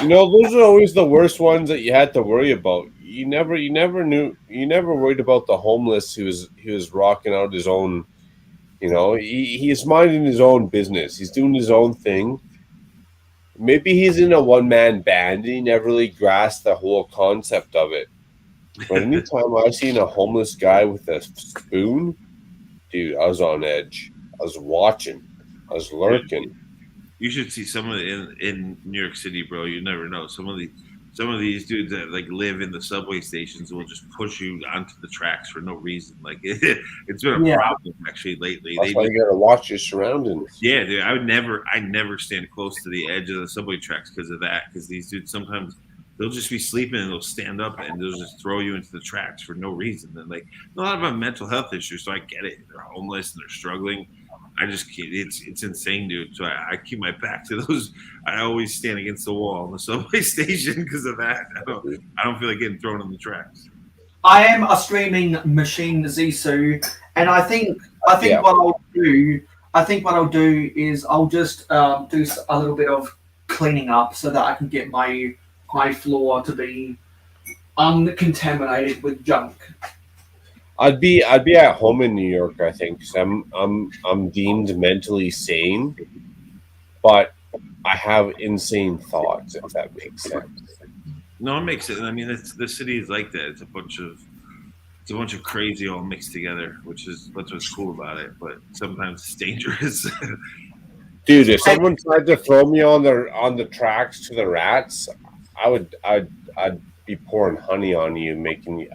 Those are always the worst ones that you had to worry about. You never worried about the homeless who was rocking out his own. He's minding his own business. He's doing his own thing. Maybe he's in a one-man band and he never really grasped the whole concept of it. But anytime I've seen a homeless guy with a spoon, dude, I was on edge. I was watching. I was lurking. You should see some of it in New York City, bro. You never know. Some of these dudes that like live in the subway stations will just push you onto the tracks for no reason. Like it's been a problem actually lately. That's why you gotta watch your surroundings. Yeah, dude. I never stand close to the edge of the subway tracks because of that. Because these dudes sometimes they'll just be sleeping and they'll stand up and they'll just throw you into the tracks for no reason. And like a lot of them have mental health issues, so I get it. They're homeless and they're struggling. I just can't. It's insane, dude. So I keep my back to those. I always stand against the wall in the subway station because of that. I don't feel like getting thrown in the tracks. I am a streaming machine, Zissou, and I think Yeah. what I'll do is I'll just do a little bit of cleaning up so that I can get my floor to be uncontaminated with junk. I'd be at home in New York, I think, because I'm deemed mentally sane, but I have insane thoughts, if that makes sense. No, it makes sense. I mean, the city is like that. It's a bunch of crazy all mixed together, that's what's cool about it. But sometimes it's dangerous. Dude, if someone tried to throw me on the tracks to the rats, I'd be pouring honey on you,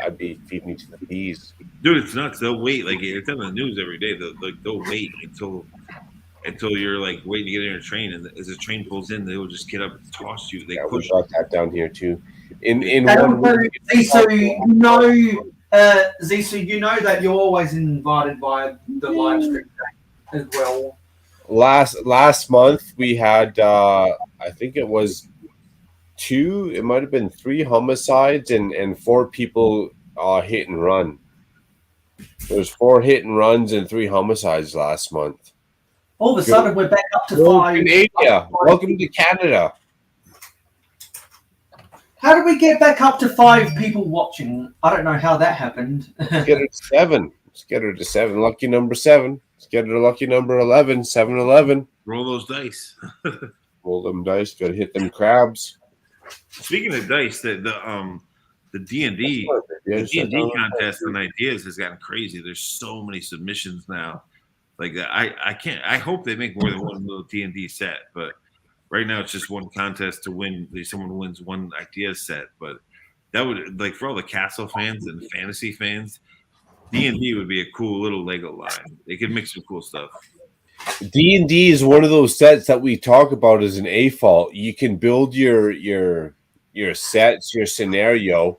I'd be feeding you to the bees. Dude, it's nuts. They'll wait. Like it's on the news every day. They'll wait until you're like waiting to get in your train, and as the train pulls in, they will just get up and toss you. They push. We got that down here too. In And one week, Zissou, Zissou, you know that you're always invited by the live stream as well. last month we had I think it was 2, it might have been 3 homicides and 4 people hit and run. There was 4 hit and runs and 3 homicides last month. All of a sudden, we're back up to Hello, 5. Canada. Welcome to Canada. How did we get back up to 5 people watching? I don't know how that happened. Let's get her to 7. Let's get her to 7. Lucky number 7. Let's get her to lucky number 11. 7-11. Roll those dice. Roll them dice. Got to hit them crabs. Speaking of dice, the D&D contest on ideas has gotten crazy. There's so many submissions now. Like I can't. I hope they make more than one little D&D set, but right now it's just one contest to win. Someone wins one idea set, but that would, like, for all the Castle fans and fantasy fans, D&D would be a cool little Lego line. They could mix some cool stuff. D&D is one of those sets that we talk about as an AFALT. You can build your sets, your scenario,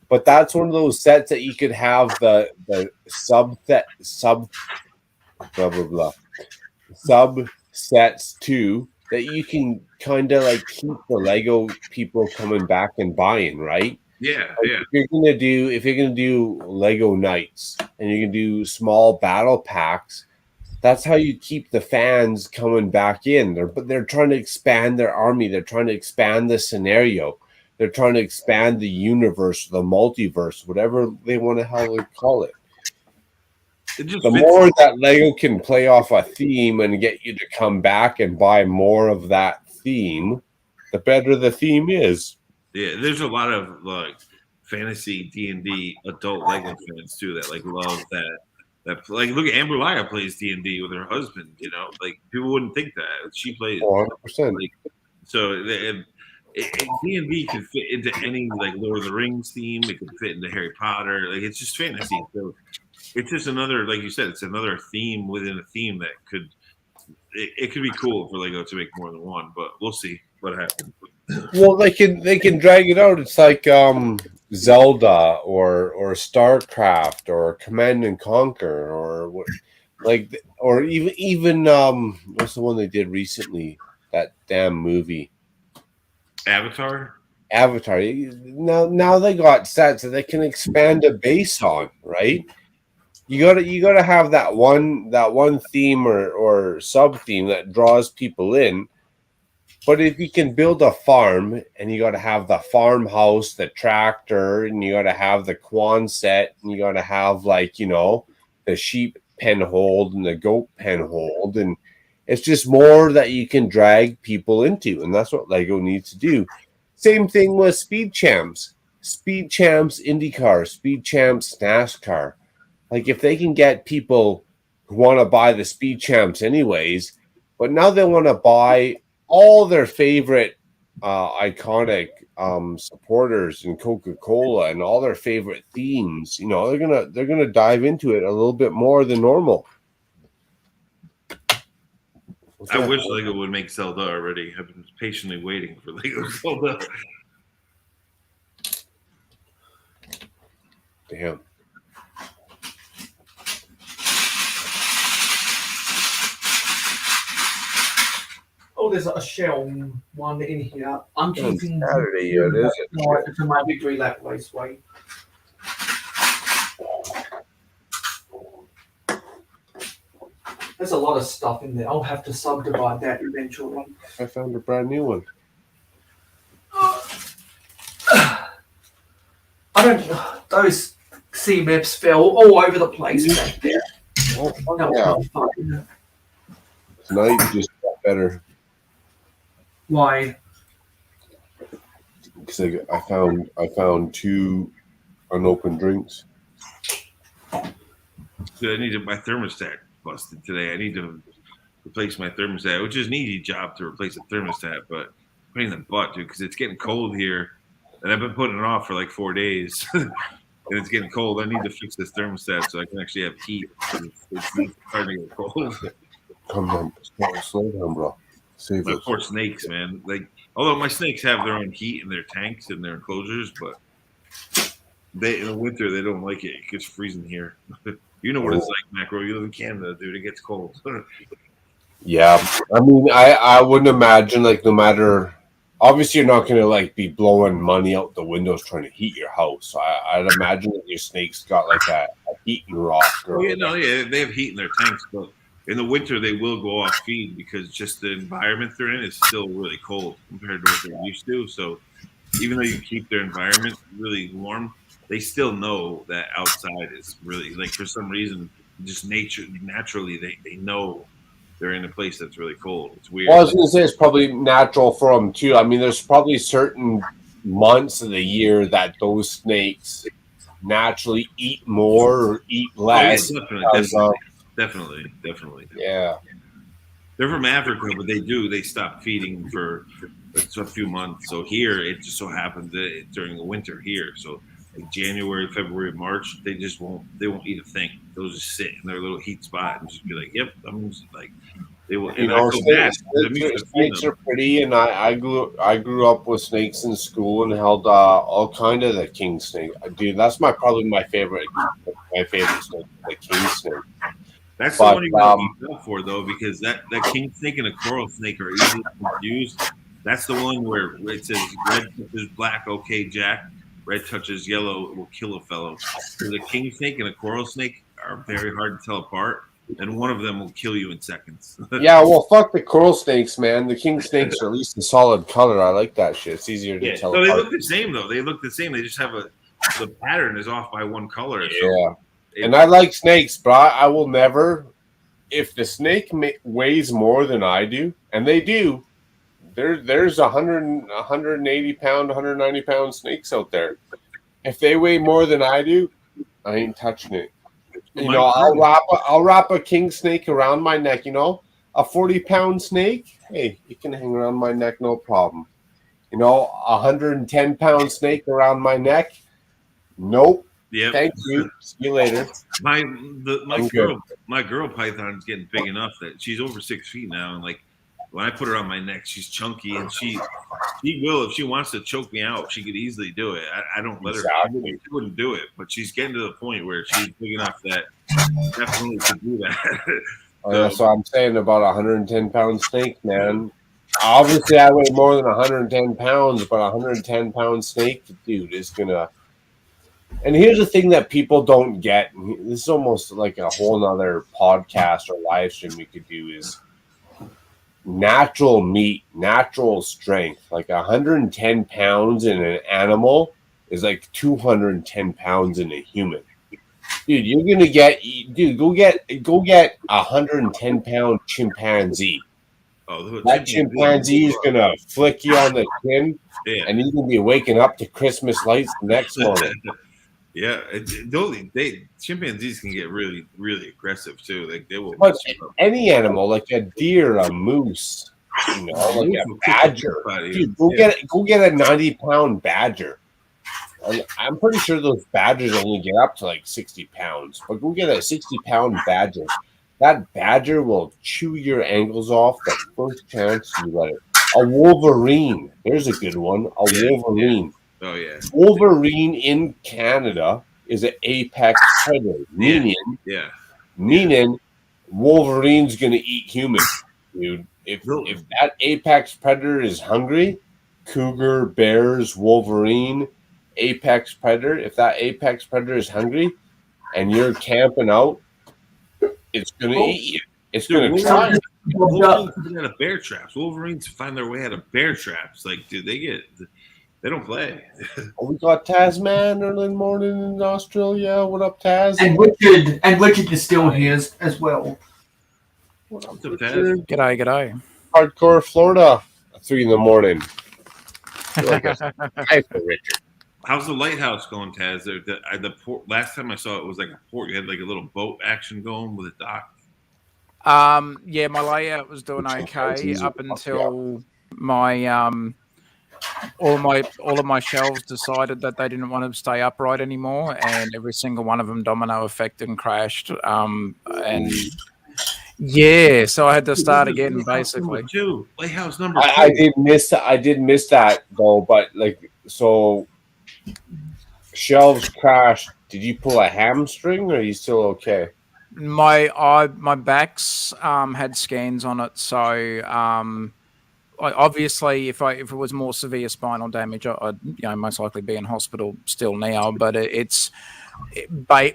but that's one of those sets that you could have the subsets too, that you can kind of like keep the Lego people coming back and buying, right? Yeah, like yeah. If you're gonna do Lego Knights and you can do small battle packs, that's how you keep the fans coming back in. They're trying to expand their army. They're trying to expand the scenario. They're trying to expand the universe, the multiverse, whatever they want to call it. It just The fits. more that Lego can play off a theme and get you to come back and buy more of that theme, the better the theme is. Yeah, there's a lot of like fantasy D&D adult Lego fans too that like love that. That like look at Amber Laya plays D&D with her husband. You know, like people wouldn't think that she plays. 100%. Like, so D&D can fit into any like Lord of the Rings theme. It can fit into Harry Potter. Like it's just fantasy. So it's just another, like you said, it's another theme within a theme that could. It could be cool for Lego to make more than one, but we'll see what happens. Well, they can drag it out. It's like Zelda or StarCraft or Command and Conquer or like or even what's the one they did recently? That damn movie. Avatar. Now they got sets that they can expand a base on, right? You gotta have that one theme or sub theme that draws people in. But if you can build a farm and you got to have the farmhouse, the tractor, and you got to have the Quonset, and you got to have the sheep pen hold and the goat pen hold, and it's just more that you can drag people into, and that's what Lego needs to do. Same thing with Speed Champs IndyCar, Speed Champs NASCAR. Like if they can get people who want to buy the Speed Champs anyways, but now they want to buy all their favorite iconic supporters in Coca-Cola and all their favorite themes, they're gonna dive into it a little bit more than normal. I wish Lego would make Zelda already. I've been patiently waiting for Lego Zelda. Damn. Oh, there's a shell one in here. I'm keeping Saturday yet, is it? To my victory lap raceway. There's a lot of stuff in there. I'll have to subdivide that eventually. I found a brand new one. I don't know. Those CMFs fell all over the place back there. Oh, That was yeah. not fun. Tonight you just got better. Why? Because I found 2 unopened drinks. So I need to, my thermostat busted today. I need to replace my thermostat, which is an easy job to replace a thermostat, but pain in the butt, dude, because it's getting cold here, and I've been putting it off for like 4 days, and it's getting cold. I need to fix this thermostat so I can actually have heat. It's starting to get cold. Come on, slow down, bro. Save My us. poor snakes, man. Like, although my snakes have their own heat in their tanks and their enclosures, but in the winter they don't like it. It gets freezing here. You know what it's like, Macro. You live in Canada, dude. It gets cold. Yeah, I mean, I wouldn't imagine no matter. Obviously, you're not gonna be blowing money out the windows trying to heat your house. I'd imagine that your snakes got a heating rock. They have heat in their tanks, but in the winter they will go off feed because just the environment they're in is still really cold compared to what they're used to. So even though you keep their environment really warm, they still know that outside is really for some reason, just naturally they know they're in a place that's really cold. It's weird. Well, I was going to say it's probably natural for them too. I mean, there's probably certain months of the year that those snakes naturally eat more or eat less. Oh, yeah, definitely. Yeah. They're from Africa, but they stop feeding for a few months. So here, it just so happens that during the winter here, so January, February, March, they won't eat a thing. They'll just sit in their little heat spot and just be like, "Yep, I'm just like." They will. And snakes are pretty, and I grew up with snakes in school and held all kind of the king snake. Dude, that's probably my favorite. My favorite snake, the king snake. That's the one you got to look for though, because that king snake and a coral snake are easily confused. That's the one where it says red touches black, okay, Jack. Red touches yellow, it will kill a fellow. So the king snake and a coral snake are very hard to tell apart, and one of them will kill you in seconds. Yeah, well, fuck the coral snakes, man. The king snakes are at least a solid color. I like that shit. It's easier to tell. So they look the same though. They look the same. They just have the pattern is off by one color. Yeah. So And I like snakes, but I will never. If the snake weighs more than I do, and they do, there's 180 pound, 190 pound snakes out there. If they weigh more than I do, I ain't touching it. You know, I'll wrap a king snake around my neck. You know, a 40-pound snake, hey, it can hang around my neck, no problem. You know, 110-pound snake around my neck, nope. Yep. Thank you. See you later. My girl python's getting big enough that she's over 6 feet now, and like when I put her on my neck, she's chunky, and she will, if she wants to choke me out, she could easily do it. I don't let her. She wouldn't do it, but she's getting to the point where she's big enough that definitely could do that. That's what I'm saying about 110-pound snake, man. Obviously, I weigh more than 110 pounds, but a 110-pound snake, dude, is gonna. And here's the thing that people don't get. This is almost like a whole nother podcast or live stream we could do is natural meat, natural strength. Like 110 pounds in an animal is like 210 pounds in a human. Dude, you're gonna get, go get a 110-pound chimpanzee. Oh, that chimpanzee is gonna flick you on the chin, and you're gonna be waking up to Christmas lights the next morning. Yeah, chimpanzees can get really, really aggressive too. Like they will. But any animal, like a deer, a moose, you know, like a badger. Dude, go get a 90-pound badger. I'm pretty sure those badgers only get up to like 60 pounds. But go get a 60-pound badger. That badger will chew your ankles off the first chance you let it. A wolverine. There's a good one. Wolverine. Oh yeah. Wolverine in Canada is an apex predator, meaning Wolverine's gonna eat humans, dude. If that apex predator is hungry, cougar, bears, Wolverine, apex predator. If that apex predator is hungry, and you're camping out, it's gonna eat you. It's gonna try. Wolverines get out of bear traps. Wolverines find their way out of bear traps. Like, dude, they don't play. We got Tasman early in the morning in Australia. What up, Taz? And Richard is still here as well. What up, Richard? G'day. Hardcore Florida. 3 in the morning. Hi for Richard. How's the lighthouse going, Taz? The port, last time I saw it was like a port. You had like a little boat action going with a dock. Yeah, my layout was doing okay up until my all of my shelves decided that they didn't want to stay upright anymore, and every single one of them domino affected and crashed. And yeah, so I had to start again basically. Lighthouse number 2. I did miss that though, but like so shelves crashed. Did you pull a hamstring or are you still okay? My backs had scans on it, so obviously if it was more severe spinal damage, I'd most likely be in hospital still now. But it's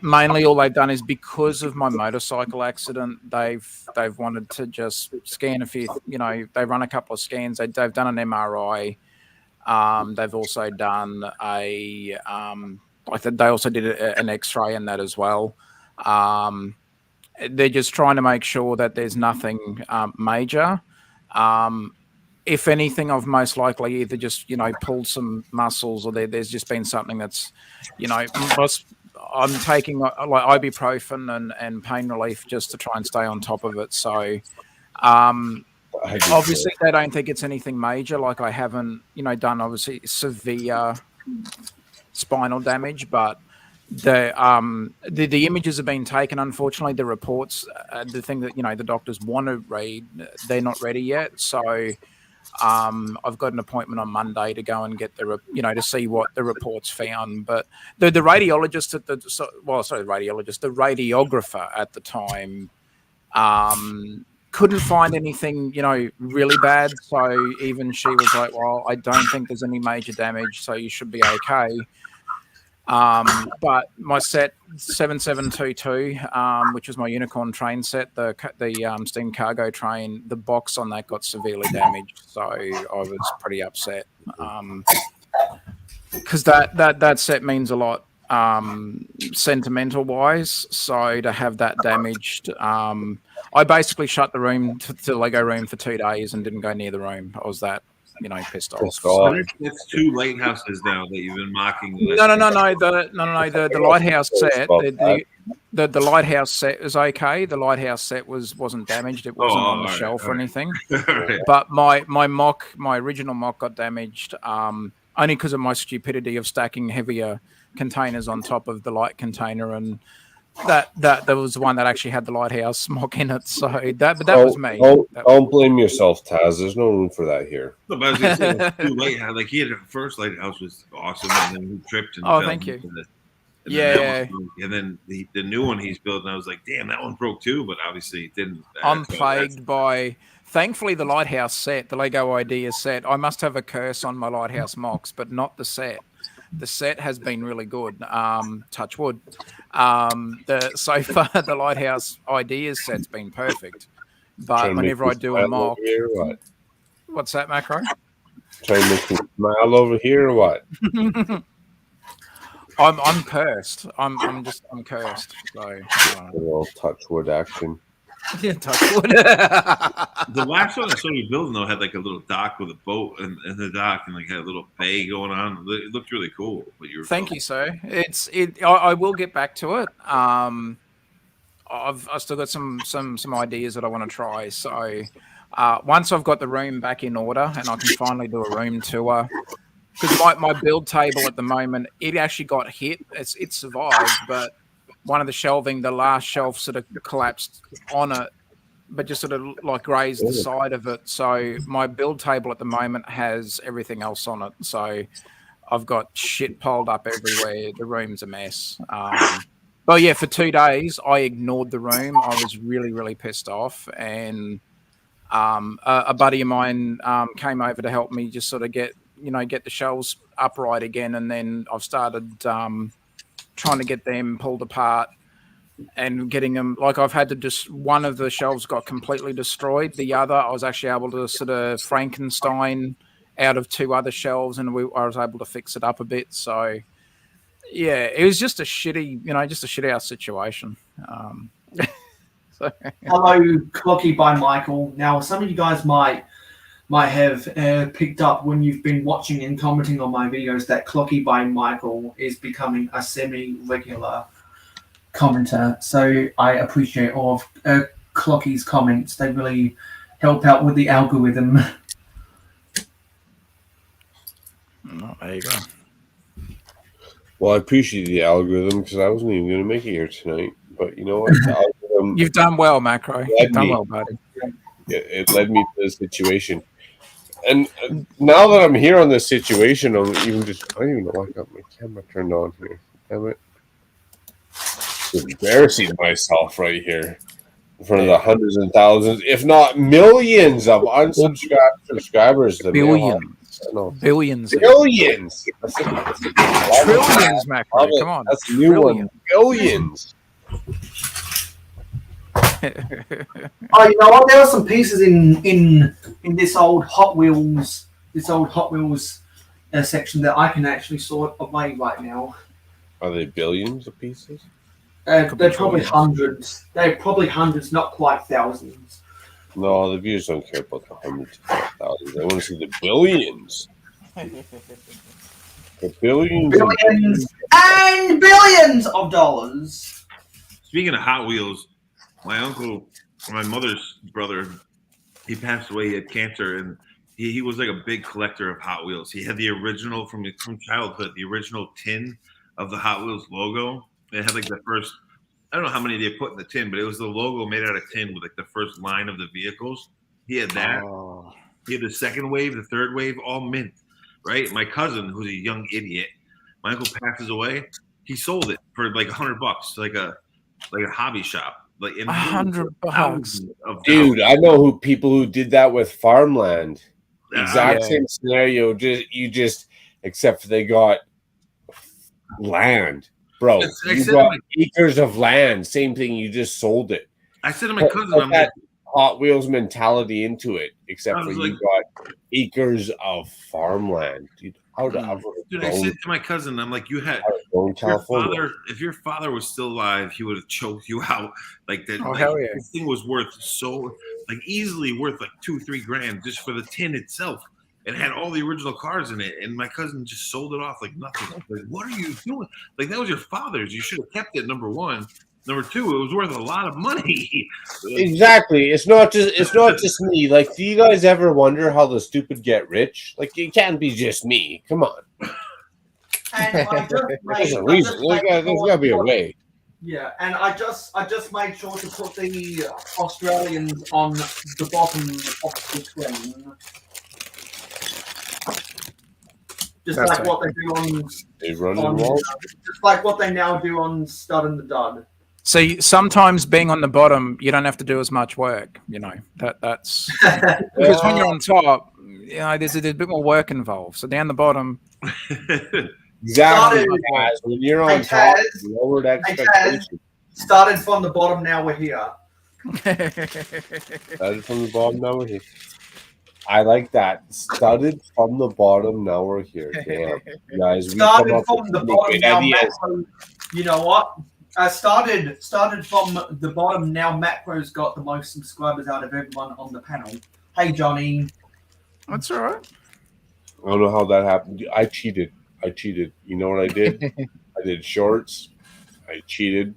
mainly all they've done is because of my motorcycle accident. They've wanted to just scan a few. They run a couple of scans. They've done an MRI. They've also done they also did an X-ray in that as well. They're just trying to make sure that there's nothing major. If anything, I've most likely either just pulled some muscles, or there's just been something that's I'm taking like ibuprofen and pain relief just to try and stay on top of it. So obviously they don't think it's anything major. Like I haven't done obviously severe spinal damage, but the images have been taken. Unfortunately, the reports, the thing that the doctors want to read, they're not ready yet. So I've got an appointment on Monday to go and get to see what the reports found. But the radiologist the radiographer at the time couldn't find anything really bad. So even she was like, well, I don't think there's any major damage, so you should be okay. But my set 7722, which was my Unicorn train set, the steam cargo train, the box on that got severely damaged, so I was pretty upset because that set means a lot. sentimental wise. So to have that damaged, I basically shut the room to the Lego room for 2 days and didn't go near the room. I was that, pissed off. So that's 2 lighthouses now that you've been mocking. No. The lighthouse set. The lighthouse set is okay. The lighthouse set wasn't damaged. It wasn't on the shelf or anything. Right. But my original mock got damaged. Only because of my stupidity of stacking heavier containers on top of the light container, and that was the one that actually had the lighthouse mock in it. So that was me. Don't blame yourself, Taz. There's no room for that here. No, but I was gonna say, it was too late. Like he had the first lighthouse was awesome, and then he tripped and fell thank you. into it. And then the new one he's building, I was like, damn, that one broke too, but obviously it didn't. I'm plagued by. Thankfully, the lighthouse set, the Lego idea set, I must have a curse on my lighthouse mocks, but not the set. The set has been really good. Touch wood. So far, the lighthouse ideas set's been perfect. But whenever I do a mock, what's that, Macro? Trying to make me smile over here or what? I'm cursed. I'm cursed. So a little touch wood action. Yeah, touch wood. The last one I saw you building though had like a little dock with a boat in the dock and like had a little bay going on. It looked really cool. What you were Thank you, sir. I will get back to it. I've still got some ideas that I want to try. So once I've got the room back in order and I can finally do a room tour, because my build table at the moment, it actually got hit. It survived, but one of the last shelf sort of collapsed on it, but just sort of like grazed the side of it. So my build table at the moment has everything else on it. So I've got shit piled up everywhere. The room's a mess. But yeah, for 2 days, I ignored the room. I was really, really pissed off. And a buddy of mine came over to help me just sort of get the shelves upright again. And then I've started trying to get them pulled apart and getting them, like I've had to just, one of the shelves got completely destroyed. The other, I was actually able to sort of Frankenstein out of 2 other shelves, and I was able to fix it up a bit. So yeah, it was just a shitty, just a shit out situation. Hello, Clocky by Michael. Now, some of you guys might have picked up when you've been watching and commenting on my videos that Clocky by Michael is becoming a semi-regular commenter. So I appreciate all of Clocky's comments. They really help out with the algorithm. Oh, there you go. Well, I appreciate the algorithm because I wasn't even going to make it here tonight. But you know what? The algorithm You've done well, Macro. You've done well, buddy. It led me to this situation. And now that I'm here on this situation, I don't even know why I got my camera turned on here. Damn it. Embarrassing myself right here in front of the hundreds and thousands, if not millions of unsubscribed subscribers. Billions. Billions. Trillions, Macro. Come on. That's a new one. Billions. Oh, you know what? There are some pieces in this old Hot Wheels section that I can actually sort away right now. Are they billions of pieces? They're probably hundreds. They're probably hundreds, not quite thousands. No, the viewers don't care about the hundreds of thousands. They want to see the billions. The billions and billions of dollars. Speaking of Hot Wheels, my uncle, my mother's brother, he passed away. He had cancer, and he was like a big collector of Hot Wheels. He had the original from childhood, the original tin of the Hot Wheels logo. It had like the first, I don't know how many they put in the tin, but it was the logo made out of tin with like the first line of the vehicles. He had that. Oh. He had the second wave, the third wave, all mint, right? My cousin, who's a young idiot, my uncle passes away. He sold it for like $100, like a hobby shop. Like $100. Dude, I know people who did that with farmland. Exact same scenario. Just except for they got land, bro. You got acres of land. Same thing. You just sold it. I said to my cousin, I'm that Hot Wheels mentality into it. Except for you got acres of farmland, dude. Dude, I said to my cousin, I'm like, you had Going California. If your father was still alive, he would have choked you out like that. Oh, like, hell yeah. This thing was worth easily worth like $2-3 just for the tin itself. It had all the original cars in it, and my cousin just sold it off like nothing. Like, what are you doing? Like, that was your father's. You should have kept it. Number one. Number two, it was worth a lot of money. Exactly. It's not just me. Like, do you guys ever wonder how the stupid get rich? Like, it can't be just me. Come on. And I just There's a reason. There's got to be a way. Yeah, and I just made sure to put the Australians on the bottom of the screen. Just That's like right. what they do on, They run the wall. just like what they now do on Stud and the Dud. See, sometimes being on the bottom, you don't have to do as much work. You know that's because when you're on top, you know, there's a bit more work involved. So down the bottom, Exactly. Guys. When you're on top, lowered expectations. Started from the bottom, now we're here. Started from the bottom, now we're here. I like that. Started from the bottom, now we're here. Damn, guys, we come Started up from with the some bottom, good now ideas. Macro. You know what? Started from the bottom. Now Macro's got the most subscribers out of everyone on the panel. Hey Johnny, that's all right. I don't know how that happened. I cheated. You know what I did? I did shorts. I cheated.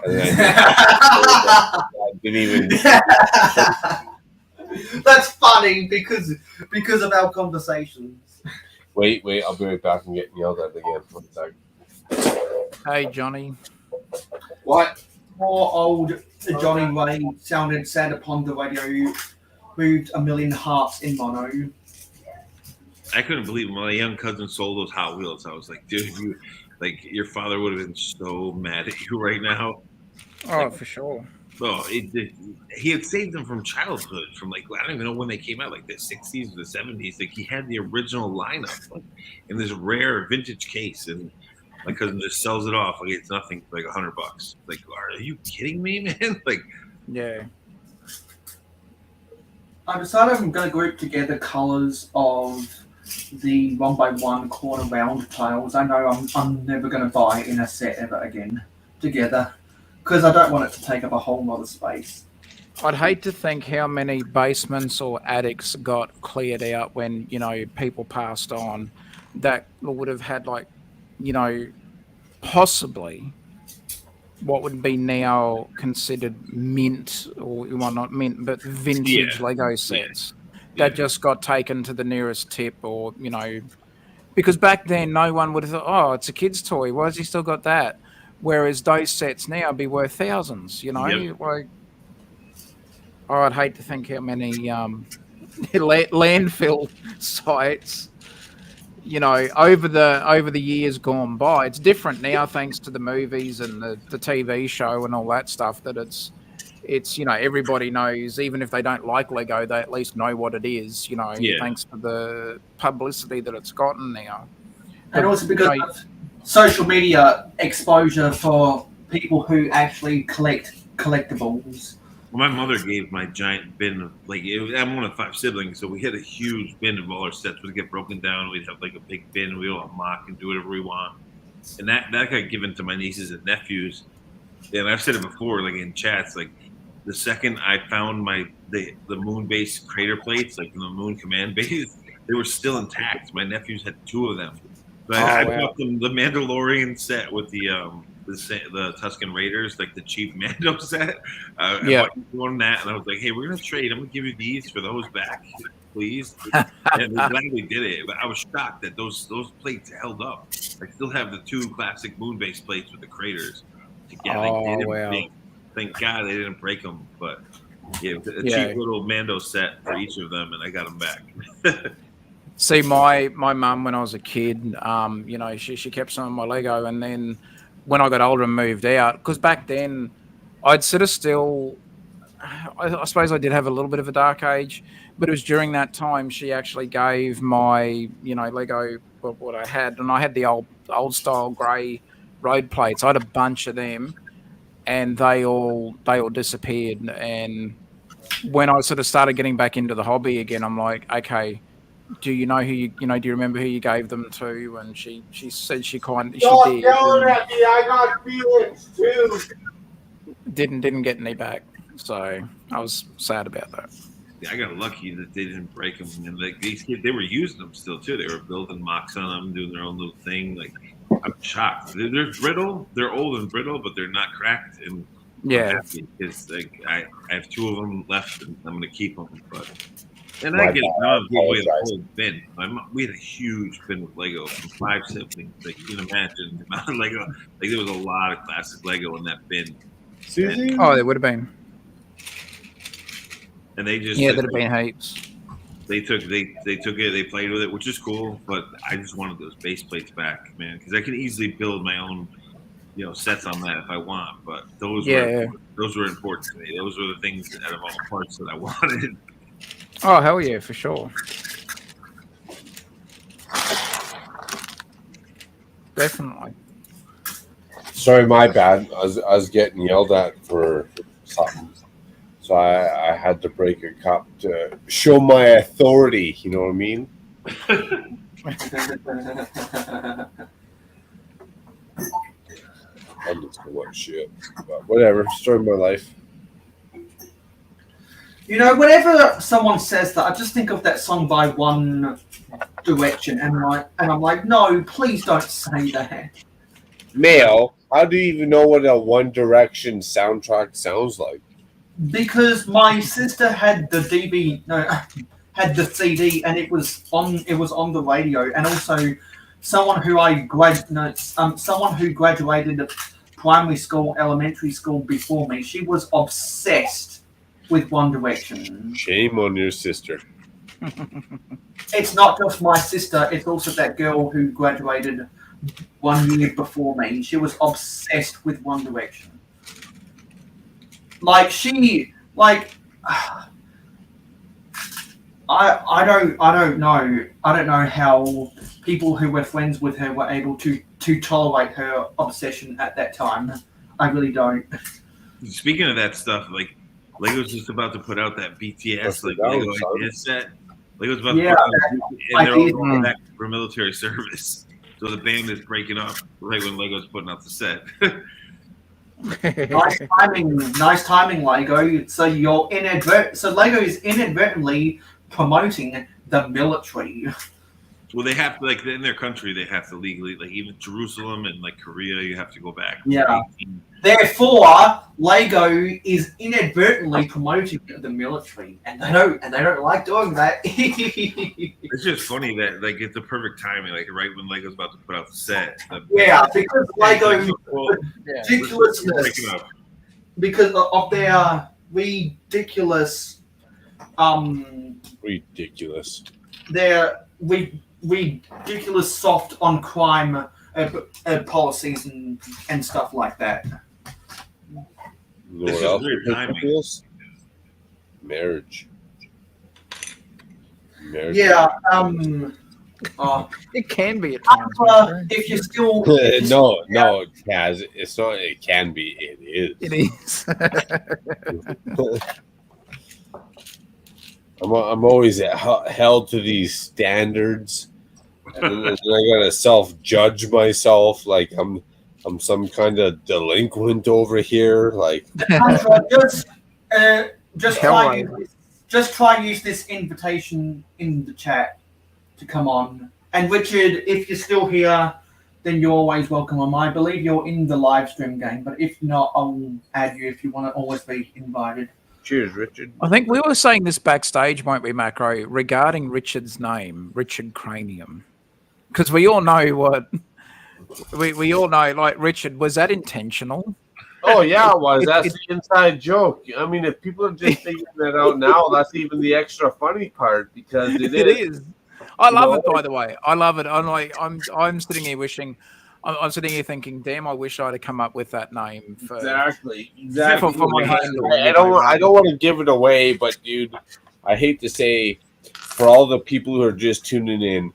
And then I didn't even. That's funny because of our conversations. Wait. I'll be right back and get yelled at again for a second. Hey Johnny. What? Poor old Johnny Ray sounded sad upon the radio. Moved a million hearts in mono. I couldn't believe when my young cousin sold those Hot Wheels. I was like, dude, your father would have been so mad at you right now. Oh, for sure. Oh, he had saved them from childhood, from I don't even know when they came out, like the 60s or the 70s. Like, he had the original lineup in this rare vintage case, and my cousin just sells it off like it's nothing, like $100. Like, are you kidding me, man? Like, yeah. I decided I'm going to group together colours of the 1x1 corner round tiles. I know I'm never going to buy in a set ever again together because I don't want it to take up a whole lot of space. I'd hate to think how many basements or attics got cleared out when, you know, people passed on that would have had, like, you know, possibly what would be now considered mint, or well, not mint, but vintage Lego sets that just got taken to the nearest tip, or, you know, because back then no one would have thought, oh, it's a kid's toy, why has he still got that? Whereas those sets now be worth thousands, you know. Like, oh, I'd hate to think how many landfill sites, you know, over the years gone by. It's different now thanks to the movies and the TV show and all that stuff, that it's you know, everybody knows, even if they don't like Lego, they at least know what it is, you know, thanks to the publicity that it's gotten now. And also because of social media exposure for people who actually collect collectibles. Well, my mother gave my giant bin of, like, I'm one of 5 siblings, so we had a huge bin of all our sets would get broken down. We'd have like a big bin, we'd all unlock and do whatever we want. And that got given to my nieces and nephews. And I've said it before, like in chats, like the second I found the moon base crater plates, like from the moon command base, they were still intact. My nephews had 2 of them. But I bought them the Mandalorian set with the Tusken Raiders, like the cheap Mando set. I bought one of that, and I was like, "Hey, we're gonna trade. I'm gonna give you these for those back, please." And they gladly did it. But I was shocked that those plates held up. I still have the 2 classic moon base plates with the craters together. Thank God they didn't break them. But cheap little Mando set for each of them, and I got them back. See, my mum, when I was a kid, you know, she kept some of my Lego, and then when I got older and moved out, because back then I'd sort of still, I suppose I did have a little bit of a dark age, but it was during that time she actually gave my, you know, Lego what I had, and I had the old style grey road plates. I had a bunch of them, and they all disappeared. And when I sort of started getting back into the hobby again, I'm like, okay, Do you know who you know? Do you remember who you gave them to? And she said she did. Yelling at me. I got feelings too. Didn't get any back. So I was sad about that. Yeah, I got lucky that they didn't break them, and like these kids, they were using them still too. They were building mocks on them, doing their own little thing. Like I'm shocked. They're brittle. They're old and brittle, but they're not cracked. And Yeah. because like I have 2 of them left, and I'm gonna keep them. But and My I get bad. around give away the Apologize. whole bin. We had a huge bin of Lego from 5 siblings. Like you can imagine the amount of Lego. Like there was a lot of classic Lego in that bin. Susie? Oh, there would have been. And they just Yeah, there'd have been heaps. They took it, they played with it, which is cool. But I just wanted those base plates back, man, because I can easily build my own, sets on that if I want. But those were important to me. Those were the things out of all the parts that I wanted. Oh hell yeah, for sure. Definitely. Sorry, my bad. I was getting yelled at for something, so I had to break a cup to show my authority. You know what I mean? I'm just gonna watch shit, but whatever. Story of my life. Whenever someone says that, I just think of that song by One Direction, and I'm like, no, please don't say that. Mayo, how do you even know what a One Direction soundtrack sounds like? Because my sister had the had the CD, and it was on the radio, and also someone who graduated primary school, elementary school before me, she was obsessed with One Direction. Shame on your sister. It's not just my sister, it's also that girl who graduated 1 year before me. She was obsessed with One Direction. I don't know how people who were friends with her were able to tolerate her obsession at that time. I really don't. Speaking of that stuff, like Lego's just about to put out that BTS Lego idea set. Lego's about to put out, and they're all going back for military service. So the band is breaking up right when Lego's putting out the set. Nice timing, Lego. So Lego is inadvertently promoting the military. Well, they have to, in their country, they have to legally, even Jerusalem and Korea, you have to go back. Yeah. Therefore, Lego is inadvertently promoting the military, and they don't like doing that. It's just funny that it's the perfect timing, right when Lego's about to put out the set. Because Lego ridiculousness, because of their ridiculous, ridiculous. Their ridiculous soft on crime policies and stuff like that. You know what else ridiculous? Marriage. Yeah. It can be at times. If you're still no, Kaz. It's not. It can be. It is. It is. I'm always held to these standards, and then I gotta self-judge myself like I'm some kind of delinquent over here. Just try and use this invitation in the chat to come on. And Richard, if you're still here, then you're always welcome on. I believe you're in the live stream game, but if not, I'll add you if you want to always be invited. Cheers, Richard. I think we were saying this backstage, weren't we, Macro, regarding Richard's name, Richard Cranium, because we all know what we all know. Richard, was that intentional? Oh yeah, it was. That's the inside joke. I mean, if people are just figuring that out now, that's even the extra funny part because it is. I love it, by the way. I love it. I'm sitting here wishing. I'm sitting here thinking, damn, I wish I'd have come up with that name for exactly. For my handle. I don't want to give it away, but dude, I hate to say, for all the people who are just tuning in,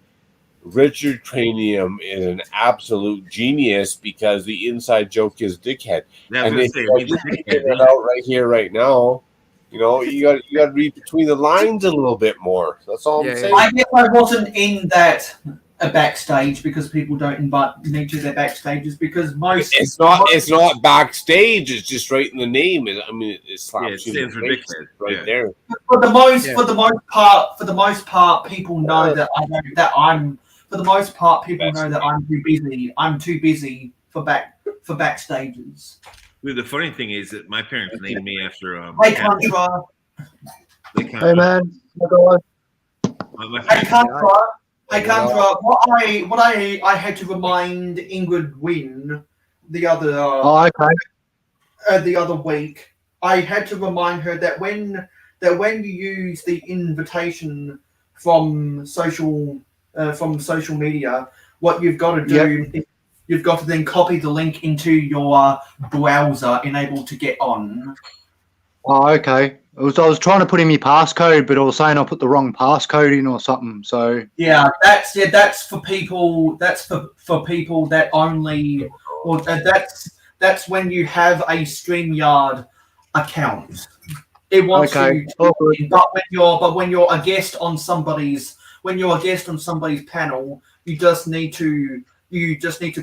Richard Cranium is an absolute genius because the inside joke is dickhead. Yeah, and they figured it out right here, right now. You know, you got to read between the lines a little bit more. That's all I'm saying. I guess I wasn't in that a backstage because people don't invite me to their backstages because most It's not backstage. It's just right in the name. I mean, it slaps you in the face right there. for the most part, people know that I don't. That I'm. For the most part, people know that I'm too busy. I'm too busy for backstages. Dude, the funny thing is that my parents named me after. Hey, Contra. Hey, man. Hey, Contra. Hey, Contra. What I had to remind Ingrid Wynn the other. The other week, I had to remind her that when you use the invitation from social media, what you've got to do is you've got to then copy the link into your browser and able to get on. Oh, okay. I was trying to put in my passcode, but it was saying I put the wrong passcode in or something. So that's for people. That's for people that only. Or that's when you have a StreamYard account. It wants you. But when you're a guest on somebody's panel, you just need to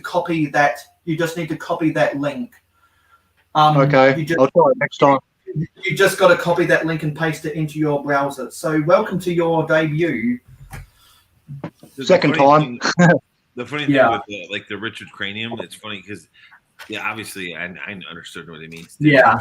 copy that. You just need to copy that link. I'll try it next time. You just got to copy that link and paste it into your browser. So welcome to your debut. Second time. The funny thing with like the Richard Cranium, it's funny because obviously I understood what it means. Yeah.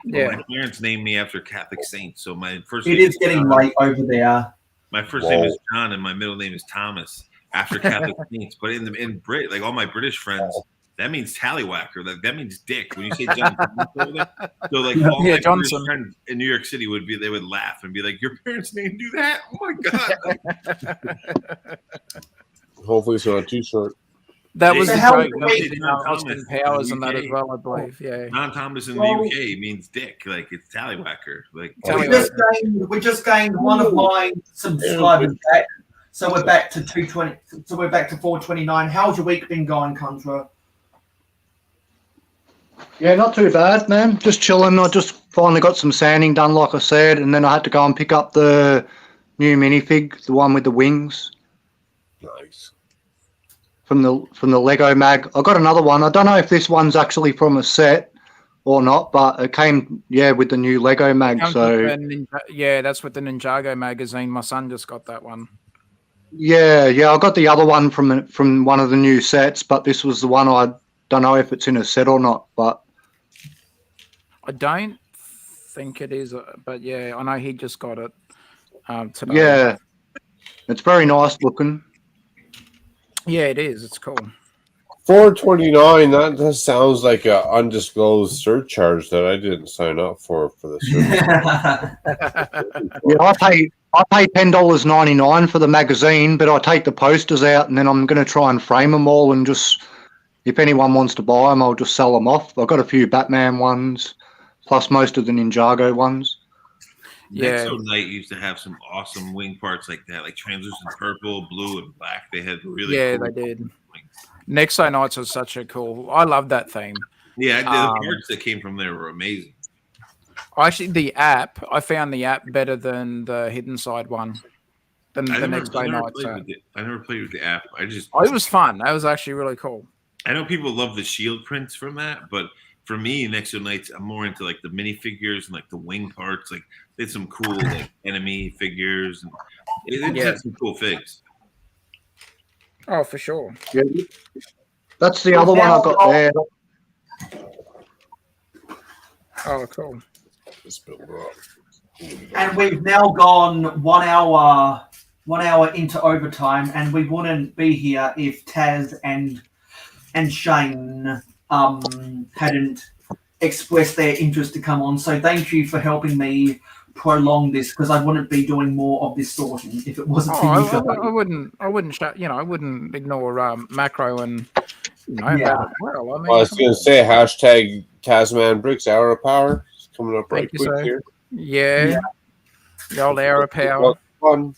My parents named me after Catholic saints, so my first. It is getting late over there. My first name is John, and my middle name is Thomas after Catholic saints. But in Brit, like all my British friends, that means tallywhacker. Like that means dick. When you say John, so like all my British friends in New York City they would laugh and be like, "Your parents named you that? Oh my god!" Hopefully, it's not too short. That was the joke in Austin Powers and that as well, I believe. Yeah. John Thomas in the UK means dick. Like it's tallywhacker. Like we just gained one of my subscribers back, so we're back to 220. So we're back to 429. How's your week been going, Contra? Yeah, not too bad, man. Just chilling. I just finally got some sanding done, like I said, and then I had to go and pick up the new minifig, the one with the wings. Nice. From the Lego mag. I got another one. I don't know if this one's actually from a set or not, but it came with the new Lego mag. So that's with the Ninjago magazine. My son just got that one. Yeah, I got the other one from one of the new sets, but this was the one I don't know if it's in a set or not, but I don't think it is, but yeah, I know he just got it today. Yeah, it's very nice looking. Yeah, it is. It's cool. $4.29. That sounds like an undisclosed surcharge that I didn't sign up for the service. Yeah, I pay $10.99 for the magazine, but I take the posters out and then I'm going to try and frame them all and just, if anyone wants to buy them, I'll just sell them off. I've got a few Batman ones, plus most of the Ninjago ones. Yeah, Nexo Night used to have some awesome wing parts like that, like translucent purple, blue, and black. They had really cool they did. Nexo Nights was such a cool. I love that theme. Yeah, the parts that came from there were amazing. Actually, I found the app better than the Hidden Side one. Than the Nexo Nights app. I never played with the app. It was fun. That was actually really cool. I know people love the shield prints from that, but for me, Nexo Nights, I'm more into like the minifigures and like the wing parts. Like they had some cool like enemy figures, and it had some cool figs. Oh, for sure. Yeah. That's the other one I've got there. Oh, cool. And we've now gone 1 hour into overtime, and we wouldn't be here if Taz and Shane hadn't expressed their interest to come on. So thank you for helping me prolong this, because I wouldn't be doing more of this sorting if it wasn't for you guys. I wouldn't ignore Macro and well. I mean, I was going to say hashtag Tasman Bricks Hour of Power. It's coming up right quick here. Yeah. The old Hour of Power. Fun.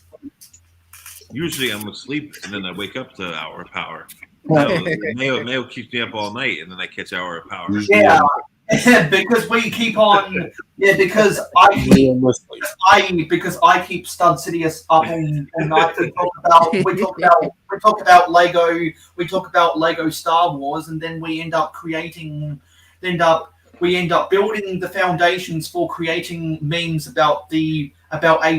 Usually I'm asleep and then I wake up to Hour of Power. Mayo keeps me up all night and then I catch Hour of Power. Yeah, because we keep on. Yeah, because I keep Stud Sidious up all night. We talk about Lego Star Wars, and then we end up building the foundations for creating memes about a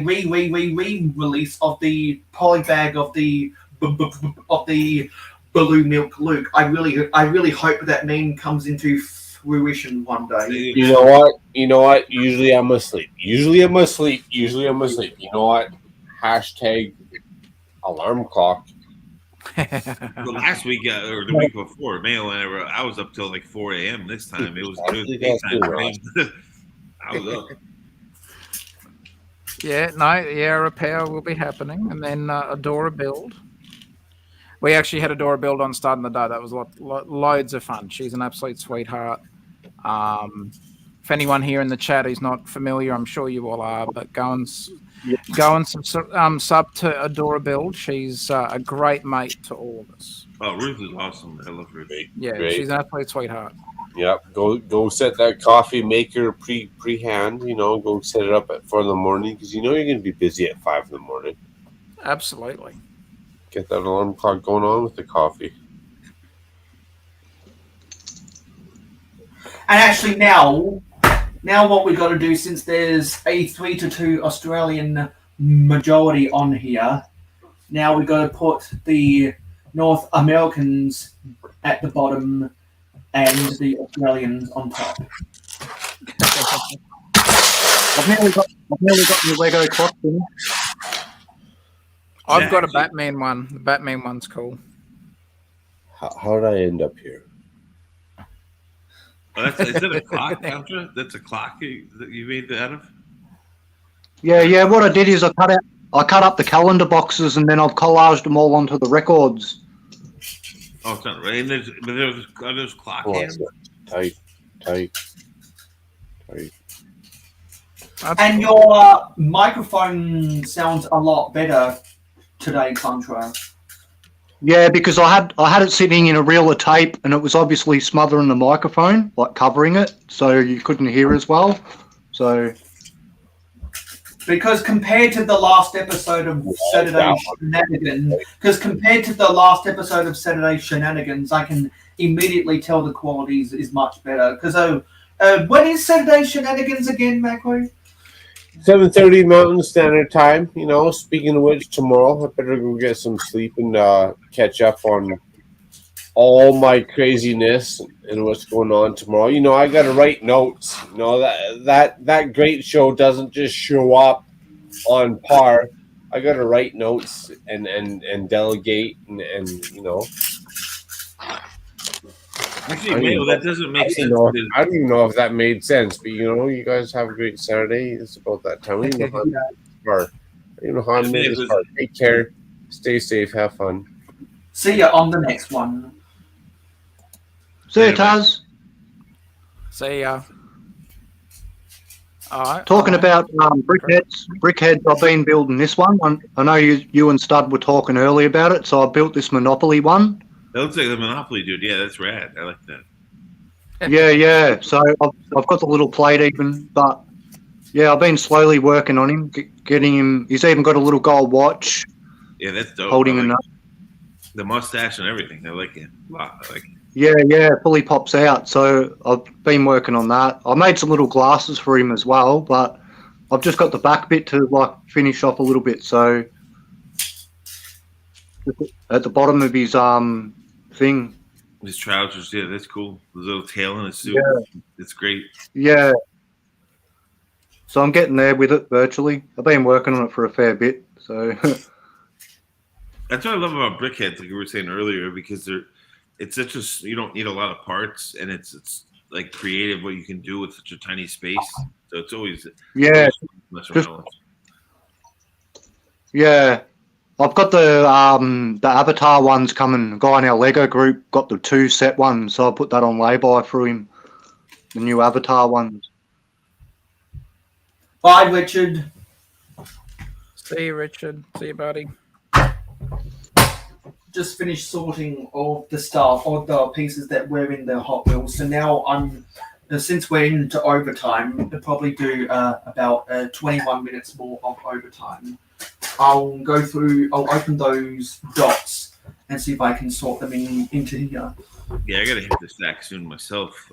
re-release of the polybag of the Blue Milk Luke. I really hope that meme comes into fruition one day. You know what? Usually I'm asleep. You know what? Hashtag alarm clock. Well, last week or the week before, Mayo and I was up till like 4 a.m. This time it was daytime for him. I was up. Repair will be happening, and then Adora build. We actually had Adora build on starting the day. That was loads of fun. She's an absolute sweetheart. If anyone here in the chat is not familiar, I'm sure you all are, but go and sub to Adora build. She's a great mate to all of us. Oh, Ruth is awesome. I love Ruth. Yeah, Great. she's an absolute sweetheart. Yep, go set that coffee maker pre-hand. Go set it up at 4 in the morning because you're going to be busy at 5 in the morning. Absolutely. Get that alarm clock going on with the coffee. And actually, now what we've got to do, since there's a 3-2 Australian majority on here, now we've got to put the North Americans at the bottom and the Australians on top. I've nearly got the Lego clock in. I've got a Batman one. The Batman one's cool. How did I end up here? Is that a clock, Andrew? That's a clock that you made that out of? Yeah. What I did is I cut up the calendar boxes and then I've collaged them all onto the records. Oh, it's not right. And there's clock hands. Tight. And your microphone sounds a lot better today, Contra. Yeah, because I had it sitting in a reel of tape and it was obviously smothering the microphone, like covering it, so you couldn't hear as well. So because compared to the last episode of Saturday Shenanigans, I can immediately tell the quality is much better. Because when is Saturday Shenanigans again, Makro? 7:30 Mountain Standard Time. Speaking of which, tomorrow I better go get some sleep and catch up on all my craziness and what's going on tomorrow. I got to write notes. That great show doesn't just show up on par. I got to write notes and delegate and. Actually, Mayo, that doesn't make sense. I don't even know if that made sense, but you guys have a great Saturday. It's about that time. I don't know how I made this far. Take care, stay safe, have fun. See ya on the next one. See you, Taz. See ya. All right. Talking about brickheads, I've been building this one. I know you and Stud were talking earlier about it, so I built this Monopoly one. That looks like the Monopoly dude. Yeah, that's rad. I like that. Yeah. So I've got the little plate even, but yeah, I've been slowly working on him, getting him. He's even got a little gold watch. Yeah, that's dope. Holding a nut. The mustache and everything. I like it a lot. I like it. Yeah, fully pops out. So I've been working on that. I made some little glasses for him as well, but I've just got the back bit to finish off a little bit. So at the bottom of his thing. His trousers, yeah, that's cool. The little tail in his suit. Yeah. It's great. Yeah. So I'm getting there with it virtually. I've been working on it for a fair bit. So that's what I love about brickheads, like you were saying earlier, because it's such you don't need a lot of parts, and it's like creative what you can do with such a tiny space. So it's always yeah. I've got the Avatar ones coming. A guy in our Lego group got the 2 set ones, so I put that on lay-by for him. The new Avatar ones. Bye, Richard. See you, Richard. See you, buddy. Just finished sorting all the stuff, all the pieces that were in the Hot Wheels. So now I'm since we're into overtime, we'll probably do about 21 minutes more of overtime. I'll open those dots and see if I can sort them into here. Yeah, I gotta hit the sack soon myself.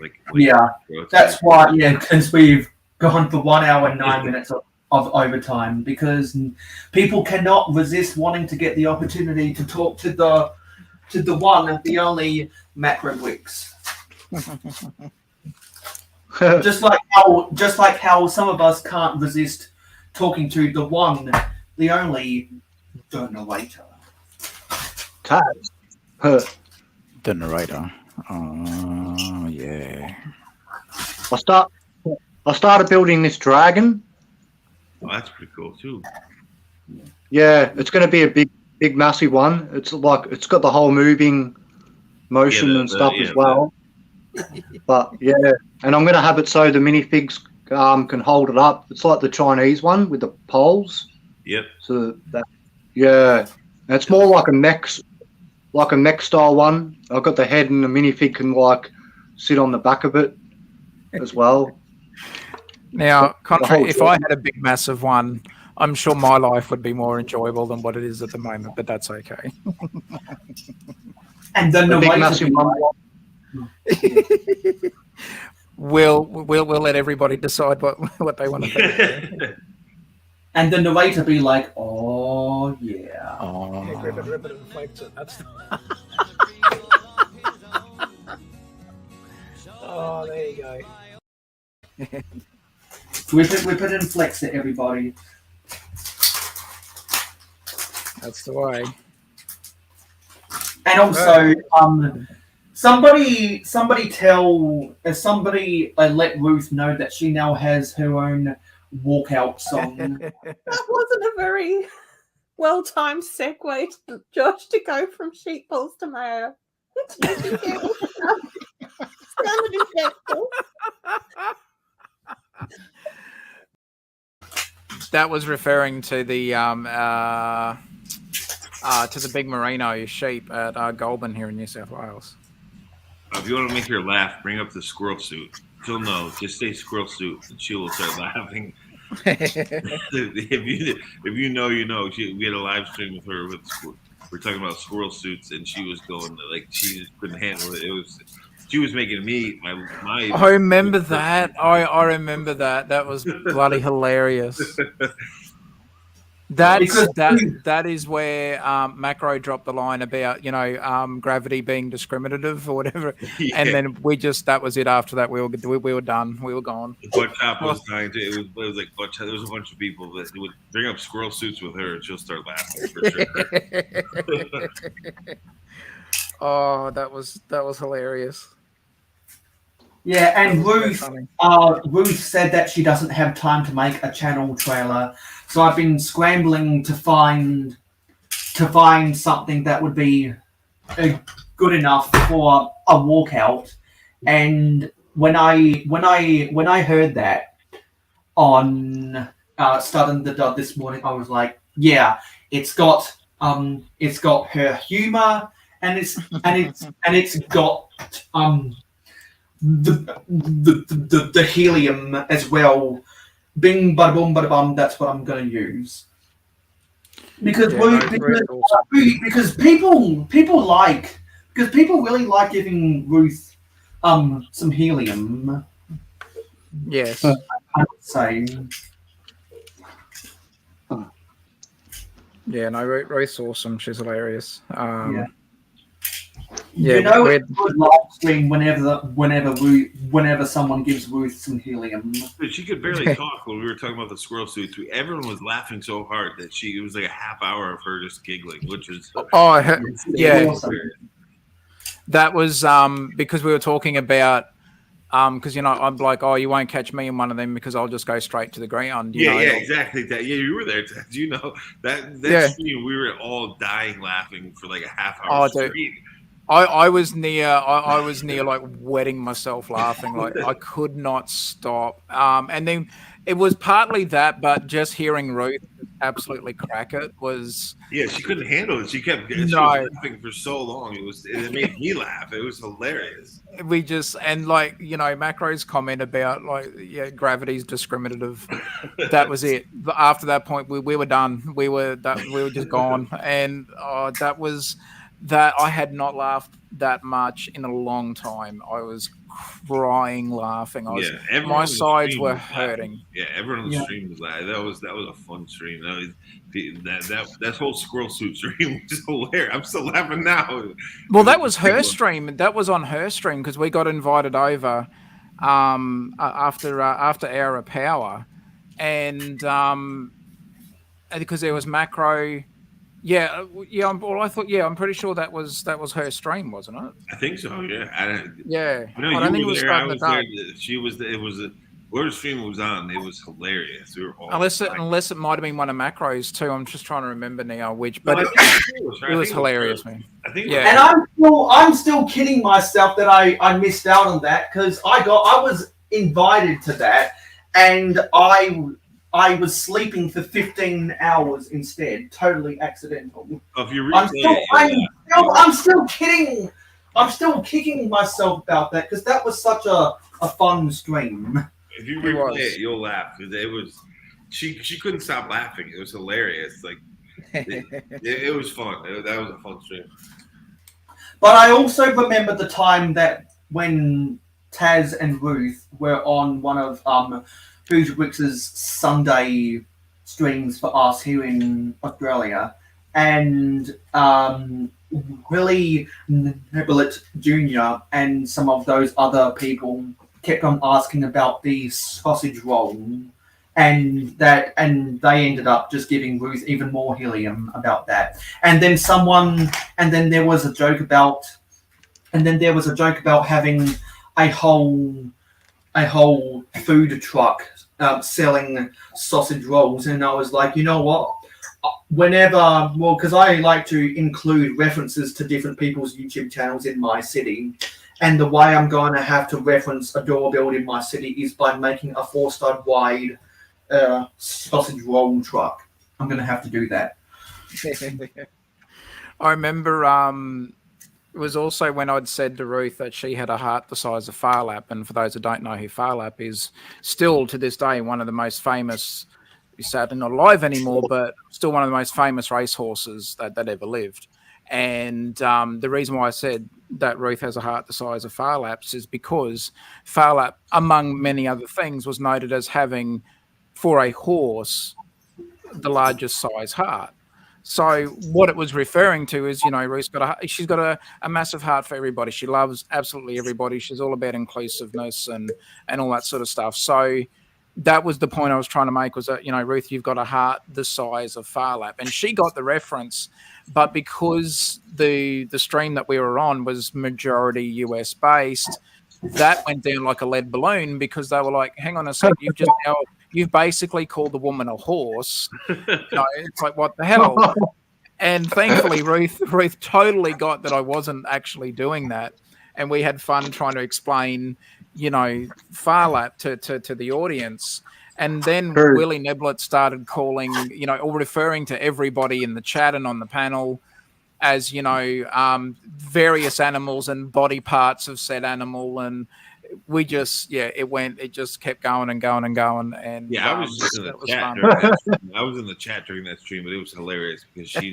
That's why. Yeah, because we've gone for 1 hour and 9 minutes of overtime, because people cannot resist wanting to get the opportunity to talk to the one and the only Makro Bricks. just like how some of us can't resist talking to the one, the only, the narrator. Tabs. The narrator. Oh yeah. I started building this dragon. Oh, that's pretty cool too. Yeah, it's going to be a big, massive one. It's got the whole moving motion and stuff as well. But yeah, and I'm going to have it so the minifigs can hold it up. It's like the Chinese one with the poles. Yep. So that, yeah, and it's more like a mech style one. I've got the head, and the minifig can sit on the back of it as well. Now, if I had a big, massive one, I'm sure my life would be more enjoyable than what it is at the moment, but that's okay. And then the big, massive one. We'll let everybody decide what they want to think. And the narrator be like, "Oh yeah, rip it and flex it." That's. Oh, there you go. Whip it and flex it, everybody. That's the way. And also, somebody let Ruth know that she now has her own walkout song. That wasn't a very well-timed segue, Josh, to go from sheep balls to mayo. That was referring to the big merino sheep at Goulburn here in New South Wales. If you want to make her laugh, bring up the squirrel suit. She'll know. Just say squirrel suit, and she will start laughing. if you know, you know. We had a live stream with her. We're talking about squirrel suits, and she was going she just couldn't handle it. She was making me my. I remember that. I remember that. That was bloody hilarious. That is where Macro dropped the line about gravity being discriminative or whatever, Yeah. and then that was it. After that, we were done. We were gone. Butt Chop was dying too. It was like Butt Chop. There was a bunch of people that would bring up squirrel suits with her, and she'll start laughing for sure. Oh, that was hilarious. Yeah, and Ruth said that she doesn't have time to make a channel trailer, so I've been scrambling to find something that would be good enough for a walkout. And when I heard that on Starting the Dud this morning, I was like, yeah, it's got her humor, and it's got the helium as well. Bing bada boom bada bum. That's what I'm going to use because people really like giving Ruth some helium. Yes, I would say. Yeah, no, Ruth's awesome. She's hilarious. Yeah. Yeah, You know, it's a good live stream whenever someone gives Ruth some helium. Dude, she could barely talk when we were talking about the squirrel suits. Everyone was laughing so hard that it was like a half hour of her just giggling, which is yeah. Awesome. That was because we were talking about because I'm like, oh, you won't catch me in one of them because I'll just go straight to the ground. You know? Exactly. That you were there. You know that stream, we were all dying laughing for like a half hour. Dude. I was near like wetting myself laughing. Like I could not stop. And then it was partly that, but just hearing Ruth absolutely crack it was. Yeah, she couldn't handle it. She was laughing for so long. It made me laugh. It was hilarious. We just, and like, you know, Macro's comment about like, yeah, gravity's discriminative. That was it. After that point, we were done. We were just gone. And that I had not laughed that much in a long time. I was crying laughing. My sides were hurting. Yeah, everyone on the stream was laughing. That was a fun stream. That whole squirrel suit stream was hilarious. I'm still laughing now. Well, that was her stream. That was on her stream because we got invited over after Hour of Power, and because there was Macro. Yeah. I'm pretty sure that was her stream, wasn't it? I think so. Yeah. I don't think it was starting to dark. She was. It was whatever stream was on. It was hilarious. We were all unless it might have been one of Macro's too. I'm just trying to remember now which, but it was hilarious, man. I think. Yeah. And I'm still kidding myself that I missed out on that because I was invited to that and I was sleeping for 15 hours instead, totally accidental. If you I'm still kidding. I'm still kicking myself about that because that was such a fun stream. If you replay it, you'll laugh because it was. She couldn't stop laughing. It was hilarious. Like it was fun. That was a fun stream. But I also remember the time that when Taz and Ruth were on one of Makro Bricks' Sunday streams for us here in Australia, and Willie Nebelit Jr. and some of those other people kept on asking about the sausage roll, and they ended up just giving Ruth even more helium about that. And then there was a joke about having a whole food truck selling sausage rolls, and I was like, you know what? Because I like to include references to different people's YouTube channels in my city, and the way I'm going to have to reference a door build in my city is by making a 4-stud wide sausage roll truck. I'm going to have to do that. I remember it was also when I'd said to Ruth that she had a heart the size of Farlap, and for those who don't know who Farlap is, still to this day one of the most famous, he's sadly not alive anymore, but still one of the most famous racehorses that ever lived. And the reason why I said that Ruth has a heart the size of Farlap's is because Farlap, among many other things, was noted as having, for a horse, the largest size heart. So what it was referring to is, you know, Ruth's she's got a massive heart for everybody. She loves absolutely everybody. She's all about inclusiveness and all that sort of stuff. So that was the point I was trying to make, was that, you know, Ruth, you've got a heart the size of Farlap. And she got the reference, but because the stream that we were on was majority US based, that went down like a lead balloon because they were like, hang on a sec, you've basically called the woman a horse. You know, it's like, what the hell? And thankfully, Ruth totally got that I wasn't actually doing that. And we had fun trying to explain, you know, Farlap to the audience. And then Willie Nebelit started calling, you know, or referring to everybody in the chat and on the panel as, you know, various animals and body parts of said animal. And we just, it just kept going and going and going. And yeah, I was just in the chat. I was in the chat during that stream, but it was hilarious because she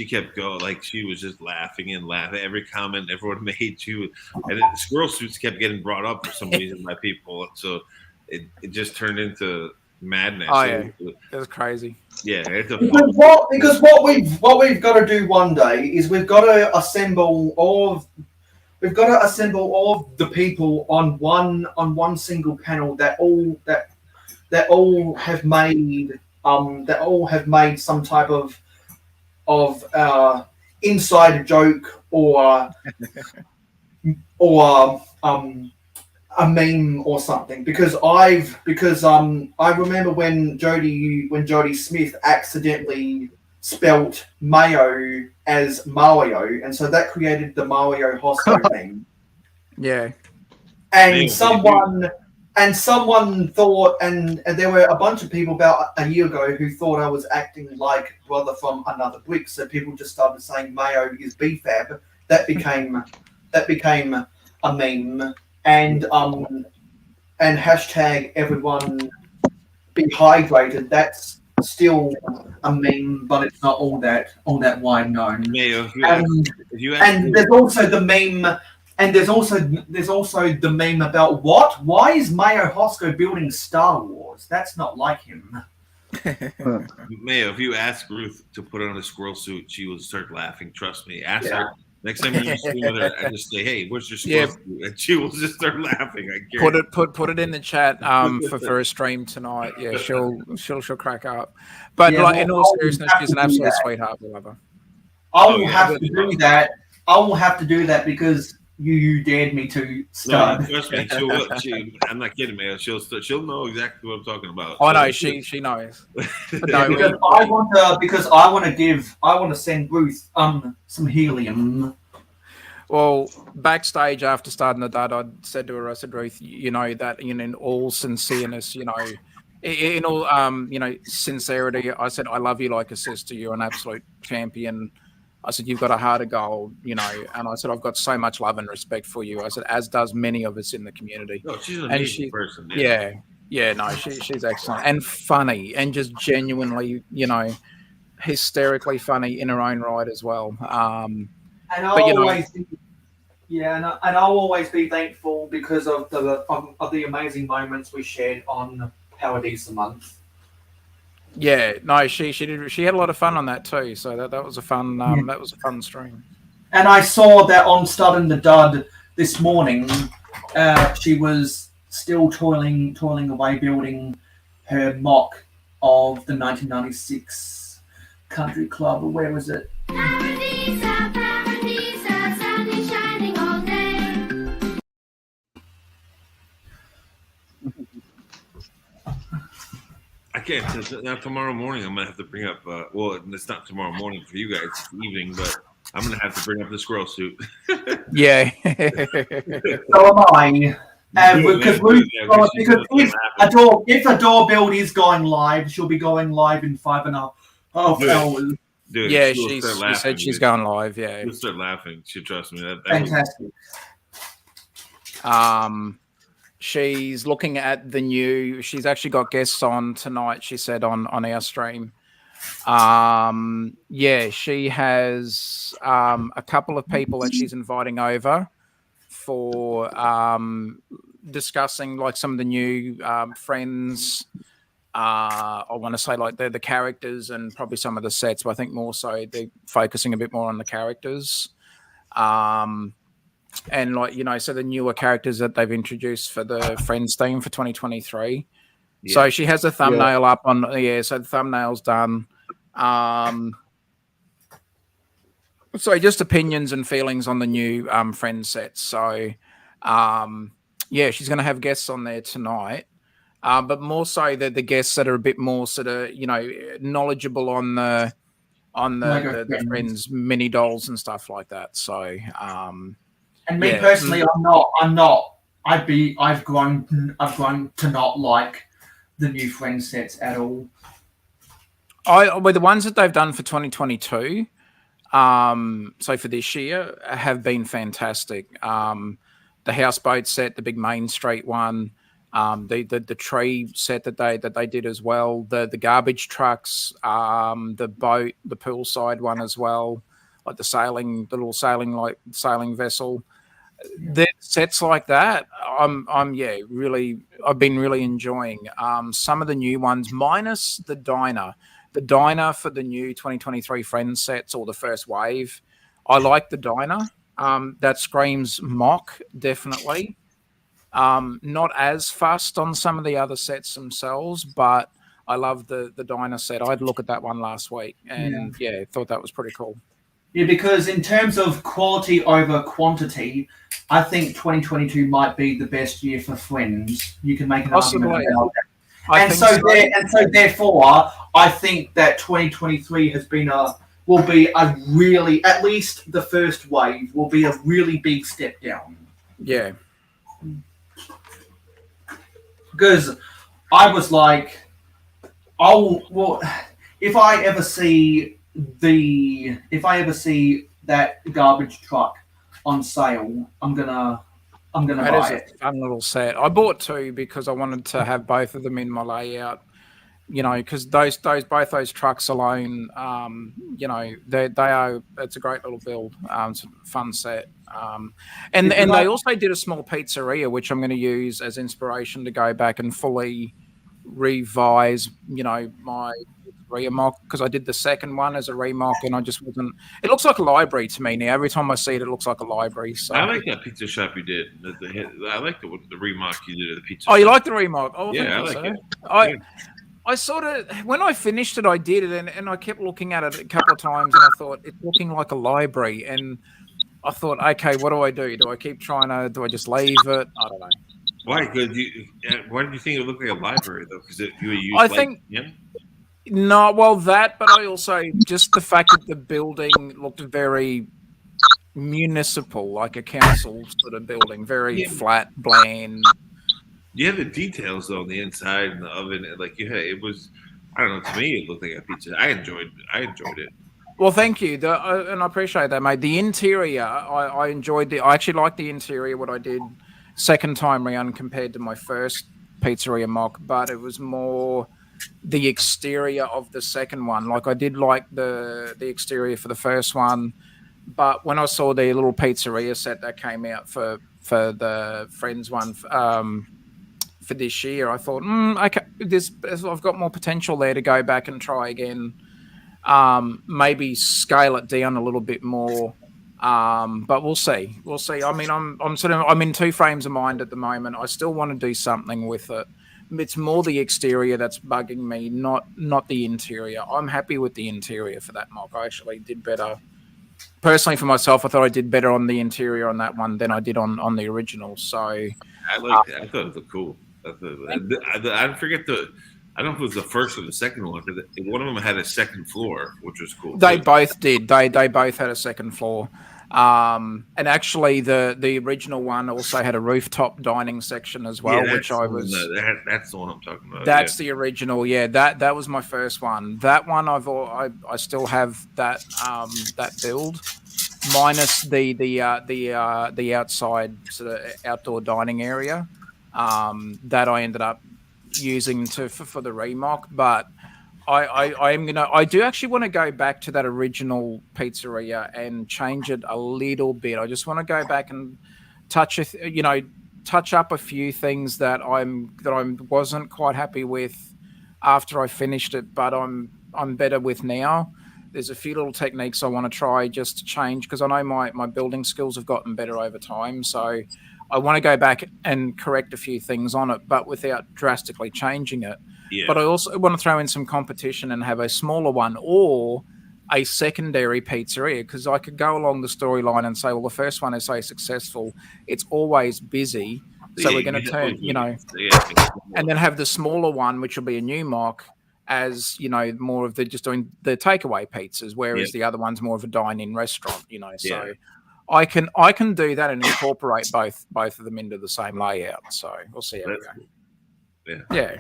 kept going, like she was just laughing and laughing. Every comment everyone made, and the squirrel suits kept getting brought up for some reason by people. So it just turned into madness. Oh yeah, it was crazy. Yeah, because what we've got to do one day is we've got to assemble all of the people on one single panel that all have made some type of inside joke or a meme or something, because I remember when Jody Smith accidentally spelt Mayo as Mario, and so that created the Mayo Hosko thing. Yeah. And someone And someone thought, and there were a bunch of people about a year ago who thought I was acting like brother from another brick. So people just started saying Mayo is BFAB. That became a meme, and hashtag everyone be hydrated. That's still a meme, but it's not all that wide known. Mayo, And there's also the meme. And there's also the meme about what? Why is Mayo Hosko building Star Wars? That's not like him. Mayo, if you ask Ruth to put on a squirrel suit, she will start laughing. Trust me. Ask her. Next time you see with her, I just say, "Hey, where's your squirrel suit?" And she will just start laughing. I guarantee. Put it in the chat for a stream tonight. Yeah, she'll crack up. But in all seriousness, she's an absolute sweetheart. I love her. I will have to do that. I will have to do that because you dared me to start. No, trust me. I'm not kidding, man. She'll know exactly what I'm talking about. Oh no, she knows. I want to send Ruth some helium. Well, backstage after starting the dud, I said to her, I said, Ruth, you know that in all sincereness, in all sincerity, I said, I love you like a sister. You're an absolute champion. I said, you've got a heart of gold, and I said, I've got so much love and respect for you. I said, as does many of us in the community. No, she's an amazing person. She's excellent and funny and just genuinely, hysterically funny in her own right as well. And I'll always be thankful because of the amazing moments we shared on Paradise Month. Yeah, no, she did. She had a lot of fun on that too. So that was a fun that was a fun stream. And I saw that on Studding the Dud this morning. She was still toiling away building her mock of the 1996 Country Club. Or where was it? Paradisa, Paradisa, sun is shining all day. I can't. Now tomorrow morning, I'm gonna have to bring up. Well, it's not tomorrow morning for you guys, it's evening, but I'm gonna have to bring up the squirrel suit. Yeah. So am I. Because if a door build is going live, she'll be going live in 5.5 hours. Dude, yeah, she said she's going live. Yeah, she'll start laughing. She trusts me. That fantastic. She's looking at the new. She's actually got guests on tonight. She said on our stream. She has a couple of people that she's inviting over for discussing like some of the new friends. I want to say like the characters and probably some of the sets, but I think more so they're focusing a bit more on the characters. And so the newer characters that they've introduced for the Friends theme for 2023. Yeah. So she has a thumbnail up on so the thumbnail's done. So just opinions and feelings on the new Friends sets. So she's going to have guests on there tonight. But more so the guests that are a bit more sort of, knowledgeable on the Friends mini dolls and stuff like that. So and me personally, I'm not. I've grown to not like the new Friends sets at all. The ones that they've done for 2022, so for this year, have been fantastic. The houseboat set, the big Main Street one, the tree set that they did as well, the garbage trucks, the boat, the poolside one as well, like the little sailing vessel. The sets like that, I've been really enjoying. Some of the new ones, minus the diner. The diner for the new 2023 Friends sets or the first wave. I like the diner. That screams mock, definitely. Not as fussed on some of the other sets themselves, but I love the diner set. I had a look at that one last week and thought that was pretty cool. Yeah, because in terms of quality over quantity, I think 2022 might be the best year for Friends. You can make an argument about that. And so therefore, I think that 2023 will be a really, at least the first wave, will be a really big step down. Yeah. because I was like, oh well, if I ever see that garbage truck on sale, I'm gonna That is buy a it. fun little set. I bought two because I wanted to have both of them in my layout. You know, because both those trucks alone, you know, they are. It's a great little build. It's a fun set. And Because they also did a small pizzeria, which I'm going to use as inspiration to go back and fully revise. You know, my pizzeria mock, because I did the second one as a remock, and I just wasn't. It looks like a library to me now. Every time I see it, it looks like a library. So I like that pizza shop you did. I like the remark you did at the pizza. Oh, you shop. like the remock? Oh, Yeah, thank I you, like sir. it. I sort of, when I finished it, I did it, and I kept looking at it a couple of times, and I thought it's looking like a library, and I thought, okay, what do I do? Do I keep trying to? Do I just leave it? I don't know. Why? Why did you think it looked like a library though? Because you used I think no, well that, but I also just the fact that the building looked very municipal, like a council sort of building, very flat, bland. You had the details though on the inside and the oven. Like you had, it was. I don't know. To me, it looked like a pizza. I enjoyed it. Well, thank you, and I appreciate that, mate. The interior, I enjoyed I actually liked the interior. What I did second time round compared to my first pizzeria mock, but it was more the exterior of the second one. Like I did like the exterior for the first one, but when I saw the little pizzeria set that came out for the Friends one for this year, I thought, okay, I've got more potential there to go back and try again. Maybe scale it down a little bit more. But we'll see. We'll see. I mean, I'm in two frames of mind at the moment. I still want to do something with it. It's more the exterior that's bugging me, not the interior. I'm happy with the interior for that mock. I actually did better. Personally, for myself, I thought I did better on the interior on that one than I did on the original. So I liked it. I thought it looked cool. I forget the. I don't know if it was the first or the second one, but one of them had a second floor, which was cool. They both did. They both had a second floor. And actually, the original one also had a rooftop dining section as well, which I was. That's the one I'm talking about. That's the original. Yeah, that was my first one. That one I still have that build, minus the outside sort of outdoor dining area that I ended up using for the remock. But I do actually want to go back to that original pizzeria and change it a little bit. I just want to go back and touch up a few things that I wasn't quite happy with after I finished it, but I'm better with now. There's a few little techniques I want to try just to change, because I know my building skills have gotten better over time. So I want to go back and correct a few things on it, but without drastically changing it. Yeah. But I also want to throw in some competition and have a smaller one or a secondary pizzeria, because I could go along the storyline and say, well, the first one is so successful, it's always busy. So we're going to turn, and then have the smaller one, which will be a new mock, as, more of just doing the takeaway pizzas, whereas the other one's more of a dine-in restaurant, so I can do that and incorporate both of them into the same layout. So we'll see how we go. Yeah.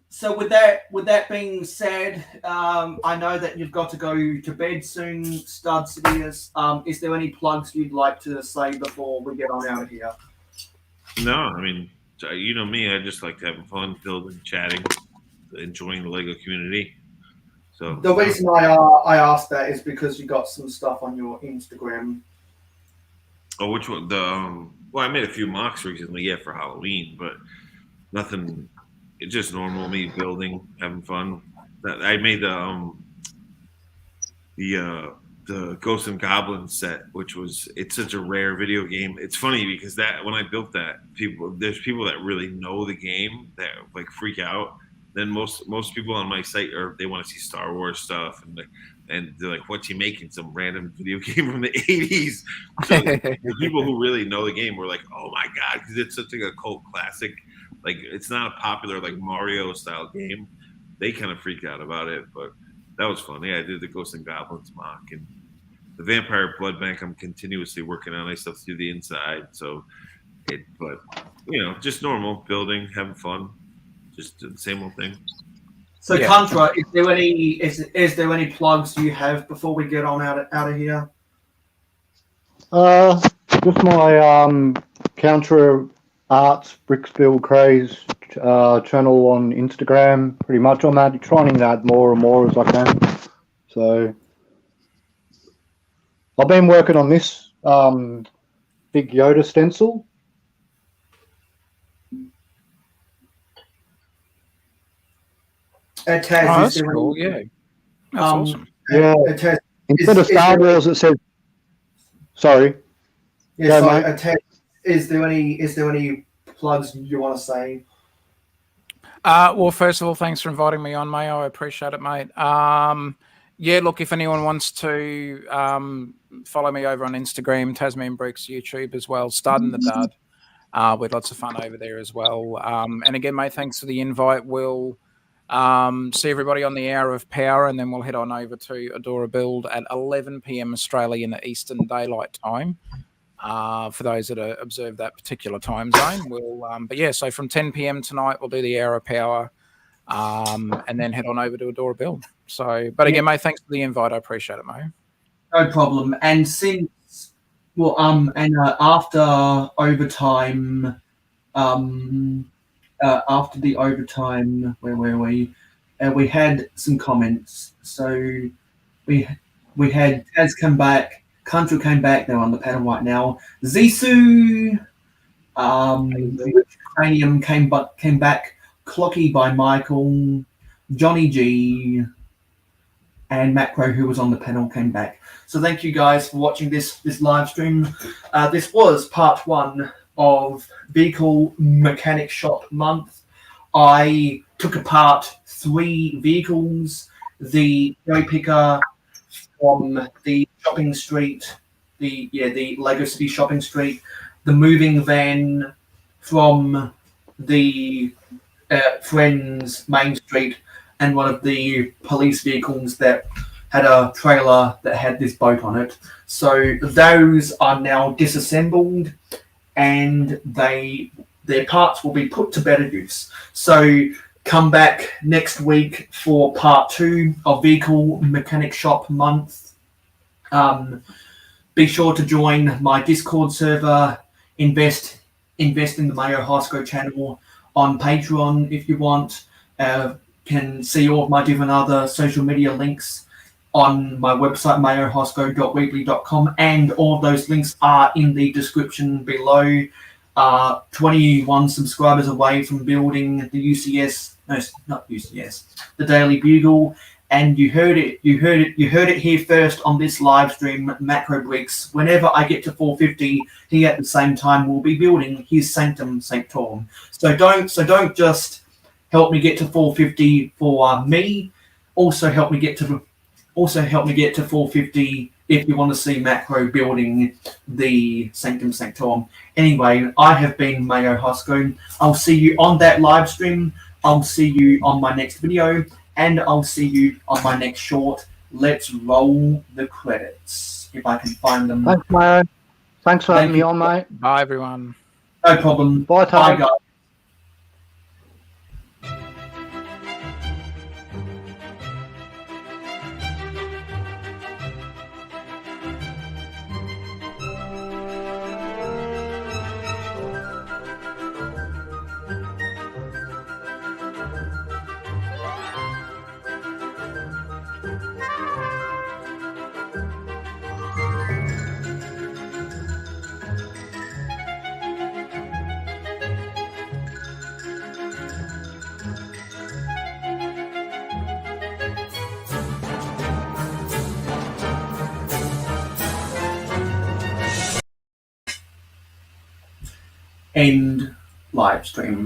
So with that being said, I know that you've got to go to bed soon, Stud Sidious. Is there any plugs you'd like to say before we get on out of here? No, I mean, you know me. I just like having fun, building, chatting, enjoying the Lego community. So the reason I asked that is because you got some stuff on your Instagram. Oh, which one? Well, I made a few mocks recently, for Halloween, but nothing. It's just normal me building, having fun. I made the Ghosts and Goblins set, it's such a rare video game. It's funny because that when I built that, there's people that really know the game that like freak out. Then most people on my site they want to see Star Wars stuff and they're like, "What's he making? Some random video game from the '80s?" So the people who really know the game were like, "Oh my god!" Because it's such a cult classic. Like it's not a popular like Mario style game. They kind of freaked out about it, but that was fun. Yeah, I did the Ghosts and Goblins mock and the Vampire Blood Bank. I'm continuously working on. I still do the inside, so But just normal building, having fun, just the same old thing. So, Contra, is there any plugs you have before we get on out of here? Just my Counter Arts Bricks Build Craze channel on Instagram. Pretty much, I'm trying to add more and more as I can. So, I've been working on this big Yoda stencil. Taz, that's cool. Yeah, that's awesome. Yeah. Taz, Instead of Star Wars, it says. Sorry. Yeah. Go, So, mate. Taz, is there any plugs you want to say? Well, first of all, thanks for inviting me on, Mayo. I appreciate it, mate. Yeah, look, if anyone wants to follow me over on Instagram, Tasman Bricks, YouTube as well, Stud and the Dud. With lots of fun over there as well. And again, mate, thanks for the invite. We'll see everybody on the Hour of Power, and then we'll head on over to Adora Build at 11 p.m. Australian Eastern Daylight Time. For those that observe that particular time zone, but yeah, so from 10 p.m. tonight, we'll do the Hour of Power, and then head on over to Adora Build. So, but again, mate, thanks for the invite. I appreciate it, mate. No problem. And after overtime, after the overtime, where were we? We had some comments. So we had Taz come back, Contra came back. They're on the panel right now. Zissou, Cranium came back. Clocky by Michael, Johnny G, and Makro, who was on the panel, came back. So thank you guys for watching this live stream. This was part 1 of Vehicle Mechanic Shop Month. I took apart 3 vehicles: the cherry picker from the shopping street, the Lego City shopping street, the moving van from the Friends Main Street, and one of the police vehicles that had a trailer that had this boat on it. So those are now disassembled, and their parts will be put to better use. So come back next week for part 2 of Vehicle Mechanic Shop Month. Be sure to join my Discord server. Invest in the Mayo Hosko channel on Patreon if you want. Can see all of my different other social media links on my website, mayohosko.weebly.com, and all of those links are in the description below. 21 subscribers away from building the the Daily Bugle, and you heard it here first on this live stream. Makro Bricks, whenever I get to 450, he at the same time will be building his Sanctum Sanctorum. So don't just help me get to 450 for me. Also help me get to 450 if you want to see Makro building the Sanctum Sanctorum. Anyway, I have been Mayo Hosko. I'll see you on that live stream. I'll see you on my next video, and I'll see you on my next short. Let's roll the credits if I can find them. Thanks, Mayo. Thanks for having me on, mate. Bye, everyone. No problem. Bye, Tom. Bye, guys. End live stream.